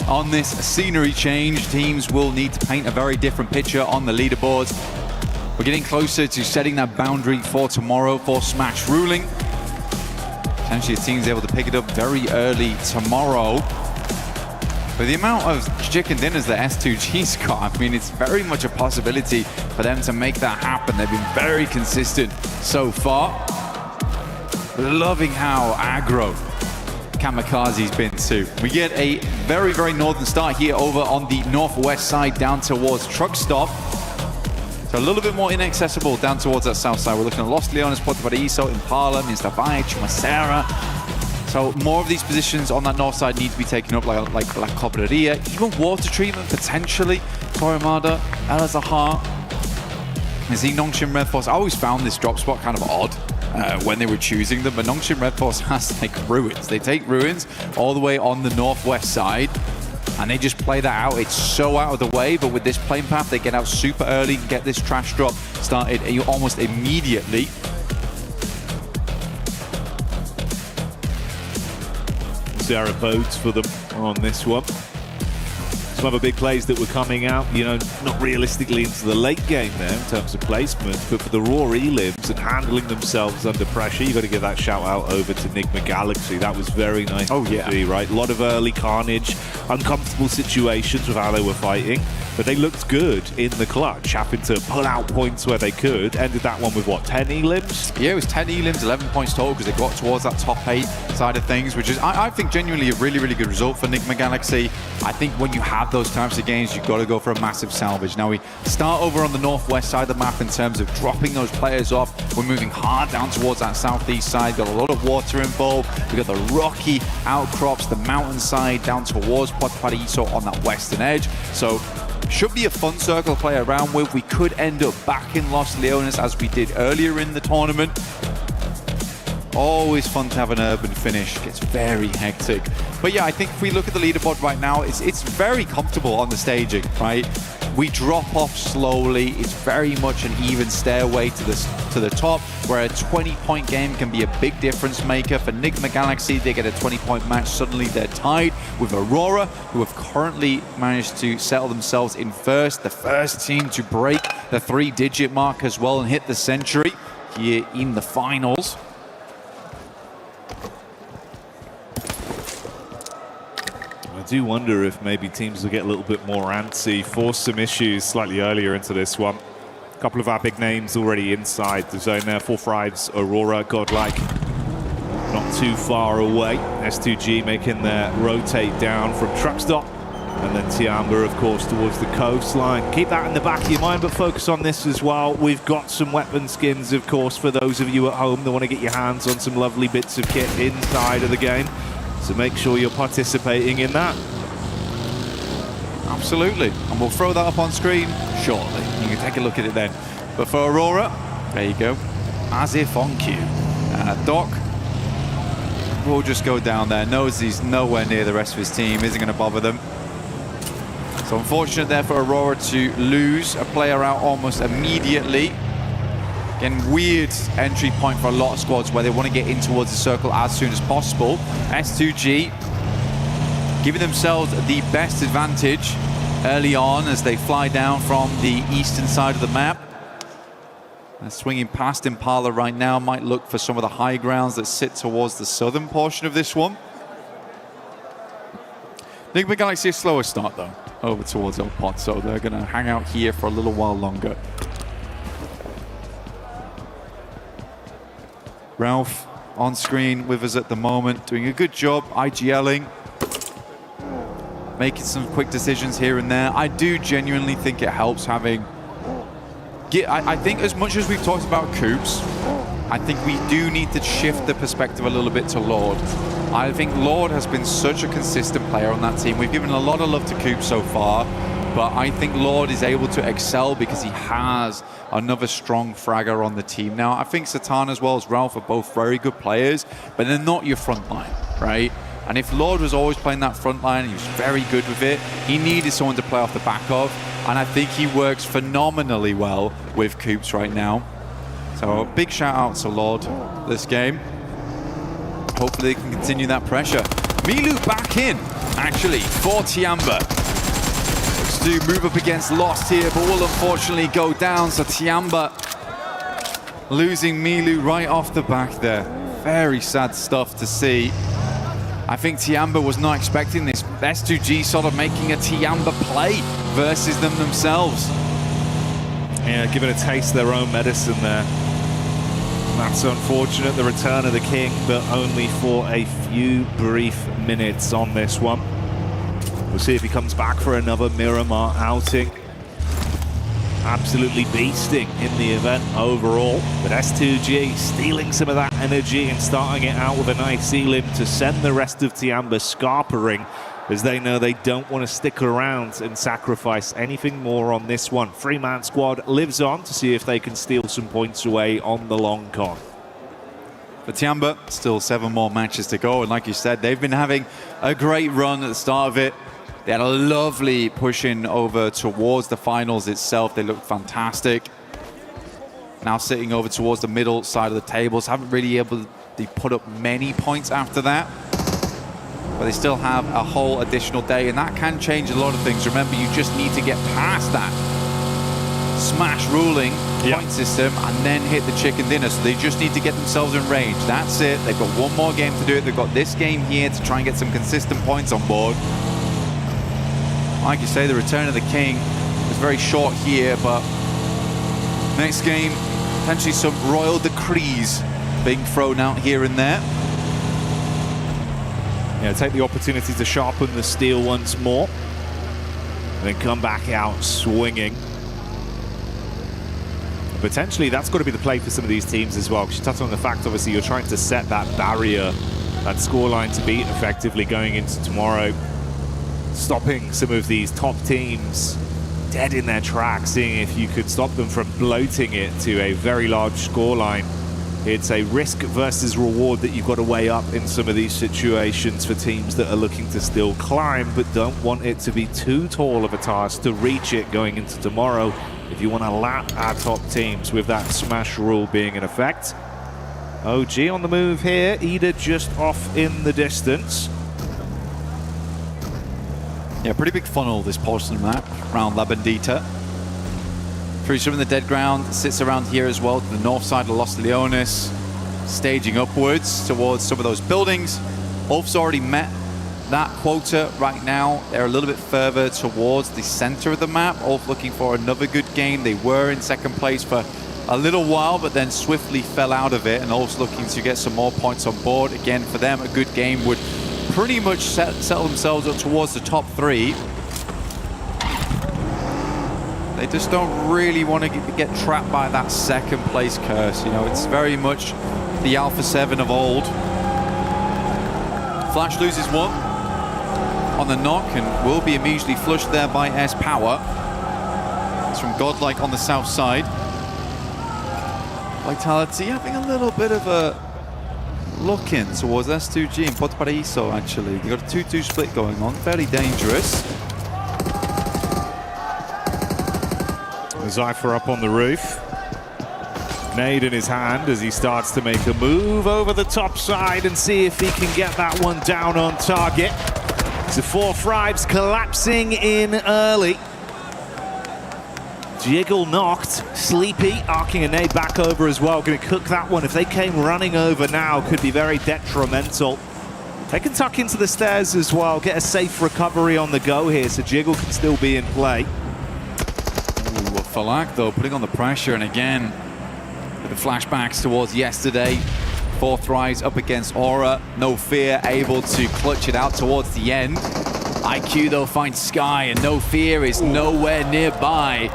On this scenery change, teams will need to paint a very different picture on the leaderboards. We're getting closer to setting that boundary for tomorrow for Smash ruling. Potentially a team's able to pick it up very early tomorrow. But the amount of chicken dinners that S2G's got, I mean, it's very much a possibility for them to make that happen. They've been very consistent so far. Loving how aggro Kamikaze's been too. We get a very, very northern start here over on the northwest side down towards Truck Stop. So a little bit more inaccessible down towards that south side. We're looking at Los Leones, Puerto Paraíso, Impala, Minsta Valle, Chumacera. So more of these positions on that north side need to be taken up, like La Cobreria, even water treatment potentially. Torremada, El Azahar. I see Nongshim Red Force. I always found this drop spot kind of odd when they were choosing them, but Nongshim Red Force has like ruins. They take ruins all the way on the northwest side, and they just play that out. It's so out of the way, but with this plane path, they get out super early and get this trash drop started almost immediately. Sarah boats for them on this one. Some other big plays that were coming out, you know, not realistically into the late game there in terms of placement, but for the raw elims and handling themselves under pressure, you got to give that shout out over to Enigma Galaxy. That was very nice to see, right? A lot of early carnage, uncomfortable situations with how they were fighting, but they looked good in the clutch, having to pull out points where they could. Ended that one with what, 10 elims? Yeah, it was 10 elims, 11 points total because they got towards that top 8 side of things, which is, I think, genuinely a really, really good result for Enigma Galaxy. I think when you have those types of games, you've got to go for a massive salvage. Now we start over on the northwest side of the map in terms of dropping those players off. We're moving hard down towards that southeast side. Got a lot of water involved. We've got the rocky outcrops, the mountainside down towards Puerto Paraíso on that western edge. So should be a fun circle to play around with. We could end up back in Los Leones as we did earlier in the tournament. Always fun to have an urban finish. Gets very hectic. But yeah, I think if we look at the leaderboard right now, it's very comfortable on the staging, right? We drop off slowly. It's very much an even stairway to the top, where a 20-point game can be a big difference maker. For Enigma Galaxy, they get a 20-point match. Suddenly they're tied with Aurora, who have currently managed to settle themselves in first. The first team to break the 3-digit mark as well and hit the century here in the finals. I do wonder if maybe teams will get a little bit more antsy, force some issues slightly earlier into this one. A couple of our big names already inside the zone there. 4-5's Aurora, Godlike, not too far away. S2G making their rotate down from Truck Stop. And then Tiamba, of course, towards the coastline. Keep that in the back of your mind, but focus on this as well. We've got some weapon skins, of course, for those of you at home that want to get your hands on some lovely bits of kit inside of the game. So make sure you're participating in that. Absolutely. And we'll throw that up on screen shortly. You can take a look at it then. But for Aurora, There you go. As if on cue. Doc will just go down there, knows he's nowhere near the rest of his team, isn't going to bother them. So unfortunate there for Aurora to lose a player out almost immediately. Again, weird entry point for a lot of squads where they want to get in towards the circle as soon as possible. S2G giving themselves the best advantage early on as they fly down from the eastern side of the map. Swinging past Impala right now, might look for some of the high grounds that sit towards the southern portion of this one. Enigma Galaxy a slower start though, over towards El Pot, so they're going to hang out here for a little while longer. Ralph on screen with us at the moment, doing a good job IGLing, making some quick decisions here and there. I do genuinely think it helps having... I think as much as we've talked about Coops, I think we do need to shift the perspective a little bit to Lord. I think Lord has been such a consistent player on that team. We've given a lot of love to Coops so far, but I think Lord is able to excel because he has another strong fragger on the team. Now, I think Satan as well as Ralph are both very good players, but they're not your front line, right? And if Lord was always playing that front line, he was very good with it, he needed someone to play off the back of, and I think he works phenomenally well with Coops right now. So a big shout out to Lord this game. Hopefully they can continue that pressure. Milu back in, actually, for Tiamba. Looks to move up against Lost here, but will unfortunately go down. So Tiamba losing Milu right off the back there. Very sad stuff to see. I think Tiamba was not expecting this. S2G sort of making a Tiamba play versus them themselves. Yeah, giving a taste of their own medicine there. That's unfortunate, the return of the King, but only for a few brief minutes on this one. We'll see if he comes back for another Miramar outing. Absolutely beasting in the event overall, but S2G stealing some of that energy and starting it out with a nice elim to send the rest of Tiamba scarpering, as they know they don't want to stick around and sacrifice anything more on this one. Three-man squad lives on to see if they can steal some points away on the long con. For Tiamba, still 7 more matches to go, and like you said, they've been having a great run at the start of it. They had a lovely push-in over towards the finals itself. They looked fantastic. Now sitting over towards the middle side of the tables. Haven't really able to put up many points after that. But they still have a whole additional day, and that can change a lot of things. Remember, you just need to get past that smash ruling point system and then hit the chicken dinner. So they just need to get themselves in range. That's it. They've got one more game to do it. They've got this game here to try and get some consistent points on board. Like you say, the return of the King was very short here, but next game, potentially some royal decrees being thrown out here and there. Yeah, take the opportunity to sharpen the steel once more, and then come back out swinging. Potentially, that's got to be the play for some of these teams as well, because you touched on the fact, obviously, you're trying to set that barrier, that scoreline to beat effectively going into tomorrow. Stopping some of these top teams dead in their tracks, seeing if you could stop them from bloating it to a very large scoreline. It's a risk versus reward that you've got to weigh up in some of these situations for teams that are looking to still climb, but don't want it to be too tall of a task to reach it going into tomorrow if you want to lap our top teams with that smash rule being in effect. OG on the move here, Ida just off in the distance. Yeah, pretty big funnel, this portion of the map, around La Bendita. Through some of the dead ground, sits around here as well, to the north side of Los Leones, staging upwards towards some of those buildings. Ulf's already met that quota right now. They're a little bit further towards the center of the map. Ulf looking for another good game. They were in second place for a little while, but then swiftly fell out of it, and Ulf's looking to get some more points on board. Again, for them, a good game would pretty much settle themselves up towards the top 3. They just don't really want to get trapped by that second place curse. You know, it's very much the Alpha 7 of old. Flash loses 1 on the knock and will be immediately flushed there by S-Power. It's from Godlike on the south side. Vitality having a little bit of a look in towards S2G and Puerto Paraíso, actually. They've got a 2-2 split going on, very dangerous. Zypher up on the roof. Nade in his hand as he starts to make a move over the top side and see if he can get that one down on target. So 4 Fribes collapsing in early. Jiggle knocked. Sleepy arcing a nade back over as well. Going to cook that one. If they came running over now, could be very detrimental. They can tuck into the stairs as well. Get a safe recovery on the go here, so Jiggle can still be in play. Ooh, Falak, though, putting on the pressure. And again, the flashbacks towards yesterday. 4 Thrives up against Aura. No Fear able to clutch it out towards the end. IQ, though, finds Sky, and No Fear is nowhere nearby.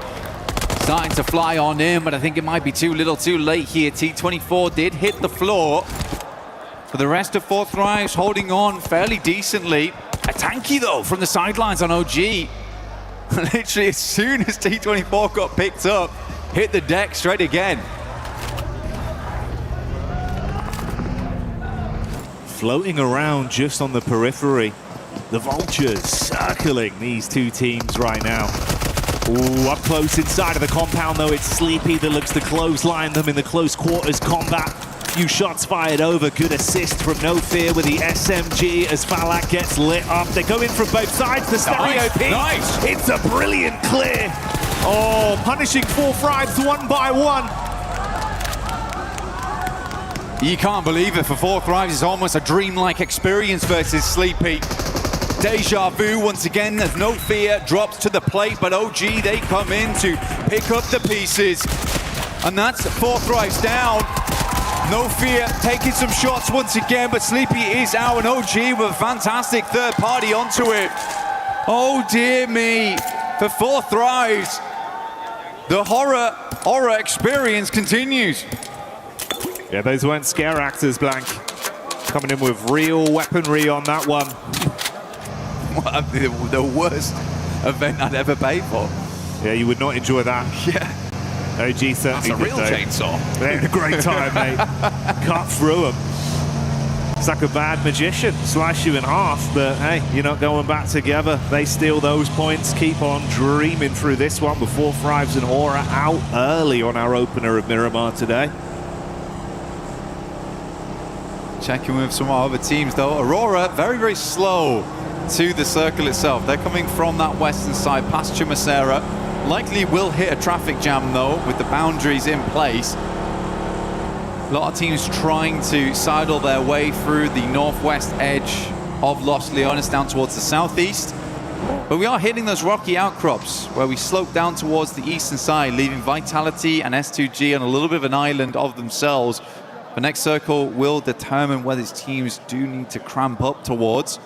Starting to fly on in, but I think it might be too little too late here. T24 did hit the floor. For the rest of 4 Thrives holding on fairly decently. A tanky, though, from the sidelines on OG. Literally, as soon as T24 got picked up, hit the deck straight again. Floating around just on the periphery. The Vultures circling these two teams right now. Ooh, up close inside of the compound, though. It's Sleepy that looks to clothesline them in the close quarters combat. Few shots fired over. Good assist from No Fear with the SMG as Falak gets lit up. They go in from both sides. The stereo piece. Nice. It's a brilliant clear. Oh, punishing 4 Fribes one by one. You can't believe it. For 4 Thrives, it's almost a dreamlike experience versus Sleepy. Deja vu once again as No Fear drops to the plate, but OG, they come in to pick up the pieces. And that's 4 Thrives down. No Fear taking some shots once again, but Sleepy is out, and OG with a fantastic third party onto it. Oh dear me, for 4 Thrives, the horror experience continues. Yeah, those weren't scare actors, Blank. Coming in with real weaponry on that one. The worst event I'd ever paid for. Yeah, you would not enjoy that. Yeah. OG certainly That's a real chainsaw. They had a great time, mate. Cut through them. It's like a bad magician. Slice you in half, but hey, you're not going back together. They steal those points, keep on dreaming through this one with 4 Thrives and Aura out early on our opener of Miramar today. Checking with some other teams, though. Aurora, very, very slow to the circle itself. They're coming from that western side past Chumacera. Likely will hit a traffic jam, though, with the boundaries in place. A lot of teams trying to sidle their way through the northwest edge of Los Leones down towards the southeast. But we are hitting those rocky outcrops where we slope down towards the eastern side, leaving Vitality and S2G on a little bit of an island of themselves. The next circle will determine where these teams do need to cramp up towards.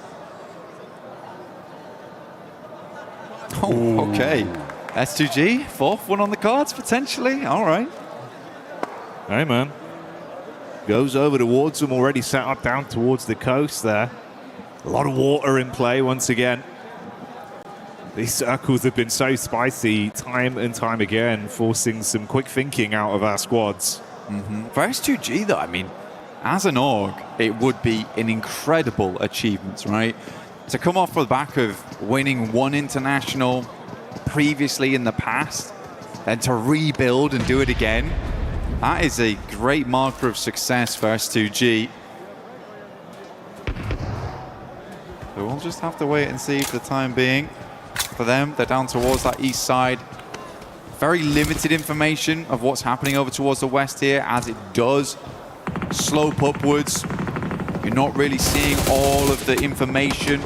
Oh, okay. S2G, 4th one on the cards, potentially. All right. Hey, man. Goes over towards them, already set up down towards the coast there. A lot of water in play once again. These circles have been so spicy time and time again, forcing some quick thinking out of our squads. For S2G, though, I mean, as an org, it would be an incredible achievement, right? To come off the back of winning one international previously in the past, and to rebuild and do it again, that is a great marker of success for S2G. So we'll just have to wait and see for the time being. For them, they're down towards that east side. Very limited information of what's happening over towards the west here, as it does slope upwards. You're not really seeing all of the information,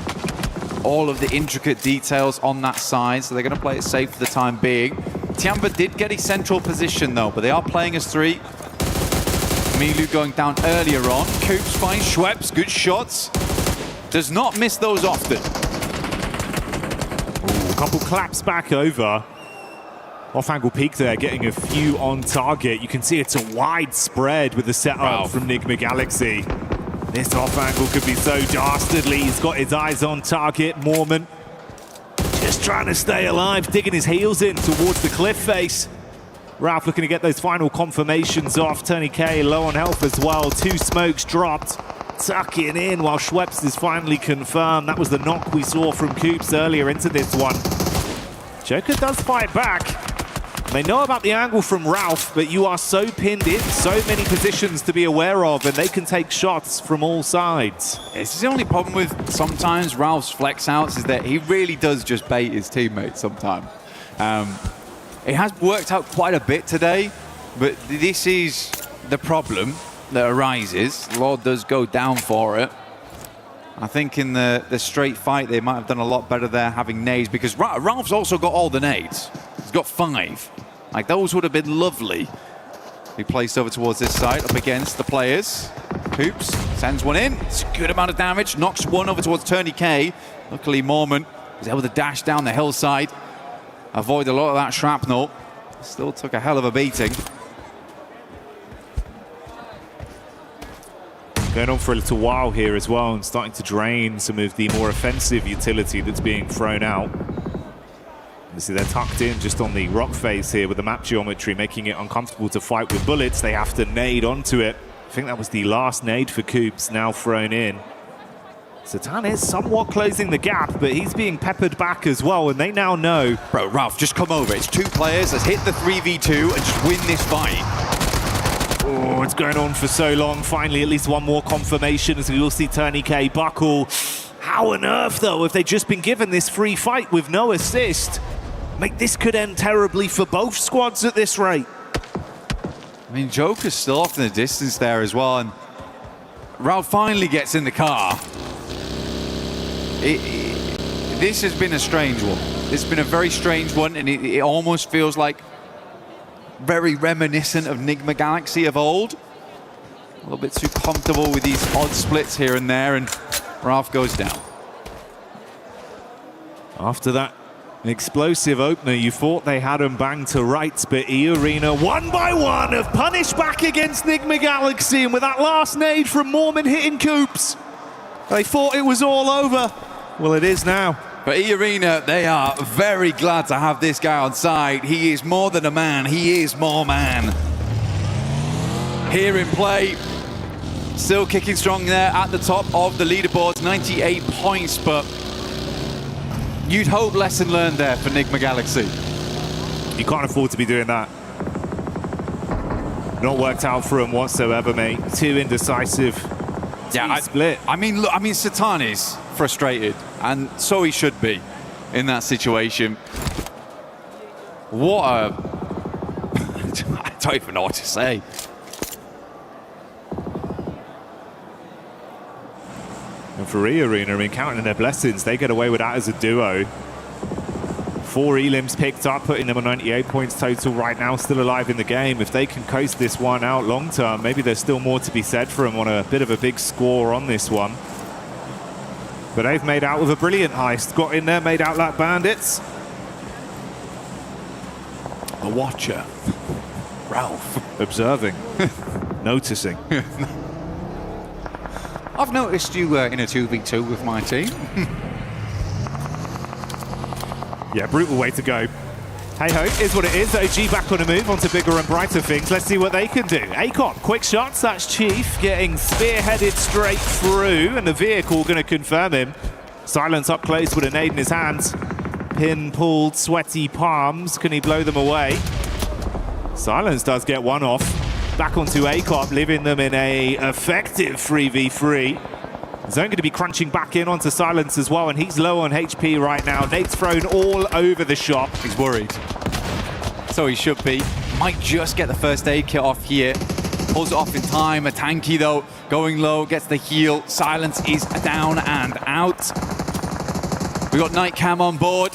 all of the intricate details on that side, so they're going to play it safe for the time being. Tiamba did get a central position, though, but they are playing as 3. Milu going down earlier on. Coops finds Schweppes, good shots. Does not miss those often. Ooh, a couple claps back over. Off-angle peek there, getting a few on target. You can see it's a wide spread with the setup from Nigma Galaxy. This off-angle could be so dastardly. He's got his eyes on target. Mormon just trying to stay alive, digging his heels in towards the cliff face. Ralph looking to get those final confirmations off. Tony K low on health as well. 2 smokes dropped. Tucking in while Schweppes is finally confirmed. That was the knock we saw from Coops earlier into this one. Joker does fight back. They know about the angle from Ralph, but you are so pinned in, so many positions to be aware of, and they can take shots from all sides. This is the only problem with sometimes Ralph's flex outs is that he really does just bait his teammates sometimes. It has worked out quite a bit today, but this is the problem that arises. Lord does go down for it. I think in the straight fight, they might have done a lot better there having nades, because Ralph's also got all the nades. He's got 5. Like, those would have been lovely. He placed over towards this side, up against the players. Hoops sends one in. It's a good amount of damage. Knocks one over towards Tony K. Luckily, Mormon was able to dash down the hillside, avoid a lot of that shrapnel. Still took a hell of a beating. Going on for a little while here as well, and starting to drain some of the more offensive utility that's being thrown out. Obviously, they're tucked in just on the rock face here with the map geometry, making it uncomfortable to fight with bullets. They have to nade onto it. I think that was the last nade for Coops, now thrown in. Satan is somewhat closing the gap, but he's being peppered back as well, and they now know. Bro, Ralph, just come over. It's 2 players. Let's hit the 3v2 and just win this fight. Oh, it's going on for so long. Finally, at least one more confirmation as we will see Tony K buckle. How on earth, though, if they'd just been given this free fight with no assist? Mate, this could end terribly for both squads at this rate. I mean, Joker's still off in the distance there as well, and Ralph finally gets in the car. This has been a strange one. It's been a very strange one, and it almost feels like very reminiscent of Nigma Galaxy of old. A little bit too comfortable with these odd splits here and there, and Ralph goes down. After that explosive opener, you thought they had him banged to rights, but E-Arena, 1 by 1, have punished back against Nigma Galaxy, and with that last nade from Mormon hitting Coops, they thought it was all over. Well, it is now. But E-Arena, they are very glad to have this guy on side. He is more than a man, he is more man. Here in play, still kicking strong there at the top of the leaderboards, 98 points, but you'd hope lesson learned there for Nigma Galaxy. You can't afford to be doing that. Not worked out for him whatsoever, mate. 2 indecisive. Yeah, split. I mean, look, Satan is frustrated, and so he should be in that situation. What a... I don't even know what to say. And for E-Arena, I mean, counting their blessings, they get away with that as a duo. 4 elims picked up, putting them on 98 points total right now, still alive in the game. If they can coast this one out long term, maybe there's still more to be said for them on a bit of a big score on this one. But they've made out with a brilliant heist. Got in there, made out like bandits. A watcher. Ralph. Observing. Noticing. I've noticed you in a 2v2 with my team. Yeah, brutal way to go. Hey-ho, is what it is. OG back on a move onto bigger and brighter things. Let's see what they can do. Acon, quick shots. That's Chief getting spearheaded straight through, and the vehicle going to confirm him. Silence up close with a nade in his hands. Pin pulled, sweaty palms. Can he blow them away? Silence does get one off. Back onto Acop, leaving them in a effective 3v3. Zone going to be crunching back in onto Silence as well, and he's low on HP right now. Nate's thrown all over the shop. He's worried. So he should be. Might just get the first aid kit off here. Pulls it off in time. A tanky though, going low, gets the heal. Silence is down and out. We got Night Cam on board.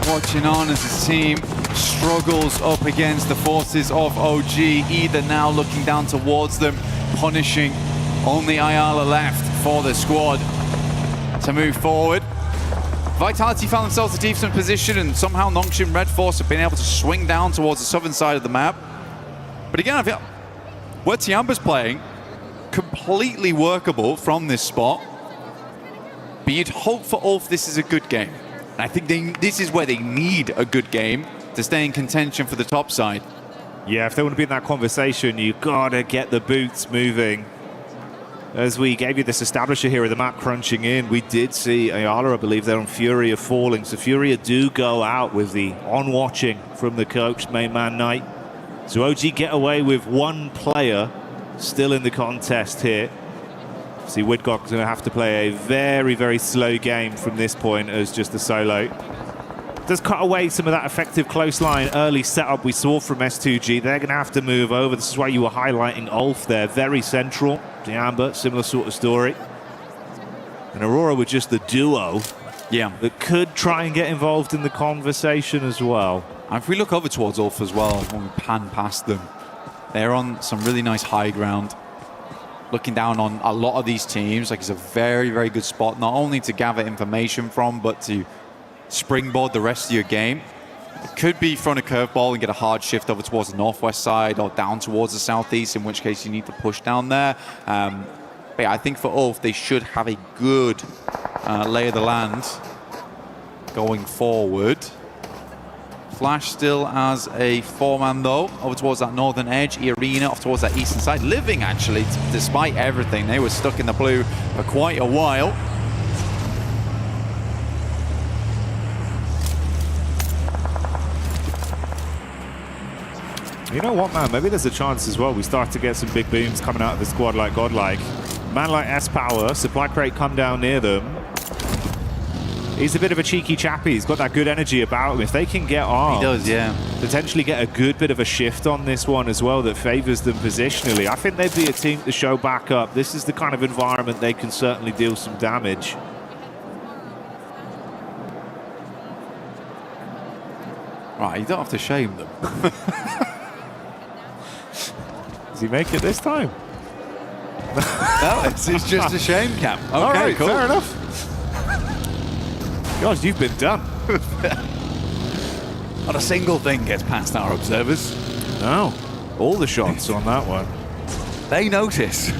Watching on as the team struggles up against the forces of OG. Either now looking down towards them, punishing. Only Ayala left for the squad to move forward. Vitality found themselves in a decent position, and somehow Nongshim Red Force have been able to swing down towards the southern side of the map. But again, I feel where Tiamba's playing, completely workable from this spot. But you'd hope for Ulf this is a good game. And I think this is where they need a good game to stay in contention for the top side. Yeah, if they want to be in that conversation, you gotta get the boots moving. As we gave you this establisher here with the map crunching in, we did see Ayala, I believe, there on Furia falling. So Furia do go out with the on-watching from the coach, main man Knight. So OG get away with one player still in the contest here. See, Woodcock's going to have to play a very, very slow game from this point as just a solo. Does cut away some of that effective close line early setup we saw from S2G. They're going to have to move over. This is why you were highlighting Ulf there. Very central. Diamba, similar sort of story. And Aurora with just the duo. Yeah. That could try and get involved in the conversation as well. And if we look over towards Ulf as well, when we pan past them, they're on some really nice high ground. Looking down on a lot of these teams, like it's a very, very good spot, not only to gather information from, but to springboard the rest of your game. It could be thrown a curveball and get a hard shift over towards the northwest side or down towards the southeast, in which case you need to push down there. But yeah, I think for Ulf, they should have a good lay of the land going forward. Flash still as a 4-man though, over towards that northern edge. Irina off towards that eastern side, living actually, despite everything. They were stuck in the blue for quite a while. You know what, man? Maybe there's a chance as well. We start to get some big booms coming out of the squad like Godlike. Man like S-Power, supply crate come down near them. He's a bit of a cheeky chappy. He's got that good energy about him. If they can get armed, he does, yeah. Potentially get a good bit of a shift on this one as well that favors them positionally. I think they'd be a team to show back up. This is the kind of environment they can certainly deal some damage. Right, you don't have to shame them. Does he make it this time? No, it's just a shame, Cam. Okay, all right, cool. Fair enough. God, you've been done. Not a single thing gets past our observers. No, all the shots on that one. They notice.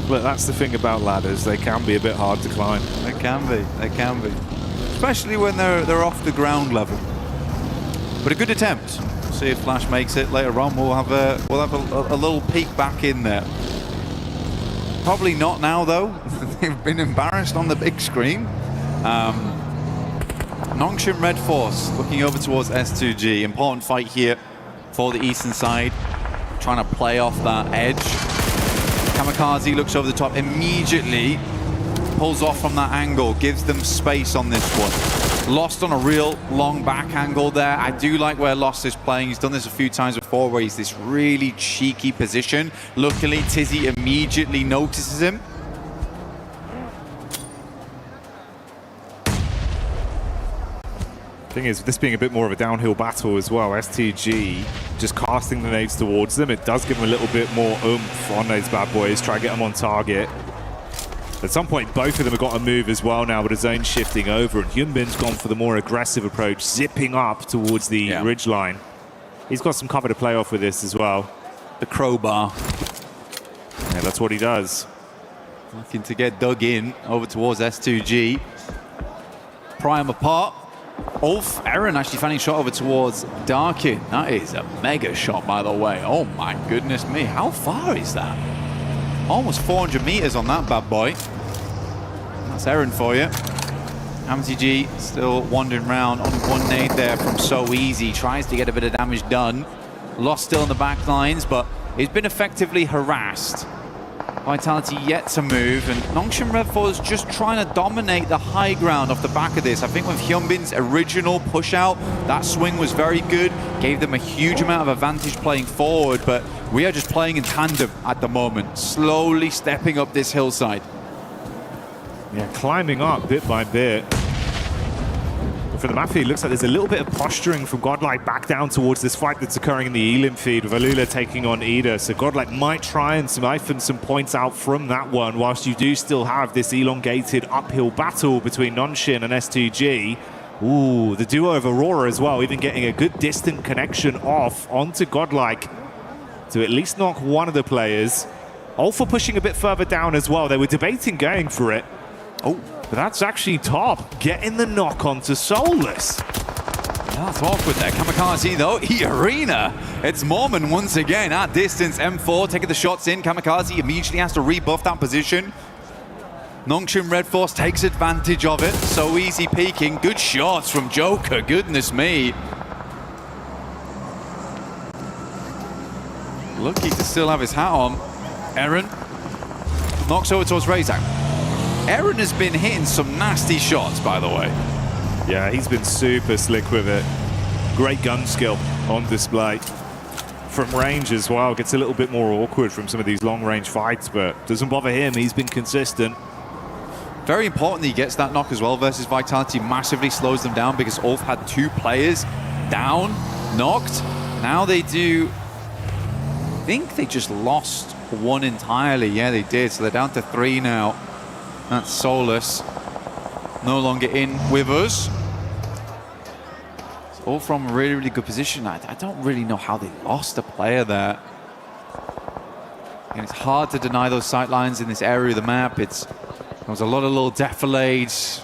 Look, that's the thing about ladders. They can be a bit hard to climb. They can be. They can be. Especially when they're off the ground level. But a good attempt. See if Flash makes it later on. We'll have a little peek back in there. Probably not now though. They've been embarrassed on the big screen. Nongshim Red Force looking over towards S2G. Important fight here for the eastern side. Trying to play off that edge. Kamikaze looks over the top immediately. Pulls off from that angle. Gives them space on this one. Lost on a real long back angle there. I do like where Lost is playing. He's done this a few times before where he's this really cheeky position. Luckily, Tizzy immediately notices him. Thing is, this being a bit more of a downhill battle as well, STG just casting the nades towards them. It does give them a little bit more oomph on those bad boys, try to get them on target. At some point, both of them have got to move as well now with the zone shifting over, and Hyunbin's gone for the more aggressive approach, zipping up towards the ridge line. He's got some cover to play off with this as well. The crowbar. Yeah, that's what he does. Looking to get dug in over towards S2G. Prime apart. Ulf, Aaron actually finding shot over towards Darkin. That is a mega shot, by the way. Oh my goodness me. How far is that? Almost 400 meters on that bad boy. That's Aaron for you. MTG still wandering around on one nade there from So Easy. Tries to get a bit of damage done. Lost still in the back lines, but he's been effectively harassed. Vitality yet to move, and Nongshim Red Force is just trying to dominate the high ground off the back of this. I think with Hyunbin's original push out, that swing was very good, gave them a huge amount of advantage playing forward, but we are just playing in tandem at the moment, slowly stepping up this hillside. Yeah, climbing up bit by bit. For the map feed, looks like there's a little bit of posturing from Godlike back down towards this fight that's occurring in the Elim feed with Alula taking on Ida. So Godlike might try and siphon some points out from that one, whilst you do still have this elongated uphill battle between Nongshim and S2G. Ooh, the duo of Aurora as well, even getting a good distant connection off onto Godlike to at least knock one of the players. Alpha pushing a bit further down as well. They were debating going for it. Oh, but that's actually Top getting the knock onto Soulless. Yeah, That's awkward there. Kamikaze though. Arena. It's Mormon once again at distance. M4 taking the shots in. Kamikaze immediately has to rebuff that position. Nongshim Red Force takes advantage of it. So easy peeking. Good shots from Joker. Goodness me. Lucky to still have his hat on. Aaron knocks over towards Razak. Aaron has been hitting some nasty shots, by the way. Yeah, he's been super slick with it. Great gun skill on display. From range as well, gets a little bit more awkward from some of these long-range fights, but doesn't bother him. He's been consistent. Very important he gets that knock as well versus Vitality. Massively slows them down because Ulf had 2 players down, knocked. Now they do... I think they just lost 1 entirely. Yeah, they did. So they're down to 3 now. That's Solus. No longer in with us. It's all from a really, really good position. I don't really know how they lost a player there. And it's hard to deny those sight lines in this area of the map. There was a lot of little defilades,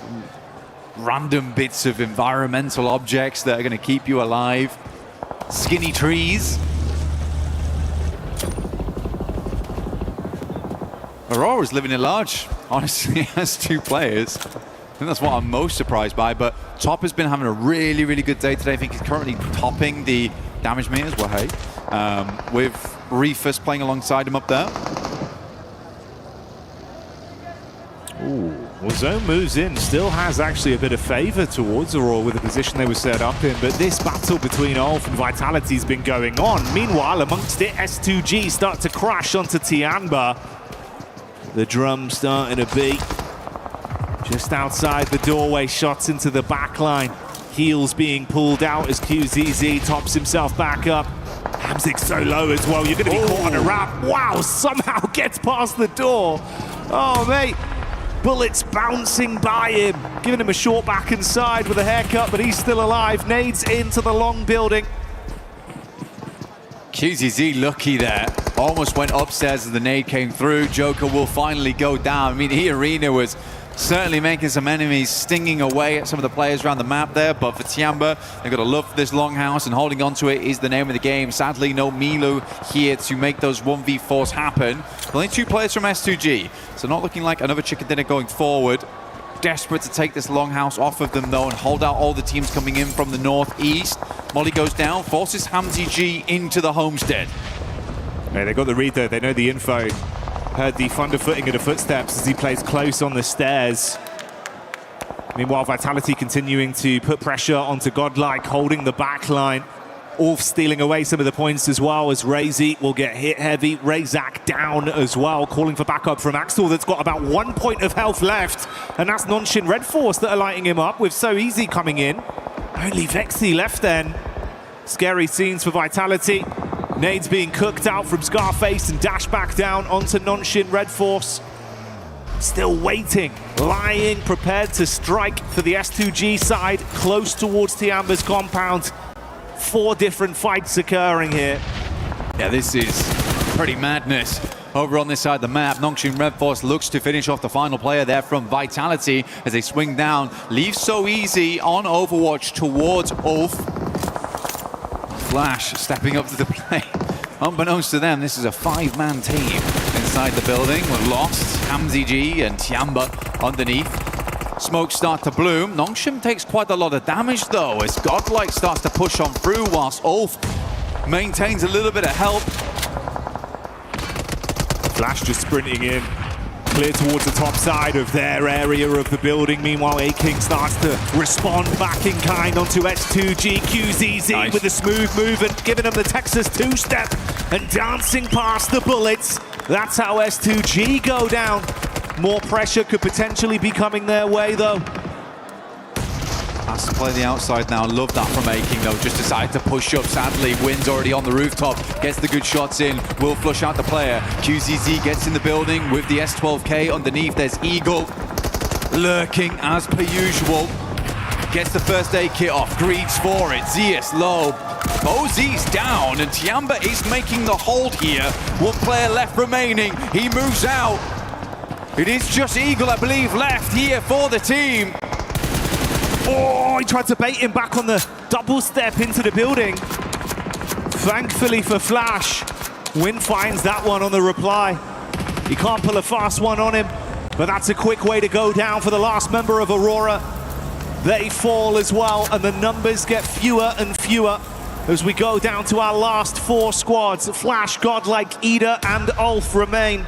random bits of environmental objects that are going to keep you alive. Skinny trees. Aurora's living it large, honestly, has 2 players. I think that's what I'm most surprised by, but Top has been having a really, really good day today. I think he's currently topping the damage meters, well, hey, with Reefus playing alongside him up there. Ooh, well, Zone moves in, still has actually a bit of favor towards Aurora with the position they were set up in, but this battle between Ulf and Vitality has been going on. Meanwhile, amongst it, S2G start to crash onto Tianba. The drum starting to beat. Just outside the doorway, shots into the back line. Heels being pulled out as QZZ tops himself back up. Hamzik's so low as well, you're going to be caught on a wrap. Wow, somehow gets past the door. Oh, mate. Bullets bouncing by him, giving him a short back and side with a haircut, but he's still alive. Nades into the long building. QZZ lucky there. Almost went upstairs as the nade came through. Joker will finally go down. I mean, Arena was certainly making some enemies, stinging away at some of the players around the map there, but for Tiamba, they've got a love for this longhouse, and holding on to it is the name of the game. Sadly, no Milo here to make those 1v4s happen. Only 2 players from S2G, so not looking like another chicken dinner going forward. Desperate to take this longhouse off of them, though, and hold out all the teams coming in from the northeast. Molly goes down, forces Hamzy G into the homestead. Yeah, they got the read, though. They know the info. Heard the thunder footing of the footsteps as he plays close on the stairs. Meanwhile, Vitality continuing to put pressure onto Godlike, holding the back line. Ulf stealing away some of the points as well, as Razy will get hit heavy. Razak down as well, calling for backup from Axel that's got about 1 point of health left. And that's Nonshin Red Force that are lighting him up with So Easy coming in. Only Vexy left then. Scary scenes for Vitality. Nades being cooked out from Scarface and dashed back down onto Nonshin Red Force. Still waiting, lying, prepared to strike for the S2G side, close towards Tiamba's compound. 4 different fights occurring here. Yeah, this is pretty madness. Over on this side of the map, Nongshim Red Force looks to finish off the final player there from Vitality as they swing down. Leave So Easy on Overwatch towards Ulf. Flash stepping up to the plate. Unbeknownst to them, this is a 5-man team inside the building. We're lost. Hamzy G and Tiamba underneath. Smoke start to bloom. Nongshim takes quite a lot of damage though as Godlike starts to push on through whilst Ulf maintains a little bit of help. Flash just sprinting in, clear towards the top side of their area of the building. Meanwhile, A-King starts to respond back in kind onto S2G. QZZ nice. With a smooth movement, giving them the Texas 2-step and dancing past the bullets. That's how S2G go down. More pressure could potentially be coming their way, though. Has to play the outside now. Love that from A-King, though. Just decided to push up. Sadly, Wynn's already on the rooftop. Gets the good shots in. Will flush out the player. QZZ gets in the building with the S12K underneath. There's Eagle lurking as per usual. Gets the first aid kit off. Greeds for it. Zeus low. Bozy's down, and Tiamba is making the hold here. 1 player left remaining. He moves out. It is just Eagle, I believe, left here for the team. Oh, he tried to bait him back on the double step into the building. Thankfully for Flash, Win finds that one on the reply. He can't pull a fast one on him, but that's a quick way to go down for the last member of Aurora. They fall as well, and the numbers get fewer and fewer as we go down to our last 4 squads. Flash, Godlike, Ida, and Ulf remain.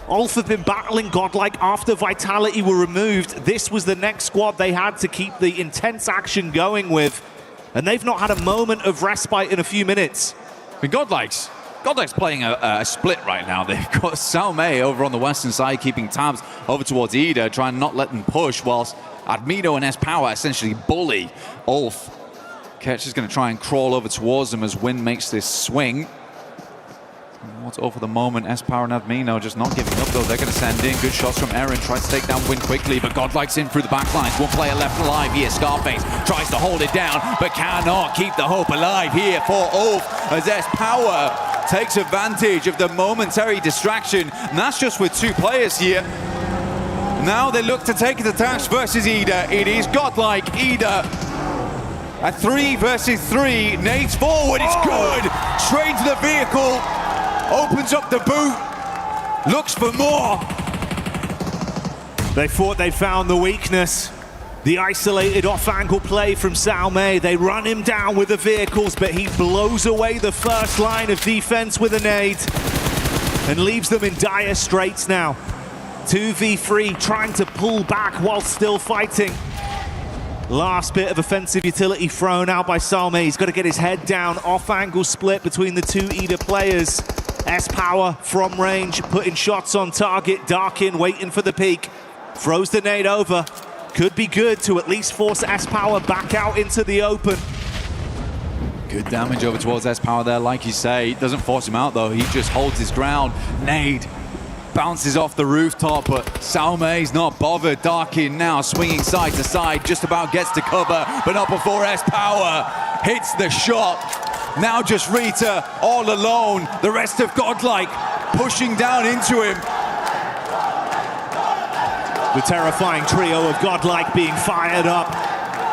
Ulf have been battling Godlike after Vitality were removed. This was the next squad they had to keep the intense action going with, and they've not had a moment of respite in a few minutes. I mean, Godlike's playing a split right now. They've got Salme over on the western side, keeping tabs over towards Ida, trying not let them push, whilst Admino and S-Power essentially bully Ulf. Ketch is going to try and crawl over towards them as Win makes this swing. What's over the moment, S-Power and Admino just not giving up though. They're going to send in good shots from Eren, tries to take down Win quickly, but Godlike's in through the back lines. One player left alive here, Scarface tries to hold it down, but cannot keep the hope alive here for Ulf as S-Power takes advantage of the momentary distraction, and that's just with 2 players here. Now they look to take it attacks versus Ida. It is Godlike, Ida. A 3 versus 3, nades forward, it's good. Straight to the vehicle, opens up the boot, looks for more. They thought they found the weakness. The isolated off-angle play from Salme. They run him down with the vehicles, but he blows away the first line of defense with a nade and leaves them in dire straits now. 2v3, trying to pull back while still fighting. Last bit of offensive utility thrown out by Salme. He's got to get his head down. Off-angle split between the 2 Ida players. S-Power from range, putting shots on target. Darkin waiting for the peak. Throws the nade over. Could be good to at least force S-Power back out into the open. Good damage over towards S-Power there, like you say. Doesn't force him out though, he just holds his ground. Nade bounces off the rooftop, but Salme's not bothered. Darkin now swinging side to side, just about gets to cover, but not before S-Power hits the shot. Now just Rita all alone. The rest of Godlike pushing down into him. The terrifying trio of Godlike being fired up.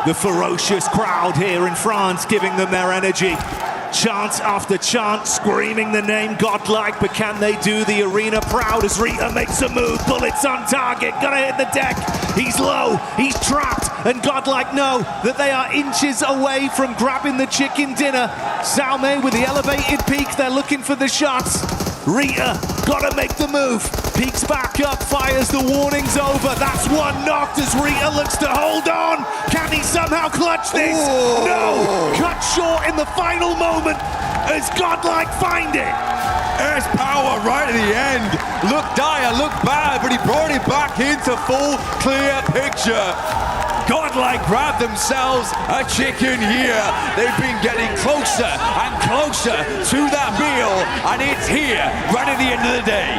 The ferocious crowd here in France giving them their energy. Chant after chant, screaming the name Godlike, but can they do the arena proud as Rita makes a move? Bullets on target, gotta hit the deck. He's low, he's trapped, and Godlike know that they are inches away from grabbing the chicken dinner. Salme with the elevated peak, they're looking for the shots. Rita, gotta make the move. Peeks back up, fires the warnings over. That's one knocked as Rita looks to hold on. Can he somehow clutch this? Ooh. No! Cut short in the final moment as Godlike find it. S-Power right at the end. Looked dire, looked bad, but he brought it back into full, clear picture. Godlike grabbed themselves a chicken here. They've been getting closer and closer to that meal, and it's here right at the end of the day.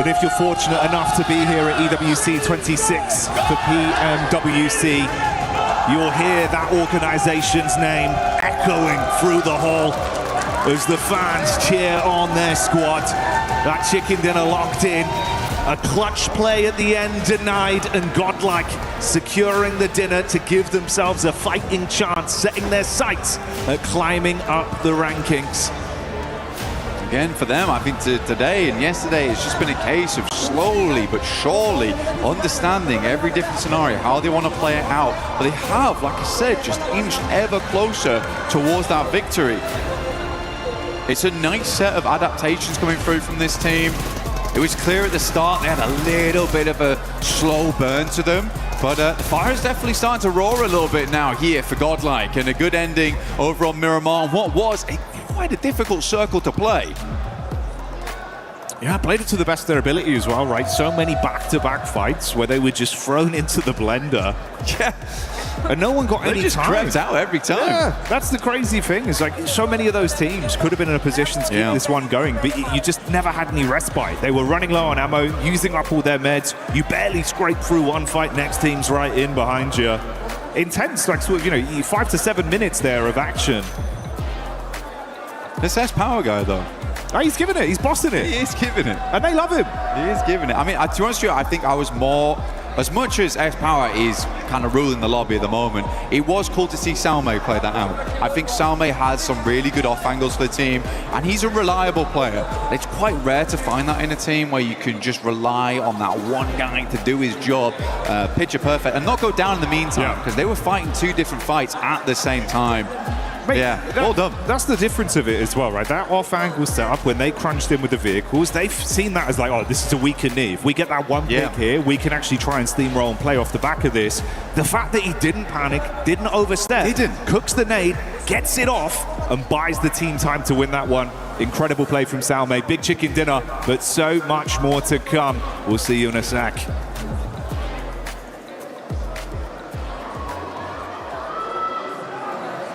And if you're fortunate enough to be here at EWC 26 for PMWC, you'll hear that organization's name echoing through the hall as the fans cheer on their squad. That chicken dinner locked in. A clutch play at the end denied, and Godlike securing the dinner to give themselves a fighting chance, setting their sights at climbing up the rankings. Again, for them, I think today and yesterday, it's just been a case of slowly but surely understanding every different scenario, how they want to play it out. But they have, like I said, just inched ever closer towards that victory. It's a nice set of adaptations coming through from this team. It was clear at the start they had a little bit of a slow burn to them, but the fire is definitely starting to roar a little bit now here for Godlike, and a good ending over on Miramar on what was quite a difficult circle to play. Yeah, played it to the best of their ability as well, right? So many back-to-back fights where they were just thrown into the blender. Yeah. And no one got any just time. crept out every time. Yeah, that's the crazy thing. Is like so many of those teams could have been in a position to keep this one going, but you just never had any respite. They were running low on ammo, using up all their meds. You barely scraped through one fight. Next team's right in behind you. Intense, like sort of, 5 to 7 minutes there of action. This S-Power guy though. Oh, he's giving it. He's bossing it. He is giving it. And they love him. He is giving it. I mean, to be honest with you, I think I was more as much as S-Power is kind of ruling the lobby at the moment, it was cool to see Salme play that out. I think Salme has some really good off angles for the team, and he's a reliable player. It's quite rare to find that in a team where you can just rely on that one guy to do his job, picture perfect, and not go down in the meantime, because they were fighting 2 different fights at the same time. Mate, yeah, well done. That's the difference of it as well, right? That off-angle setup, when they crunched in with the vehicles, they've seen that as like, oh, this is a weaker knee. If we get that one pick here, we can actually try and steamroll and play off the back of this. The fact that he didn't panic, didn't overstep, cooks the nade, gets it off, and buys the team time to win that one. Incredible play from Salme. Big chicken dinner, but so much more to come. We'll see you in a sec.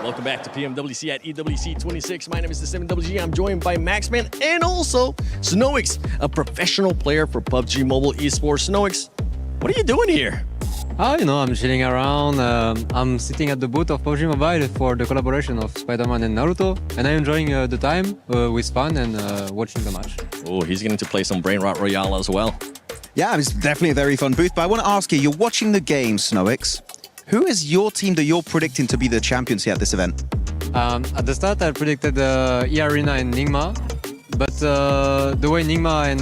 Welcome back to PMWC at EWC 26. My name is the 7WG. I'm joined by Maxman and also Snoix, a professional player for PUBG Mobile Esports. Snoix, what are you doing here? You know, I'm chilling around. I'm sitting at the booth of PUBG Mobile for the collaboration of Spider-Man and Naruto, and I'm enjoying the time with fun and watching the match. Oh, he's getting to play some Brain Rot Royale as well. Yeah, it's definitely a very fun booth, but I want to ask you, you're watching the game, Snoix. Who is your team that you're predicting to be the champions here at this event? At the start, I predicted E-Arena and Nigma, but the way Nigma and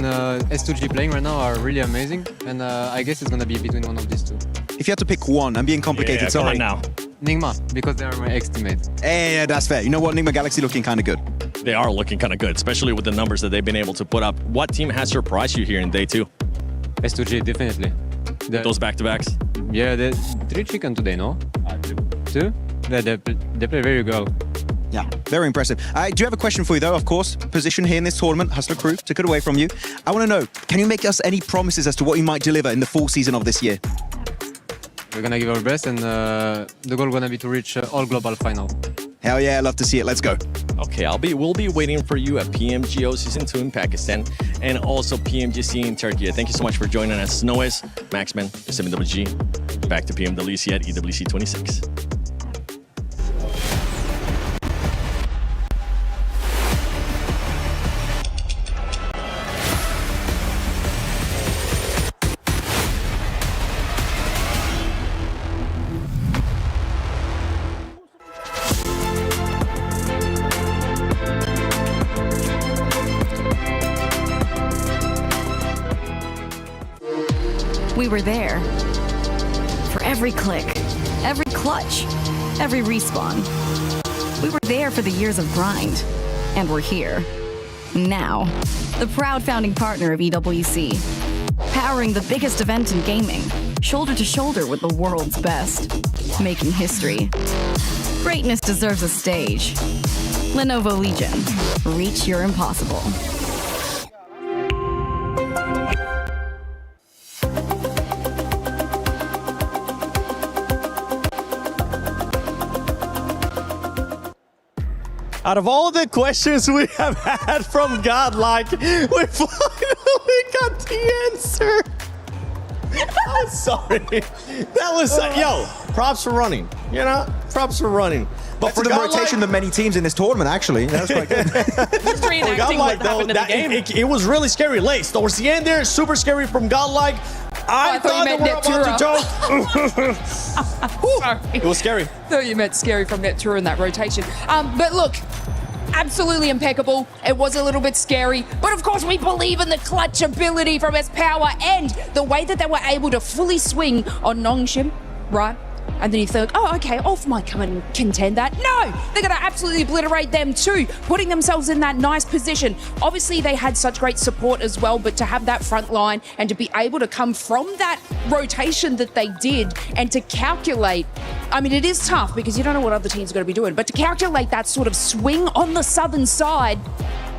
S2G playing right now are really amazing, and I guess it's going to be between one of these two. If you had to pick one, I'm being complicated, sorry. Come on now. Nigma, because they are my ex-teammates. Yeah, that's fair. You know what, Nigma Galaxy looking kind of good. They are looking kind of good, especially with the numbers that they've been able to put up. What team has surprised you here in day 2? S2G, definitely. Those back-to-backs? Yeah, 3 chicken today, no? 2? Yeah, they play very well. Yeah, very impressive. I do have a question for you, though, of course. Position here in this tournament, Hustler Crew, took it away from you. I want to know, can you make us any promises as to what you might deliver in the full season of this year? We're going to give our best, and the goal is going to be to reach all global final. Hell yeah, love to see it. Let's go. Okay, we'll be waiting for you at PMGO Season 2 in Pakistan and also PMGC in Turkey. Thank you so much for joining us. Snois, Maxman, 7WG. Back to PMWC at EWC 26. We were there for every click, every clutch, every respawn. We were there for the years of grind, and we're here now. The proud founding partner of EWC, powering the biggest event in gaming, shoulder to shoulder with the world's best, making history. Greatness deserves a stage. Lenovo Legion, reach your impossible. Out of all the questions we have had from Godlike, we finally got the answer. I'm sorry. That was, yo, props for running. You know, props for running. But for the rotation of many teams in this tournament, actually. That was quite good. Just reenacting what happened in the game. It was really scary late. Towards the end there, super scary from Godlike. I thought you meant Netura. Sorry. It was scary. Thought you meant scary from Netura in that rotation. But look, absolutely impeccable. It was a little bit scary, but of course we believe in the clutch ability from S-Power and the way that they were able to fully swing on Nongshim, right? And then you think, oh, okay, off might come and contend that. No, they're going to absolutely obliterate them too, putting themselves in that nice position. Obviously, they had such great support as well, but to have that front line and to be able to come from that rotation that they did and to calculate, I mean, it is tough because you don't know what other teams are going to be doing, but to calculate that sort of swing on the southern side,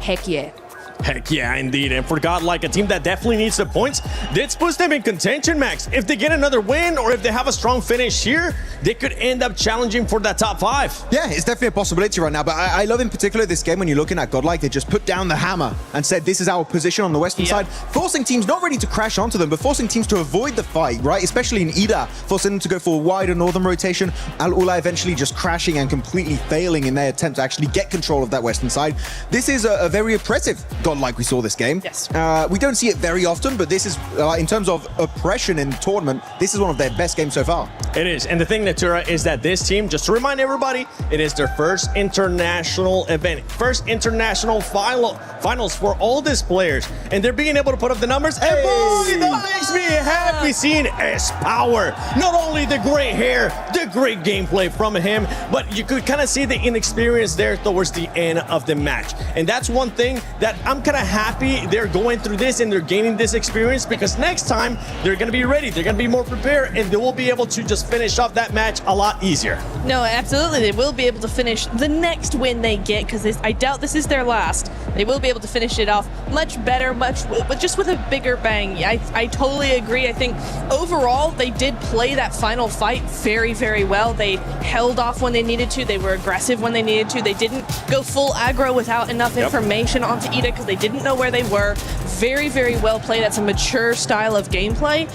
heck yeah. Heck yeah, indeed. And for Godlike, a team that definitely needs the points, this puts them in contention, Max. If they get another win or if they have a strong finish here, they could end up challenging for that top 5. Yeah, it's definitely a possibility right now, but I love in particular this game when you're looking at Godlike, they just put down the hammer and said, this is our position on the western side, forcing teams not ready to crash onto them, but forcing teams to avoid the fight, right? Especially in Ida, forcing them to go for a wider northern rotation. Al-Ula eventually just crashing and completely failing in their attempt to actually get control of that western side. This is a very impressive godlike we saw this game. Yes. We don't see it very often, but this is, in terms of oppression in the tournament, this is one of their best games so far. It is. And the thing, Natura, is that this team, just to remind everybody, it is their first international event, first international finals for all these players. And they're being able to put up the numbers. And boy, that makes me happy seeing S-Power. Not only the great hair, the great gameplay from him, but you could kind of see the inexperience there towards the end of the match. And that's one thing that I'm kind of happy they're going through this and they're gaining this experience, because next time they're going to be ready, they're going to be more prepared, and they will be able to just finish off that match a lot easier. No, absolutely. They will be able to finish the next win they get, because I doubt this is their last. They will be able to finish it off much better, but just with a bigger bang. I totally agree. I think overall they did play that final fight very, very well. They held off when they needed to. They were aggressive when they needed to. They didn't go full aggro without enough information onto Ida because they didn't know where they were. Very, very well played. That's a mature style of gameplay,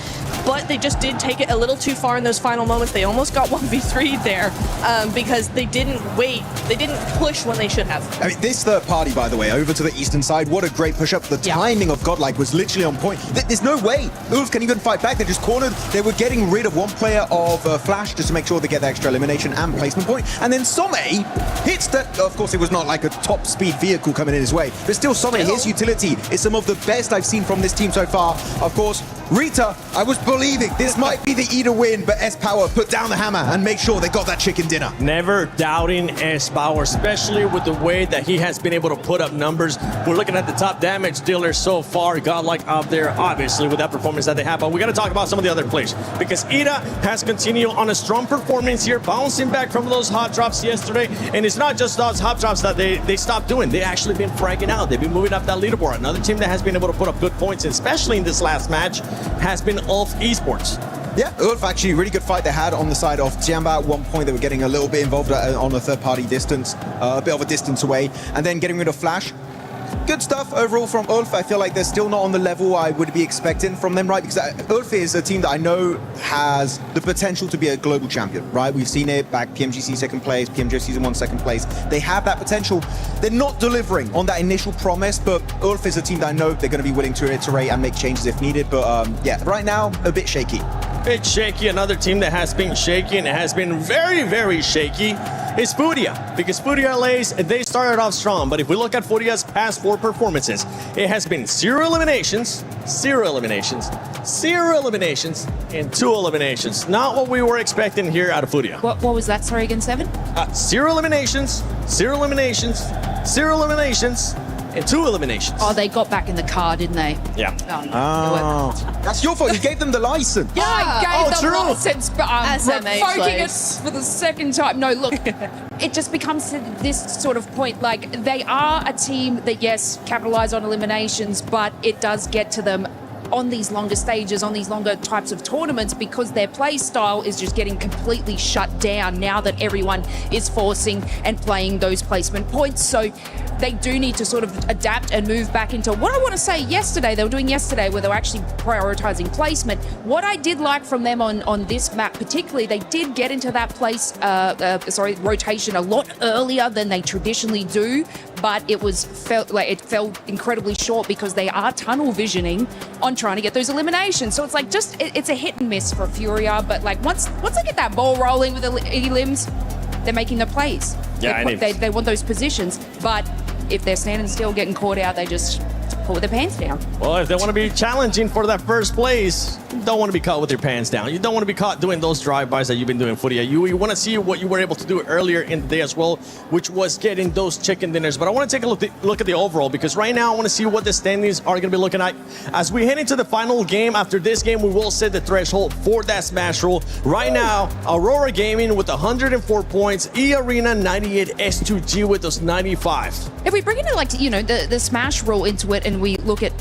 but they just did take it a little too far in those final moments. They almost got 1v3'd there because they didn't wait. They didn't push when they should have. I mean, this third party, by the way, over to the eastern side, what a great push-up. The timing of Godlike was literally on point. There's no way Ulf can even fight back. They're just cornered. They were getting rid of one player of Flash just to make sure they get the extra elimination and placement point. And then Some hits that. Of course, it was not like a top speed vehicle coming in his way, but still Some, his utility is some of the best I've seen from this team so far. Of course, Rita, I was believing this might be the Ida win, but S-Power put down the hammer and make sure they got that chicken dinner. Never doubting S-Power, especially with the way that he has been able to put up numbers. We're looking at the top damage dealer so far, Godlike up there, obviously, with that performance that they have. But we got to talk about some of the other players, because Ida has continued on a strong performance here, bouncing back from those hot drops yesterday. And it's not just those hot drops that they stopped doing. They actually been fragging out. They've been moving up that leaderboard. Another team that has been able to put up good points, especially in this last match, has been Ulf Esports. Yeah, Ulf actually, really good fight they had on the side of Tiamba. At one point, they were getting a little bit involved on a third-party distance, a bit of a distance away, and then getting rid of Flash. Good stuff overall from Ulf. I feel like they're still not on the level I would be expecting from them, right? Because Ulf is a team that I know has the potential to be a global champion, right? We've seen it back, PMGC second place, PMJ Season 1 second place. They have that potential. They're not delivering on that initial promise, but Ulf is a team that I know they're going to be willing to iterate and make changes if needed. But yeah, right now, a bit shaky. Bit shaky. Another team that has been shaky and has been very, very shaky is Furia, because Furia LA's, they started off strong, but if we look at Furia's past 4 performances, it has been 0 eliminations, 0 eliminations, 0 eliminations, and 2 eliminations. Not what we were expecting here out of Furia. What was that? Sorry, again, 7? 0 eliminations, 0 eliminations, 0 eliminations, and 2 eliminations. Oh, they got back in the car, didn't they? Yeah. That's your fault. You gave them the license. Yeah, I gave them license, but I'm SMH revoking it license. for the second time. No, look, it just becomes to this sort of point. Like, they are a team that, yes, capitalize on eliminations, but it does get to them on these longer stages, on these longer types of tournaments, because their play style is just getting completely shut down now that everyone is forcing and playing those placement points. So they do need to sort of adapt and move back into what I want to say yesterday, they were doing yesterday, where they were actually prioritizing placement. What I did like from them on this map particularly, they did get into that place, rotation a lot earlier than they traditionally do, but it felt incredibly short because they are tunnel visioning on trying to get those eliminations. So it's like it's a hit and miss for Furia, but like once they get that ball rolling with the elims, they're making the plays. Yeah, they want those positions, but if they're standing still, getting caught out, they just pull their pants down. Well, if they want to be challenging for that first place, you don't want to be caught with your pants down. You don't want to be caught doing those drive-bys that you've been doing, Furia. You want to see what you were able to do earlier in the day as well, which was getting those chicken dinners. But I want to take a look at the overall, because right now I want to see what the standings are going to be looking like. As we head into the final game, after this game, we will set the threshold for that Smash rule. Right now, Aurora Gaming with 104 points, E-Arena 98, S2G with those 95. If we bring in the Smash rule into it, and we look at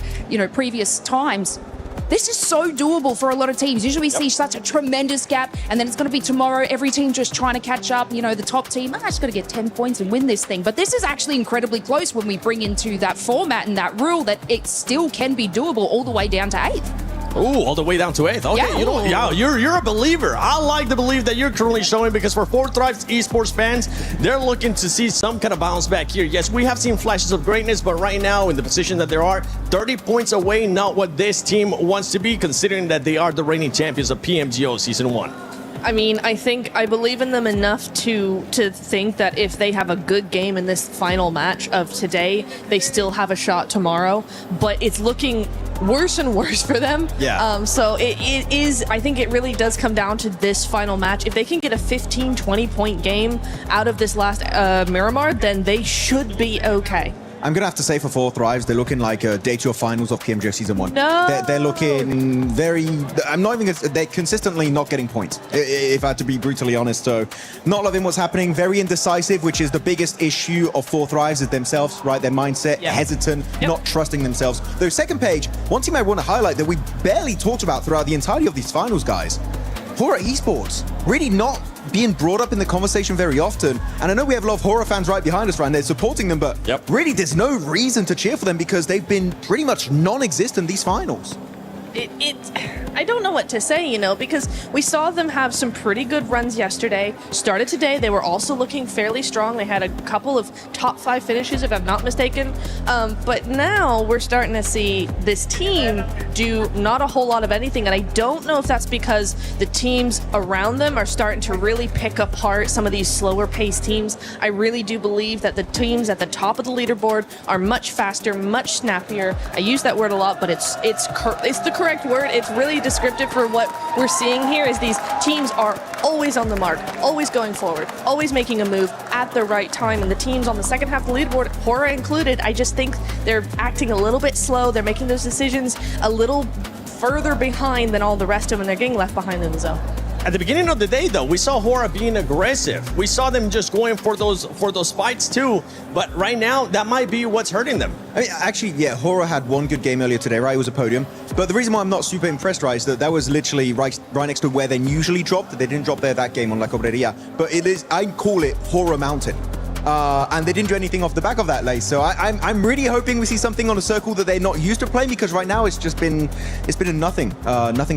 previous times, this is so doable for a lot of teams. Usually we see such a tremendous gap, and then it's going to be tomorrow, every team just trying to catch up. The top team, I just got to get 10 points and win this thing. But this is actually incredibly close when we bring into that format and that rule that it still can be doable all the way down to 8th. Ooh, all the way down to 8th. Okay, Yeah. you know, yeah, you're a believer. I like the belief that you're currently showing because for 4Thrives esports fans, they're looking to see some kind of bounce back here. Yes, we have seen flashes of greatness, but right now in the position that there are, 30 points away, not what this team wants to be, considering that they are the reigning champions of PMGO Season 1. I mean, I believe in them enough to think that if they have a good game in this final match of today, they still have a shot tomorrow. But it's looking worse and worse for them. Yeah. So it is, I think it really does come down to this final match. If they can get a 15, 20-point game out of this last Miramar, then they should be okay. I'm going to have to say for 4Thrives, they're looking like day 2 of finals of PMGO Season 1. No! They're looking very... I'm not even... They're consistently not getting points, if I had to be brutally honest. So, not loving what's happening. Very indecisive, which is the biggest issue of 4Thrives is themselves, right? Their mindset, hesitant, not trusting themselves. Though, second page, one team I want to highlight that we barely talked about throughout the entirety of these finals, guys. Horror Esports, really not being brought up in the conversation very often. And I know we have a lot of Horror fans right behind us, right? And they're supporting them, but really there's no reason to cheer for them because they've been pretty much non-existent these finals. I don't know what to say, you know, because we saw them have some pretty good runs yesterday. Started today, they were also looking fairly strong. They had a couple of top 5 finishes, if I'm not mistaken. But now we're starting to see this team do not a whole lot of anything. And I don't know if that's because the teams around them are starting to really pick apart some of these slower paced teams. I really do believe that the teams at the top of the leaderboard are much faster, much snappier. I use that word a lot, but it's the correct word. It's really descriptive for what we're seeing here is these teams are always on the mark, always going forward, always making a move at the right time. And the teams on the second half of the leaderboard, Horror included, I just think they're acting a little bit slow. They're making those decisions a little further behind than all the rest of them, and they're getting left behind in the zone. At the beginning of the day, though, we saw Horror being aggressive. We saw them just going for those fights too. But right now, that might be what's hurting them. I mean, actually, yeah, Horror had one good game earlier today, right? It was a podium. But the reason why I'm not super impressed, right, is that was literally right next to where they usually dropped. They didn't drop there that game on La Cobreria. But it is, I call it Horror Mountain. And they didn't do anything off the back of that, Lace. So I'm really hoping we see something on a circle that they're not used to playing, because right now it's been a nothing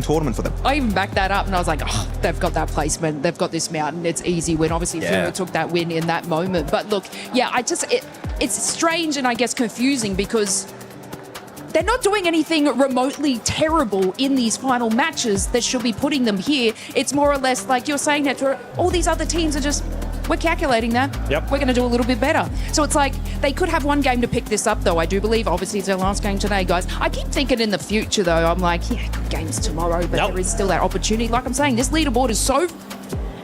tournament for them. I even backed that up and I was like, oh, they've got that placement, they've got this mountain, it's easy win. Obviously, Fuma took that win in that moment. But look, yeah, it's strange and I guess confusing because they're not doing anything remotely terrible in these final matches that should be putting them here. It's more or less like you're saying that all these other teams are just, we're calculating that. We're going to do a little bit better. So it's like they could have one game to pick this up, though. I do believe, obviously, it's their last game today, guys. I keep thinking in the future, though, I'm like, yeah, good games tomorrow, but there is still that opportunity. Like I'm saying, this leaderboard is so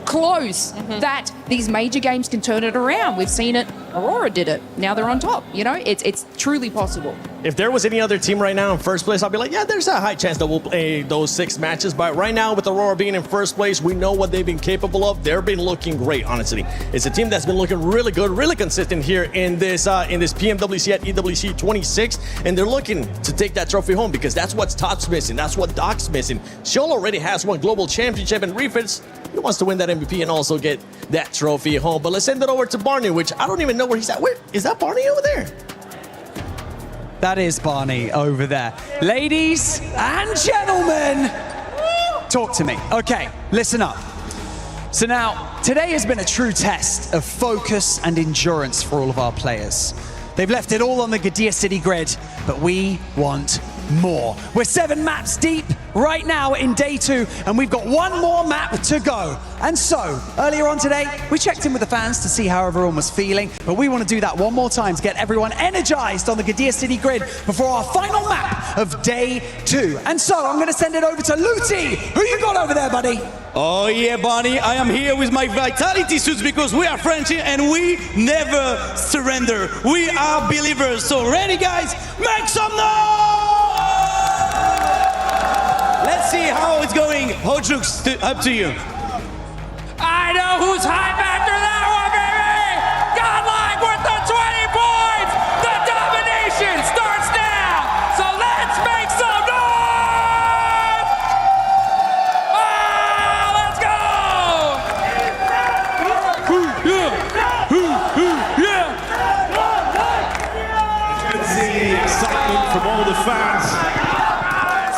close that these major games can turn it around. We've seen it. Aurora did it. Now they're on top. You know, it's truly possible. If there was any other team right now in first place, I'd be like, yeah, there's a high chance that we'll play those 6 matches. But right now, with Aurora being in first place, we know what they've been capable of. They've been looking great, honestly. It's a team that's been looking really good, really consistent here in this PMWC at EWC 26, and they're looking to take that trophy home because that's what Top's missing. That's what Doc's missing. Sheol already has one global championship, and Refits, he wants to win that MVP and also get that trophy home. But let's send it over to Barney, which I don't even know where he's at. Where is that, Barney over there? That is Barney over there. Ladies and gentlemen, talk to me. Okay, listen up. So now, today has been a true test of focus and endurance for all of our players. They've left it all on the Gadir City grid, but we want more. We're 7 maps deep right now in day 2, and we've got 1 more map to go. And so, earlier on today, we checked in with the fans to see how everyone was feeling, but we want to do that one more time to get everyone energized on the Gadir City grid before our final map of day 2. And so, I'm going to send it over to Luti. Who you got over there, buddy? Oh yeah, Bonnie, I am here with my vitality suits because we are French and we never surrender. We are believers. So ready, guys? Make some noise! Let's see how it's going. Hojux, up to you. I know who's hype after that one, baby! Godlike with the 20 points! The domination starts now! So let's make some noise! Ah, let's go! Good to see the excitement from all the fans.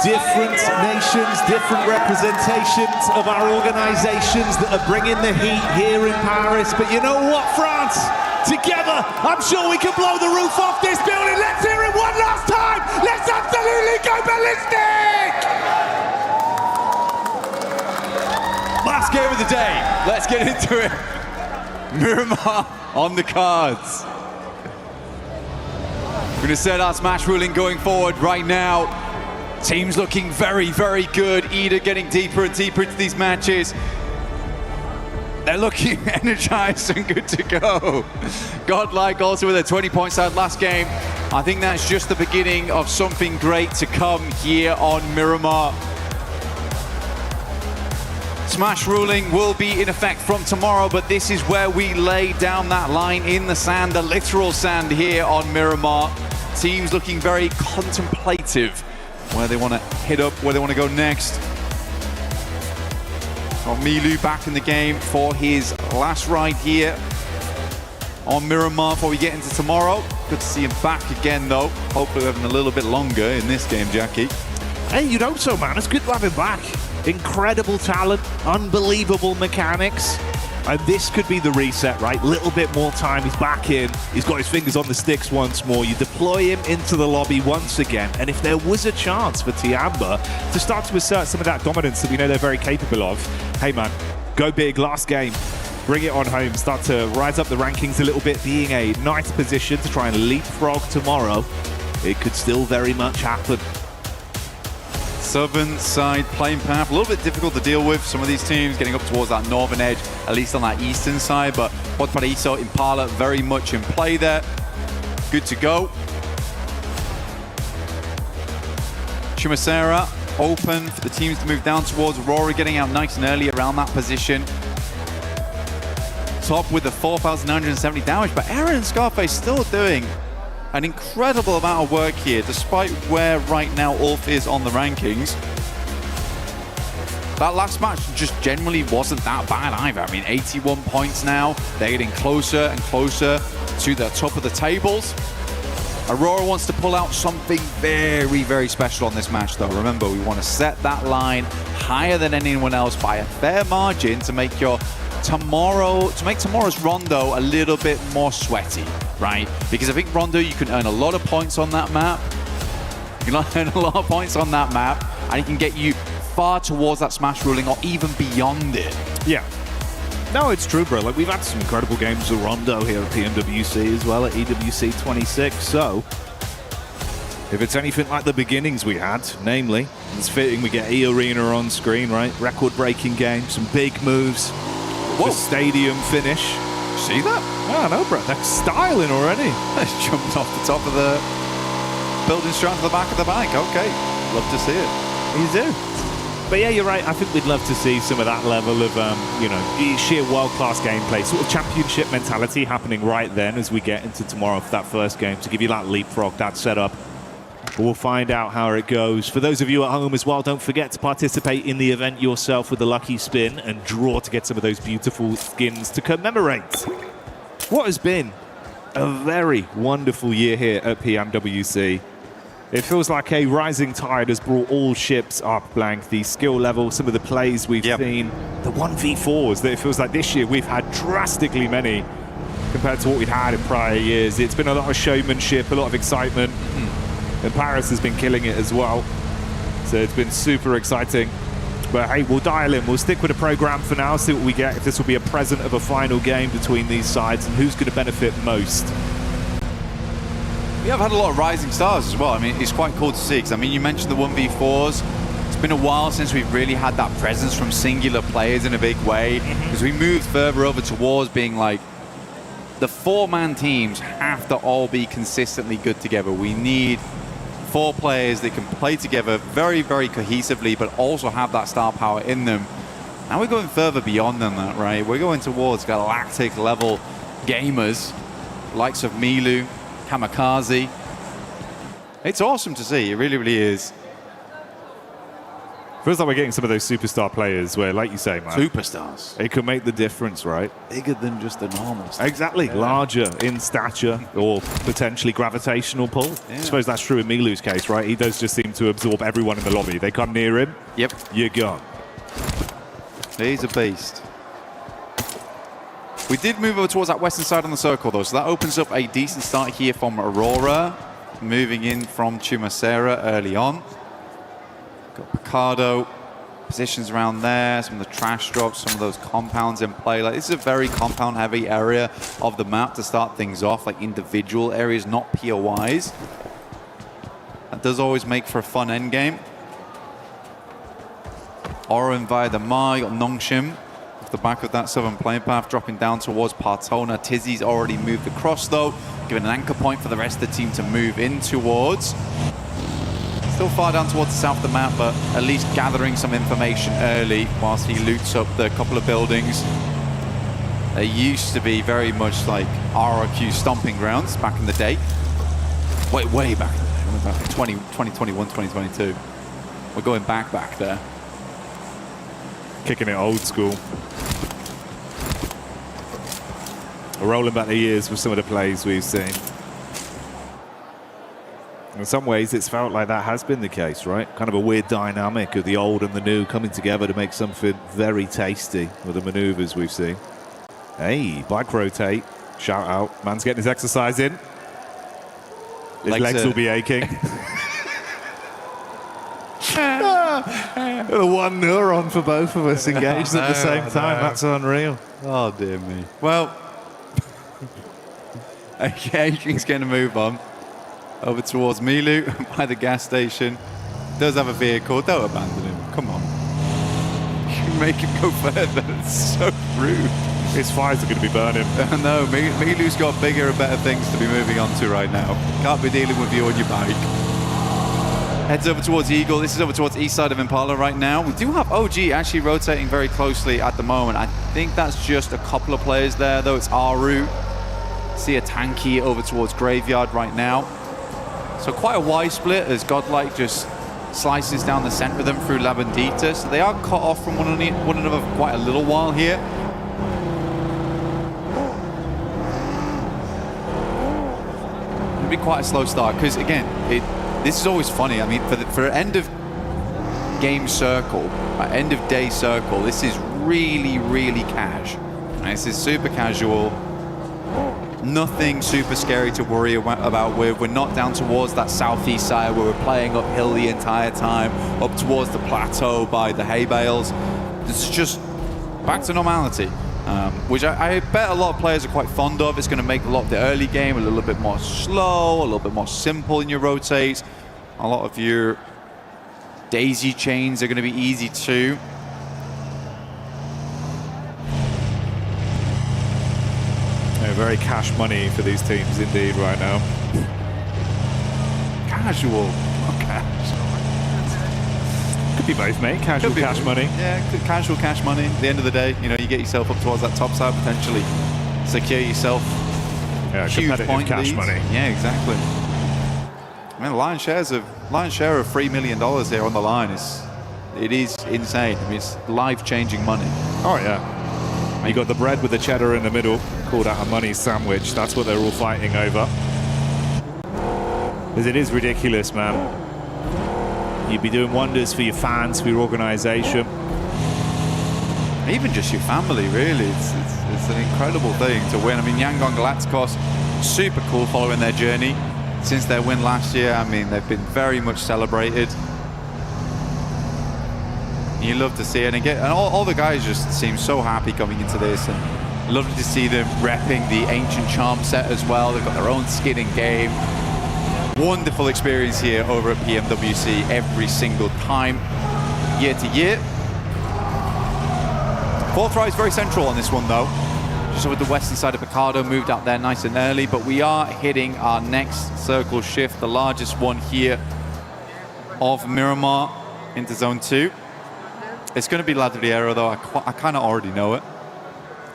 different nations, different representations of our organizations that are bringing the heat here in Paris. But you know what, France? Together, I'm sure we can blow the roof off this building. Let's hear it one last time. Let's absolutely go ballistic. Last game of the day. Let's get into it. Miramar on the cards. We're going to set our smash ruling going forward right now. Teams looking very, very good. Ida getting deeper and deeper into these matches. They're looking energized and good to go. Godlike also with a 20-point start last game. I think that's just the beginning of something great to come here on Miramar. Smash ruling will be in effect from tomorrow, but this is where we lay down that line in the sand, the literal sand here on Miramar. Teams looking very contemplative where they want to hit up, where they want to go next. Got Milu back in the game for his last ride here on Miramar before we get into tomorrow. Good to see him back again though. Hopefully having a little bit longer in this game, Jackie. Hey, you'd hope so, man. It's good to have him back. Incredible talent, unbelievable mechanics. And this could be the reset, right? Little bit more time, he's back in. He's got his fingers on the sticks once more. You deploy him into the lobby once again. And if there was a chance for Tiamba to start to assert some of that dominance that we know they're very capable of, hey man, go big last game. Bring it on home, start to rise up the rankings a little bit, being a nice position to try and leapfrog tomorrow. It could still very much happen. Southern side playing path, a little bit difficult to deal with. Some of these teams getting up towards that northern edge, at least on that eastern side, but Valparaiso, Impala very much in play there. Good to go. Chimacera open for the teams to move down towards Aurora, getting out nice and early around that position. Top with the 4,970 damage, but Aaron and Scarface still doing an incredible amount of work here, despite where right now Ulf is on the rankings. That last match just generally wasn't that bad either. I mean, 81 points now. They're getting closer and closer to the top of the tables. Aurora wants to pull out something very, very special on this match, though. Remember, we want to set that line higher than anyone else by a fair margin to make tomorrow's Rondo a little bit more sweaty, right? Because I think Rondo, you can earn a lot of points on that map. You can earn a lot of points on that map, and it can get you far towards that smash ruling or even beyond it. Yeah. No, it's true, bro. Like, we've had some incredible games with Rondo here at PMWC as well, at EWC 26. So, if it's anything like the beginnings we had, namely, it's fitting we get E-Arena on screen, right? Record-breaking game, some big moves. Whoa. The stadium finish. See that? I know, bro. They're styling already. They jumped off the top of the building straight to the back of the bike. Okay, love to see it. You do. But yeah, you're right. I think we'd love to see some of that level of, you know, sheer world-class gameplay, sort of championship mentality happening right then as we get into tomorrow for that first game to give you that leapfrog, that setup. We'll find out how it goes. For those of you at home as well, don't forget to participate in the event yourself with the lucky spin and draw to get some of those beautiful skins to commemorate what has been a very wonderful year here at PMWC. It feels like a rising tide has brought all ships up, Blank. The skill level, some of the plays we've seen, the 1v4s that it feels like this year we've had drastically many compared to what we'd had in prior years. It's been a lot of showmanship, a lot of excitement. And Paris has been killing it as well. So it's been super exciting. But hey, we'll dial in. We'll stick with the program for now, see what we get, if this will be a present of a final game between these sides and who's going to benefit most. We have had a lot of rising stars as well. I mean, it's quite cool to see, because I mean, you mentioned the 1v4s. It's been a while since we've really had that presence from singular players in a big way, because we moved further over towards being like, the four-man teams have to all be consistently good together. We need 4 players that can play together very, very cohesively, but also have that star power in them. Now we're going further beyond than that, right? We're going towards galactic level gamers, likes of Milu, Kamikaze. It's awesome to see, it really, really is. Feels like we're getting some of those superstar players where, like you say, man, Superstars. it could make the difference, right? Bigger than just the normal stuff. Exactly. Larger in stature or potentially gravitational pull. I suppose that's true in Milu's case, right? He does just seem to absorb everyone in the lobby. They come near him. Yep. You're gone. He's a beast. We did move over towards that western side on the circle, though, so that opens up a decent start here from Aurora, moving in from Chumacera early on. Got Picardo, positions around there, some of the trash drops, some of those compounds in play. Like, this is a very compound-heavy area of the map to start things off, like individual areas, not POIs. That does always make for a fun endgame. Oren via the Ma, you got Nongshim off the back of that southern plane path, dropping down towards Partona. Tizzy's already moved across, though, giving an anchor point for the rest of the team to move in towards. Still far down towards the south of the map, but at least gathering some information early whilst he loots up the couple of buildings. They used to be very much like RRQ stomping grounds back in the day. Way back in the day. We're back in 2021, 2022. We're going back there. Kicking it old school. We're rolling back the years with some of the plays we've seen. In some ways, it's felt like that has been the case, right? Kind of a weird dynamic of the old and the new coming together to make something very tasty with the maneuvers we've seen. Hey, bike rotate. Shout out. Man's getting his exercise in. His legs will be aching. One neuron for both of us engaged at the same time. That's unreal. Oh, dear me. Well, Adrian's going to move on over towards Milu by the gas station. Does have a vehicle. Don't abandon him. Come on. You make him go further. It's so rude. His fires are going to be burning. No, Milu's got bigger and better things to be moving on to right now. Can't be dealing with you on your bike. Heads over towards Eagle. This is over towards east side of Impala right now. We do have OG actually rotating very closely at the moment. I think that's just a couple of players there, though. It's our route. See a tanky over towards Graveyard right now. So quite a wide split as Godlike just slices down the center of them through La Bandita. So they are cut off from one another for quite a little while here. It'll be quite a slow start because, again, this is always funny. I mean, for end of game circle, end of day circle, this is really, really cash. This is super casual. Nothing super scary to worry about with. We're not down towards that southeast side where we're playing uphill the entire time, up towards the plateau by the hay bales. It's just back to normality, which I bet a lot of players are quite fond of. It's going to make a lot of the early game a little bit more slow, a little bit more simple in your rotates. A lot of your daisy chains are going to be easy too. Very cash money for these teams indeed right now. Casual, not cash. Could be both, mate. Casual cash money. Yeah, casual cash money. At the end of the day, you know, you get yourself up towards that top side, potentially secure yourself. Yeah, huge competitive point cash leads. money. Yeah, exactly. I mean, lion's share of $3 million here on the line it is insane. I mean, it's life-changing money. Oh yeah. You got the bread with the cheddar in the middle, called out a money sandwich. That's what they're all fighting over. Because it is ridiculous, man. You'd be doing wonders for your fans, for your organization. Even just your family, really. It's an incredible thing to win. I mean, Yangon Galacticos, super cool following their journey. Since their win last year, I mean, they've been very much celebrated. You love to see it, and all the guys just seem so happy coming into this, and lovely to see them repping the Ancient Charm set as well. They've got their own skin in game. Wonderful experience here over at PMWC every single time, year to year. Fourth try is very central on this one, though. Just over the western side of Picardo, moved out there nice and early, but we are hitting our next circle shift, the largest one here of Miramar into Zone 2. It's going to be Ladriero, though. I kind of already know it.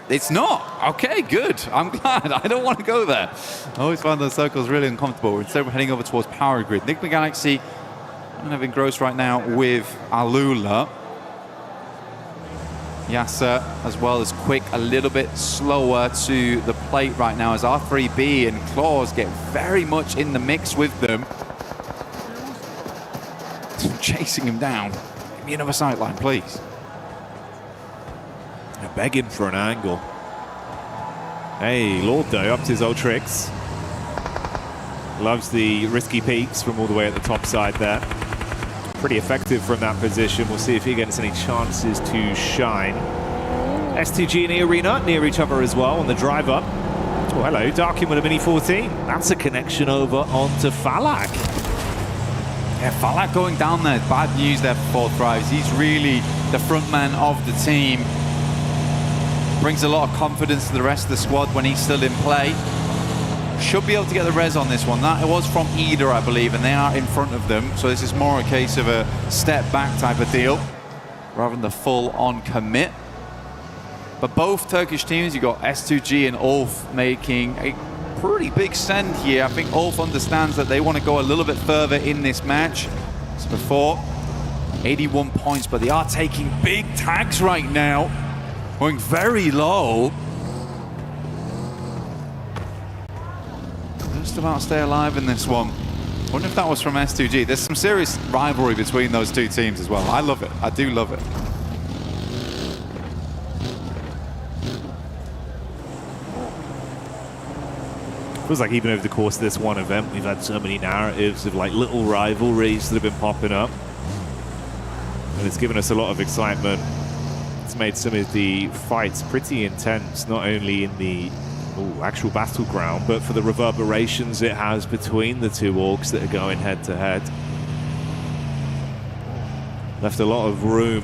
It's not. Okay, good. I'm glad. I don't want to go there. I always find those circles really uncomfortable. Instead, we're heading over towards Power Grid. Enigma Galaxy kind of engrossed right now with Alula. Yasser, as well as Quick, a little bit slower to the plate right now as R3B and Claws get very much in the mix with them. Chasing him down. Give me another sightline, please. They're begging for an angle. Hey, Lord though, up to his old tricks. Loves the risky peaks from all the way at the top side there. Pretty effective from that position. We'll see if he gets any chances to shine. S2G and E-Arena near each other as well on the drive up. Oh, hello, Darkin with a Mini 14. That's a connection over onto Falak. Yeah, Falak going down there. Bad news there for Thrives. He's really the front man of the team. Brings a lot of confidence to the rest of the squad when he's still in play. Should be able to get the res on this one. That it was from Ida, I believe, and they are in front of them. So this is more a case of a step back type of deal rather than the full-on commit. But both Turkish teams, you got S2G and Ulf making a pretty big send here. I think Ulf understands that they want to go a little bit further in this match. As before, 81 points, but they are taking big tags right now. Going very low. Just about stay alive in this one. Wonder if that was from S2G. There's some serious rivalry between those two teams as well. I love it. I do love it. Feels like even over the course of this one event, we've had so many narratives of like little rivalries that have been popping up. And it's given us a lot of excitement. It's made some of the fights pretty intense, not only in the actual battleground, but for the reverberations it has between the two orgs that are going head to head. Left a lot of room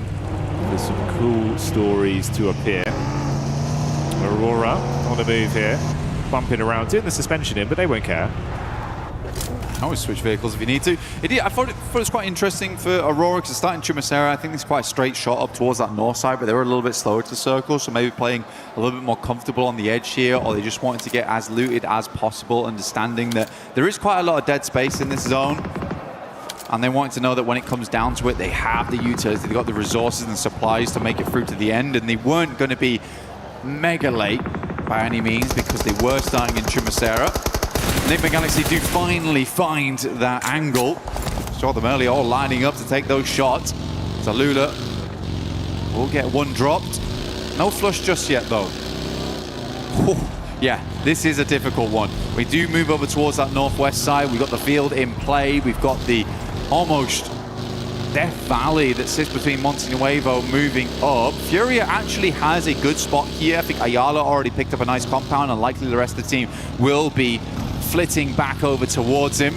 for some cool stories to appear. Aurora on the move here, bumping around, doing the suspension in, but they won't care. Always switch vehicles if you need to. I thought it was quite interesting for Aurora because starting Chumacera, I think it's quite a straight shot up towards that north side, but they were a little bit slower to circle, so maybe playing a little bit more comfortable on the edge here, or they just wanted to get as looted as possible, understanding that there is quite a lot of dead space in this zone. And they wanted to know that when it comes down to it, they have the utility, they've got the resources and supplies to make it through to the end, and they weren't going to be mega late by any means because they were starting in Chumacera. Enigma Galaxy do finally find that angle. Saw them earlier all lining up to take those shots. Zalula will get one dropped. No flush just yet though. Yeah, this is a difficult one. We do move over towards that northwest side. We've got the field in play. We've got the almost Death Valley that sits between Monte Nuevo moving up. Furia actually has a good spot here. I think Ayala already picked up a nice compound, and likely the rest of the team will be flitting back over towards him.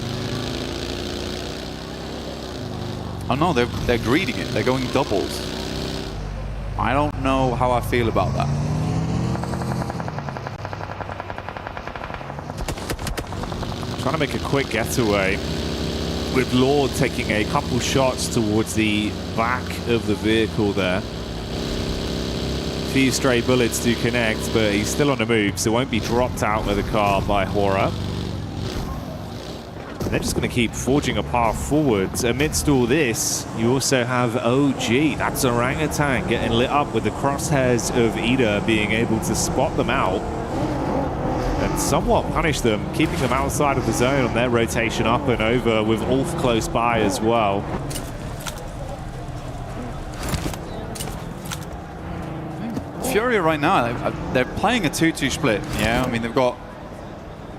Oh no, they're greeting it. They're going doubles. I don't know how I feel about that. Trying to make a quick getaway with Lord taking a couple shots towards the back of the vehicle there. A few stray bullets to connect, but he's still on the move, so won't be dropped out of the car by Hora. And they're just going to keep forging a path forwards. Amidst all this, you also have OG. That's Orangutan getting lit up with the crosshairs of Ida being able to spot them out and somewhat punish them, keeping them outside of the zone on their rotation up and over, with Ulf close by as well. Furia right now, they're playing a 2-2 split. Yeah, I mean, they've got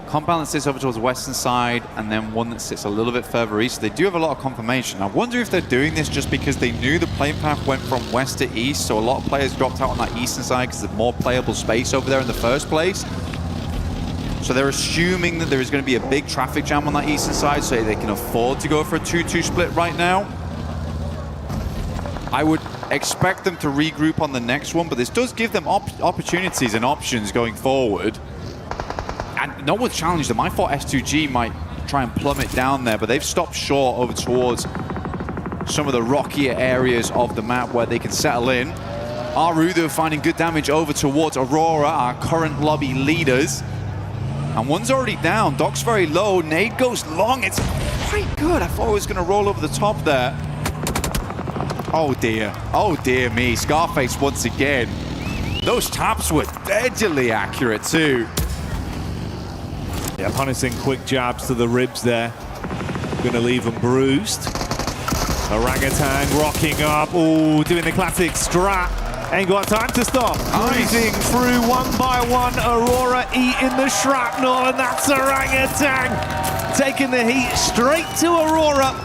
compound that sits over towards the western side and then one that sits a little bit further east. They do have a lot of confirmation. I wonder if they're doing this just because they knew the playing path went from west to east, so a lot of players dropped out on that eastern side because there's more playable space over there in the first place. So they're assuming that there is going to be a big traffic jam on that eastern side, so they can afford to go for a 2-2 split right now. I would expect them to regroup on the next one, but this does give them opportunities and options going forward. And no one's challenged them. I thought S2G might try and plummet down there, but they've stopped short over towards some of the rockier areas of the map where they can settle in. Arudo finding good damage over towards Aurora, our current lobby leaders. And one's already down. Doc's very low. Nade goes long. It's quite good. I thought it was going to roll over the top there. Oh dear me. Scarface once again. Those taps were deadly accurate too. Yeah, punishing quick jabs to the ribs there. Gonna leave them bruised. Orangutan rocking up. Oh, doing the classic strat. Ain't got time to stop. Cruising through one by one. Aurora eating the shrapnel, and that's Orangutan taking the heat straight to Aurora.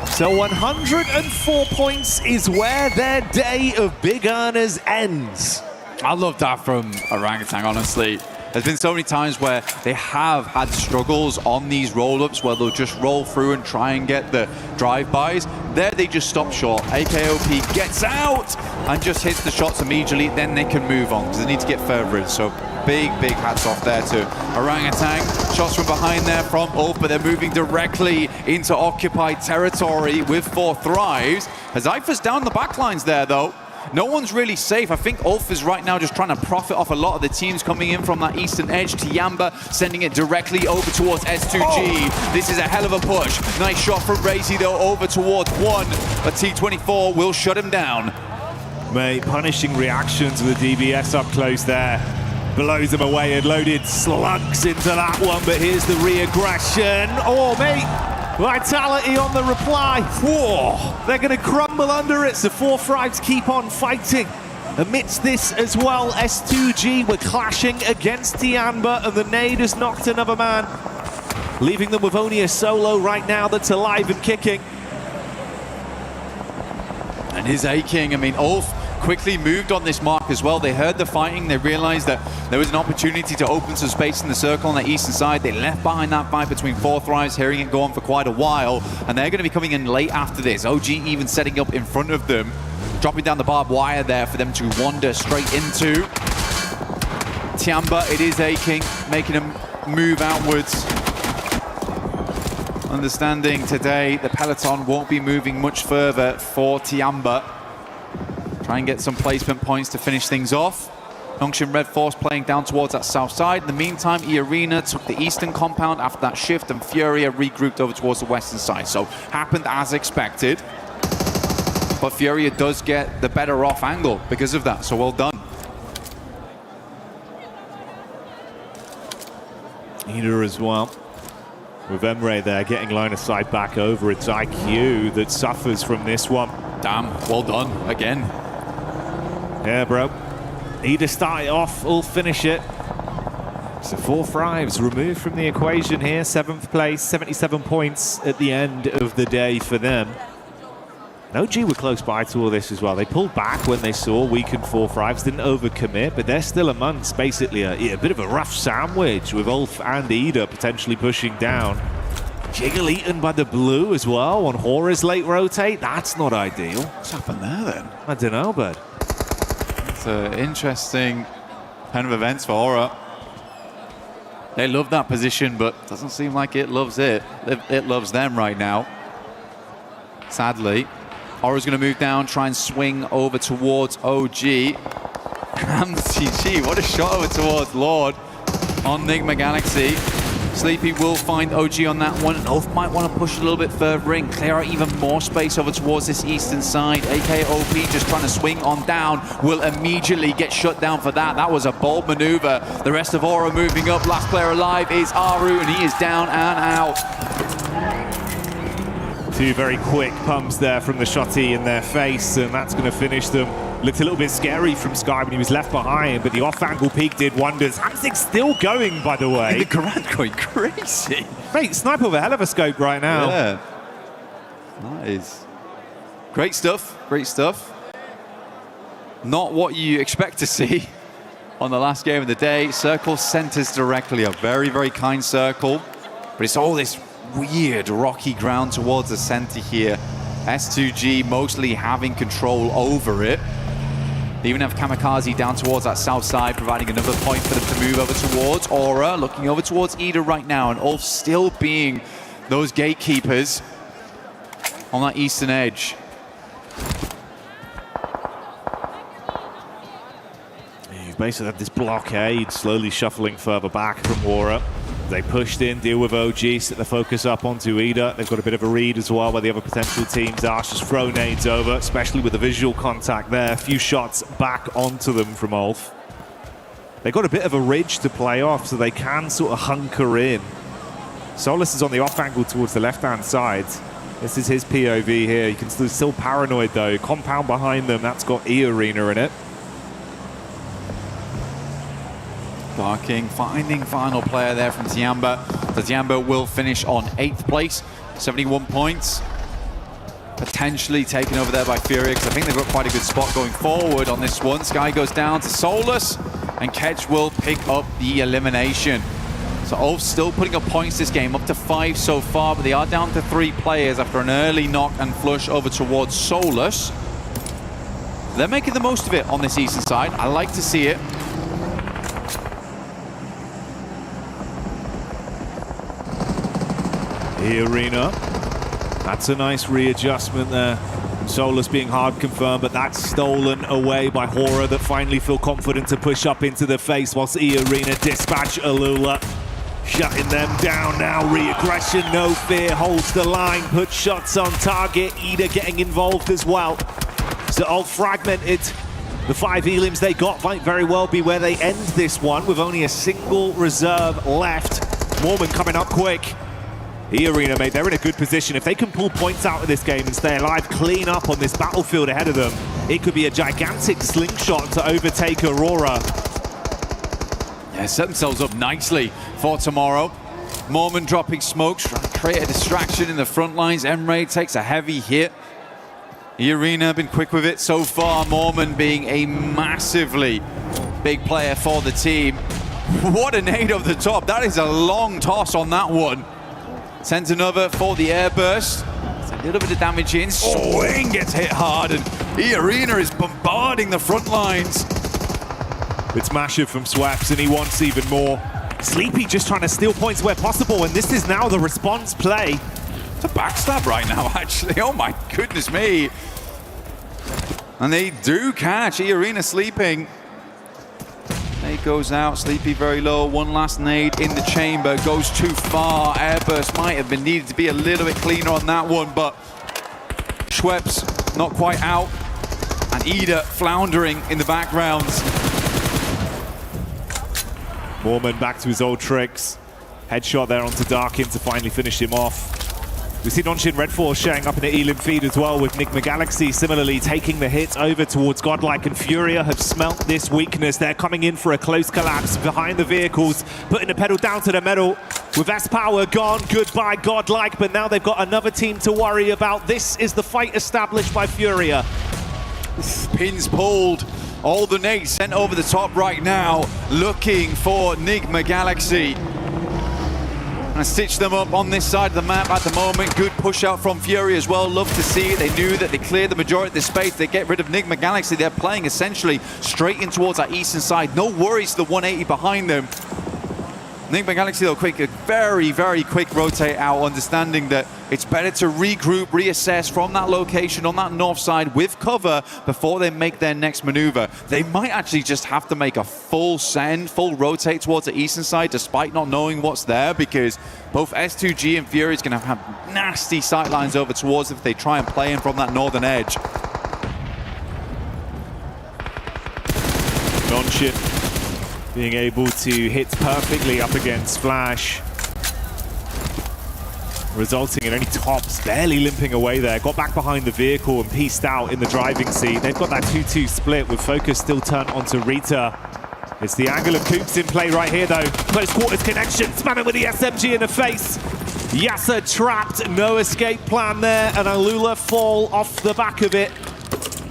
So 104 points is where their day of big earners ends. I love that from Orangutan, honestly. There's been so many times where they have had struggles on these roll-ups where they'll just roll through and try and get the drive-bys. There they just stop short. AKOP gets out and just hits the shots immediately. Then they can move on because they need to get further in. So big hats off there to Orangutan. Shots from behind there from Ulf, but they're moving directly into occupied territory with 4 Thrives. Hazaifa's down the backlines there, though. No one's really safe. I think Ulf is right now just trying to profit off a lot of the teams coming in from that eastern edge. Tiamba sending it directly over towards S2G. This is a hell of a push. Nice shot from Razy though over towards 1. But T24 will shut him down. Mate, punishing reactions with the DBS up close there. Blows them away and loaded slugs into that one. But here's the re-aggression. Oh, mate. Vitality on the reply. Whoa, they're going to crumble under it, so 4 Thrives keep on fighting. Amidst this as well, S2G were clashing against Tiamba, and the nade has knocked another man, leaving them with only a solo right now that's alive and kicking. And his A-King, I mean, Ulf quickly moved on this mark as well. They heard the fighting. They realized that there was an opportunity to open some space in the circle on the eastern side. They left behind that fight between 4 Thrives, hearing it go on for quite a while. And they're going to be coming in late after this. OG even setting up in front of them, dropping down the barbed wire there for them to wander straight into. Tiamba, it is A-King, making him move outwards. Understanding today the peloton won't be moving much further for Tiamba. Try and get some placement points to finish things off. Nongshim Red Force playing down towards that south side. In the meantime, E-Arena took the eastern compound after that shift, and Furia regrouped over towards the western side. So, happened as expected. But Furia does get the better off angle because of that, so well done. Ida as well. With Emre there getting line of sight back over. It's IQ that suffers from this one. Damn, well done again. Yeah, bro. Ida start it off, Ulf finish it. So 4 Thrives removed from the equation here. 7th place, 77 points at the end of the day for them. OG were close by to all this as well. They pulled back when they saw weakened 4 Thrives, didn't overcommit, but they're still amongst basically a bit of a rough sandwich with Ulf and Ida potentially pushing down. Jiggle eaten by the blue as well on Hora's late rotate. That's not ideal. What's happened there then? I don't know, bud. It's an interesting kind of events for Aura. They love that position, but doesn't seem like it loves it. It loves them right now. Sadly. Aura's going to move down, try and swing over towards OG. CG, what a shot over towards Lord on Nigma Galaxy. Sleepy will find OG on that one, and Ulf might want to push a little bit further in, clear out even more space over towards this eastern side. AKOP just trying to swing on down, will immediately get shut down for that. That was a bold maneuver. The rest of Aura moving up. Last player alive is Aru, and he is down and out. 2 very quick pumps there from the shotty in their face, and that's going to finish them. Looked a little bit scary from Sky when he was left behind, but the off-angle peak did wonders. Hamsik still going, by the way. The Garant going crazy. Mate, Sniper with a hell of a scope right now. Yeah. That is great stuff. Great stuff. Not what you expect to see on the last game of the day. Circle centers directly. A very, very kind circle. But it's all this weird rocky ground towards the center here. S2G mostly having control over it. They even have Kamikaze down towards that south side, providing another point for them to move over towards. Aura looking over towards Ida right now, and Ulf still being those gatekeepers on that eastern edge. You've basically had this blockade slowly shuffling further back from Aura. They pushed in, deal with OG, set the focus up onto Ida. They've got a bit of a read as well where the other potential teams are. Just throw nades over, especially with the visual contact there. A few shots back onto them from Ulf. They've got a bit of a ridge to play off, so they can sort of hunker in. Solus is on the off angle towards the left-hand side. This is his POV here. You can still paranoid though. Compound behind them, that's got E-Arena in it. Barking, finding final player there from Tiamba. The Tiamba will finish on 8th place, 71 points. Potentially taken over there by Furia, because I think they've got quite a good spot going forward on this one. Sky goes down to Solus, and Ketch will pick up the elimination. So Ulf still putting up points this game, up to 5 so far, but they are down to 3 players after an early knock and flush over towards Solus. They're making the most of it on this eastern side. I like to see it. E-Arena. That's a nice readjustment there. Solus being hard confirmed, but that's stolen away by Hora that finally feel confident to push up into the face whilst E-Arena dispatch Alula. Shutting them down now. Re-aggression, no fear, holds the line, puts shots on target. Ida getting involved as well. So all fragmented. The 5 elims they got might very well be where they end this one with only a single reserve left. Mormon coming up quick. E-Arena, mate, they're in a good position. If they can pull points out of this game and stay alive, clean up on this battlefield ahead of them, it could be a gigantic slingshot to overtake Aurora. Yeah, set themselves up nicely for tomorrow. Mormon dropping smokes, trying to create a distraction in the front lines. Emre takes a heavy hit. E-Arena been quick with it so far. Mormon being a massively big player for the team. What a nade over the top. That is a long toss on that one. Sends another for the airburst. It's a little bit of damage in. Swing gets hit hard, and E-Arena is bombarding the front lines. It's Masher from Swaps, and he wants even more. Sleepy just trying to steal points where possible, and this is now the response play. It's a backstab right now, actually. Oh my goodness me. And they do catch E-Arena sleeping. Nade goes out, Sleepy very low, one last nade in the chamber, goes too far. Airburst might have been needed to be a little bit cleaner on that one, but Schweppes not quite out, and Ida floundering in the background. Mormon back to his old tricks. Headshot there onto Darkin to finally finish him off. We see Nonshin Red Force showing up in the Elim feed as well, with Nigma Galaxy similarly taking the hit over towards Godlike, and Furia have smelt this weakness. They're coming in for a close collapse behind the vehicles, putting the pedal down to the metal. With S-Power gone, goodbye Godlike, but now they've got another team to worry about. This is the fight established by Furia. Pins pulled, all the nades sent over the top right now, looking for Nigma Galaxy. And stitch them up on this side of the map at the moment. Good push out from Fury as well. Love to see it. They knew that they cleared the majority of the space. They get rid of Nigma Galaxy. They're playing essentially straight in towards that eastern side. No worries to the 180 behind them. Nigma Galaxy though, quick, a very, very quick rotate out, understanding that it's better to regroup, reassess from that location on that north side with cover before they make their next maneuver. They might actually just have to make a full send, full rotate towards the eastern side despite not knowing what's there, because both S2G and Fury is going to have nasty sightlines over towards if they try and play in from that northern edge. Nonshin being able to hit perfectly up against Flash, resulting in only Tops barely limping away there. Got back behind the vehicle and pieced out in the driving seat. They've got that 2-2 split with focus still turned onto Rita. It's the angle of Coops in play right here though. Close quarters connection, spam it with the SMG in the face. Yasser trapped, no escape plan there, and Alula fall off the back of it.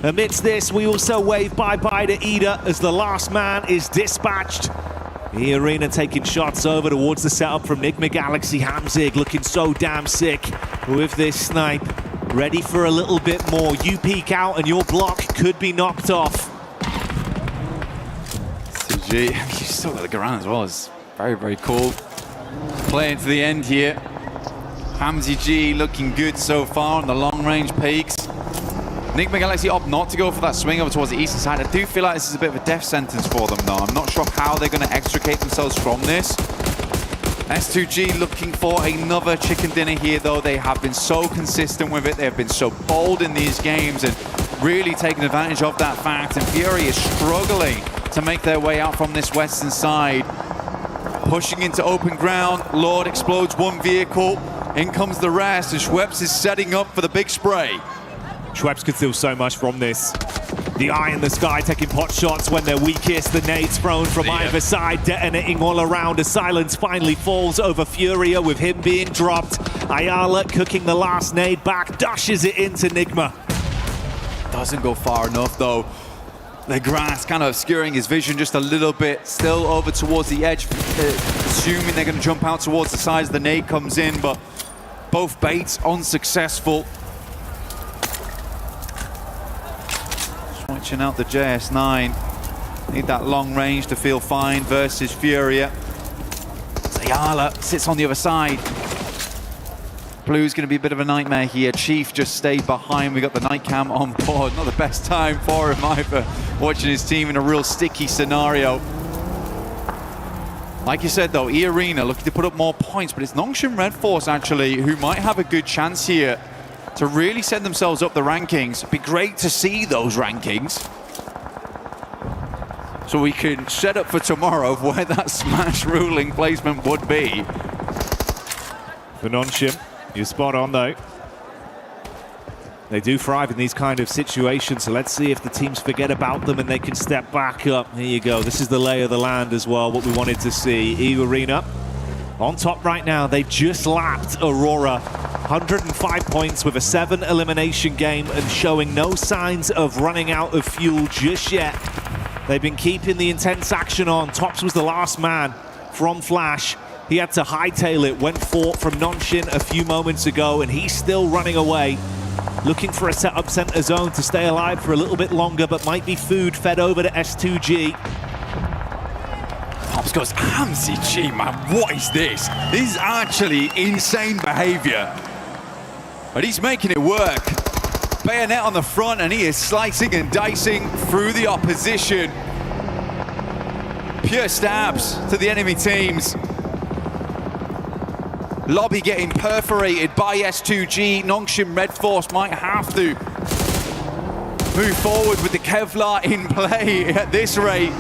Amidst this, we also wave bye-bye to Ida as the last man is dispatched. E-Arena taking shots over towards the setup from Nigma Galaxy. Hamzig looking so damn sick with this snipe. Ready for a little bit more. You peek out and your block could be knocked off. CG, you still got the Garan as well. It's very, very cool. Playing to the end here. Hamzy G looking good so far on the long-range peaks. Nigma Galaxy opt not to go for that swing over towards the eastern side. I do feel like this is a bit of a death sentence for them though. I'm not sure how they're going to extricate themselves from this. S2G looking for another chicken dinner here, though. They have been so consistent with it. They have been so bold in these games and really taking advantage of that fact. And Fury is struggling to make their way out from this western side. Pushing into open ground. Lord explodes one vehicle. In comes the rest, and Schweppes is setting up for the big spray. Schweppes could steal so much from this. The eye in the sky taking pot shots when they're weakest. The nades thrown from either side, detonating all around as silence finally falls over Furia with him being dropped. Ayala cooking the last nade back, dashes it into Nigma. Doesn't go far enough though. The grass kind of obscuring his vision just a little bit. Still over towards the edge, assuming they're going to jump out towards the side as the nade comes in, but both baits unsuccessful. Switching out the JS9. Need that long range to feel fine versus Furia. Ayala sits on the other side. Blue's going to be a bit of a nightmare here. Chief just stayed behind. We got the night cam on board. Not the best time for him either. Watching his team in a real sticky scenario. Like you said though, E-Arena looking to put up more points, but it's Nongshim Red Force actually who might have a good chance here to really set themselves up the rankings. It'd be great to see those rankings, so we can set up for tomorrow of where that smash ruling placement would be. For Nongshim, you're spot on though. They do thrive in these kind of situations, so let's see if the teams forget about them and they can step back up. Here you go, this is the lay of the land as well, what we wanted to see. E-Arena on top right now. They've just lapped Aurora. 105 points with a 7 elimination game and showing no signs of running out of fuel just yet. They've been keeping the intense action on. Tops was the last man from Flash. He had to hightail it, went fought from Nongshim a few moments ago, and he's still running away. Looking for a setup center zone to stay alive for a little bit longer, but might be food fed over to S2G. Pops goes, MCG, man, what is this? This is actually insane behavior. But he's making it work. Bayonet on the front, and he is slicing and dicing through the opposition. Pure stabs to the enemy teams. Lobby getting perforated by S2G. Nongshim Red Force might have to move forward with the Kevlar in play at this rate.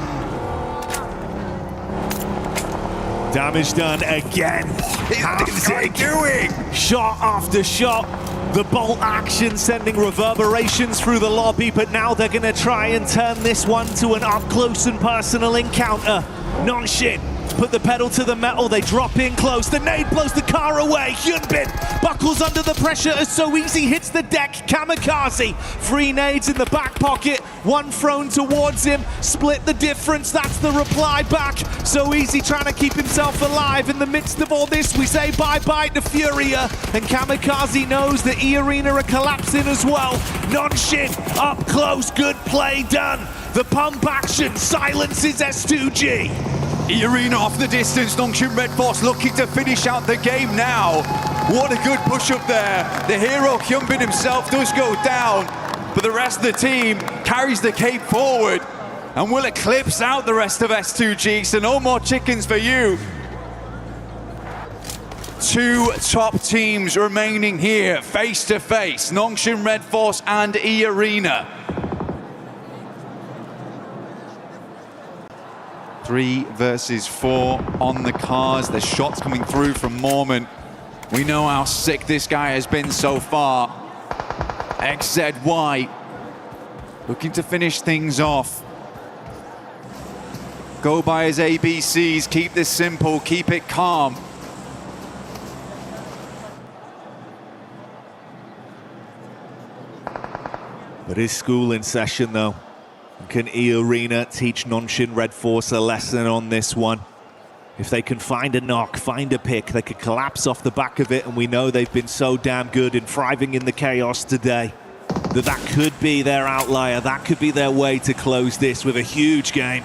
Damage done again. What is he doing? Shot after shot. The bolt action sending reverberations through the lobby, but now they're going to try and turn this one to an up-close and personal encounter. Nongshim put the pedal to the metal, they drop in close, the nade blows the car away, Hyunbin buckles under the pressure as So Easy hits the deck, Kamikaze, 3 nades in the back pocket, 1 thrown towards him, split the difference, that's the reply back. So Easy trying to keep himself alive. In the midst of all this, we say bye-bye to Furia, and Kamikaze knows that E-Arena are collapsing as well. Nongshim up close, good play done. The pump action silences S2G. E-Arena off the distance. Nongshim Red Force looking to finish out the game now. What a good push up there. The hero Hyunbin himself does go down, but the rest of the team carries the cape forward and will eclipse out the rest of S2G, so no more chickens for you. 2 top teams remaining here face to face, Nongshim Red Force and E-Arena. 3 versus 4 on the cars. There's shots coming through from Mormon. We know how sick this guy has been so far. XZY looking to finish things off. Go by his ABCs, keep this simple, keep it calm. But is school in session though? Can E-Arena teach Nongshim Red Force a lesson on this one? If they can find a knock, find a pick, they could collapse off the back of it, and we know they've been so damn good in thriving in the chaos today. That could be their outlier, that could be their way to close this with a huge game.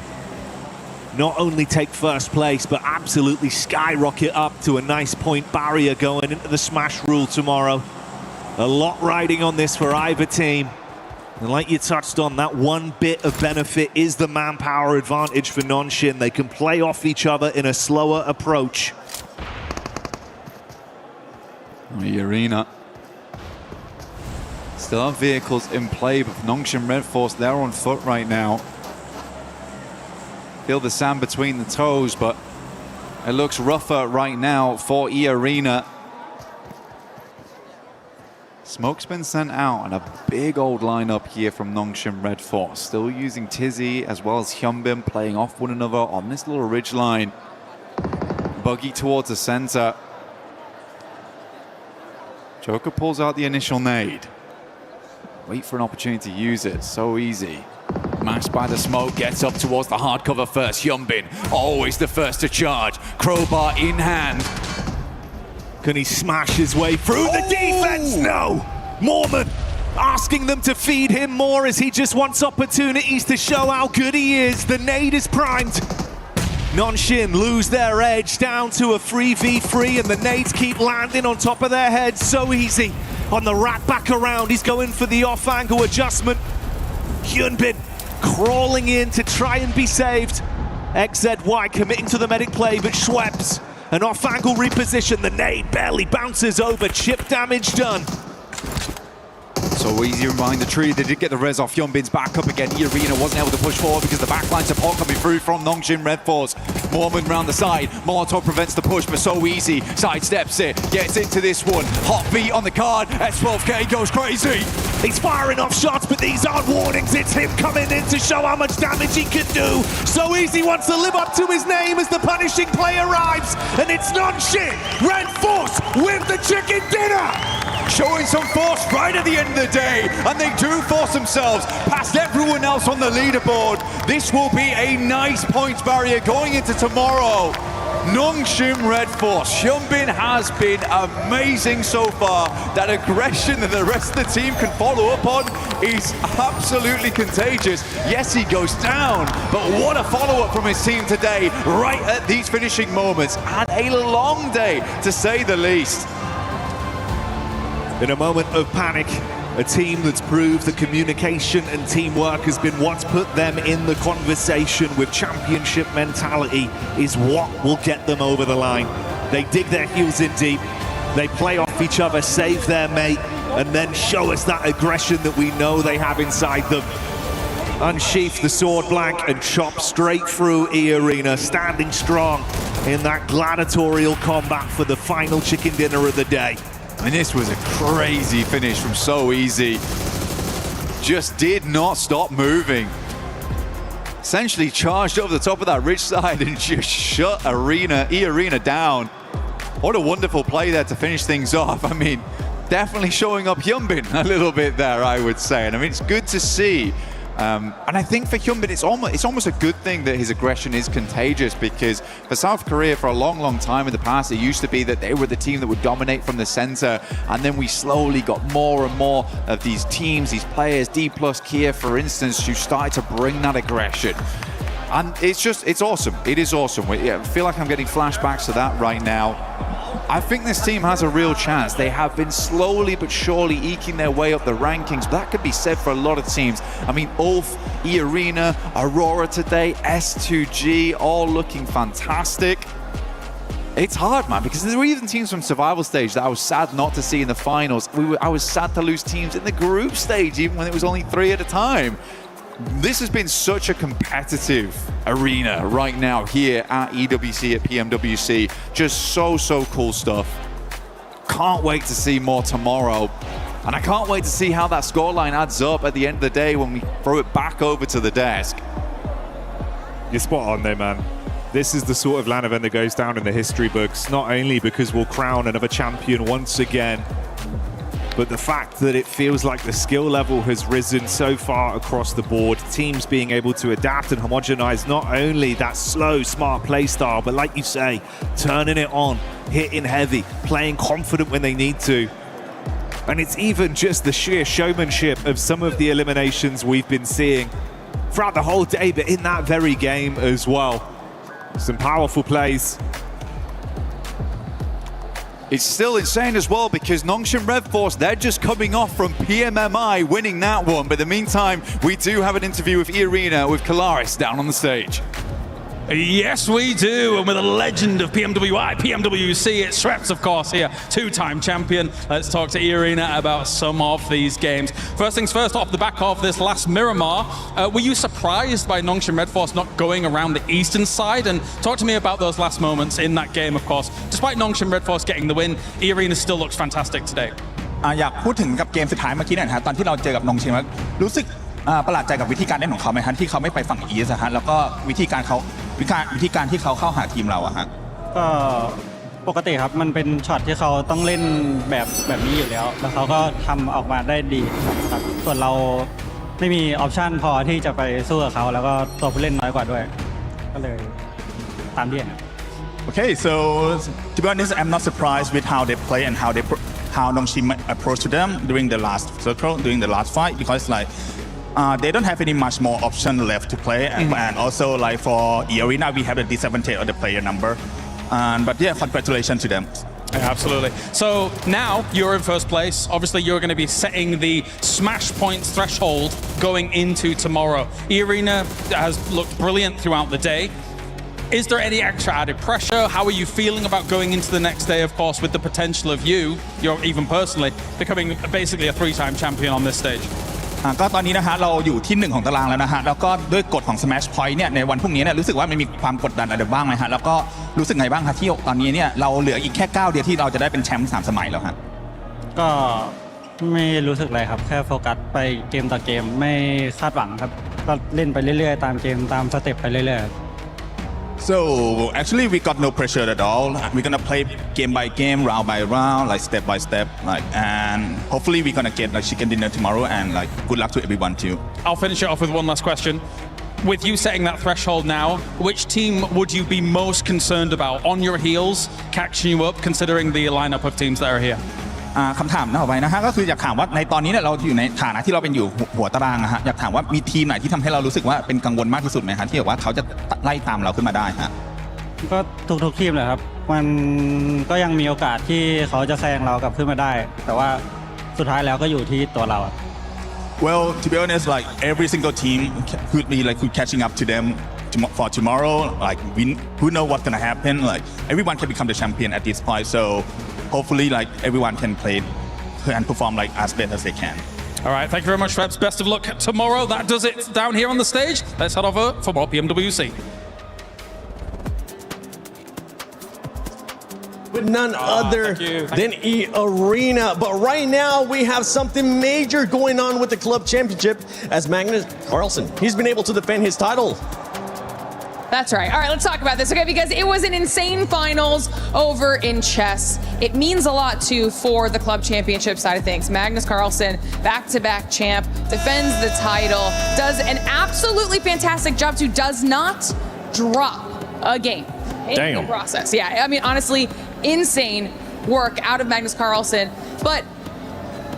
Not only take first place, but absolutely skyrocket up to a nice point barrier going into the Smash Rule tomorrow. A lot riding on this for either team. And like you touched on, that one bit of benefit is the manpower advantage for Nongshim. They can play off each other in a slower approach. The arena. Still have vehicles in play, but Nongshim Red Force, they're on foot right now. Feel the sand between the toes, but it looks rougher right now for E-Arena. Smoke's been sent out, and a big old lineup here from Nongshim Red Force. Still using Tizzy as well as Hyunbin, playing off one another on this little ridge line. Buggy towards the center. Joker pulls out the initial nade. Wait for an opportunity to use it. So easy. Mashed by the smoke, gets up towards the hard cover first. Hyunbin, always the first to charge. Crowbar in hand. Can he smash his way through the defense? No! Mormon asking them to feed him more as he just wants opportunities to show how good he is. The nade is primed. Nongshim lose their edge down to a 3v3, and the nades keep landing on top of their heads. So easy. On the wrap back around, he's going for the off-angle adjustment. Hyunbin crawling in to try and be saved. XZY committing to the medic play, but Schweppes, an off-angle reposition. The nade barely bounces over. Chip damage done. So easy behind the tree. They did get the res off. Hyunbin's back up again. E-Arena wasn't able to push forward because the backline support coming through from Nongshim Red Force. Mormon round the side. Molotov prevents the push, but so easy. Sidesteps it. Gets into this one. Hot beat on the card. S12K goes crazy. He's firing off shots, but these aren't warnings. It's him coming in to show how much damage he can do. So easy wants to live up to his name as the punishing play arrives. And it's Nongshim Red Force with the chicken dinner. Showing some force right at the end of the day, and they do force themselves past everyone else on the leaderboard. This will be a nice points barrier going into tomorrow. Nongshim Red Force. Hyunbin has been amazing so far. That aggression that the rest of the team can follow up on is absolutely contagious. Yes, he goes down, but what a follow-up from his team today, right at these finishing moments. And a long day, to say the least. In a moment of panic, a team that's proved that communication and teamwork has been what's put them in the conversation with championship mentality is what will get them over the line. They dig their heels in deep, they play off each other, save their mate, and then show us that aggression that we know they have inside them. Unsheath the sword blank and chop straight through E-Arena, standing strong in that gladiatorial combat for the final chicken dinner of the day. And this was a crazy finish from So Easy. Just did not stop moving. Essentially charged over the top of that ridge side and just shut E-Arena down. What a wonderful play there to finish things off. I mean, definitely showing up Hyunbin a little bit there, I would say. And I mean, it's good to see. And I think for Hyunbin, it's almost a good thing that his aggression is contagious, because for South Korea, for a long, long time in the past, it used to be that they were the team that would dominate from the center. And then we slowly got more and more of these teams, these players, D+ Kia, for instance, who started to bring that aggression. And it's awesome. It is awesome. I feel like I'm getting flashbacks to that right now. I think this team has a real chance. They have been slowly but surely eking their way up the rankings, but that could be said for a lot of teams. I mean, Ulf, E-Arena, Aurora today, S2G, all looking fantastic. It's hard, man, because there were even teams from survival stage that I was sad not to see in the finals. I was sad to lose teams in the group stage, even when it was only 3 at a time. This has been such a competitive arena right now here at EWC, at PMWC. Just so cool stuff. Can't wait to see more tomorrow. And I can't wait to see how that scoreline adds up at the end of the day when we throw it back over to the desk. You're spot on there, man. This is the sort of LAN event that goes down in the history books, not only because we'll crown another champion once again, but the fact that it feels like the skill level has risen so far across the board, teams being able to adapt and homogenize not only that slow, smart play style, but like you say, turning it on, hitting heavy, playing confident when they need to. And it's even just the sheer showmanship of some of the eliminations we've been seeing throughout the whole day, but in that very game as well. Some powerful plays. It's still insane as well, because Nongshim Red Force, they're just coming off from PMMI winning that one. But in the meantime, we do have an interview with E-Arena with Kalaris down on the stage. Yes, we do. And with a legend of PMWI, PMWC, it's Shreps, of course, here, two-time champion. Let's talk to Irina about some of these games. First things first, off the back of this last Miramar, were you surprised by Nongshim Red Force not going around the eastern side? And talk to me about those last moments in that game, of course. Despite Nongshim Red Force getting the win, Irina still looks fantastic today. อยากพูดถึงกับเกมสุดท้ายเมื่อกี้นะฮะตอนที่เราเจอกับนงชิมรู้สึกประหลาดใจกับวิธีการเล่นของเขาไหมฮะที่เขาไม่ไปฝั่งอีสฮะแล้วก็วิธีการที่เขาเข้าหาทีมเราอะฮะก็ปกติครับมันเป็นช็อตที่เขาต้องเล่นแบบนี้อยู่แล้วแล้วเขาก็ทำออกมาได้ดีครับส่วนเราไม่มีออปชันพอที่จะไปสู้กับเขาแล้วก็ตัวผู้เล่นน้อยกว่าด้วยก็เลยตามที่เห็น Okay, so to be honest, I'm not surprised with how they play and how Nongshim approached them during the last circle, during the last fight, because like they don't have any much more option left to play, and also like for Arena we have the disadvantage of the player number, but yeah, congratulations to them. Absolutely. So now you're in first place. Obviously, you're going to be setting the smash points threshold going into tomorrow. Irina has looked brilliant throughout the day. Is there any extra added pressure? How are you feeling about going into the next day, of course, with the potential of you're even personally, becoming basically a three-time champion on this stage? ก็ตอนนี้นะฮะเราอยู่ที่1ของตารางแล้วนะฮะแล้วก็ด้วยกฎของ Smash Point เนี่ยในวันพรุ่งนี้เนี่ยรู้สึกว่ามันมีความกดดันอะไรบ้างไหมฮะแล้วก็รู้สึกไงบ้างครับที่ตอนนี้เนี่ยเราเหลืออีกแค่9เดียวที่เราจะได้เป็นแชมป์3สมัยแล้วครับก็ไม่รู้สึกอะไรครับแค่โฟกัสไปเกมต่อเกมไม่คาดหวังครับก็เล่นไปเรื่อยๆตามเกมตามสเต็ปไปเรื่อยๆ So actually we got no pressure at all. We're gonna play game by game, round by round, like step by step, like, and hopefully we're gonna get like chicken dinner tomorrow, and like good luck to everyone too. I'll finish it off with one last question. With you setting that threshold now, which team would you be most concerned about on your heels, catching you up, considering the lineup of teams that are here? คำถามต่อไปนะฮะก็คืออยากถามว่าในตอนนี้เนี่ยเราอยู่ในฐานะที่เราเป็นอยู่หัวตารางนะฮะอยากถามว่ามีทีมไหนที่ทำให้เรารู้สึกว่าเป็นกังวลมากที่สุดไหมฮะที่ว่าเขาจะไล่ตามเราขึ้นมาได้ฮะก็ทุกทีมเลยครับมันก็ยังมีโอกาสที่เขาจะแซงเรากลับขึ้นมาได้แต่ว่าสุดท้ายแล้วก็อยู่ที่ตัวเรา Well, to be honest, like every single team could be like catching up to them for tomorrow. Like who know what's gonna happen? Like everyone can become the champion at this point. So hopefully, like everyone can play and perform like as best as they can. All right, thank you very much, Frebs. Best of luck tomorrow. That does it down here on the stage. Let's head over for more PMWC. With none other than Arena. But right now, we have something major going on with the club championship as Magnus Carlsen. He's been able to defend his title. That's right. All right, let's talk about this, okay? Because it was an insane finals over in chess. It means a lot, too, for the club championship side of things. Magnus Carlsen, back-to-back champ, defends the title, does an absolutely fantastic job, too, does not drop a game in the process. Yeah, I mean, honestly, insane work out of Magnus Carlsen. But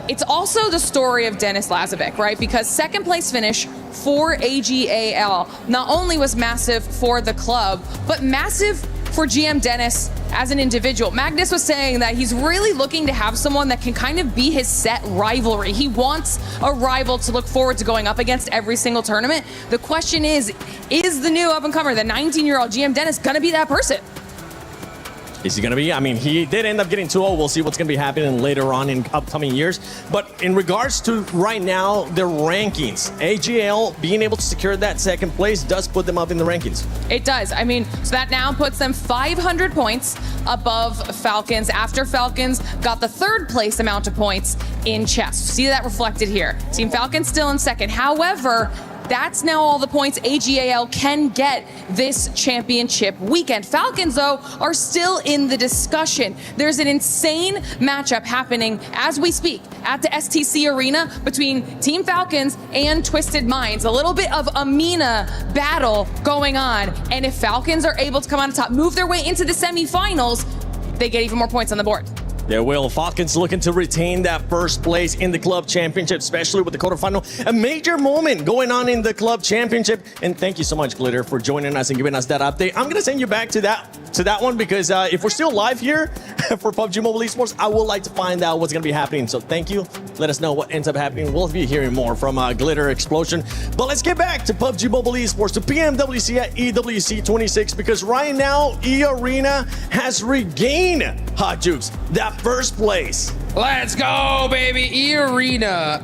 it's also the story of Denis Lazovic, right? Because second place finish for AGAL not only was massive for the club, but massive for GM Denis as an individual. Magnus was saying that he's really looking to have someone that can kind of be his set rivalry. He wants a rival to look forward to going up against every single tournament. The question is the new up-and-comer, the 19-year-old GM Denis, gonna be that person? Is he going to be? I mean, he did end up getting 2-0. We'll see what's going to be happening later on in upcoming years. But in regards to right now, their rankings, AGL being able to secure that second place does put them up in the rankings. It does. I mean, so that now puts them 500 points above Falcons after Falcons got the third place amount of points in chess. See that reflected here. Team Falcons still in second. However, that's now all the points AGAL can get this championship weekend. Falcons, though, are still in the discussion. There's an insane matchup happening as we speak at the STC Arena between Team Falcons and Twisted Minds. A little bit of a Mina battle going on. And if Falcons are able to come on top, move their way into the semifinals, they get even more points on the board. There will. Falcons looking to retain that first place in the club championship, especially with the quarterfinal. A major moment going on in the club championship. And thank you so much, Glitter, for joining us and giving us that update. I'm going to send you back to that one because if we're still live here for PUBG Mobile Esports, I would like to find out what's going to be happening. So thank you Let us know what ends up happening. We'll be hearing more from Glitter Explosion. But let's get back to PUBG Mobile Esports, to PMWC at EWC 26, because right now, E-Arena has regained Hot Jukes that first place. Let's go, baby. E-Arena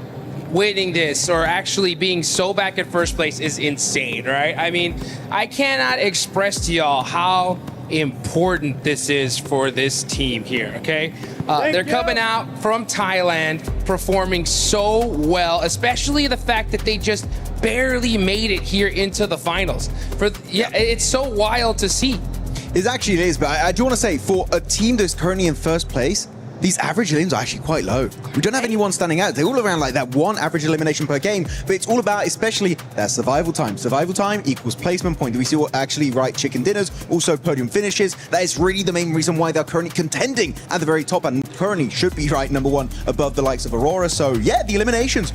winning this, or actually being so back at first place, is insane, right? I mean, I cannot express to y'all how important this is for this team here, okay? They're coming out from Thailand, performing so well, especially the fact that they just barely made it here into the finals. It's so wild to see. It actually is, but I do want to say, for a team that's currently in first place, these average elims are actually quite low. We don't have anyone standing out. They're all around like that one average elimination per game, but it's all about, especially, that survival time. Survival time equals placement point. Do we see what actually right chicken dinners, also podium finishes? That is really the main reason why they're currently contending at the very top and currently should be right number one above the likes of Aurora. So yeah, the eliminations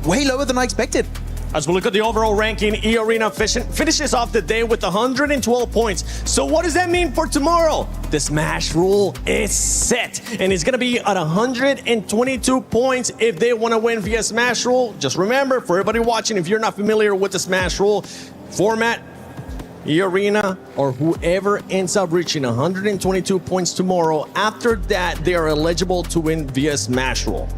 way lower than I expected. As we look at the overall ranking, E-Arena finishes off the day with 112 points. So what does that mean for tomorrow? The Smash rule is set, and it's going to be at 122 points if they want to win via Smash rule. Just remember, for everybody watching, if you're not familiar with the Smash rule format, E-Arena or whoever ends up reaching 122 points tomorrow, after that, they are eligible to win via Smash rule.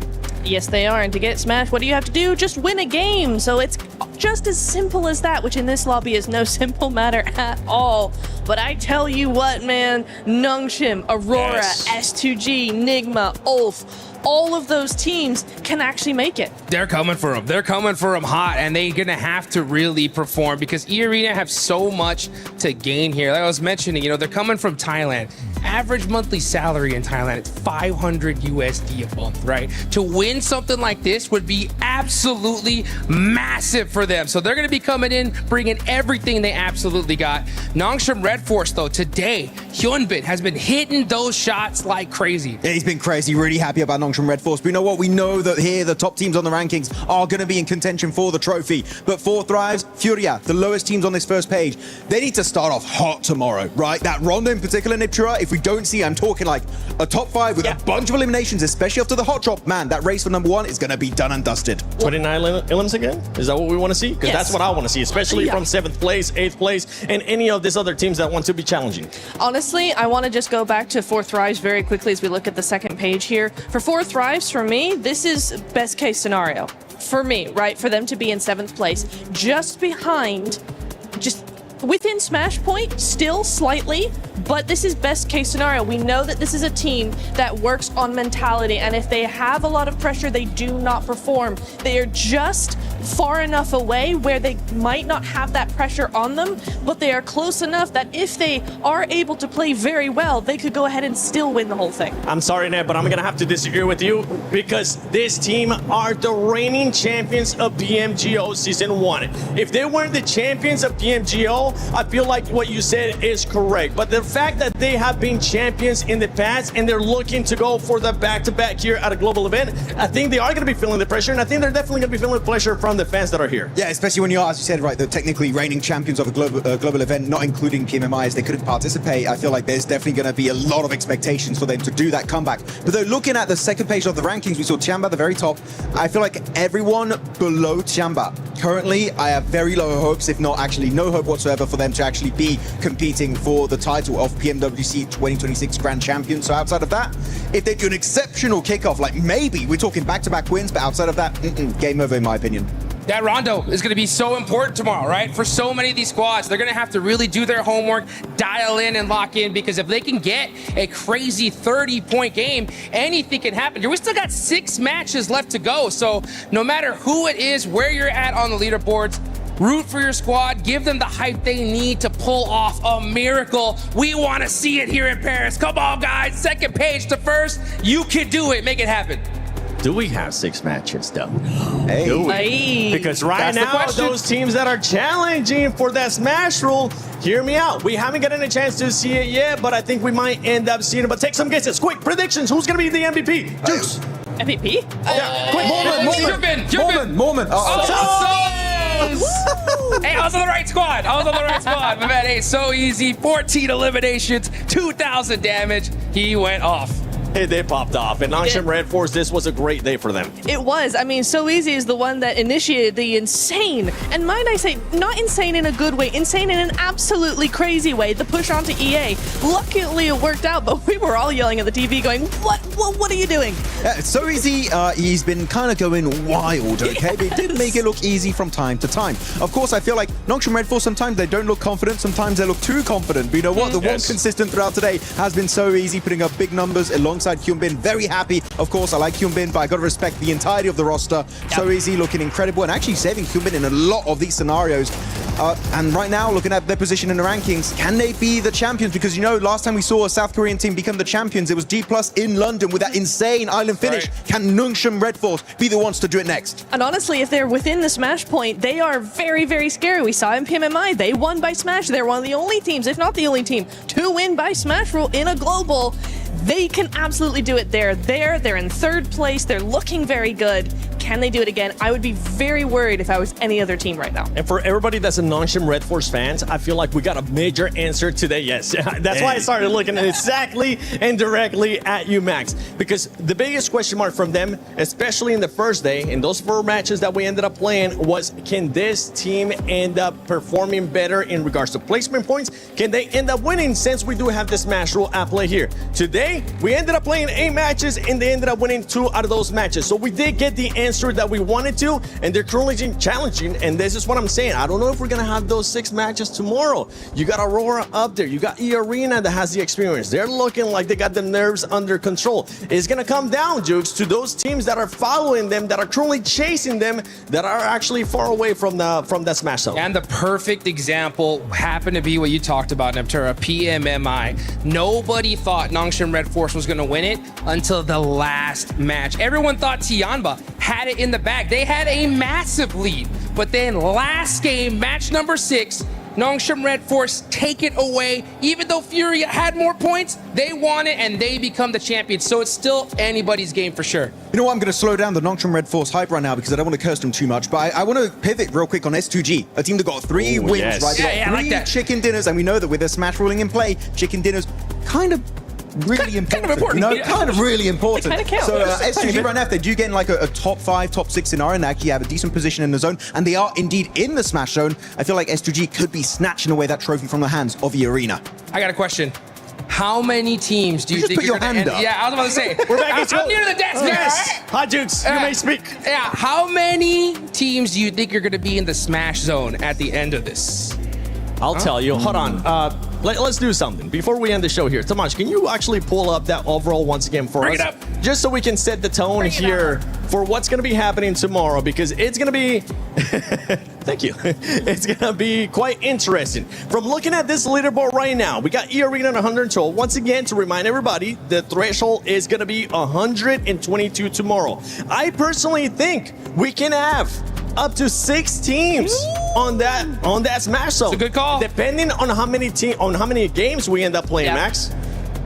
Yes, they are. And to get Smash, what do you have to do? Just win a game. So it's just as simple as that, which in this lobby is no simple matter at all. But I tell you what, man, Nongshim, Aurora, S2G, Nigma, Ulf, all of those teams can actually make it. They're coming for them. They're coming for them hot, and they're going to have to really perform because E-Arena have so much to gain here. Like I was mentioning, they're coming from Thailand. Average monthly salary in Thailand is 500 USD a month, right? To win something like this would be absolutely massive for them. So they're going to be coming in, bringing everything they absolutely got. Nongshim Red Force, though, today, Hyunbin has been hitting those shots like crazy. Yeah, he's been crazy. Really happy about Nongshim Red Force. But you know what? We know that here the top teams on the rankings are going to be in contention for the trophy. But for Thrives, Furia, the lowest teams on this first page, they need to start off hot tomorrow, right? That Ronda in particular, Niptura, if we don't see, I'm talking like a top 5 with a bunch of eliminations, especially after the hot drop, man, that race for number 1 is going to be done and dusted. 29 elims again? Is that what we want to see? Because that's what I want to see, especially from 7th place, 8th place, and any of these other teams that want to be challenging. Honestly, I want to just go back to 4 Thrives very quickly as we look at the second page here. For 4 Thrives, for me, this is best case scenario. For me, right? For them to be in 7th place. Just behind, just within Smash Point, still slightly, but this is best case scenario. We know that this is a team that works on mentality, and if they have a lot of pressure, they do not perform. They are just far enough away where they might not have that pressure on them, but they are close enough that if they are able to play very well, they could go ahead and still win the whole thing. I'm sorry, Ned, but I'm going to have to disagree with you because this team are the reigning champions of PMGO Season 1. If they weren't the champions of PMGO, I feel like what you said is correct. But the fact that they have been champions in the past and they're looking to go for the back-to-back here at a global event, I think they are going to be feeling the pressure, and I think they're definitely going to be feeling the pressure from the fans that are here. Yeah, especially when you are, as you said, right, the technically reigning champions of a global event, not including PMMIs, they couldn't participate. I feel like there's definitely going to be a lot of expectations for them to do that comeback. But though, looking at the second page of the rankings, we saw Chamba at the very top. I feel like everyone below Chamba, currently, I have very low hopes, if not actually no hope whatsoever, for them to actually be competing for the title of PMWC 2026 Grand Champion. So outside of that, if they do an exceptional kickoff, like maybe we're talking back-to-back wins, but outside of that, game over in my opinion. That Rondo is going to be so important tomorrow, right? For so many of these squads, they're going to have to really do their homework, dial in and lock in, because if they can get a crazy 30-point game, anything can happen. We still got 6 matches left to go, so no matter who it is, where you're at on the leaderboards, root for your squad, give them the hype they need to pull off a miracle. We want to see it here in Paris. Come on, guys. Second page to first. You can do it. Make it happen. Do we have 6 matches, though? Hey. Do we? Hey. Because right now, those teams that are challenging for that Smash rule, hear me out. We haven't gotten a chance to see it yet, but I think we might end up seeing it. But take some guesses. Quick predictions. Who's going to be the MVP? Juice. MVP? Yeah, quick. Moment. Hey, I was on the right squad. My man, hey, so easy. 14 eliminations, 2,000 damage. He went off. They popped off. And Nongshim Red Force, this was a great day for them. It was. I mean, So Easy is the one that initiated the insane, and might I say, not insane in a good way, insane in an absolutely crazy way, the push onto EA. Luckily, it worked out, but we were all yelling at the TV going, what are you doing? It's So Easy, he's been kind of going wild, okay? But it did make it look easy from time to time. Of course, I feel like Nongshim Red Force, sometimes they don't look confident, sometimes they look too confident. But you know what? The one consistent throughout today has been So Easy, putting up big numbers alongside Hyunbin. Very happy. Of course, I like Hyunbin, but I got to respect the entirety of the roster. So Easy looking incredible and actually saving Hyunbin in a lot of these scenarios. And right now, looking at their position in the rankings, can they be the champions? Because, you know, last time we saw a South Korean team become the champions, it was D+ in London with that insane island finish. Can Nongshim Red Force be the ones to do it next? And honestly, if they're within the Smash point, they are very, very scary. We saw in PMMI, they won by Smash. They're one of the only teams, if not the only team, to win by Smash rule in a global. They can absolutely do it. They're there. They're in third place. They're looking very good. Can they do it again? I would be very worried if I was any other team right now. And for everybody that's a Nongshim Red Force fans, I feel like we got a major answer today. Yes, that's why I started looking exactly and directly at you, Max. Because the biggest question mark from them, especially in the first day, in those 4 matches that we ended up playing, was can this team end up performing better in regards to placement points? Can they end up winning, since we do have this Smash rule at play here? Today, we ended up playing 8 matches and they ended up winning 2 out of those matches. So we did get the answer that we wanted to, and they're currently challenging. And this is what I'm saying. I don't know if we're gonna have those 6 matches tomorrow. You got Aurora up there. You got E-Arena that has the experience. They're looking like they got the nerves under control. It's gonna come down, Jukes, to those teams that are following them, that are currently chasing them, that are actually far away from that Smash zone. And the perfect example happened to be what you talked about, Neptura, PMMI. Nobody thought Nongshim Red Force was gonna win it until the last match. Everyone thought Tianba had it in the bag. They had a massive lead, but then last game, match number 6, Nongshim Red Force take it away. Even though Fury had more points, they won it and they become the champions. So it's still anybody's game for sure. You know what? I'm going to slow down the Nongshim Red Force hype right now because I don't want to curse them too much. But I want to pivot real quick on S2G, a team that got 3 wins, right? They got 3 I like that. chicken dinners, and we know that with their Smash ruling in play, chicken dinners kind of really important. You know, kind of really important. They kinda count. So S2G right now, if they do get in like a top 5, top 6 scenario and they actually have a decent position in the zone, and they are indeed in the Smash zone, I feel like S2G could be snatching away that trophy from the hands of the Arena. I got a question. How many teams do you think put your you're gonna hand end? up. Yeah, I was about to say. We're back. I'm near to the desk there. Yes. Hi, Jukes. You may speak. Yeah, how many teams do you think you're gonna be in the Smash zone at the end of this? I'll tell you. Hold on. Let's do something. Before we end the show here, Tomasz, can you actually pull up that overall once again for Bring us? it up. Just so we can set the tone here for what's going to be happening tomorrow, because it's going to be... Thank you. It's going to be quite interesting. From looking at this leaderboard right now, we got E-Arena on 112. Once again, to remind everybody, the threshold is going to be 122 tomorrow. I personally think we can have up to 6 teams on that Smash zone. It's a good call. Depending on how many games we end up playing, Max.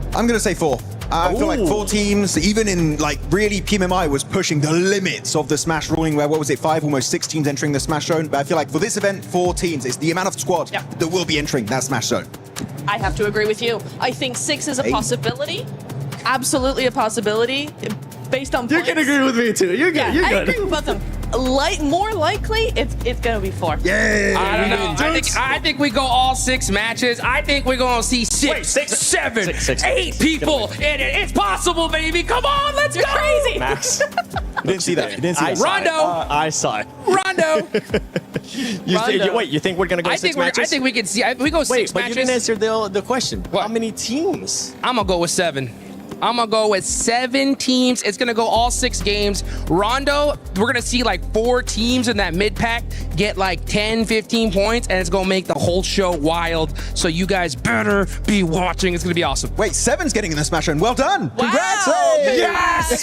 I'm going to say 4. I feel like 4 teams, even in like really PMMI was pushing the limits of the Smash ruling where, what was it, 5, almost 6 teams entering the Smash zone. But I feel like for this event, 4 teams. It's the amount of squad that will be entering that Smash zone. I have to agree with you. I think 6 is a possibility. Absolutely a possibility. Based on You points. can agree with me too. You're good. Yeah, You're I good. agree with both of them. More likely, it's gonna be 4. Yeah. I don't know. I think we go all 6 matches. I think we're gonna see 6, 7, 8 people in it. It's possible, baby. Come on, let's go. Crazy. Max. You didn't see that. You didn't see that. Rondo. I saw it. Rondo. Wait, you think we're going to go 6 matches? I think we can see. We go 6 but matches. you didn't answer the question. How many teams? I'm gonna go with 7. I'm gonna go with 7 teams. It's gonna go all 6 games. Rondo, we're gonna see like 4 teams in that mid-pack get like 10, 15 points, and it's gonna make the whole show wild. So you guys better be watching. It's gonna be awesome. Wait, 7's getting in the Smash zone. Well done. Congrats. Hey! Yes!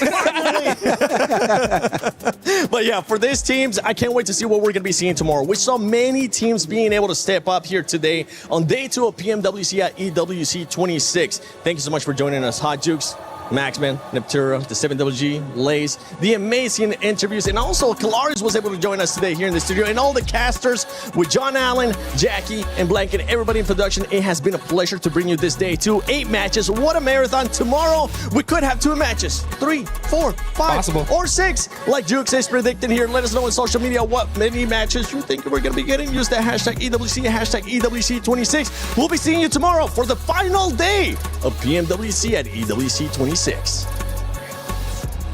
But yeah, for these teams, I can't wait to see what we're going to be seeing tomorrow. We saw many teams being able to step up here today on day 2 of PMWC at EWC 26. Thank you so much for joining us, Hot Jukes. Maxman, Neptura, the 7WG, Lays, the amazing interviews, and also Kalaris was able to join us today here in the studio, and all the casters with John Allen, Jackie, and Blanket, everybody in production. It has been a pleasure to bring you this day to 8 matches. What a marathon. Tomorrow, we could have 2 matches, 3, 4, 5, Possible. or 6, like Jukes is predicting here. Let us know on social media what many matches you think we're going to be getting. Use the hashtag EWC, hashtag EWC26. We'll be seeing you tomorrow for the final day of PMWC at EWC 26.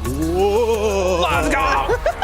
Whoa. Let's go!